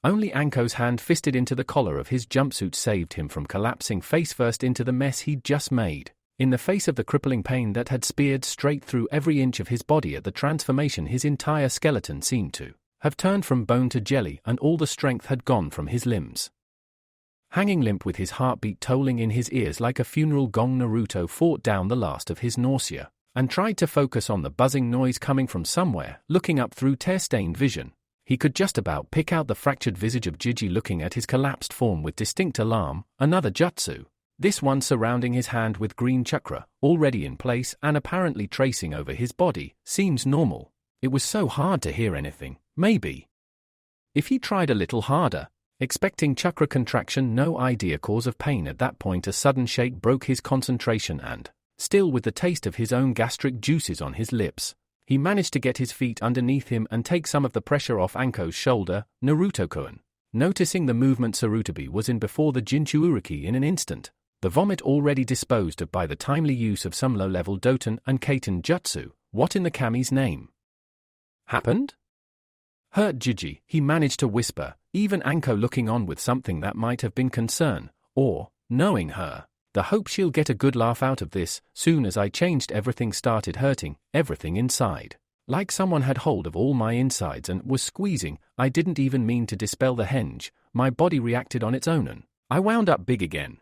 Only Anko's hand fisted into the collar of his jumpsuit saved him from collapsing face-first into the mess he'd just made. In the face of the crippling pain that had speared straight through every inch of his body at the transformation, his entire skeleton seemed to have turned from bone to jelly and all the strength had gone from his limbs. Hanging limp with his heartbeat tolling in his ears like a funeral gong, Naruto fought down the last of his nausea, and tried to focus on the buzzing noise coming from somewhere. Looking up through tear-stained vision, he could just about pick out the fractured visage of Jiji looking at his collapsed form with distinct alarm. Another jutsu, this one surrounding his hand with green chakra, already in place and apparently tracing over his body, seems normal. It was so hard to hear anything. Maybe if he tried a little harder, expecting chakra contraction, no idea cause of pain at that point. A sudden shake broke his concentration and, still with the taste of his own gastric juices on his lips, he managed to get his feet underneath him and take some of the pressure off Anko's shoulder. Naruto-kun, noticing the movement Sarutobi was in before the Jinchuuriki in an instant, the vomit already disposed of by the timely use of some low-level Doton and Kaiten jutsu. What in the kami's name happened? Hurt Jiji, he managed to whisper, even Anko looking on with something that might have been concern, or, knowing her, the hope she'll get a good laugh out of this. Soon as I changed, everything started hurting, everything inside. Like someone had hold of all my insides and was squeezing. I didn't even mean to dispel the henge, my body reacted on its own and I wound up big again.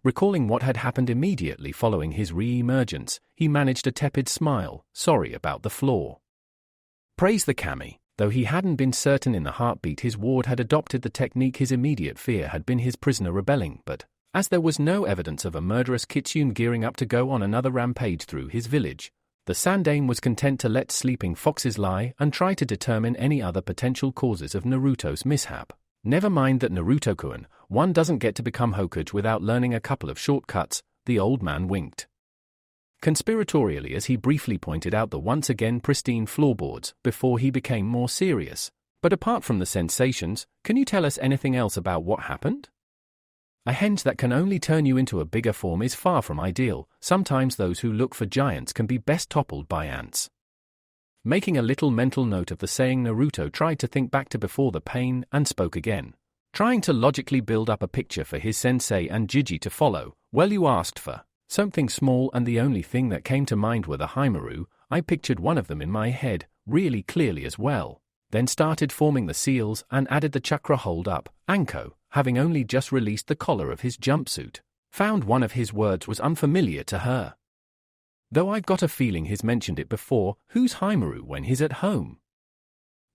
Recalling what had happened immediately following his re-emergence, he managed a tepid smile. Sorry about the flaw. Praise the kami. Though he hadn't been certain in the heartbeat his ward had adopted the technique, his immediate fear had been his prisoner rebelling, but as there was no evidence of a murderous kitsune gearing up to go on another rampage through his village, the Sandaime was content to let sleeping foxes lie and try to determine any other potential causes of Naruto's mishap. Never mind that Naruto-kun, one doesn't get to become Hokage without learning a couple of shortcuts. The old man winked conspiratorially as he briefly pointed out the once again pristine floorboards before he became more serious. But apart from the sensations, can you tell us anything else about what happened? A henge that can only turn you into a bigger form is far from ideal. Sometimes those who look for giants can be best toppled by ants. Making a little mental note of the saying, Naruto tried to think back to before the pain and spoke again, trying to logically build up a picture for his sensei and Jiji to follow. Well, you asked for something small and the only thing that came to mind were the Haimaru. I pictured one of them in my head, really clearly as well. Then started forming the seals and added the chakra hold up. Anko, having only just released the collar of his jumpsuit, found one of his words was unfamiliar to her. Though I've got a feeling he's mentioned it before. Who's Haimaru when he's at home?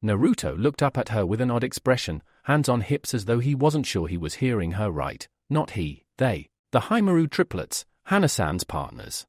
Naruto looked up at her with an odd expression, hands on hips as though he wasn't sure he was hearing her right. Not he, they. The Haimaru triplets, Hana-san's partners.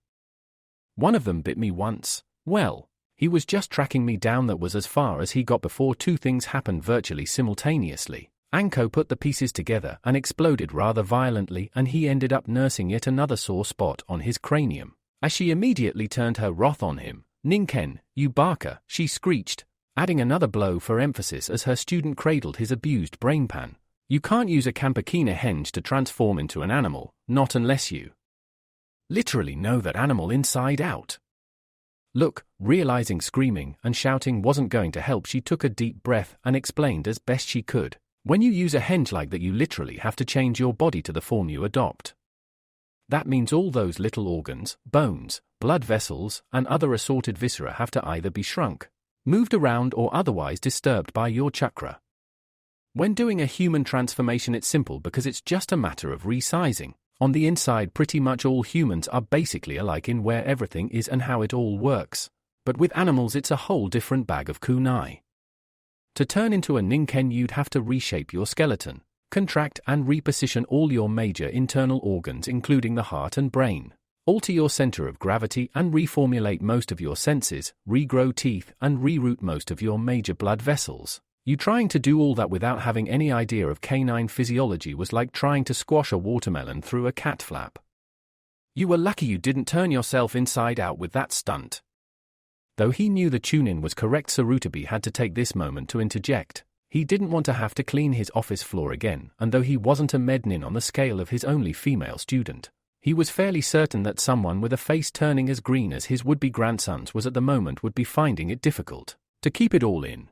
One of them bit me once. Well, he was just tracking me down. That was as far as he got before two things happened virtually simultaneously. Anko put the pieces together and exploded rather violently, and he ended up nursing yet another sore spot on his cranium. As she immediately turned her wrath on him, Ninken, you barker, she screeched, adding another blow for emphasis as her student cradled his abused brainpan. You can't use a Kampakina henge to transform into an animal, not unless you literally know that animal inside out. Look, realizing screaming and shouting wasn't going to help, she took a deep breath and explained as best she could. When you use a henge like that, you literally have to change your body to the form you adopt. That means all those little organs, bones, blood vessels, and other assorted viscera have to either be shrunk, moved around, or otherwise disturbed by your chakra. When doing a human transformation, it's simple because it's just a matter of resizing. On the inside, pretty much all humans are basically alike in where everything is and how it all works. But with animals, it's a whole different bag of kunai. To turn into a Ninken, you'd have to reshape your skeleton, contract and reposition all your major internal organs including the heart and brain, alter your center of gravity and reformulate most of your senses, regrow teeth and reroute most of your major blood vessels. You trying to do all that without having any idea of canine physiology was like trying to squash a watermelon through a cat flap. You were lucky you didn't turn yourself inside out with that stunt. Though he knew the tune-in was correct, Sarutobi had to take this moment to interject. He didn't want to have to clean his office floor again, and though he wasn't a mednin on the scale of his only female student, he was fairly certain that someone with a face turning as green as his would-be grandson's was at the moment would be finding it difficult to keep it all in.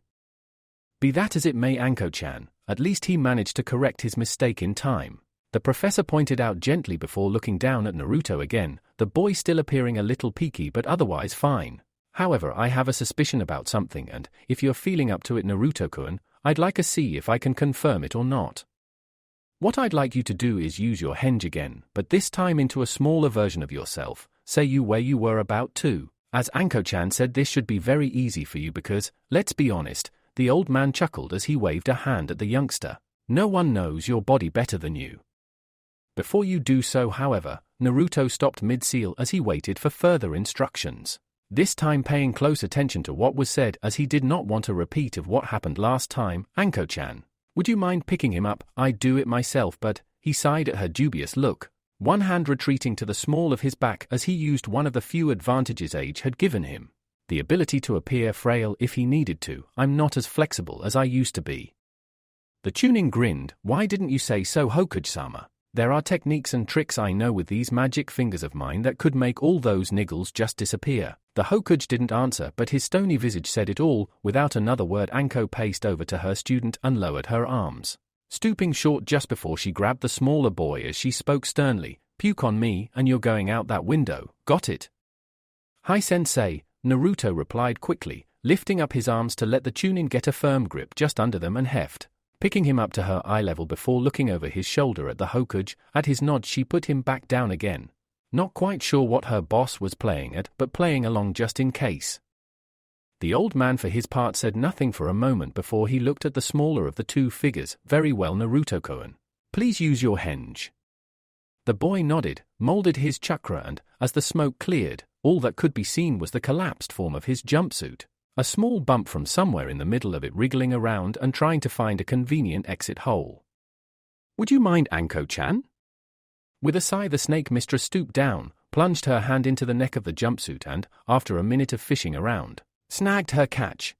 Be that as it may, Anko-chan, at least he managed to correct his mistake in time. The professor pointed out gently before looking down at Naruto again, the boy still appearing a little peaky but otherwise fine. However, I have a suspicion about something, and if you're feeling up to it, Naruto-kun, I'd like to see if I can confirm it or not. What I'd like you to do is use your henge again, but this time into a smaller version of yourself, say you where you were about to. As Anko-chan said, this should be very easy for you because, let's be honest, the old man chuckled as he waved a hand at the youngster. No one knows your body better than you. Before you do so, however, Naruto stopped mid-seal as he waited for further instructions. This time paying close attention to what was said as he did not want a repeat of what happened last time. Anko-chan, would you mind picking him up? I'd do it myself, but, he sighed at her dubious look, one hand retreating to the small of his back as he used one of the few advantages age had given him. The ability to appear frail if he needed to. I'm not as flexible as I used to be. The Chunin grinned. Why didn't you say so, Hokage-sama? There are techniques and tricks I know with these magic fingers of mine that could make all those niggles just disappear. The Hokage didn't answer, but his stony visage said it all. Without another word, Anko paced over to her student and lowered her arms, stooping short just before she grabbed the smaller boy as she spoke sternly. Puke on me and you're going out that window, got it? Hi sensei, Naruto replied quickly, lifting up his arms to let the Chunin get a firm grip just under them and heft, picking him up to her eye level before looking over his shoulder at the Hokage. At his nod she put him back down again, not quite sure what her boss was playing at, but playing along just in case. The old man for his part said nothing for a moment before he looked at the smaller of the two figures. Very well, Naruto-kun. Please use your henge. The boy nodded, molded his chakra and, as the smoke cleared, all that could be seen was the collapsed form of his jumpsuit, a small bump from somewhere in the middle of it wriggling around and trying to find a convenient exit hole. Would you mind, Anko-chan? With a sigh the snake mistress stooped down, plunged her hand into the neck of the jumpsuit and, after a minute of fishing around, snagged her catch.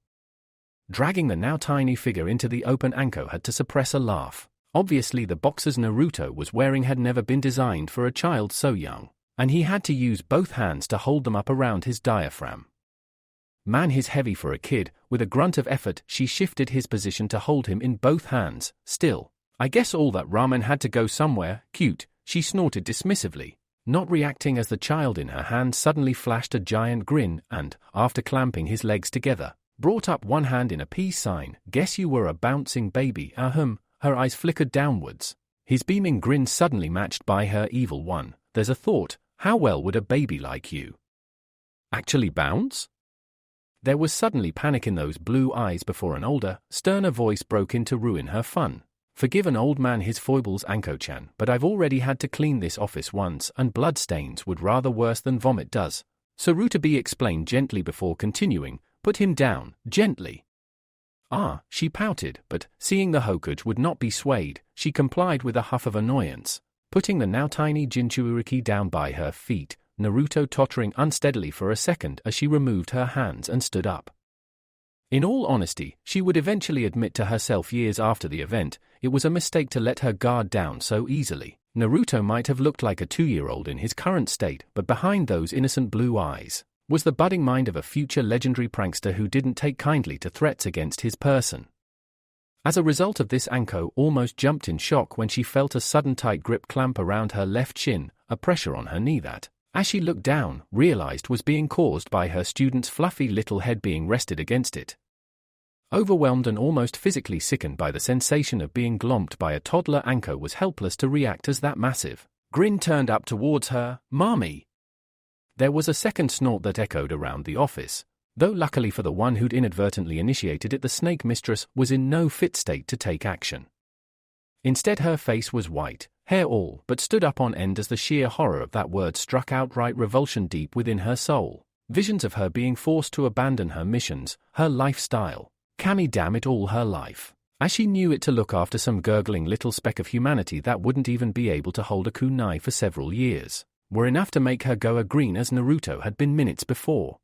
Dragging the now tiny figure into the open, Anko had to suppress a laugh. Obviously the boxers Naruto was wearing had never been designed for a child so young, and he had to use both hands to hold them up around his diaphragm. Man, he's heavy for a kid. With a grunt of effort she shifted his position to hold him in both hands. Still, I guess all that ramen had to go somewhere. Cute, she snorted dismissively, not reacting as the child in her hand suddenly flashed a giant grin and, after clamping his legs together, brought up one hand in a peace sign. Guess you were a bouncing baby, ahem. Her eyes flickered downwards, his beaming grin suddenly matched by her evil one. There's a thought, how well would a baby like you actually bounce? There was suddenly panic in those blue eyes before an older, sterner voice broke in to ruin her fun. Forgive an old man his foibles, Anko-chan, but I've already had to clean this office once and blood stains would rather worse than vomit does. Sarutobi explained gently before continuing, put him down, gently. Ah, she pouted, but, seeing the Hokage would not be swayed, she complied with a huff of annoyance, putting the now tiny Jinchuriki down by her feet, Naruto tottering unsteadily for a second as she removed her hands and stood up. In all honesty, she would eventually admit to herself years after the event, it was a mistake to let her guard down so easily. Naruto might have looked like a 2-year-old in his current state, but behind those innocent blue eyes was the budding mind of a future legendary prankster who didn't take kindly to threats against his person. As a result of this, Anko almost jumped in shock when she felt a sudden tight grip clamp around her left shin, a pressure on her knee that, as she looked down, realized was being caused by her student's fluffy little head being rested against it. Overwhelmed and almost physically sickened by the sensation of being glomped by a toddler, Anko was helpless to react as that massive grin turned up towards her. Mommy! There was a second snort that echoed around the office, though luckily for the one who'd inadvertently initiated it, the snake mistress was in no fit state to take action. Instead, her face was white, hair all but stood up on end as the sheer horror of that word struck outright revulsion deep within her soul. Visions of her being forced to abandon her missions, her lifestyle, Kami damn it all, her life, as she knew it, to look after some gurgling little speck of humanity that wouldn't even be able to hold a kunai for several years, were enough to make her go green as Naruto had been minutes before.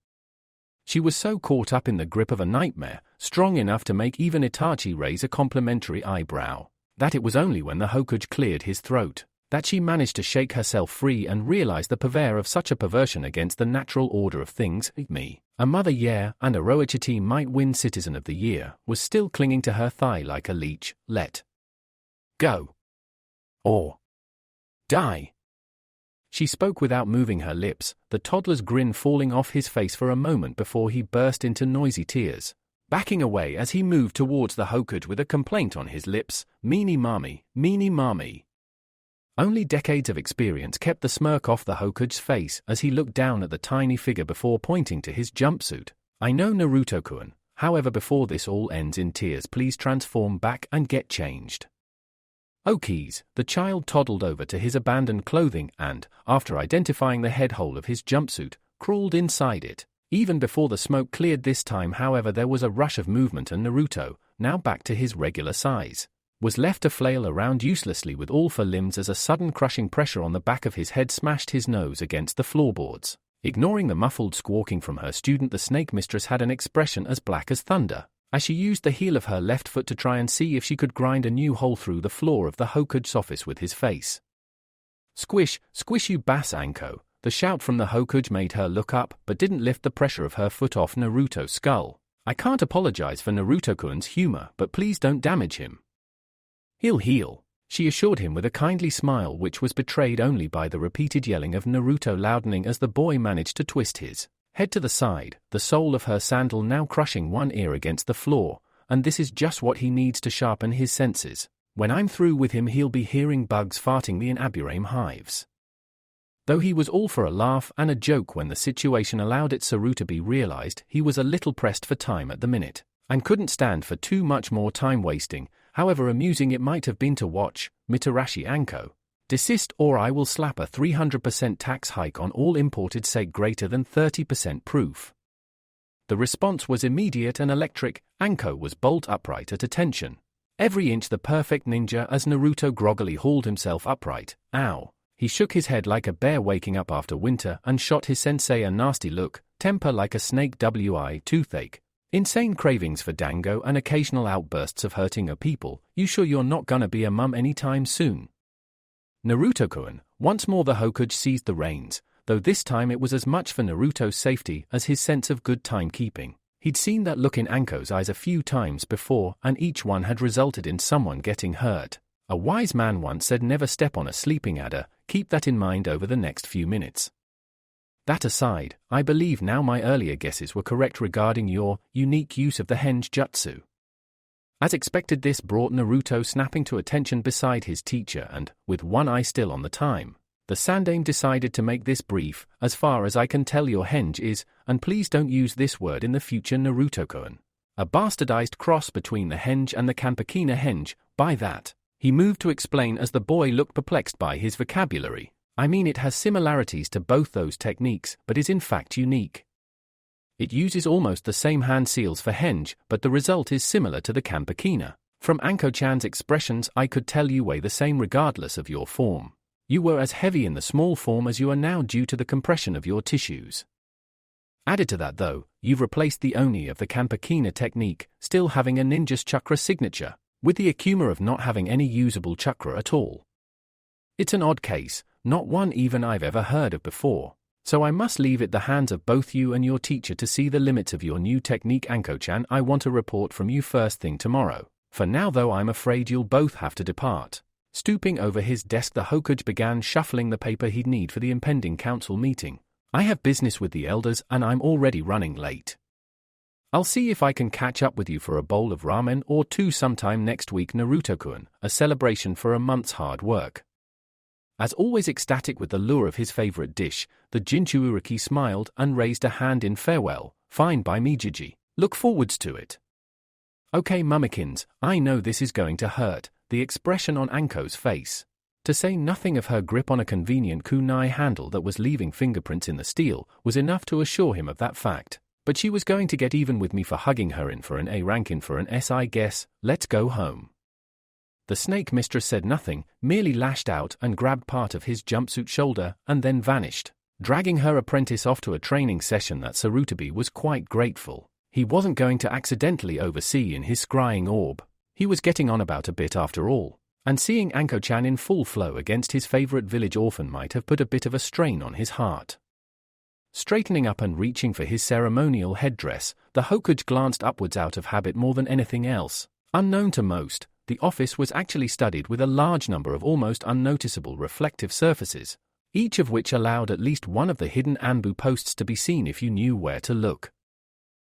She was so caught up in the grip of a nightmare, strong enough to make even Itachi raise a complimentary eyebrow, that it was only when the Hokage cleared his throat that she managed to shake herself free and realize the purveyor of such a perversion against the natural order of things, me, a mother, yeah, and a Roichiti might win Citizen of the Year, was still clinging to her thigh like a leech. Let go. Or die. She spoke without moving her lips, the toddler's grin falling off his face for a moment before he burst into noisy tears. backing away as he moved towards the Hokage with a complaint on his lips, "Meanie mommy, meanie mommy." Only decades of experience kept the smirk off the Hokage's face as he looked down at the tiny figure before pointing to his jumpsuit. "I know, Naruto-kun, however before this all ends in tears, please transform back and get changed." Okies, the child toddled over to his abandoned clothing and, after identifying the head hole of his jumpsuit, crawled inside it. Even before the smoke cleared this time, however, there was a rush of movement and Naruto, now back to his regular size, was left to flail around uselessly with all four limbs as a sudden crushing pressure on the back of his head smashed his nose against the floorboards. Ignoring the muffled squawking from her student, the snake mistress had an expression as black as thunder, as she used the heel of her left foot to try and see if she could grind a new hole through the floor of the Hokage's office with his face. "Squish, squish you bass Anko." The shout from the Hokage made her look up, but didn't lift the pressure of her foot off Naruto's skull. "I can't apologize for Naruto-kun's humor, but please don't damage him." "He'll heal," she assured him with a kindly smile which was betrayed only by the repeated yelling of Naruto loudening as the boy managed to twist his head to the side, the sole of her sandal now crushing one ear against the floor, "and this is just what he needs to sharpen his senses. When I'm through with him he'll be hearing bugs farting the Inaburame hives." Though he was all for a laugh and a joke when the situation allowed it, Sarutobi realized he was a little pressed for time at the minute, and couldn't stand for too much more time wasting, however amusing it might have been to watch. "Mitarashi Anko, desist or I will slap a 300% tax hike on all imported sake greater than 30% proof." The response was immediate and electric. Anko was bolt upright at attention. Every inch the perfect ninja as Naruto groggily hauled himself upright. "Ow." He shook his head like a bear waking up after winter and shot his sensei a nasty look, temper like a snake wi toothache. Insane cravings for dango and occasional outbursts of hurting a people. "You sure you're not gonna be a mum anytime soon?" Naruto-kun, once more the Hokage seized the reins, though this time it was as much for Naruto's safety as his sense of good timekeeping. He'd seen that look in Anko's eyes a few times before, and each one had resulted in someone getting hurt. A wise man once said, "Never step on a sleeping adder." Keep that in mind over the next few minutes. That aside, I believe now my earlier guesses were correct regarding your unique use of the henge jutsu. As expected, this brought Naruto snapping to attention beside his teacher and, with one eye still on the time, the Sandaime decided to make this brief. "As far as I can tell, your henge is, and please don't use this word in the future, Naruto-kun, a bastardized cross between the henge and the Kampakina henge. By that," he moved to explain as the boy looked perplexed by his vocabulary, "I mean it has similarities to both those techniques, but is in fact unique. It uses almost the same hand seals for henge, but the result is similar to the Kampakina. From Anko-chan's expressions, I could tell you weigh the same regardless of your form. You were as heavy in the small form as you are now due to the compression of your tissues. Added to that though, you've replaced the Oni of the Kampakina technique, still having a ninja's chakra signature, with the Akuma of not having any usable chakra at all. It's an odd case, not one even I've ever heard of before, so I must leave it the hands of both you and your teacher to see the limits of your new technique. Anko-chan, I want a report from you first thing tomorrow. For now though, I'm afraid you'll both have to depart." Stooping over his desk, the Hokage began shuffling the paper he'd need for the impending council meeting. "I have business with the elders and I'm already running late. I'll see if I can catch up with you for a bowl of ramen or two sometime next week, Naruto-kun, a celebration for a month's hard work." As always ecstatic with the lure of his favorite dish, the Jinchuuriki smiled and raised a hand in farewell. "Fine by me, Jiji. Look forwards to it." "Okay, mummikins, I know this is going to hurt." The expression on Anko's face, to say nothing of her grip on a convenient kunai handle that was leaving fingerprints in the steel, was enough to assure him of that fact. "But she was going to get even with me for hugging her in for an A, rank in for an S, I guess. Let's go home." The snake mistress said nothing, merely lashed out and grabbed part of his jumpsuit shoulder and then vanished, dragging her apprentice off to a training session that Sarutobi was quite grateful he wasn't going to accidentally oversee in his scrying orb. He was getting on about a bit after all, and seeing Anko-chan in full flow against his favorite village orphan might have put a bit of a strain on his heart. Straightening up and reaching for his ceremonial headdress, the Hokage glanced upwards out of habit more than anything else. Unknown to most, the office was actually studded with a large number of almost unnoticeable reflective surfaces, each of which allowed at least one of the hidden Anbu posts to be seen if you knew where to look.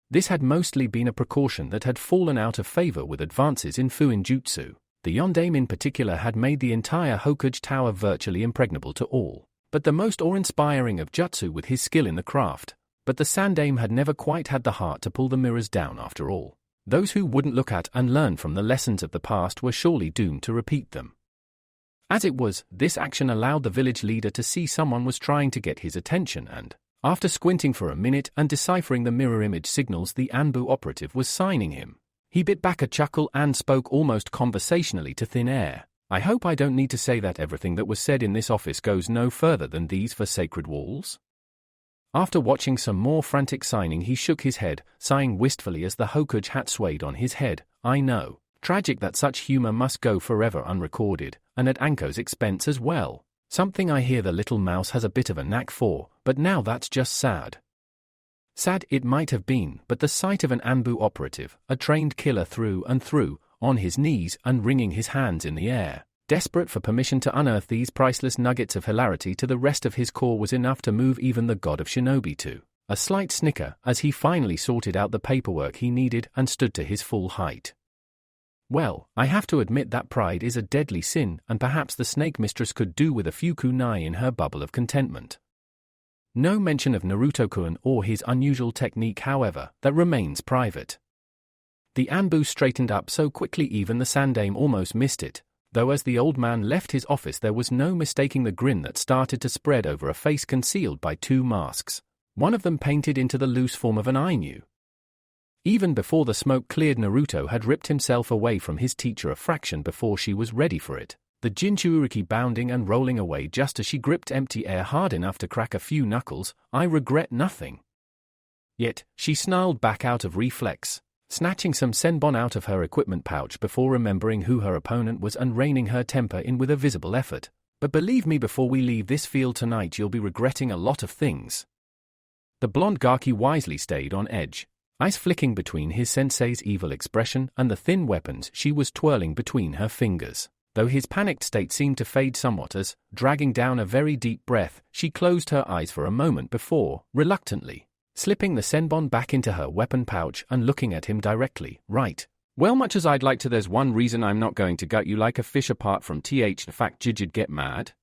This had mostly been a precaution that had fallen out of favor with advances in Fuin Jutsu. The Yondaime in particular had made the entire Hokage Tower virtually impregnable to all, but the most awe-inspiring of Jutsu with his skill in the craft. But the Sandaime had never quite had the heart to pull the mirrors down after all. Those who wouldn't look at and learn from the lessons of the past were surely doomed to repeat them. As it was, this action allowed the village leader to see someone was trying to get his attention and, after squinting for a minute and deciphering the mirror image signals the Anbu operative was signing him, he bit back a chuckle and spoke almost conversationally to thin air. I hope I don't need to say that everything that was said in this office goes no further than these for sacred walls. After watching some more frantic signing, he shook his head, sighing wistfully as the Hokage hat swayed on his head. I know. Tragic that such humor must go forever unrecorded, and at Anko's expense as well. Something I hear the little mouse has a bit of a knack for, but now that's just sad. Sad it might have been, but the sight of an Anbu operative, a trained killer through and through, on his knees and wringing his hands in the air, desperate for permission to unearth these priceless nuggets of hilarity to the rest of his core was enough to move even the god of shinobi to a slight snicker as he finally sorted out the paperwork he needed and stood to his full height. Well, I have to admit that pride is a deadly sin, and perhaps the snake mistress could do with a few kunai in her bubble of contentment. No mention of Naruto-kun or his unusual technique, however, that remains private. The Anbu straightened up so quickly even the Sandaime almost missed it, though as the old man left his office there was no mistaking the grin that started to spread over a face concealed by two masks, one of them painted into the loose form of an Ainu. Even before the smoke cleared, Naruto had ripped himself away from his teacher a fraction before she was ready for it, the Jinchuriki bounding and rolling away just as she gripped empty air hard enough to crack a few knuckles. I regret nothing. Yet, she snarled back out of reflex, snatching some senbon out of her equipment pouch before remembering who her opponent was and reining her temper in with a visible effort. But believe me, before we leave this field tonight you'll be regretting a lot of things. The blonde Gaki wisely stayed on edge, eyes flicking between his sensei's evil expression and the thin weapons she was twirling between her fingers, though his panicked state seemed to fade somewhat as, dragging down a very deep breath, she closed her eyes for a moment before, reluctantly, slipping the senbon back into her weapon pouch and looking at him directly. Right. Well, much as I'd like to, there's one reason I'm not going to gut you like a fish apart from the fact you'd get mad.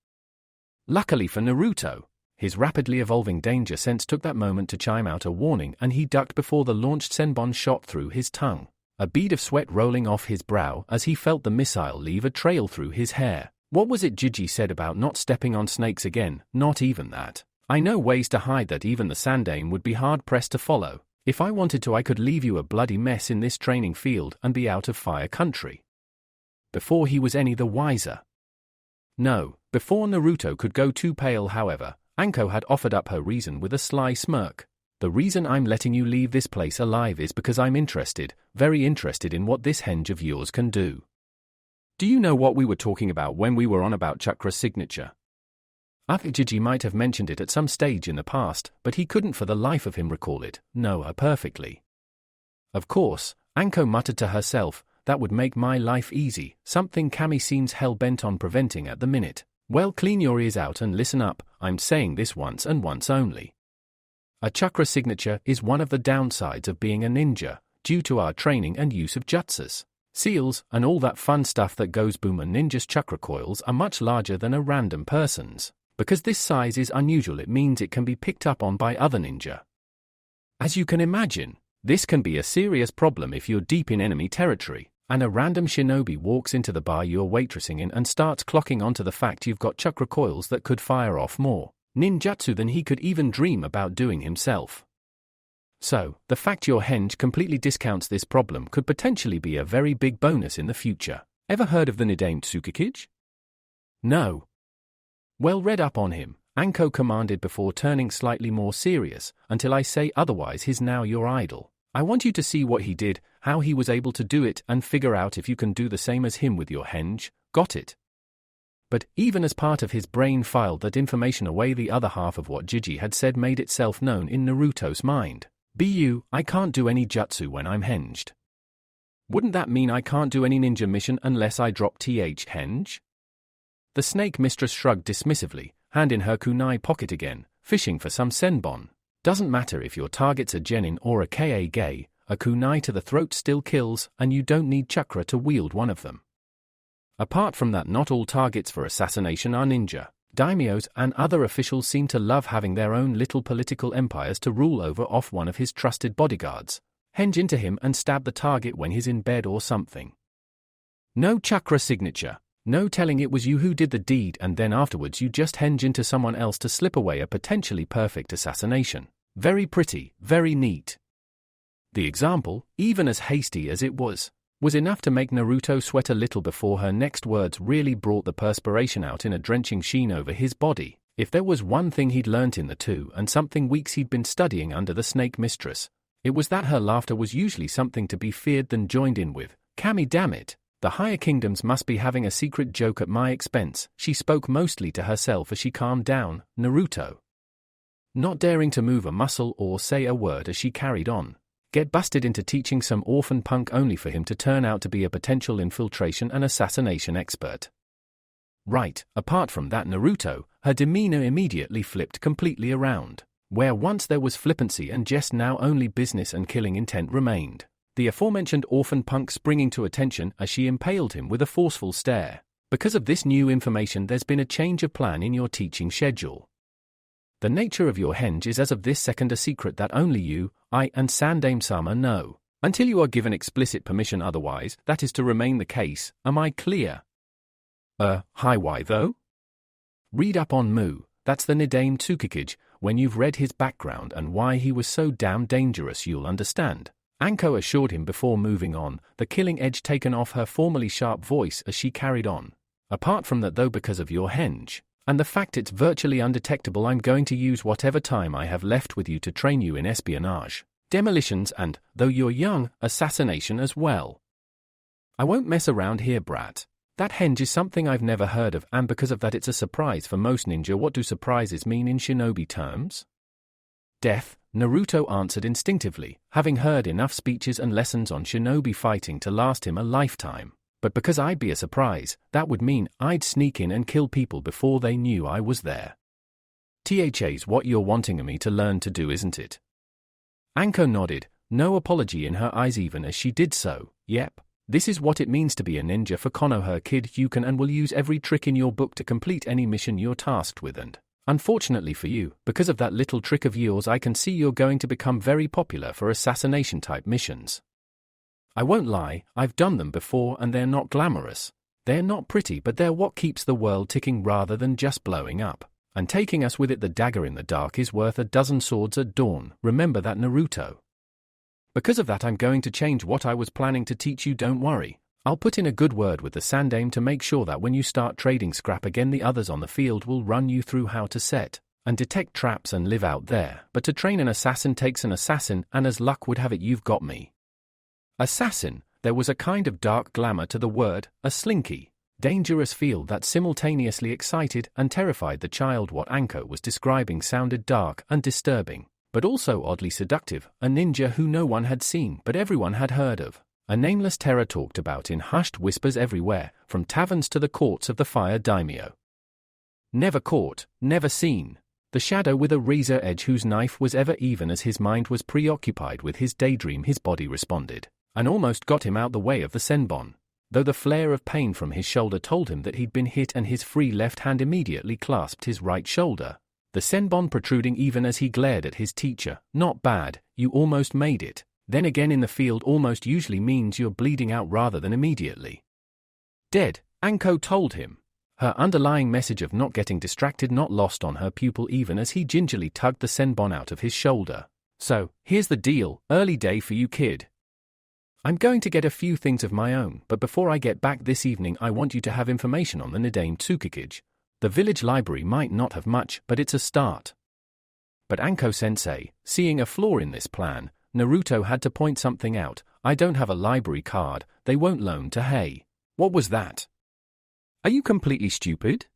Luckily for Naruto, his rapidly evolving danger sense took that moment to chime out a warning, and he ducked before the launched senbon shot through his tongue, a bead of sweat rolling off his brow as he felt the missile leave a trail through his hair. What was it Jiji said about not stepping on snakes again? Not even that. I know ways to hide that even the Sandaime would be hard-pressed to follow. If I wanted to, I could leave you a bloody mess in this training field and be out of fire country. Before he was any the wiser. No, before Naruto could go too pale, however, Anko had offered up her reason with a sly smirk. The reason I'm letting you leave this place alive is because I'm interested, very interested in what this henge of yours can do. Do you know what we were talking about when we were on about chakra signature? Jiji might have mentioned it at some stage in the past, but he couldn't for the life of him recall it. No, perfectly. Of course, Anko muttered to herself, that would make my life easy, something Kami seems hell-bent on preventing at the minute. Well, clean your ears out and listen up, I'm saying this once and once only. A chakra signature is one of the downsides of being a ninja, due to our training and use of jutsus, seals, and all that fun stuff that goes boom. A ninja's chakra coils are much larger than a random person's. Because this size is unusual, it means it can be picked up on by other ninja. As you can imagine, this can be a serious problem if you're deep in enemy territory, and a random shinobi walks into the bar you're waitressing in and starts clocking onto the fact you've got chakra coils that could fire off more ninjutsu than he could even dream about doing himself. So, the fact your henge completely discounts this problem could potentially be a very big bonus in the future. Ever heard of the Nidaime Tsukikage? No. Well, read up on him, Anko commanded before turning slightly more serious. Until I say otherwise, he's now your idol. I want you to see what he did, how he was able to do it, and figure out if you can do the same as him with your henge. Got it? But even as part of his brain filed that information away, the other half of what Jiji had said made itself known in Naruto's mind. I can't do any jutsu when I'm henged. Wouldn't that mean I can't do any ninja mission unless I drop henge? The snake mistress shrugged dismissively, hand in her kunai pocket again, fishing for some senbon. Doesn't matter if your target's a genin or a Kage, a kunai to the throat still kills, and you don't need chakra to wield one of them. Apart from that, not all targets for assassination are ninja. Daimyos and other officials seem to love having their own little political empires to rule over. Off one of his trusted bodyguards, henge into him and stab the target when he's in bed or something. No chakra signature, no telling it was you who did the deed, and then afterwards you just henge into someone else to slip away a potentially perfect assassination. Very pretty, very neat. The example, even as hasty as it was enough to make Naruto sweat a little before her next words really brought the perspiration out in a drenching sheen over his body. If there was one thing he'd learnt in the 2 and something weeks he'd been studying under the Snake Mistress, it was that her laughter was usually something to be feared than joined in with. Kami, damn it, the higher kingdoms must be having a secret joke at my expense. She spoke mostly to herself as she calmed down. Naruto, not daring to move a muscle or say a word as she carried on, get busted into teaching some orphan punk only for him to turn out to be a potential infiltration and assassination expert. Right, apart from that, Naruto, her demeanor immediately flipped completely around. Where once there was flippancy and jest, now only business and killing intent remained. The aforementioned orphan punk springing to attention as she impaled him with a forceful stare. Because of this new information, there's been a change of plan in your teaching schedule. The nature of your henge is as of this second a secret that only you, I, and Sandame-sama know, until you are given explicit permission otherwise. That is to remain the case. Am I clear? Hi, why though? Read up on Mu, that's the Nidaime Tsukikage. When you've read his background and why he was so damn dangerous, you'll understand, Anko assured him before moving on, the killing edge taken off her formerly sharp voice as she carried on. Apart from that though, because of your henge, and the fact it's virtually undetectable, I'm going to use whatever time I have left with you to train you in espionage, demolitions and, though you're young, assassination as well. I won't mess around here, brat. That henge is something I've never heard of, and because of that it's a surprise for most ninja. What do surprises mean in shinobi terms? Death, Naruto answered instinctively, having heard enough speeches and lessons on shinobi fighting to last him a lifetime. But because I'd be a surprise, that would mean I'd sneak in and kill people before they knew I was there. Th's what you're wanting me to learn to do, isn't it? Anko nodded, no apology in her eyes even as she did so. Yep, this is what it means to be a ninja for Konoha, kid. You can and will use every trick in your book to complete any mission you're tasked with, and, unfortunately for you, because of that little trick of yours, I can see you're going to become very popular for assassination-type missions. I won't lie, I've done them before and they're not glamorous. They're not pretty, but they're what keeps the world ticking rather than just blowing up. And taking us with it. The dagger in the dark is worth a dozen swords at dawn. Remember that, Naruto. Because of that, I'm going to change what I was planning to teach you. Don't worry. I'll put in a good word with the Sandame to make sure that when you start trading scrap again, the others on the field will run you through how to set and detect traps and live out there. But to train an assassin takes an assassin, and as luck would have it, you've got me. Assassin, there was a kind of dark glamour to the word, a slinky, dangerous feel that simultaneously excited and terrified the child. What Anko was describing sounded dark and disturbing, but also oddly seductive. A ninja who no one had seen but everyone had heard of. A nameless terror talked about in hushed whispers everywhere, from taverns to the courts of the fire daimyo. Never caught, never seen. The shadow with a razor edge whose knife was ever even as his mind was preoccupied with his daydream. His body responded, and almost got him out the way of the senbon, though the flare of pain from his shoulder told him that he'd been hit, and his free left hand immediately clasped his right shoulder, the senbon protruding even as he glared at his teacher. Not bad, you almost made it. Then again, in the field, almost usually means you're bleeding out rather than immediately dead, Anko told him, her underlying message of not getting distracted not lost on her pupil even as he gingerly tugged the senbon out of his shoulder. So, here's the deal, early day for you, kid. I'm going to get a few things of my own, but before I get back this evening I want you to have information on the Nidaime Tsukikage. The village library might not have much, but it's a start. But Anko-sensei, seeing a flaw in this plan, Naruto had to point something out. I don't have a library card, they won't loan to Hey. What was that? Are you completely stupid?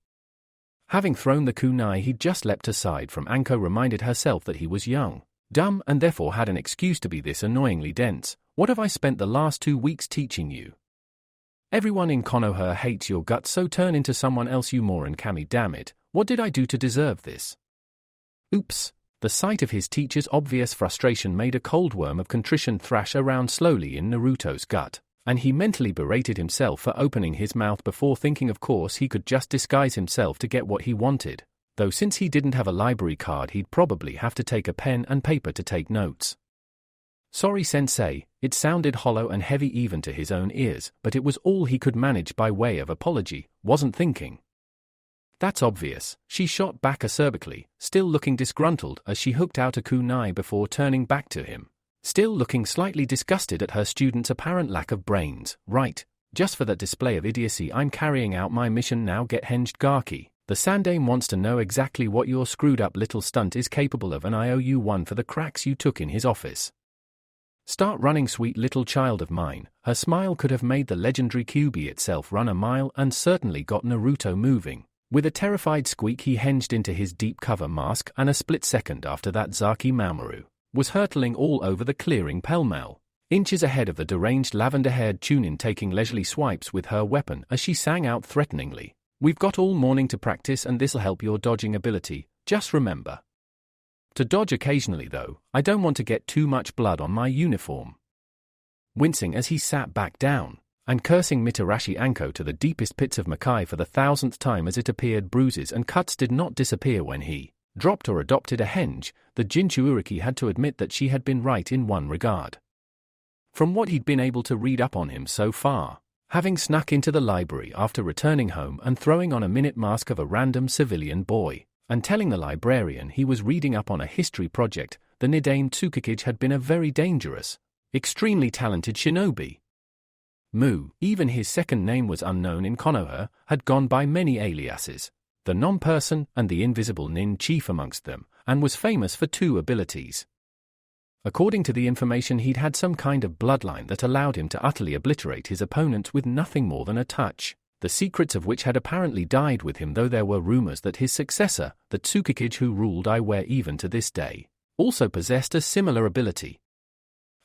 Having thrown the kunai he'd just leapt aside from, Anko reminded herself that he was young, dumb, and therefore had an excuse to be this annoyingly dense. What have I spent the last 2 weeks teaching you? Everyone in Konoha hates your guts, so turn into someone else, you moron. Kami, damn it, what did I do to deserve this? Oops, The sight of his teacher's obvious frustration made a cold worm of contrition thrash around slowly in Naruto's gut, and he mentally berated himself for opening his mouth before thinking of course he could just disguise himself to get what he wanted, though since he didn't have a library card he'd probably have to take a pen and paper to take notes. Sorry sensei, it sounded hollow and heavy even to his own ears, but it was all he could manage by way of apology, wasn't thinking. That's obvious, she shot back acerbically, still looking disgruntled as she hooked out a kunai before turning back to him, still looking slightly disgusted at her student's apparent lack of brains. Right, just for that display of idiocy I'm carrying out my mission now. Get henged Gaki. The Sandame wants to know exactly what your screwed up little stunt is capable of and I owe you one for the cracks you took in his office. Start running, sweet little child of mine. Her smile could have made the legendary Kyuubi itself run a mile and certainly got Naruto moving. With a terrified squeak he hinged into his deep cover mask, and a split second after that Zaki Mamoru was hurtling all over the clearing pell-mell, inches ahead of the deranged lavender-haired Chunin, taking leisurely swipes with her weapon as she sang out threateningly, "We've got all morning to practice and this'll help your dodging ability, just remember to dodge occasionally though, I don't want to get too much blood on my uniform." Wincing as he sat back down, and cursing Mitarashi Anko to the deepest pits of Makai for the 1000th time as it appeared bruises and cuts did not disappear when he dropped or adopted a henge, the Jinchuuriki had to admit that she had been right in one regard. From what he'd been able to read up on him so far, having snuck into the library after returning home and throwing on a minute mask of a random civilian boy, and telling the librarian he was reading up on a history project, the Nidaime Tsukikage had been a very dangerous, extremely talented shinobi. Mu, even his second name was unknown in Konoha, had gone by many aliases, the non-person and the invisible nin chief amongst them, and was famous for two abilities. According to the information, he'd had some kind of bloodline that allowed him to utterly obliterate his opponent with nothing more than a touch, the secrets of which had apparently died with him, though there were rumors that his successor, the Tsukikage who ruled Iware even to this day, also possessed a similar ability.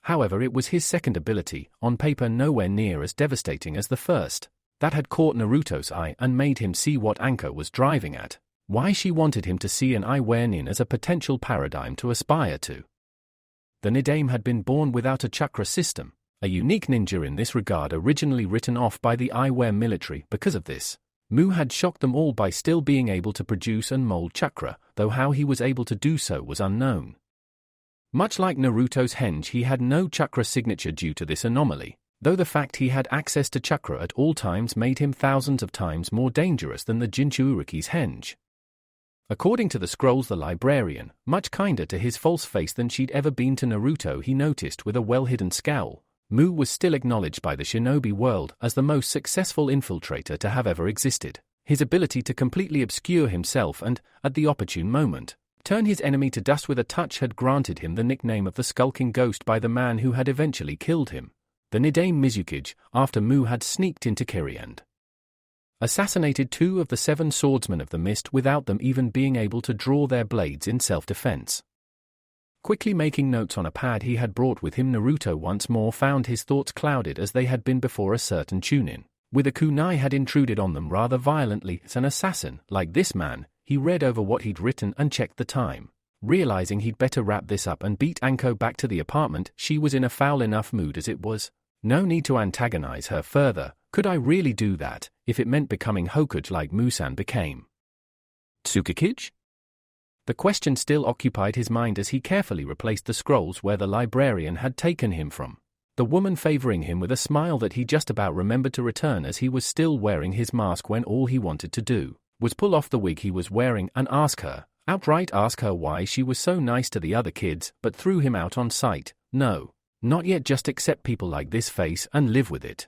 However, it was his second ability, on paper nowhere near as devastating as the first, that had caught Naruto's eye and made him see what Anko was driving at, why she wanted him to see an Iware nin as a potential paradigm to aspire to. The Nidaime had been born without a chakra system, a unique ninja in this regard, originally written off by the Iware military. Because of this, Mu had shocked them all by still being able to produce and mold chakra, though how he was able to do so was unknown. Much like Naruto's henge, he had no chakra signature due to this anomaly, though the fact he had access to chakra at all times made him thousands of times more dangerous than the Jinchuuriki's henge. According to the scrolls, the librarian, much kinder to his false face than she'd ever been to Naruto, he noticed with a well-hidden scowl, Mu was still acknowledged by the shinobi world as the most successful infiltrator to have ever existed. His ability to completely obscure himself and, at the opportune moment, turn his enemy to dust with a touch had granted him the nickname of the skulking ghost by the man who had eventually killed him, the Nidaime Mizukage, after Mu had sneaked into Kiri and assassinated 2 of the 7 swordsmen of the mist without them even being able to draw their blades in self-defense. Quickly making notes on a pad he had brought with him, Naruto once more found his thoughts clouded as they had been before a certain Chunin, with a kunai had intruded on them rather violently. As an assassin, like this man, he read over what he'd written and checked the time, realizing he'd better wrap this up and beat Anko back to the apartment. She was in a foul enough mood as it was. No need to antagonize her further. Could I really do that, if it meant becoming Hokage like Musan became? Tsukikage? The question still occupied his mind as he carefully replaced the scrolls where the librarian had taken him from, the woman favoring him with a smile that he just about remembered to return as he was still wearing his mask when all he wanted to do was pull off the wig he was wearing and outright ask her why she was so nice to the other kids, but threw him out on sight. No, not yet, just accept people like this face and live with it.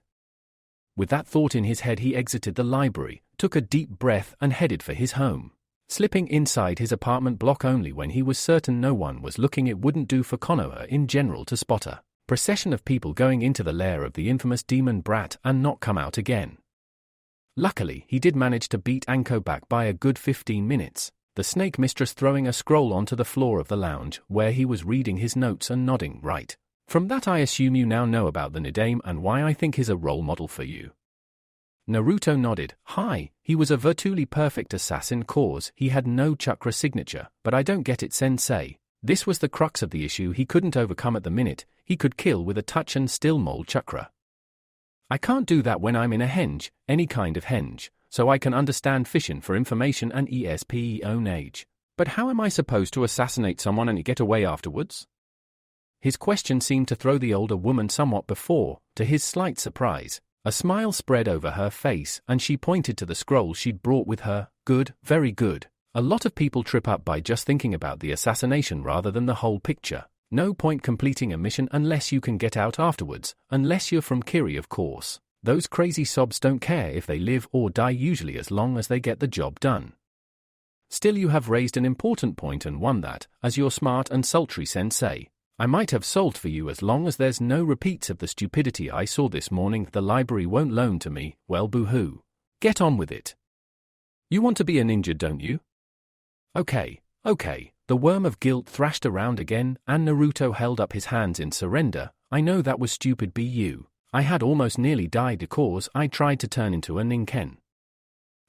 With that thought in his head, he exited the library, took a deep breath and headed for his home. Slipping inside his apartment block only when he was certain no one was looking. It wouldn't do for Konoha in general to spot a procession of people going into the lair of the infamous demon brat and not come out again. Luckily, he did manage to beat Anko back by a good 15 minutes, the snake mistress throwing a scroll onto the floor of the lounge where he was reading his notes and nodding. Right. From that I assume you now know about the Nidaime and why I think he's a role model for you. Naruto nodded. Hi, he was a virtually perfect assassin cause he had no chakra signature, but I don't get it, sensei. This was the crux of the issue he couldn't overcome at the minute. He could kill with a touch and still mold chakra. I can't do that when I'm in a henge, any kind of henge, so I can understand fishing for information and ESP own age. But how am I supposed to assassinate someone and get away afterwards? His question seemed to throw the older woman somewhat before, to his slight surprise. A smile spread over her face and she pointed to the scroll she'd brought with her. Good, very good. A lot of people trip up by just thinking about the assassination rather than the whole picture. No point completing a mission unless you can get out afterwards, unless you're from Kiri, of course. Those crazy sobs don't care if they live or die, usually as long as they get the job done. Still, you have raised an important point and one that, as your smart and sultry sensei, I might have solved for you as long as there's no repeats of the stupidity I saw this morning. The library won't loan to me. Well, boo-hoo. Get on with it. You want to be a ninja, don't you? Okay. The worm of guilt thrashed around again, and Naruto held up his hands in surrender. I know that was stupid, bu. I had almost nearly died because I tried to turn into a ninken.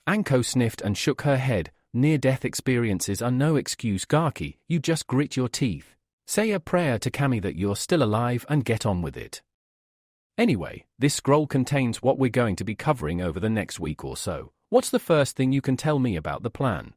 Anko sniffed and shook her head. Near-death experiences are no excuse, Gaki. You just grit your teeth. Say a prayer to Kami that you're still alive and get on with it. Anyway, this scroll contains what we're going to be covering over the next week or so. What's the first thing you can tell me about the plan?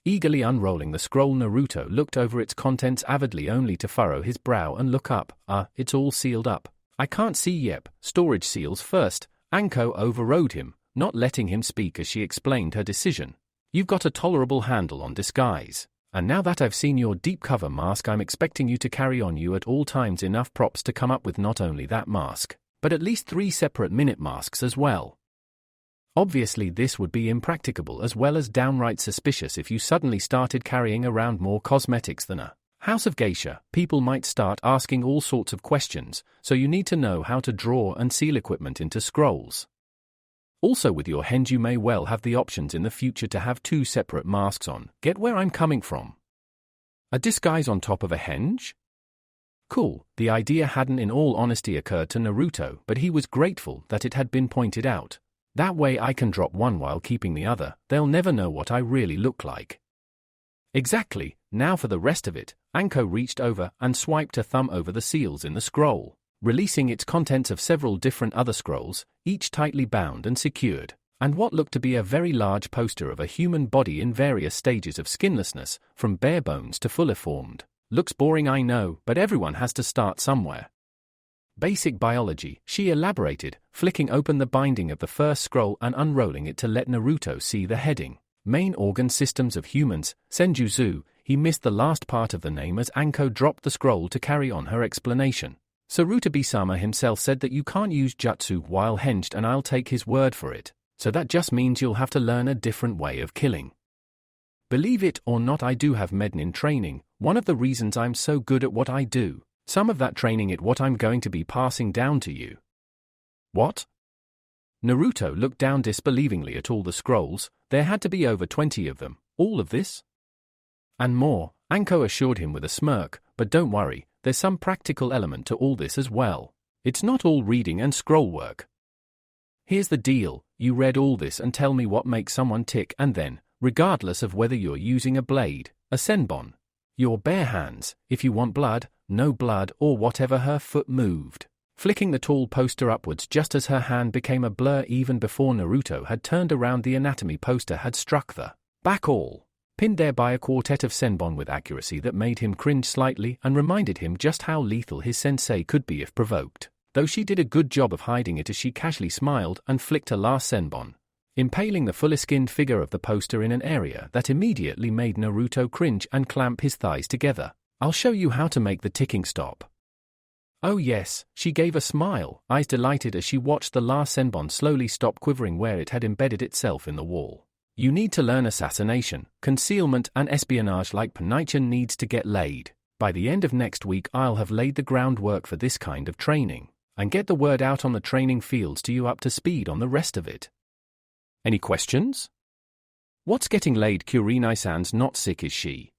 Eagerly unrolling the scroll, Naruto looked over its contents avidly, only to furrow his brow and look up. It's all sealed up. I can't see. Yep, storage seals first. Anko overrode him, not letting him speak as she explained her decision. You've got a tolerable handle on disguise. And now that I've seen your deep cover mask, I'm expecting you to carry on you at all times enough props to come up with not only that mask, but at least 3 separate minute masks as well. Obviously this would be impracticable as well as downright suspicious if you suddenly started carrying around more cosmetics than a house of geisha. People might start asking all sorts of questions, so you need to know how to draw and seal equipment into scrolls. Also, with your henge you may well have the options in the future to have 2 separate masks on. Get where I'm coming from? A disguise on top of a henge? Cool. The idea hadn't in all honesty occurred to Naruto, but he was grateful that it had been pointed out. That way I can drop one while keeping the other. They'll never know what I really look like. Exactly. Now for the rest of it. Anko reached over and swiped a thumb over the seals in the scroll, releasing its contents of several different other scrolls, each tightly bound and secured, and what looked to be a very large poster of a human body in various stages of skinlessness, from bare bones to fully formed. Looks boring, I know, but everyone has to start somewhere. Basic biology, she elaborated, flicking open the binding of the first scroll and unrolling it to let Naruto see the heading. Main organ systems of humans, Senjutsu. He missed the last part of the name as Anko dropped the scroll to carry on her explanation. Sarutobi-sama himself said that you can't use jutsu while henged, and I'll take his word for it. So that just means you'll have to learn a different way of killing. Believe it or not, I do have Mednin training, one of the reasons I'm so good at what I do. Some of that training is what I'm going to be passing down to you. What? Naruto looked down disbelievingly at all the scrolls. There had to be over 20 of them. All of this? And more, Anko assured him with a smirk, but don't worry, there's some practical element to all this as well. It's not all reading and scroll work. Here's the deal, you read all this and tell me what makes someone tick, and then, regardless of whether you're using a blade, a senbon, your bare hands, if you want blood, no blood, or whatever. Her foot moved, flicking the tall poster upwards just as her hand became a blur. Even before Naruto had turned around, the anatomy poster had struck the back all, pinned there by a quartet of senbon with accuracy that made him cringe slightly and reminded him just how lethal his sensei could be if provoked, though she did a good job of hiding it as she casually smiled and flicked a last senbon, impaling the fully skinned figure of the poster in an area that immediately made Naruto cringe and clamp his thighs together. I'll show you how to make the ticking stop. Oh yes, she gave a smile, eyes delighted as she watched the last senbon slowly stop quivering where it had embedded itself in the wall. You need to learn assassination, concealment and espionage like Panichon needs to get laid. By the end of next week I'll have laid the groundwork for this kind of training, and get the word out on the training fields to you up to speed on the rest of it. Any questions? What's getting laid? Kurinai-san's not sick, is she?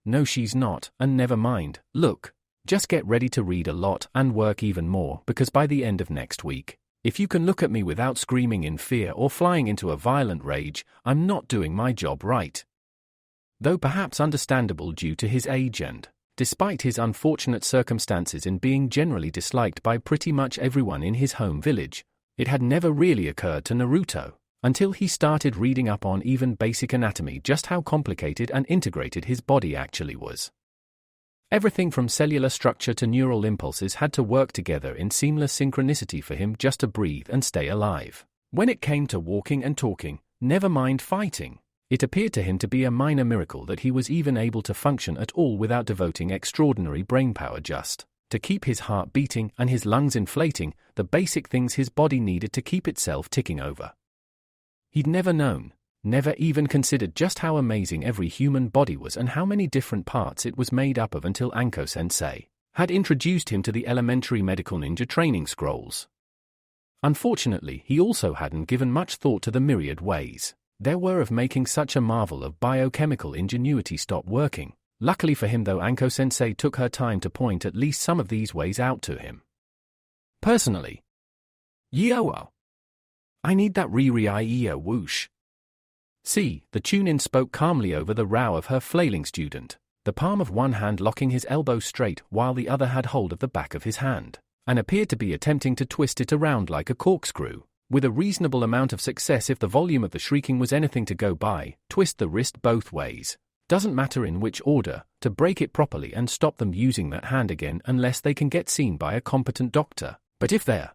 No, she's not, and never mind. Look, just get ready to read a lot and work even more, because by the end of next week, If you can look at me without screaming in fear or flying into a violent rage, I'm not doing my job right. Though perhaps understandable due to his age and, despite his unfortunate circumstances in being generally disliked by pretty much everyone in his home village, it had never really occurred to Naruto, until he started reading up on even basic anatomy, just how complicated and integrated his body actually was. Everything from cellular structure to neural impulses had to work together in seamless synchronicity for him just to breathe and stay alive. When it came to walking and talking, never mind fighting, it appeared to him to be a minor miracle that he was even able to function at all without devoting extraordinary brainpower just to keep his heart beating and his lungs inflating, the basic things his body needed to keep itself ticking over. He'd never known, never even considered just how amazing every human body was and how many different parts it was made up of until Anko-sensei had introduced him to the elementary medical ninja training scrolls. Unfortunately, he also hadn't given much thought to the myriad ways there were of making such a marvel of biochemical ingenuity stop working. Luckily for him though, Anko-sensei took her time to point at least some of these ways out to him. Personally, Yo, I need that Ri-Ri-I-E-O whoosh. See, the Chunin spoke calmly over the row of her flailing student, the palm of one hand locking his elbow straight while the other had hold of the back of his hand, and appeared to be attempting to twist it around like a corkscrew, with a reasonable amount of success if the volume of the shrieking was anything to go by. Twist the wrist both ways. Doesn't matter in which order, to break it properly and stop them using that hand again unless they can get seen by a competent doctor. But if they're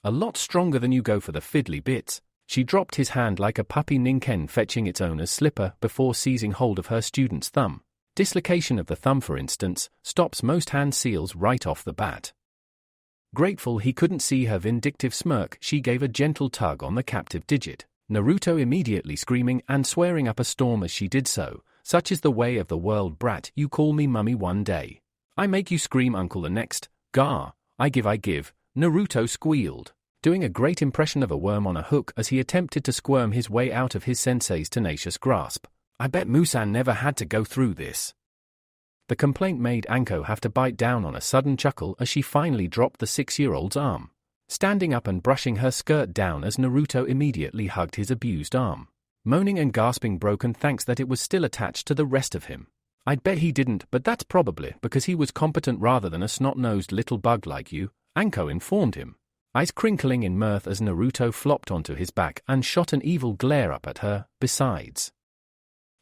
a lot stronger than you, go for the fiddly bits. She dropped his hand like a puppy Ninken fetching its owner's slipper before seizing hold of her student's thumb. Dislocation of the thumb, for instance, stops most hand seals right off the bat. Grateful he couldn't see her vindictive smirk, she gave a gentle tug on the captive digit, Naruto immediately screaming and swearing up a storm as she did so. Such is the way of the world, brat. You call me mummy one day, I make you scream uncle the next. Gah, I give, Naruto squealed, doing a great impression of a worm on a hook as he attempted to squirm his way out of his sensei's tenacious grasp. I bet Musan never had to go through this. The complaint made Anko have to bite down on a sudden chuckle as she finally dropped the 6-year-old's arm, standing up and brushing her skirt down as Naruto immediately hugged his abused arm, moaning and gasping broken thanks that it was still attached to the rest of him. I'd bet he didn't, but that's probably because he was competent rather than a snot-nosed little bug like you, Anko informed him, eyes crinkling in mirth as Naruto flopped onto his back and shot an evil glare up at her. Besides,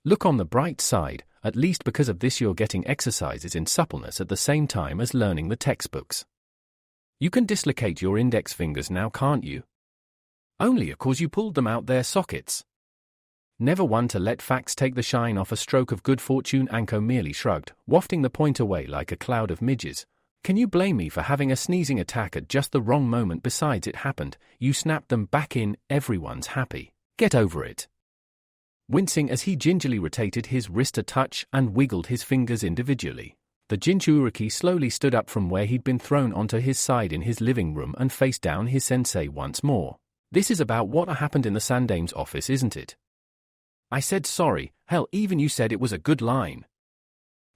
look on the bright side, at least because of this you're getting exercises in suppleness at the same time as learning the textbooks. You can dislocate your index fingers now, can't you? Only of course you pulled them out their sockets. Never one to let facts take the shine off a stroke of good fortune, Anko merely shrugged, wafting the point away like a cloud of midges. Can you blame me for having a sneezing attack at just the wrong moment? Besides, it happened, you snapped them back in, everyone's happy. Get over it. Wincing as he gingerly rotated his wrist a touch and wiggled his fingers individually, the Jinchuriki slowly stood up from where he'd been thrown onto his side in his living room and faced down his sensei once more. This is about what happened in the Sandame's office, isn't it? I said sorry, hell, even you said it was a good line.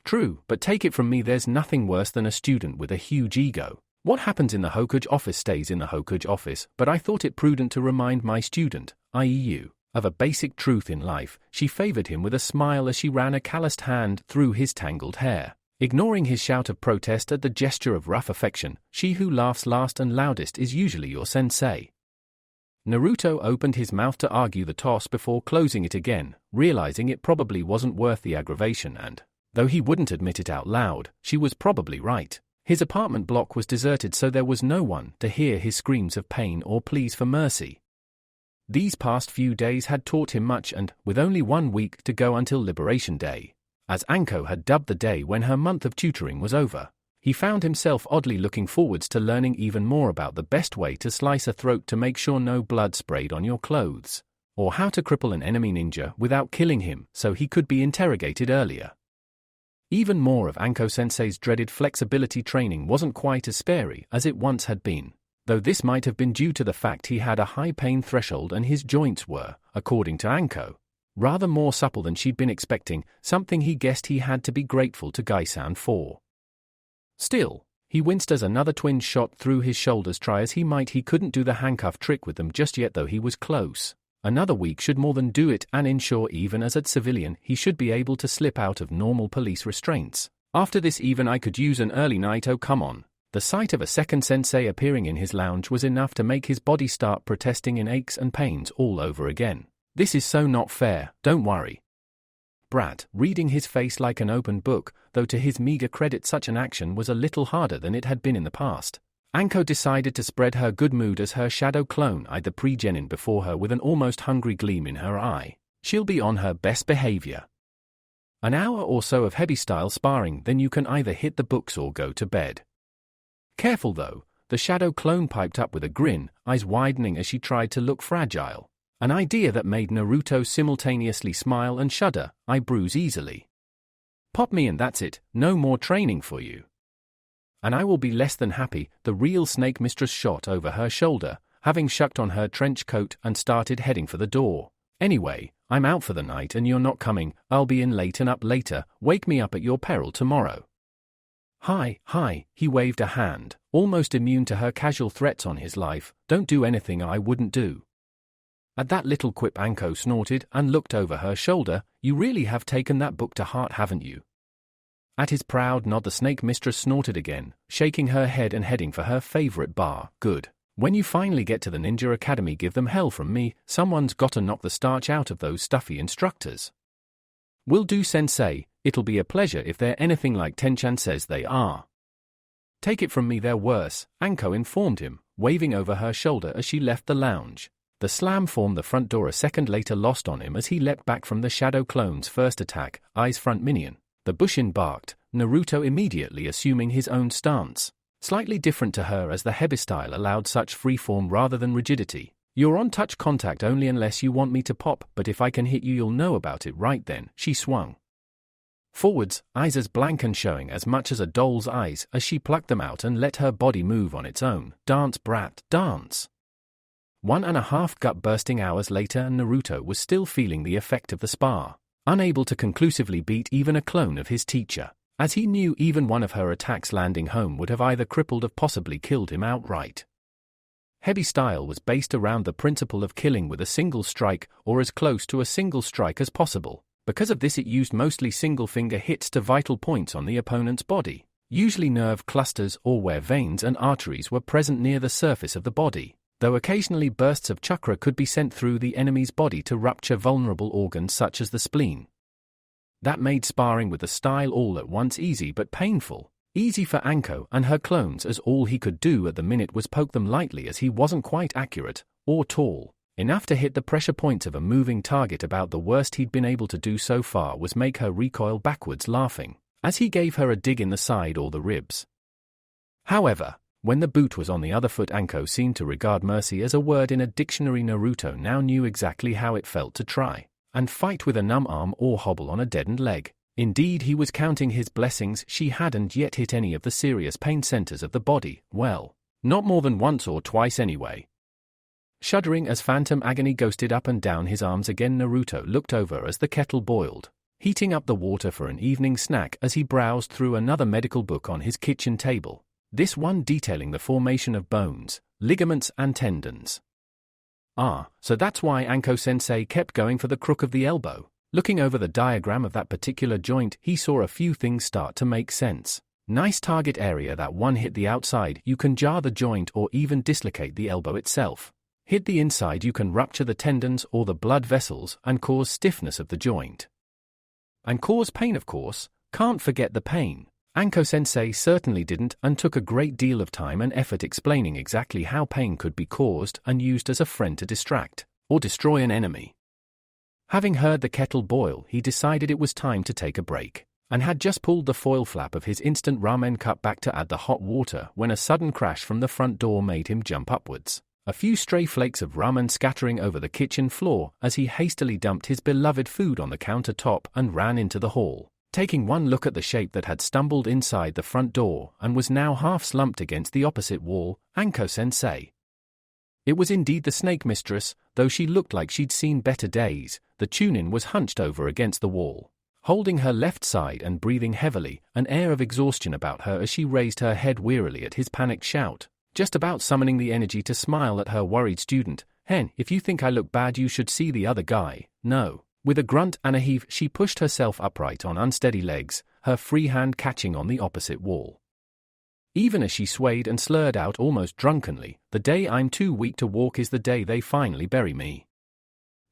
True, but take it from me, there's nothing worse than a student with a huge ego. What happens in the Hokage office stays in the Hokage office, but I thought it prudent to remind my student, i.e. you, of a basic truth in life. She favored him with a smile as she ran a calloused hand through his tangled hair, ignoring his shout of protest at the gesture of rough affection. She who laughs last and loudest is usually your sensei. Naruto opened his mouth to argue the toss before closing it again, realizing it probably wasn't worth the aggravation and, though he wouldn't admit it out loud, she was probably right. His apartment block was deserted, so there was no one to hear his screams of pain or pleas for mercy. These past few days had taught him much, and, with only 1 week to go until Liberation Day, as Anko had dubbed the day when her month of tutoring was over, he found himself oddly looking forwards to learning even more about the best way to slice a throat to make sure no blood sprayed on your clothes, or how to cripple an enemy ninja without killing him so he could be interrogated earlier. Even more of Anko-sensei's dreaded flexibility training wasn't quite as sparing as it once had been, though this might have been due to the fact he had a high pain threshold and his joints were, according to Anko, rather more supple than she'd been expecting, something he guessed he had to be grateful to Gai-san for. Still, He winced as another twinge shot through his shoulders. Try as he might, he couldn't do the handcuff trick with them just yet, though he was close. Another week should more than do it, and ensure even as a civilian he should be able to slip out of normal police restraints. After this even I could use an early night. Oh come on. The sight of a second sensei appearing in his lounge was enough to make his body start protesting in aches and pains all over again. This is so not fair. Don't worry, Brat, reading his face like an open book, though to his meager credit such an action was a little harder than it had been in the past. Anko decided to spread her good mood as her shadow clone eyed the pre-genin before her with an almost hungry gleam in her eye. She'll be on her best behavior. An hour or so of heavy-style sparring, then you can either hit the books or go to bed. Careful though, the shadow clone piped up with a grin, eyes widening as she tried to look fragile. An idea that made Naruto simultaneously smile and shudder. I bruise easily. Pop me and that's it, no more training for you. And I will be less than happy. The real snake mistress shot over her shoulder, having shucked on her trench coat and started heading for the door. Anyway, I'm out for the night and you're not coming. I'll be in late and up later. Wake me up at your peril tomorrow. Hi, he waved a hand, almost immune to her casual threats on his life. Don't do anything I wouldn't do. At that little quip Anko snorted and looked over her shoulder. You really have taken that book to heart, haven't you? At his proud nod the snake mistress snorted again, shaking her head and heading for her favorite bar. Good. When you finally get to the Ninja Academy, give them hell from me. Someone's gotta knock the starch out of those stuffy instructors. Will do, sensei. It'll be a pleasure if they're anything like Tenchan says they are. Take it from me, they're worse, Anko informed him, waving over her shoulder as she left the lounge. The slam formed the front door a second later lost on him as he leapt back from the shadow clone's first attack, eyes front minion. The Bushin barked, Naruto immediately assuming his own stance. Slightly different to her as the Hebi style allowed such freeform rather than rigidity. You're on touch contact only unless you want me to pop, but if I can hit you you'll know about it right then. She swung forwards, eyes as blank and showing as much as a doll's eyes as she plucked them out and let her body move on its own. Dance, brat, dance. 1.5 gut-bursting hours later and Naruto was still feeling the effect of the spar, unable to conclusively beat even a clone of his teacher, as he knew even one of her attacks landing home would have either crippled or possibly killed him outright. Hebi style was based around the principle of killing with a single strike or as close to a single strike as possible. Because of this it used mostly single-finger hits to vital points on the opponent's body, usually nerve clusters or where veins and arteries were present near the surface of the body, though occasionally bursts of chakra could be sent through the enemy's body to rupture vulnerable organs such as the spleen. That made sparring with the style all at once easy but painful. Easy for Anko and her clones as all he could do at the minute was poke them lightly as he wasn't quite accurate, or tall enough to hit the pressure points of a moving target. About the worst he'd been able to do so far was make her recoil backwards laughing, as he gave her a dig in the side or the ribs. However, when the boot was on the other foot Anko seemed to regard mercy as a word in a dictionary. Naruto now knew exactly how it felt to try and fight with a numb arm or hobble on a deadened leg. Indeed, he was counting his blessings she hadn't yet hit any of the serious pain centers of the body, well, not more than once or twice anyway. Shuddering as phantom agony ghosted up and down his arms again, Naruto looked over as the kettle boiled, heating up the water for an evening snack as he browsed through another medical book on his kitchen table, this one detailing the formation of bones, ligaments and tendons. Ah, so that's why Anko-sensei kept going for the crook of the elbow. Looking over the diagram of that particular joint, he saw a few things start to make sense. Nice target area. That one hit the outside, you can jar the joint or even dislocate the elbow itself. Hit the inside, you can rupture the tendons or the blood vessels and cause stiffness of the joint. And cause pain, of course. Can't forget the pain. Anko-sensei certainly didn't and took a great deal of time and effort explaining exactly how pain could be caused and used as a friend to distract or destroy an enemy. Having heard the kettle boil, he decided it was time to take a break, and had just pulled the foil flap of his instant ramen cup back to add the hot water when a sudden crash from the front door made him jump upwards, a few stray flakes of ramen scattering over the kitchen floor as he hastily dumped his beloved food on the countertop and ran into the hall, taking one look at the shape that had stumbled inside the front door and was now half slumped against the opposite wall. Anko-sensei. It was indeed the snake mistress, though she looked like she'd seen better days. The Chunin was hunched over against the wall, holding her left side and breathing heavily, an air of exhaustion about her as she raised her head wearily at his panicked shout, just about summoning the energy to smile at her worried student. "Hen, if you think I look bad you should see the other guy, no." With a grunt and a heave she pushed herself upright on unsteady legs, her free hand catching on the opposite wall. Even as she swayed and slurred out almost drunkenly, "The day I'm too weak to walk is the day they finally bury me."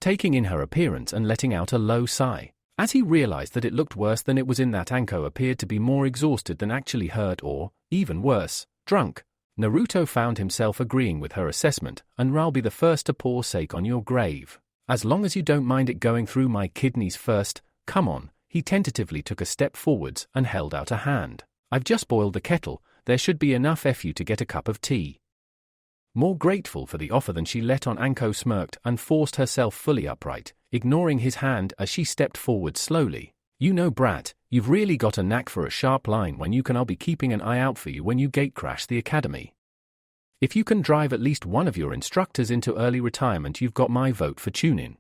Taking in her appearance and letting out a low sigh, as he realized that it looked worse than it was in that Anko appeared to be more exhausted than actually hurt or, even worse, drunk. Naruto found himself agreeing with her assessment, "And I'll be the first to pour sake on your grave. As long as you don't mind it going through my kidneys first, come on." He tentatively took a step forwards and held out a hand. "I've just boiled the kettle, there should be enough for you to get a cup of tea." More grateful for the offer than she let on, Anko smirked and forced herself fully upright, ignoring his hand as she stepped forward slowly. "You know, brat, you've really got a knack for a sharp line when you can. I'll be keeping an eye out for you when you gatecrash the academy. If you can drive at least one of your instructors into early retirement, you've got my vote for tune-in."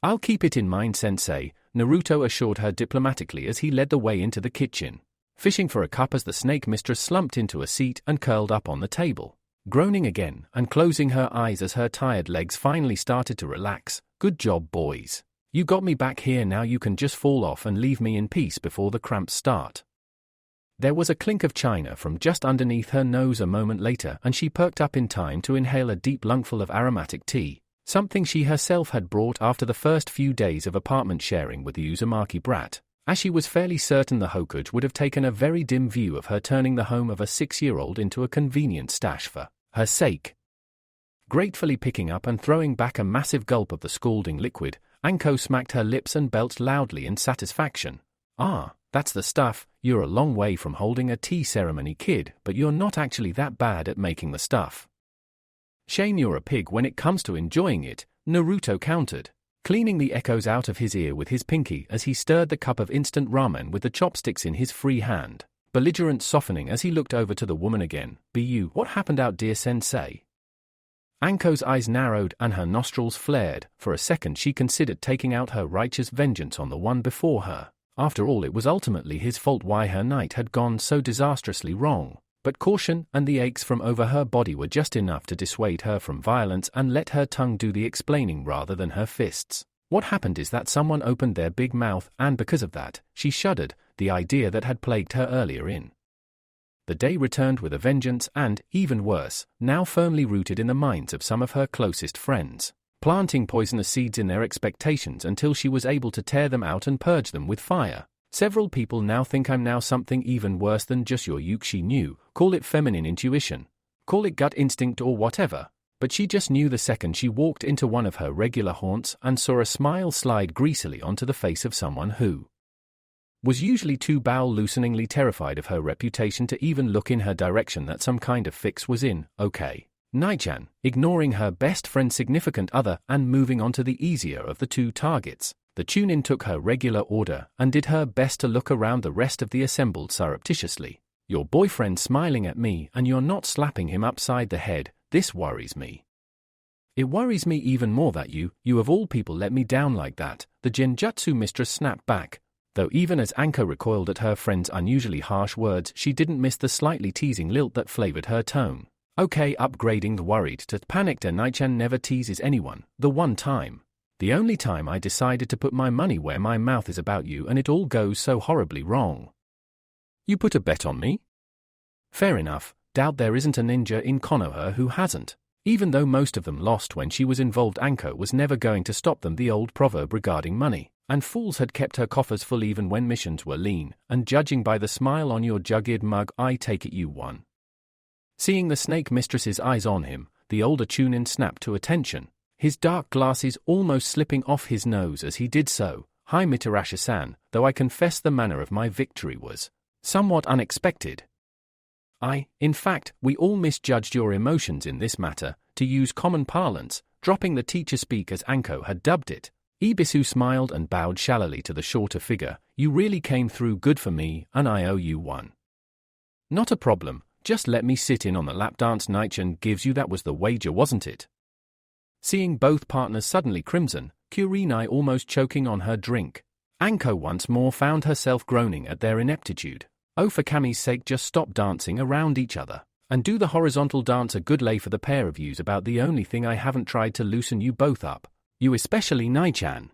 "I'll keep it in mind, sensei," Naruto assured her diplomatically as he led the way into the kitchen, fishing for a cup as the snake mistress slumped into a seat and curled up on the table, groaning again and closing her eyes as her tired legs finally started to relax. "Good job, boys. You got me back here, now you can just fall off and leave me in peace before the cramps start." There was a clink of china from just underneath her nose a moment later and she perked up in time to inhale a deep lungful of aromatic tea, something she herself had brought after the first few days of apartment sharing with the Uzumaki brat, as she was fairly certain the Hokage would have taken a very dim view of her turning the home of a 6-year-old into a convenient stash for her sake. Gratefully picking up and throwing back a massive gulp of the scalding liquid, Anko smacked her lips and belched loudly in satisfaction. "Ah, that's the stuff. You're a long way from holding a tea ceremony, kid, but you're not actually that bad at making the stuff." "Shame you're a pig when it comes to enjoying it," Naruto countered, cleaning the echoes out of his ear with his pinky as he stirred the cup of instant ramen with the chopsticks in his free hand, belligerent softening as he looked over to the woman again. What happened out, dear sensei?" Anko's eyes narrowed and her nostrils flared. For a second she considered taking out her righteous vengeance on the one before her. After all, it was ultimately his fault why her night had gone so disastrously wrong. But caution and the aches from over her body were just enough to dissuade her from violence and let her tongue do the explaining rather than her fists. What happened is that someone opened their big mouth and because of that, she shuddered, the idea that had plagued her earlier in the day returned with a vengeance and, even worse, now firmly rooted in the minds of some of her closest friends, planting poisonous seeds in their expectations until she was able to tear them out and purge them with fire. "Several people now think I'm now something even worse than just your Yuke," she knew. Call it feminine intuition, call it gut instinct or whatever, but she just knew the second she walked into one of her regular haunts and saw a smile slide greasily onto the face of someone who was usually too bowel-looseningly terrified of her reputation to even look in her direction that some kind of fix was in. "Okay, Naichan," ignoring her best friend's significant other and moving on to the easier of the two targets, the tune-in took her regular order and did her best to look around the rest of the assembled surreptitiously. "Your boyfriend's smiling at me and you're not slapping him upside the head. This worries me. It worries me even more that you of all people let me down like that," the genjutsu mistress snapped back. Though even as Anko recoiled at her friend's unusually harsh words, she didn't miss the slightly teasing lilt that flavored her tone. "Okay, upgrading the worried to panicked, and Naichan never teases anyone. The one time. The only time I decided to put my money where my mouth is about you and it all goes so horribly wrong." "You put a bet on me?" "Fair enough. Doubt there isn't a ninja in Konoha who hasn't. Even though most of them lost when she was involved, Anko was never going to stop them. The old proverb regarding money. And fools had kept her coffers full even when missions were lean, and judging by the smile on your jug-eared mug, I take it you won." Seeing the snake mistress's eyes on him, the older tune-in snapped to attention, his dark glasses almost slipping off his nose as he did so. "Hi Mitarashi-san, though I confess the manner of my victory was somewhat unexpected. In fact, we all misjudged your emotions in this matter, to use common parlance, dropping the teacher speak as Anko had dubbed it." Ibisu smiled and bowed shallowly to the shorter figure. "You really came through good for me, and I owe you one." "Not a problem, just let me sit in on the lap dance Naichan gives you. That was the wager, wasn't it?" Seeing both partners suddenly crimson, Kurenai almost choking on her drink, Anko once more found herself groaning at their ineptitude. Oh, for Kami's sake, just stop dancing around each other. And do the horizontal dance a good lay for the pair of yous about the only thing I haven't tried to loosen you both up. You especially, Nai-chan.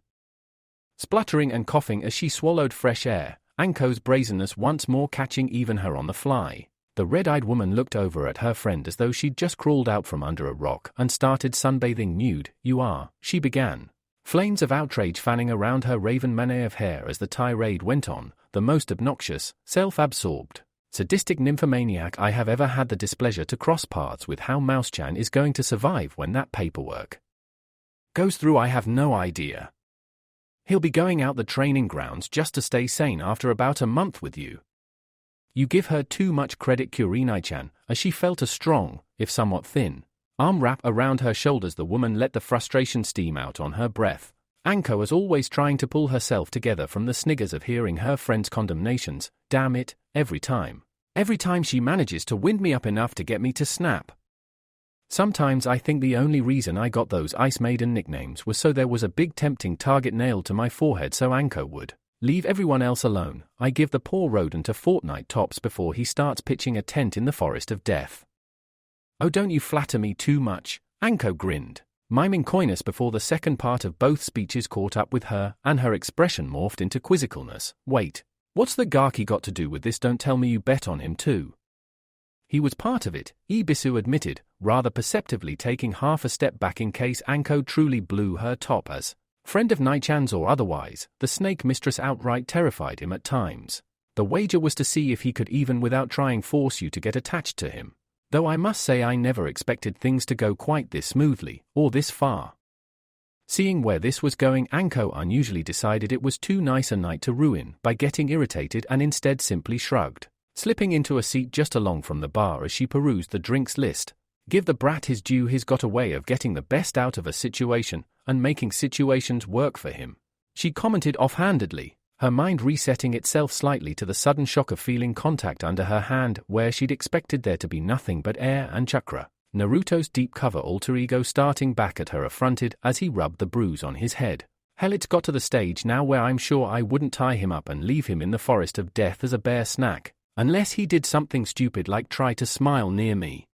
Spluttering and coughing as she swallowed fresh air, Anko's brazenness once more catching even her on the fly. The red-eyed woman looked over at her friend as though she'd just crawled out from under a rock and started sunbathing nude. You are, she began. Flames of outrage fanning around her raven mane of hair as the tirade went on, the most obnoxious, self-absorbed, sadistic nymphomaniac I have ever had the displeasure to cross paths with. How Mouse-chan is going to survive when that paperwork goes through, I have no idea. He'll be going out the training grounds just to stay sane after about a month with you. You give her too much credit, Kurinai-chan, as she felt a strong, if somewhat thin, arm wrap around her shoulders. The woman let the frustration steam out on her breath. Anko is always trying to pull herself together from the sniggers of hearing her friend's condemnations. Damn it, every time she manages to wind me up enough to get me to snap. Sometimes I think the only reason I got those Ice Maiden nicknames was so there was a big tempting target nailed to my forehead so Anko would leave everyone else alone. I give the poor rodent a fortnight tops before he starts pitching a tent in the forest of death. Oh, don't you flatter me too much, Anko grinned, miming coyness before the second part of both speeches caught up with her, and her expression morphed into quizzicalness. Wait, what's the Gaki got to do with this? Don't tell me you bet on him too. He was part of it, Ibisu admitted, rather perceptively taking half a step back in case Anko truly blew her top. As friend of Nai-chan's or otherwise, the snake mistress outright terrified him at times. The wager was to see if he could even without trying force you to get attached to him. Though I must say I never expected things to go quite this smoothly, or this far. Seeing where this was going, Anko unusually decided it was too nice a night to ruin by getting irritated and instead simply shrugged, slipping into a seat just along from the bar as she perused the drinks list. Give the brat his due, he's got a way of getting the best out of a situation and making situations work for him, she commented offhandedly, her mind resetting itself slightly to the sudden shock of feeling contact under her hand where she'd expected there to be nothing but air and chakra. Naruto's deep cover alter ego starting back at her affronted as he rubbed the bruise on his head. Hell, it's got to the stage now where I'm sure I wouldn't tie him up and leave him in the forest of death as a bear snack, unless he did something stupid like try to smile near me.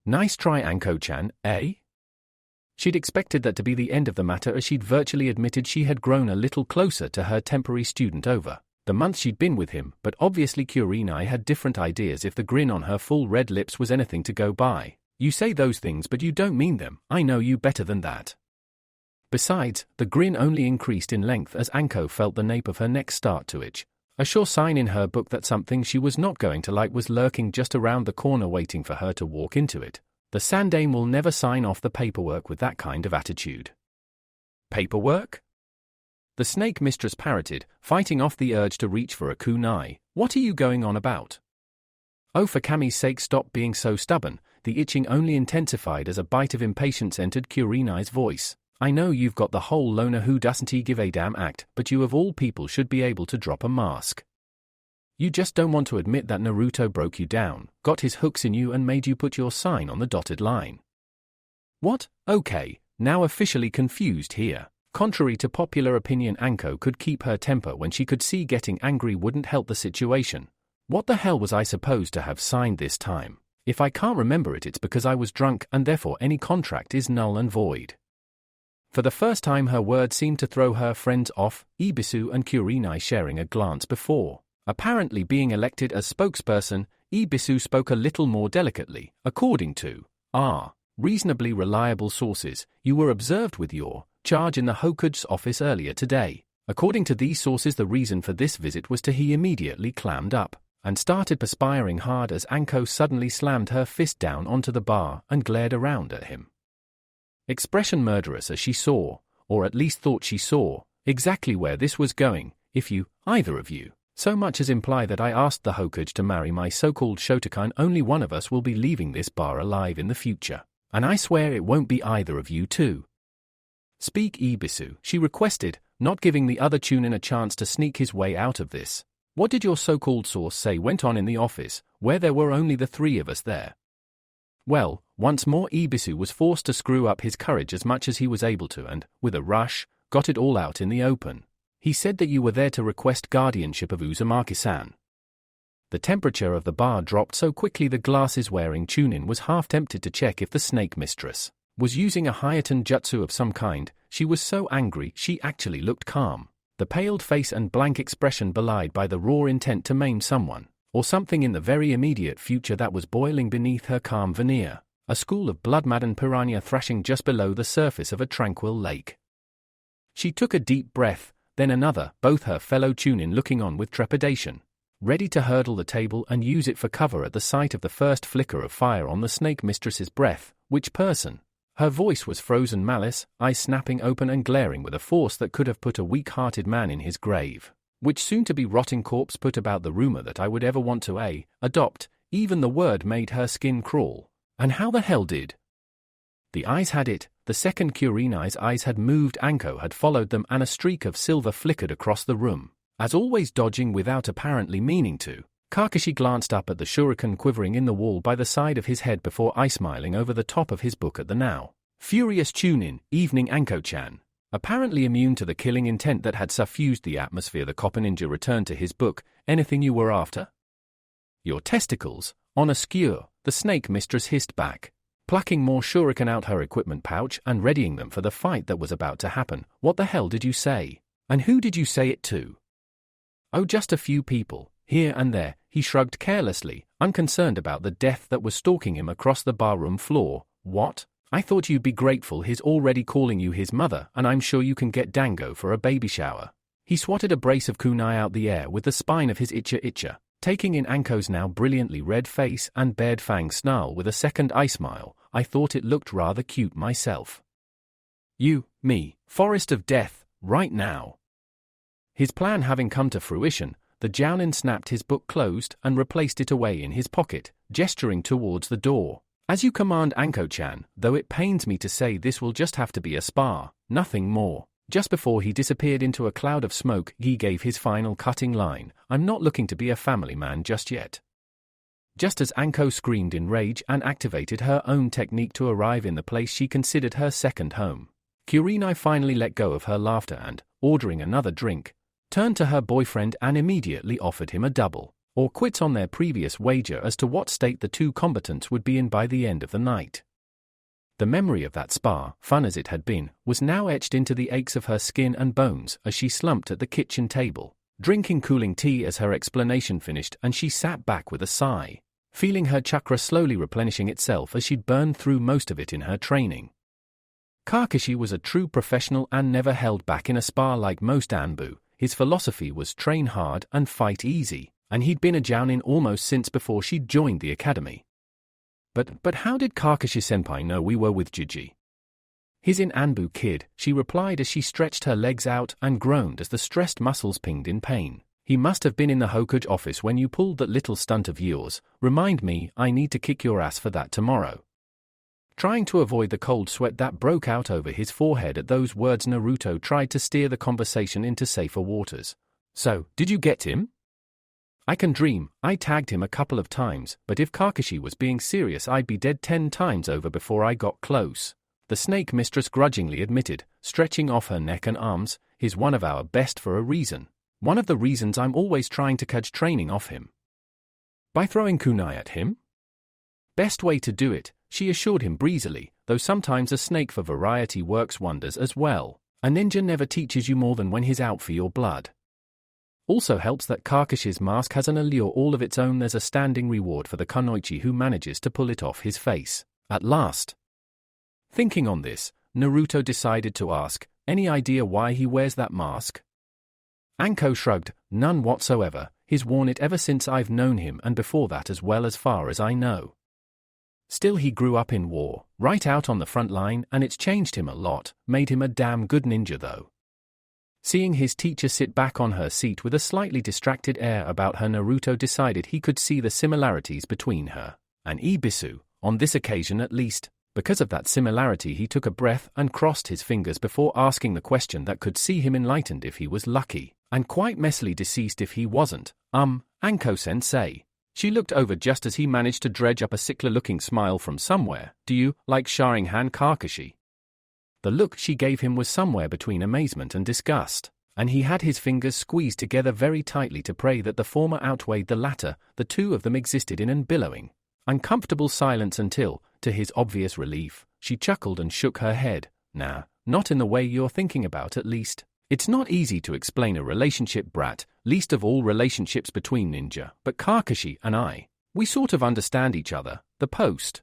Nice try, Anko-chan, eh? She'd expected that to be the end of the matter as she'd virtually admitted she had grown a little closer to her temporary student over the month she'd been with him, but obviously Kurinai had different ideas if the grin on her full red lips was anything to go by. You say those things but you don't mean them, I know you better than that. Besides, the grin only increased in length as Anko felt the nape of her neck start to itch, a sure sign in her book that something she was not going to like was lurking just around the corner waiting for her to walk into it. The Sandame will never sign off the paperwork with that kind of attitude. Paperwork? The snake mistress parroted, fighting off the urge to reach for a kunai. What are you going on about? Oh, for Kami's sake, stop being so stubborn. The itching only intensified as a bite of impatience entered Kurinai's voice. I know you've got the whole loner who doesn't he give a damn act, but you of all people should be able to drop a mask. You just don't want to admit that Naruto broke you down, got his hooks in you and made you put your sign on the dotted line. What? Okay, now officially confused here. Contrary to popular opinion, Anko could keep her temper when she could see getting angry wouldn't help the situation. What the hell was I supposed to have signed this time? If I can't remember it, it's because I was drunk and therefore any contract is null and void. For the first time her words seemed to throw her friends off, Ibisu and Kurinai sharing a glance before apparently being elected as spokesperson. Ibisu spoke a little more delicately. According to reasonably reliable sources, you were observed with your charge in the Hokuge's office earlier today. According to these sources, the reason for this visit was to he immediately clammed up and started perspiring hard as Anko suddenly slammed her fist down onto the bar and glared around at him. Expression murderous as she saw, or at least thought she saw, exactly where this was going. If you, either of you, so much as imply that I asked the Hokuge to marry my so-called Shotokan, only one of us will be leaving this bar alive in the future. And I swear it won't be either of you too. Speak, Ibisu, she requested, not giving the other Chunin a chance to sneak his way out of this. What did your so-called source say went on in the office, where there were only the three of us there? Well, once more Ibisu was forced to screw up his courage as much as he was able to and, with a rush, got it all out in the open. He said that you were there to request guardianship of Uzumaki-san. The temperature of the bar dropped so quickly the glasses-wearing Chunin was half tempted to check if the snake mistress was using a Hayaten jutsu of some kind. She was so angry she actually looked calm, the paled face and blank expression belied by the raw intent to maim someone, or something in the very immediate future that was boiling beneath her calm veneer, a school of blood-maddened piranha thrashing just below the surface of a tranquil lake. She took a deep breath, then another, both her fellow Chunin looking on with trepidation, ready to hurdle the table and use it for cover at the sight of the first flicker of fire on the snake mistress's breath. Which person? Her voice was frozen malice, eyes snapping open and glaring with a force that could have put a weak-hearted man in his grave. Which soon-to-be rotting corpse put about the rumor that I would ever want to adopt. Even the word made her skin crawl. And how the hell did? The eyes had it. The second Kurinai's eyes had moved, Anko had followed them, and a streak of silver flickered across the room. As always, dodging without apparently meaning to, Kakashi glanced up at the shuriken quivering in the wall by the side of his head before eye-smiling over the top of his book at the now furious Chunin. Evening, Anko-chan. Apparently immune to the killing intent that had suffused the atmosphere, the copper ninja returned to his book. Anything you were after? Your testicles, on a skewer, the snake mistress hissed back, plucking more shuriken out her equipment pouch and readying them for the fight that was about to happen. What the hell did you say? And who did you say it to? Oh, just a few people, here and there, he shrugged carelessly, unconcerned about the death that was stalking him across the barroom floor. What? I thought you'd be grateful he's already calling you his mother, and I'm sure you can get dango for a baby shower. He swatted a brace of kunai out the air with the spine of his itcha, taking in Anko's now brilliantly red face and bared fang snarl with a second eye smile. I thought it looked rather cute myself. You, me, forest of death, right now. His plan having come to fruition, the Jounin snapped his book closed and replaced it away in his pocket, gesturing towards the door. As you command, Anko-chan, though it pains me to say this will just have to be a spar, nothing more. Just before he disappeared into a cloud of smoke, he gave his final cutting line, I'm not looking to be a family man just yet. Just as Anko screamed in rage and activated her own technique to arrive in the place she considered her second home, Kurinai finally let go of her laughter and, ordering another drink, turned to her boyfriend and immediately offered him a double, or quits on their previous wager as to what state the two combatants would be in by the end of the night. The memory of that spar, fun as it had been, was now etched into the aches of her skin and bones as she slumped at the kitchen table, drinking cooling tea as her explanation finished, and she sat back with a sigh, feeling her chakra slowly replenishing itself as she'd burned through most of it in her training. Kakashi was a true professional and never held back in a spar like most Anbu. His philosophy was train hard and fight easy, and he'd been a Jounin almost since before she'd joined the academy. But how did Kakashi-senpai know we were with Jiji? He's in Anbu, kid, she replied as she stretched her legs out and groaned as the stressed muscles pinged in pain. He must have been in the Hokage office when you pulled that little stunt of yours. Remind me, I need to kick your ass for that tomorrow. Trying to avoid the cold sweat that broke out over his forehead at those words, Naruto tried to steer the conversation into safer waters. So, did you get him? I can dream. I tagged him a couple of times, but if Kakashi was being serious I'd be dead 10 times over before I got close. The snake mistress grudgingly admitted, stretching off her neck and arms. He's one of our best for a reason. One of the reasons I'm always trying to catch training off him. By throwing kunai at him? Best way to do it, she assured him breezily, though sometimes a snake for variety works wonders as well. A ninja never teaches you more than when he's out for your blood. Also helps that Kakashi's mask has an allure all of its own. There's a standing reward for the kunoichi who manages to pull it off his face. At last. Thinking on this, Naruto decided to ask, any idea why he wears that mask? Anko shrugged, none whatsoever. He's worn it ever since I've known him, and before that as well, as far as I know. Still, he grew up in war, right out on the front line, and it's changed him a lot, made him a damn good ninja though. Seeing his teacher sit back on her seat with a slightly distracted air about her, Naruto decided he could see the similarities between her and Ibisu, on this occasion at least. Because of that similarity he took a breath and crossed his fingers before asking the question that could see him enlightened if he was lucky, and quite messily deceased if he wasn't. Anko-sensei. She looked over just as he managed to dredge up a sickler-looking smile from somewhere. Do you like Sharingan, Kakashi? The look she gave him was somewhere between amazement and disgust. and he had his fingers squeezed together very tightly to pray that the former outweighed the latter. The two of them existed in an billowing, uncomfortable silence until, to his obvious relief, she chuckled and shook her head. Nah, not in the way you're thinking about, at least. It's not easy to explain a relationship, brat, least of all relationships between ninja, but Kakashi and I, we sort of understand each other. The post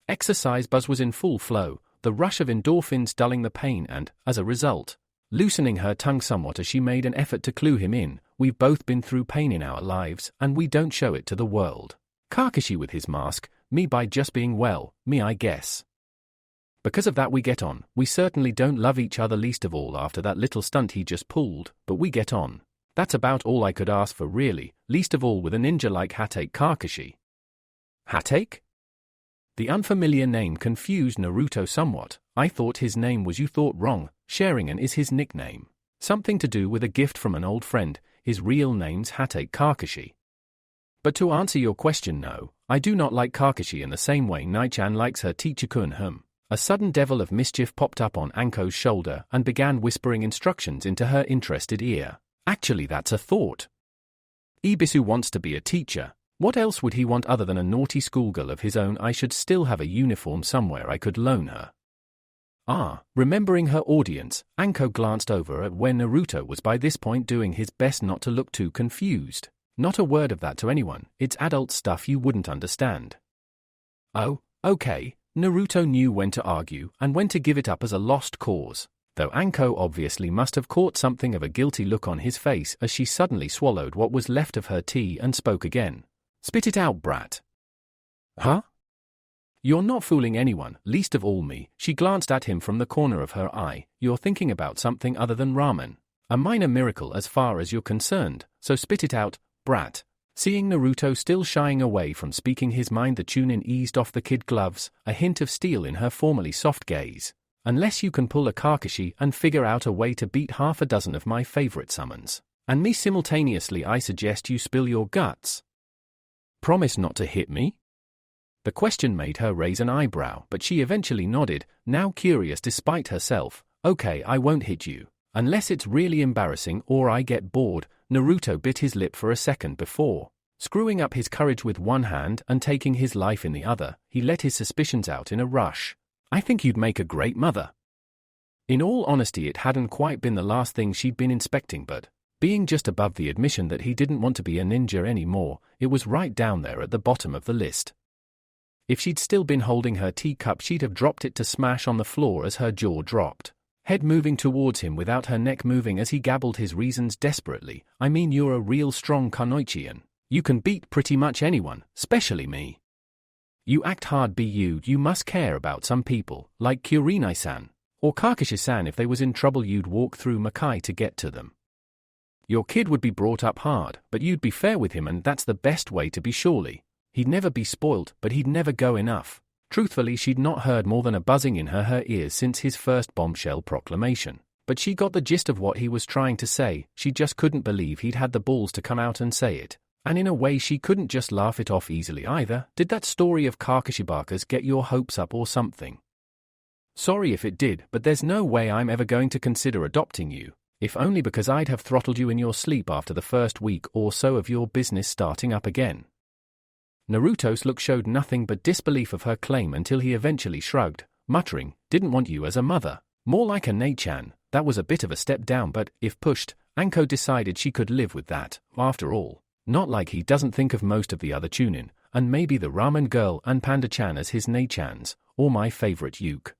exercise buzz was in full flow, the rush of endorphins dulling the pain and, as a result, loosening her tongue somewhat as she made an effort to clue him in. We've both been through pain in our lives, and we don't show it to the world. Kakashi with his mask, me by just being well, me I guess. Because of that we get on. We certainly don't love each other, least of all after that little stunt he just pulled, but we get on. That's about all I could ask for really, least of all with a ninja like Hatake Kakashi. Hatake? The unfamiliar name confused Naruto somewhat. I thought his name was. You thought wrong. Sharingan is his nickname. Something to do with a gift from an old friend. His real name's Hatake Kakashi. But to answer your question, no, I do not like Kakashi in the same way Nai-chan likes her teacher Kun. A sudden devil of mischief popped up on Anko's shoulder and began whispering instructions into her interested ear. Actually, that's a thought. Ibisu wants to be a teacher. What else would he want other than a naughty schoolgirl of his own? I should still have a uniform somewhere I could loan her. Remembering her audience, Anko glanced over at where Naruto was by this point doing his best not to look too confused. Not a word of that to anyone, it's adult stuff you wouldn't understand. Oh, okay. Naruto knew when to argue and when to give it up as a lost cause, though Anko obviously must have caught something of a guilty look on his face as she suddenly swallowed what was left of her tea and spoke again. Spit it out, brat. Huh? You're not fooling anyone, least of all me. She glanced at him from the corner of her eye. You're thinking about something other than ramen. A minor miracle as far as you're concerned, so spit it out, brat. Seeing Naruto still shying away from speaking his mind, the Chunin eased off the kid gloves, a hint of steel in her formerly soft gaze. Unless you can pull a Kakashi and figure out a way to beat half a dozen of my favorite summons, and me simultaneously, I suggest you spill your guts. Promise not to hit me? The question made her raise an eyebrow, but she eventually nodded, now curious despite herself. Okay, I won't hit you. Unless it's really embarrassing or I get bored. Naruto bit his lip for a second before, screwing up his courage with one hand and taking his life in the other, he let his suspicions out in a rush. I think you'd make a great mother. In all honesty, it hadn't quite been the last thing she'd been inspecting, but being just above the admission that he didn't want to be a ninja anymore, it was right down there at the bottom of the list. If she'd still been holding her teacup, she'd have dropped it to smash on the floor as her jaw dropped, head moving towards him without her neck moving as he gabbled his reasons desperately. I mean, you're a real strong Kunoichian. You can beat pretty much anyone, especially me. You act hard, you must care about some people, like Kurinai-san, or Kakashi-san. If they was in trouble, you'd walk through Makai to get to them. Your kid would be brought up hard, but you'd be fair with him, and that's the best way to be, surely. He'd never be spoiled, but he'd never go enough. Truthfully, she'd not heard more than a buzzing in her ears since his first bombshell proclamation. But she got the gist of what he was trying to say. She just couldn't believe he'd had the balls to come out and say it. And in a way, she couldn't just laugh it off easily either. Did that story of Kakashibakas get your hopes up or something? Sorry if it did, but there's no way I'm ever going to consider adopting you. If only because I'd have throttled you in your sleep after the first week or so of your business starting up again. Naruto's look showed nothing but disbelief of her claim until he eventually shrugged, muttering, didn't want you as a mother. More like a Nei-chan. That was a bit of a step down, but, if pushed, Anko decided she could live with that. After all, not like he doesn't think of most of the other Chunin, and maybe the Ramen Girl and Panda-chan as his Nei-chans, or my favorite Yuke.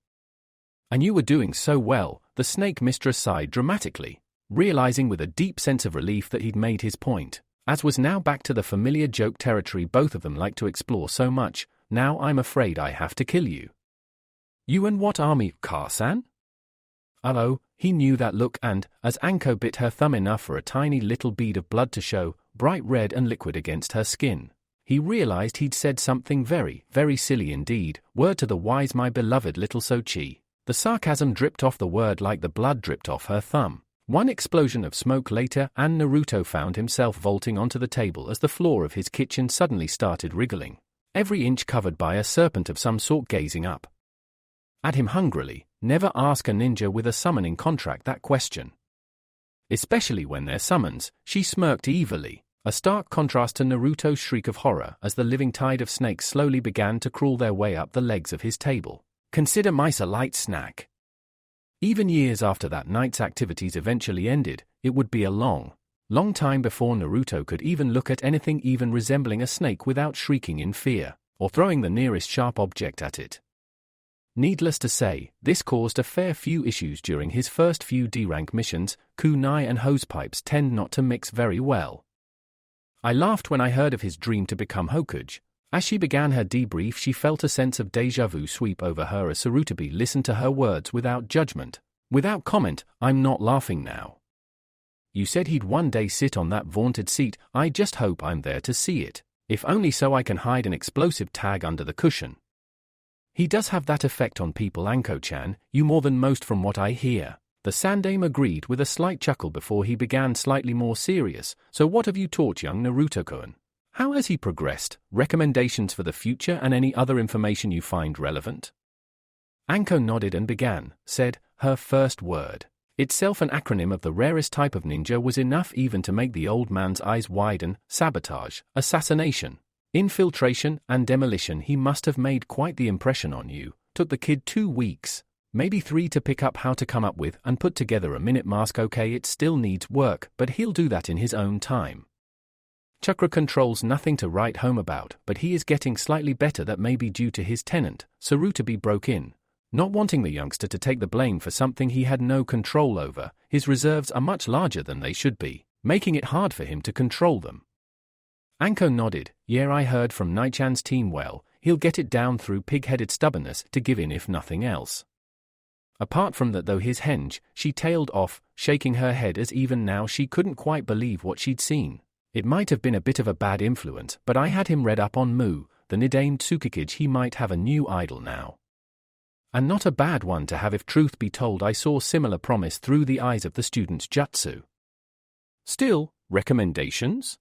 And you were doing so well, the snake mistress sighed dramatically, realizing with a deep sense of relief that he'd made his point. As was now back to the familiar joke territory both of them like to explore so much. Now I'm afraid I have to kill you. You and what army, Kar-san? Uh-oh, he knew that look, and, as Anko bit her thumb enough for a tiny little bead of blood to show, bright red and liquid against her skin, he realized he'd said something very, very silly indeed. Word to the wise, my beloved little Sochi. The sarcasm dripped off the word like the blood dripped off her thumb. One explosion of smoke later, and Naruto found himself vaulting onto the table as the floor of his kitchen suddenly started wriggling, every inch covered by a serpent of some sort gazing up at him hungrily. Never ask a ninja with a summoning contract that question. Especially when they're summons, she smirked evilly, a stark contrast to Naruto's shriek of horror as the living tide of snakes slowly began to crawl their way up the legs of his table. Consider mice a light snack. Even years after that night's activities eventually ended, it would be a long time before Naruto could even look at anything even resembling a snake without shrieking in fear, or throwing the nearest sharp object at it. Needless to say, this caused a fair few issues during his first few D-rank missions. Kunai and hosepipes tend not to mix very well. I laughed when I heard of his dream to become Hokage. As she began her debrief, she felt a sense of déjà vu sweep over her as Sarutobi listened to her words without judgment. Without comment, I'm not laughing now. You said he'd one day sit on that vaunted seat. I just hope I'm there to see it, if only so I can hide an explosive tag under the cushion. He does have that effect on people, Anko-chan, you more than most from what I hear. The Sandaime agreed with a slight chuckle before he began slightly more serious. So what have you taught young Naruto-kun? How has he progressed? Recommendations for the future and any other information you find relevant? Anko nodded and said, her first word, itself an acronym of the rarest type of ninja, was enough even to make the old man's eyes widen. Sabotage, assassination, infiltration, and demolition. He must have made quite the impression on you. Took the kid 2 weeks, maybe 3 to pick up how to come up with and put together a minute mask. Okay, it still needs work, but he'll do that in his own time. Chakra control's nothing to write home about, but he is getting slightly better. That may be due to his tenant. Sarutobi broke in, not wanting the youngster to take the blame for something he had no control over. His reserves are much larger than they should be, making it hard for him to control them. Anko nodded. Yeah, I heard from Naichan's team. Well, he'll get it down through pig-headed stubbornness to give in if nothing else. Apart from that though, his henge, she tailed off, shaking her head as even now she couldn't quite believe what she'd seen. It might have been a bit of a bad influence, but I had him read up on Mu, the Nidaime Tsukikage. He might have a new idol now. And not a bad one to have if truth be told. I saw similar promise through the eyes of the student's jutsu. Still, recommendations?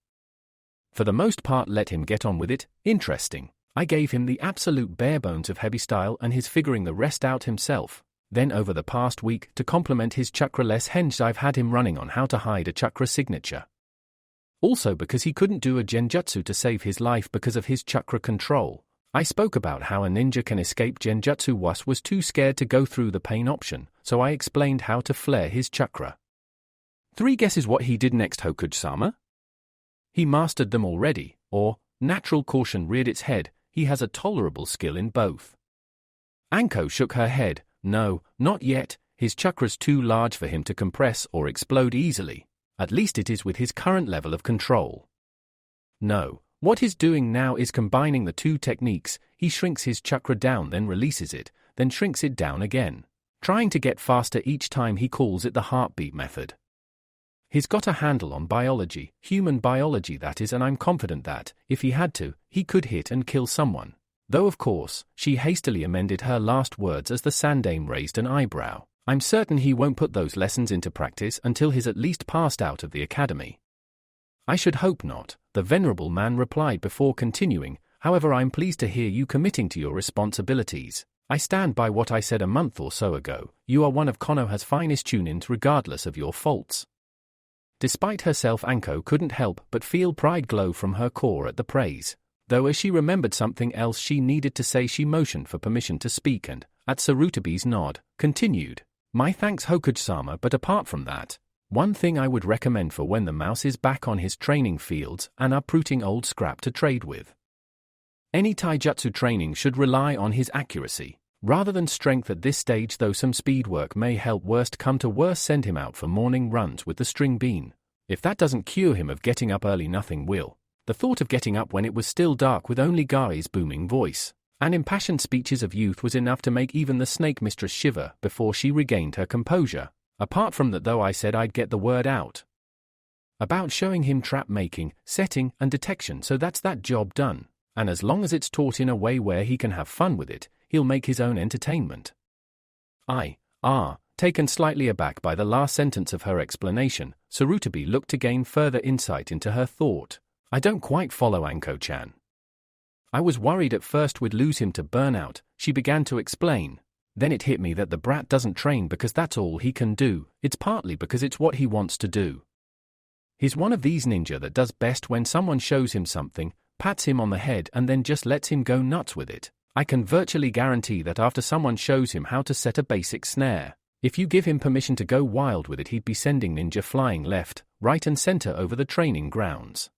For the most part let him get on with it. Interesting. I gave him the absolute bare bones of heavy style and he's figuring the rest out himself. Then over the past week, to complement his chakra-less henge, I've had him running on how to hide a chakra signature. Also because he couldn't do a genjutsu to save his life because of his chakra control. I spoke about how a ninja can escape genjutsu. Was too scared to go through the pain option, so I explained how to flare his chakra. 3 guesses what he did next, Hokage-sama? He mastered them already, or, natural caution reared its head, he has a tolerable skill in both. Anko shook her head. No, not yet. His chakra's too large for him to compress or explode easily. At least it is with his current level of control. No, what he's doing now is combining the 2 techniques. He shrinks his chakra down, then releases it, then shrinks it down again, trying to get faster each time. He calls it the heartbeat method. He's got a handle on biology, human biology that is, and I'm confident that, if he had to, he could hit and kill someone. Though of course, she hastily amended her last words as the Sandaime raised an eyebrow. I'm certain he won't put those lessons into practice until he's at least passed out of the academy. I should hope not, the venerable man replied before continuing. However, I'm pleased to hear you committing to your responsibilities. I stand by what I said a month or so ago. You are one of Konoha's finest Chunins regardless of your faults. Despite herself, Anko couldn't help but feel pride glow from her core at the praise. Though as she remembered something else she needed to say, she motioned for permission to speak and, at Sarutobi's nod, continued. My thanks, Hokage-sama, but apart from that, one thing I would recommend for when the mouse is back on his training fields and uprooting old scrap to trade with. Any taijutsu training should rely on his accuracy, rather than strength at this stage, though some speed work may help. Worst come to worst, send him out for morning runs with the string bean. If that doesn't cure him of getting up early, nothing will. The thought of getting up when it was still dark with only Gai's booming voice and impassioned speeches of youth was enough to make even the snake mistress shiver before she regained her composure. Apart from that though, I said I'd get the word out about showing him trap making, setting, and detection, so that's that job done. And as long as it's taught in a way where he can have fun with it, he'll make his own entertainment. Taken slightly aback by the last sentence of her explanation, Sarutobi looked to gain further insight into her thought. I don't quite follow, Anko-chan. I was worried at first we'd lose him to burnout, she began to explain. Then it hit me that the brat doesn't train because that's all he can do, it's partly because it's what he wants to do. He's one of these ninja that does best when someone shows him something, pats him on the head and then just lets him go nuts with it. I can virtually guarantee that after someone shows him how to set a basic snare, if you give him permission to go wild with it, he'd be sending ninja flying left, right and center over the training grounds.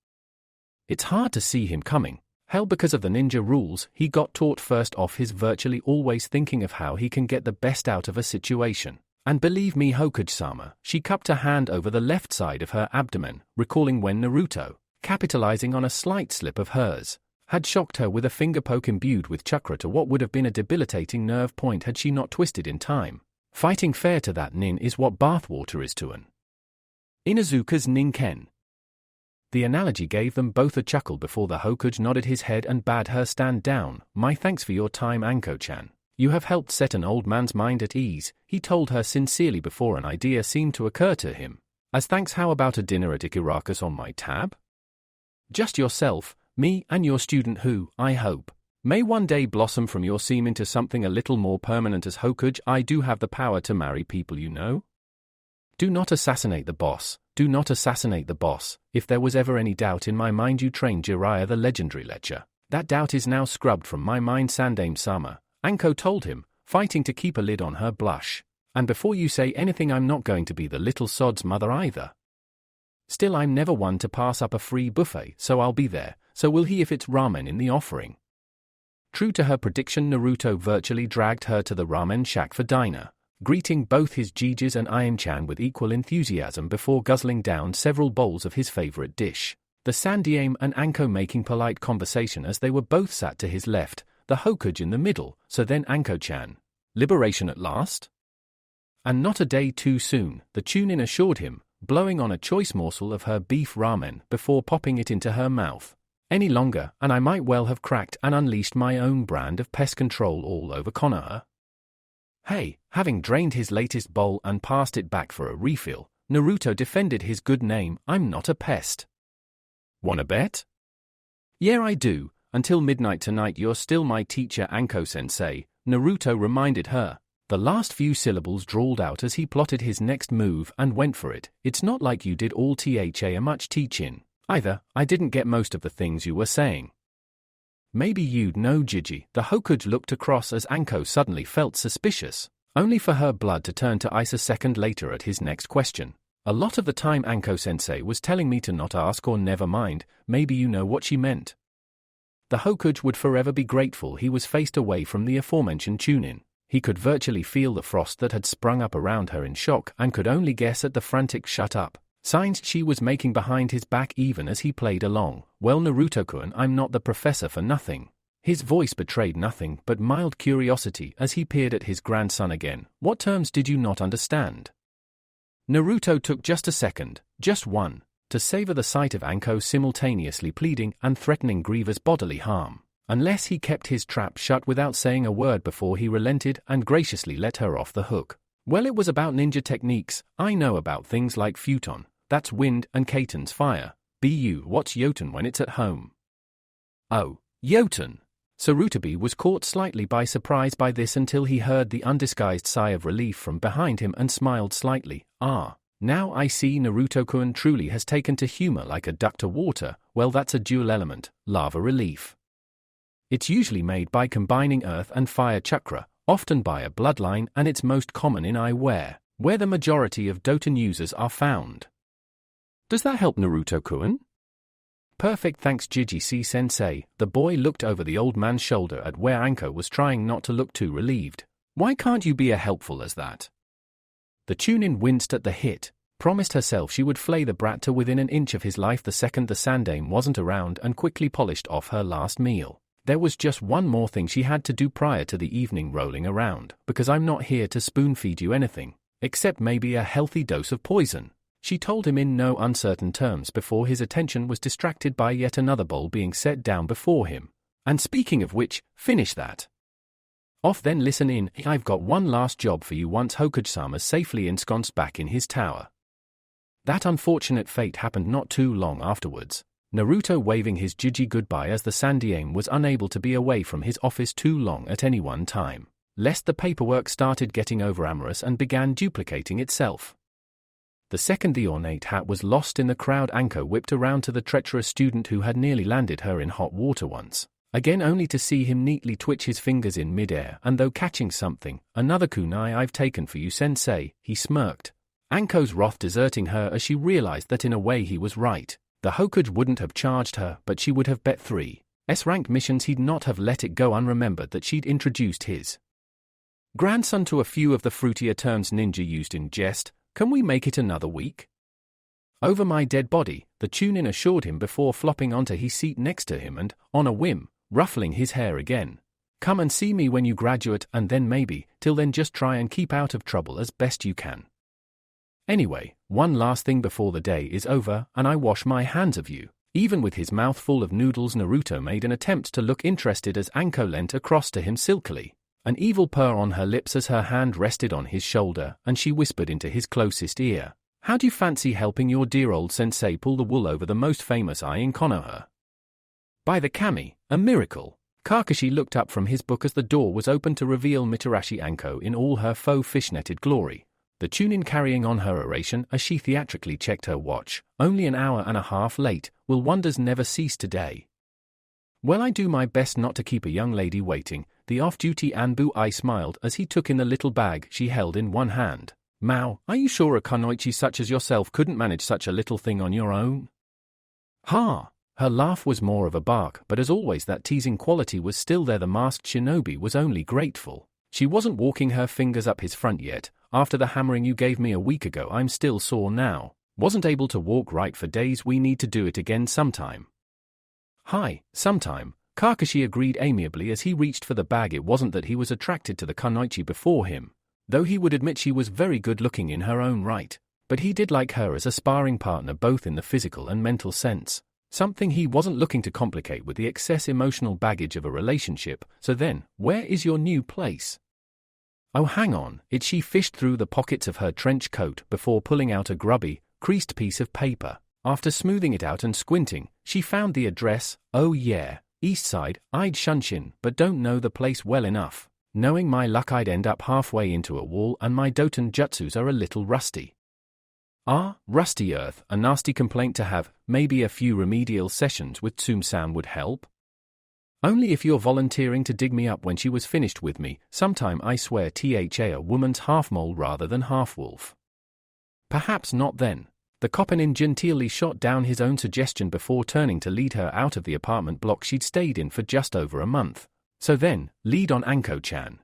It's hard to see him coming. Hell, because of the ninja rules, he got taught first off. He's virtually always thinking of how he can get the best out of a situation. And believe me, Hokage-sama, she cupped a hand over the left side of her abdomen, recalling when Naruto, capitalizing on a slight slip of hers, had shocked her with a finger poke imbued with chakra to what would have been a debilitating nerve point had she not twisted in time. Fighting fair to that nin is what bathwater is to an Inuzuka's ninken. The analogy gave them both a chuckle before the Hokage nodded his head and bade her stand down. My thanks for your time, Anko-chan. You have helped set an old man's mind at ease, he told her sincerely before an idea seemed to occur to him. As thanks, how about a dinner at Ikirakus on my tab? Just yourself, me and your student who, I hope, may one day blossom from your seam into something a little more permanent. As Hokage, I do have the power to marry people, you know. Do not assassinate the boss. Do not assassinate the boss. If there was ever any doubt in my mind, you trained Jiraiya the legendary Lecher. That doubt is now scrubbed from my mind, Sandaime-sama, Anko told him, fighting to keep a lid on her blush. And before you say anything, I'm not going to be the little sod's mother either. Still, I'm never one to pass up a free buffet, so I'll be there. So will he if it's ramen in the offering. True to her prediction, Naruto virtually dragged her to the ramen shack for diner, greeting both his Jijis and Ayan-chan with equal enthusiasm before guzzling down several bowls of his favorite dish. The Sandaime and Anko making polite conversation as they were both sat to his left, the Hokage in the middle. So then, Anko-chan, liberation at last? And not a day too soon, the Chunin assured him, blowing on a choice morsel of her beef ramen before popping it into her mouth. Any longer, and I might well have cracked and unleashed my own brand of pest control all over Konoha. Hey, having drained his latest bowl and passed it back for a refill, Naruto defended his good name. I'm not a pest. Wanna bet? Yeah, I do. Until midnight tonight you're still my teacher, Anko-sensei, Naruto reminded her. The last few syllables drawled out as he plotted his next move and went for it. It's not like you did all a much teaching. Either, I didn't get most of the things you were saying. Maybe you'd know, Jiji. The Hokage looked across as Anko suddenly felt suspicious, only for her blood to turn to ice a second later at his next question. A lot of the time Anko-sensei was telling me to not ask or never mind. Maybe you know what she meant. The Hokage would forever be grateful he was faced away from the aforementioned Chunin. He could virtually feel the frost that had sprung up around her in shock and could only guess at the frantic shut up signs she was making behind his back even as he played along. Well, Naruto-kun, I'm not the professor for nothing. His voice betrayed nothing but mild curiosity as he peered at his grandson again. What terms did you not understand? Naruto took just a second, just one, to savor the sight of Anko simultaneously pleading and threatening grievous bodily harm, unless he kept his trap shut without saying a word before he relented and graciously let her off the hook. Well, it was about ninja techniques. I know about things like futon, that's wind, and Kaiten's fire. What's Yoten when it's at home? Oh, Yoten. Sarutobi was caught slightly by surprise by this until he heard the undisguised sigh of relief from behind him and smiled slightly. Ah, now I see Naruto-kun truly has taken to humor like a duck to water. Well, that's a dual element, lava relief. It's usually made by combining earth and fire chakra, often by a bloodline, and it's most common in eyewear, where the majority of Doton users are found. Does that help, Naruto-kun? Perfect, thanks, Jiji-sensei. The boy looked over the old man's shoulder at where Anko was trying not to look too relieved. Why can't you be as helpful as that? The Chunin winced at the hit, promised herself she would flay the brat to within an inch of his life the second the Sandaime wasn't around, and quickly polished off her last meal. There was just one more thing she had to do prior to the evening rolling around, because I'm not here to spoon-feed you anything, except maybe a healthy dose of poison, she told him in no uncertain terms before his attention was distracted by yet another bowl being set down before him. And speaking of which, finish that off, then listen in. I've got one last job for you. Once Hokage-sama safely ensconced back in his tower. That unfortunate fate happened not too long afterwards. Naruto waving his Jiji goodbye as the Sandaime was unable to be away from his office too long at any one time. lest the paperwork started getting over-amorous and began duplicating itself. The second the ornate hat was lost in the crowd, Anko whipped around to the treacherous student who had nearly landed her in hot water once, again only to see him neatly twitch his fingers in midair and, though catching something, "Another kunai I've taken for you, sensei," he smirked. Anko's wrath deserting her as she realized that in a way he was right. The Hokage wouldn't have charged her, but she would have bet 3 S-rank missions he'd not have let it go unremembered that she'd introduced his grandson to a few of the fruitier terms ninja used in jest. "Can we make it another week?" "Over my dead body," the Chunin assured him before flopping onto his seat next to him and, on a whim, ruffling his hair again. "Come and see me when you graduate, and then maybe, till then just try and keep out of trouble as best you can. Anyway, one last thing before the day is over and I wash my hands of you." Even with his mouth full of noodles, Naruto made an attempt to look interested as Anko leant across to him silkily, an evil purr on her lips as her hand rested on his shoulder, and she whispered into his closest ear, "How do you fancy helping your dear old sensei pull the wool over the most famous eye in Konoha? By the kami, a miracle." Kakashi looked up from his book as the door was opened to reveal Mitarashi Anko in all her faux fishnetted glory, the Chunin carrying on her oration as she theatrically checked her watch. "Only an hour and a half late, will wonders never cease today?" "Well, I do my best not to keep a young lady waiting," the off-duty Anbu Ai smiled as he took in the little bag she held in one hand. "Mao, are you sure a kunoichi such as yourself couldn't manage such a little thing on your own?" "Ha!" Her laugh was more of a bark, but as always that teasing quality was still there. The masked shinobi was only grateful. She wasn't walking her fingers up his front yet. "After the hammering you gave me a week ago, I'm still sore now. Wasn't able to walk right for days. We need to do it again sometime." "Hi, sometime," Kakashi agreed amiably as he reached for the bag. It wasn't that he was attracted to the kunoichi before him, though he would admit she was very good looking in her own right, but he did like her as a sparring partner both in the physical and mental sense, something he wasn't looking to complicate with the excess emotional baggage of a relationship. "So then, where is your new place?" "Oh, hang on," she fished through the pockets of her trench coat before pulling out a grubby, creased piece of paper. After smoothing it out and squinting, she found the address. "Oh yeah, East Side. I'd Shunshin, but don't know the place well enough. Knowing my luck I'd end up halfway into a wall and my Doton jutsus are a little rusty." "Ah, rusty earth, a nasty complaint to have. Maybe a few remedial sessions with Tsum-san would help?" "Only if you're volunteering to dig me up when she was finished with me, sometime. I swear tha a woman's half-mole rather than half-wolf." "Perhaps not then." The Koppinin genteelly shot down his own suggestion before turning to lead her out of the apartment block she'd stayed in for just over a month. "So then, lead on Anko-chan."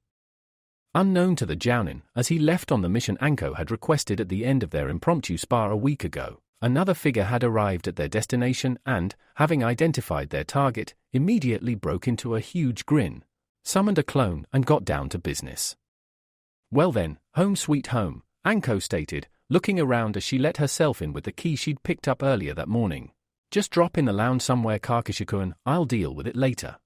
Unknown to the Jounin, as he left on the mission Anko had requested at the end of their impromptu spar a week ago, another figure had arrived at their destination and, having identified their target, immediately broke into a huge grin, summoned a clone, and got down to business. "Well then, home sweet home," Anko stated, looking around as she let herself in with the key she'd picked up earlier that morning. "Just drop in the lounge somewhere, Kakashi-kun, I'll deal with it later."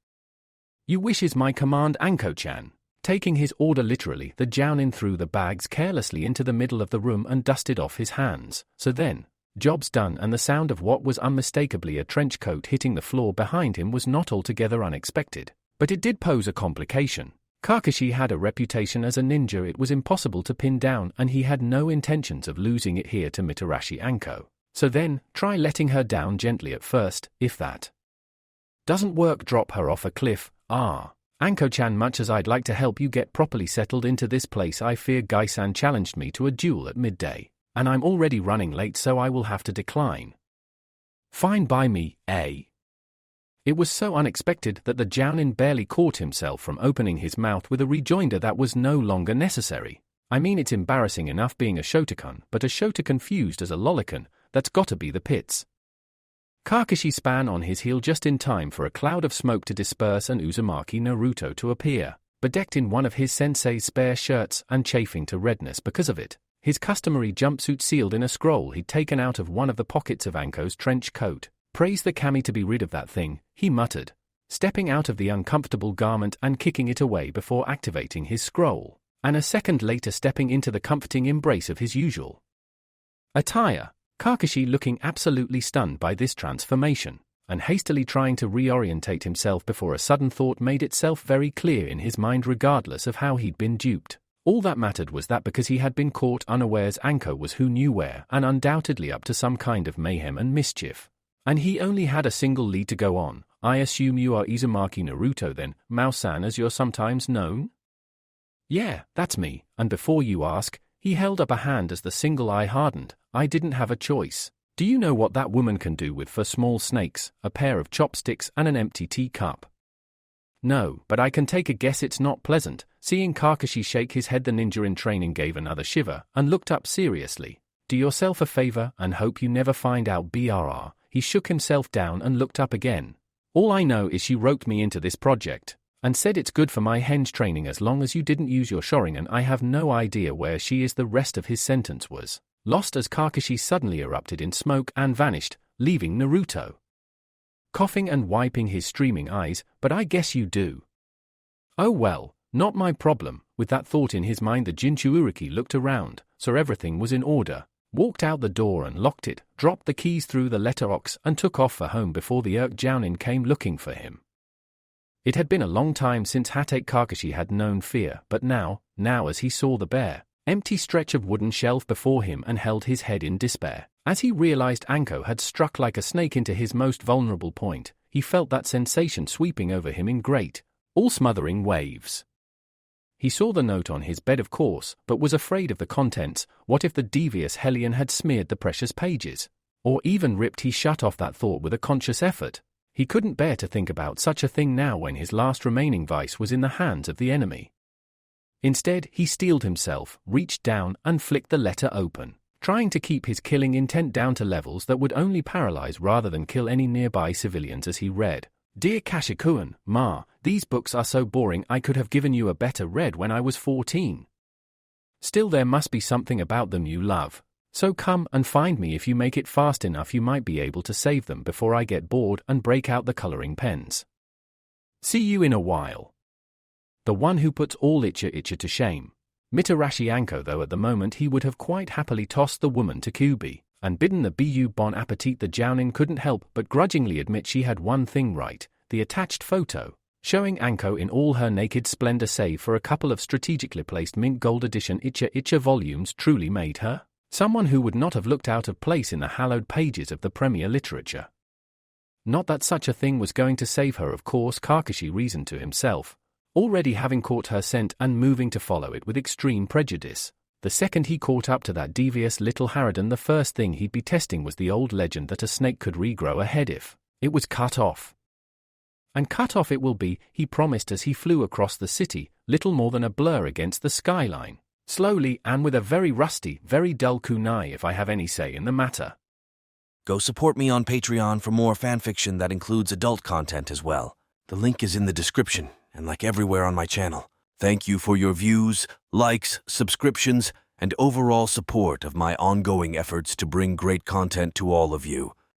"You wish is my command, Anko-chan." Taking his order literally, the Jounin threw the bags carelessly into the middle of the room and dusted off his hands. So then, job's done, and the sound of what was unmistakably a trench coat hitting the floor behind him was not altogether unexpected. But it did pose a complication. Kakashi had a reputation as a ninja it was impossible to pin down, and he had no intentions of losing it here to Mitarashi Anko. So then, try letting her down gently at first. If that doesn't work, drop her off a cliff. "Ah, Anko-chan, much as I'd like to help you get properly settled into this place, I fear Gai-san challenged me to a duel at midday, and I'm already running late, so I will have to decline." "Fine by me, eh?" It was so unexpected that the Jounin barely caught himself from opening his mouth with a rejoinder that was no longer necessary. "I mean, it's embarrassing enough being a Shotokan, but a Shota confused as a lolicon, that's gotta be the pits." Kakashi span on his heel just in time for a cloud of smoke to disperse and Uzumaki Naruto to appear, bedecked in one of his sensei's spare shirts and chafing to redness because of it, his customary jumpsuit sealed in a scroll he'd taken out of one of the pockets of Anko's trench coat. "Praise the kami to be rid of that thing," he muttered, stepping out of the uncomfortable garment and kicking it away before activating his scroll, and a second later stepping into the comforting embrace of his usual attire. Kakashi looking absolutely stunned by this transformation. and hastily trying to reorientate himself before a sudden thought made itself very clear in his mind regardless of how he'd been duped. All that mattered was that because he had been caught unawares, Anko was who knew where and undoubtedly up to some kind of mayhem and mischief. And he only had a single lead to go on. I assume you are Izumaki Naruto then, Mao-san as you're sometimes known? Yeah, that's me, and before you ask, he held up a hand as the single eye hardened. I didn't have a choice. Do you know what that woman can do with 4 small snakes, a pair of chopsticks and an empty teacup? No, but I can take a guess it's not pleasant. Seeing Kakashi shake his head, the ninja in training gave another shiver and looked up seriously. Do yourself a favor and hope you never find out BRR. He shook himself down and looked up again. All I know is she roped me into this project and said it's good for my henge training as long as you didn't use your Sharingan. I have no idea where she is. The rest of his sentence was lost as Kakashi suddenly erupted in smoke and vanished, leaving Naruto coughing and wiping his streaming eyes. But I guess you do. Oh well, not my problem. With that thought in his mind, the Jinchuuriki looked around, saw everything was in order, walked out the door and locked it, dropped the keys through the letterbox and took off for home before the Jounin came looking for him. It had been a long time since Hatake Kakashi had known fear, but now as he saw the bare, empty stretch of wooden shelf before him and held his head in despair, as he realized Anko had struck like a snake into his most vulnerable point, he felt that sensation sweeping over him in great, all-smothering waves. He saw the note on his bed, of course, but was afraid of the contents. What if the devious hellion had smeared the precious pages? Or even ripped? He shut off that thought with a conscious effort. He couldn't bear to think about such a thing now when his last remaining vice was in the hands of the enemy. Instead, he steeled himself, reached down, and flicked the letter open, trying to keep his killing intent down to levels that would only paralyze rather than kill any nearby civilians as he read. Dear Kashikuan, Ma, these books are so boring. I could have given you a better read when I was 14. Still, there must be something about them you love. So come and find me. If you make it fast enough, you might be able to save them before I get bored and break out the coloring pens. See you in a while. The one who puts all Icha to shame. Mitarashi Anko, though at the moment he would have quite happily tossed the woman to Kyuubi and bidden the bon appetit. The Jounin couldn't help but grudgingly admit she had one thing right. The attached photo, showing Anko in all her naked splendor save for a couple of strategically placed mint gold edition Icha volumes, truly made her someone who would not have looked out of place in the hallowed pages of the premier literature. Not that such a thing was going to save her, of course, Kakashi reasoned to himself, already having caught her scent and moving to follow it with extreme prejudice. The second he caught up to that devious little harridan, the first thing he'd be testing was the old legend that a snake could regrow a head if it was cut off. And cut off it will be, he promised as he flew across the city, little more than a blur against the skyline. Slowly and with a very rusty, very dull kunai if I have any say in the matter. Go support me on Patreon for more fanfiction that includes adult content as well. The link is in the description and like everywhere on my channel. Thank you for your views, likes, subscriptions, and overall support of my ongoing efforts to bring great content to all of you.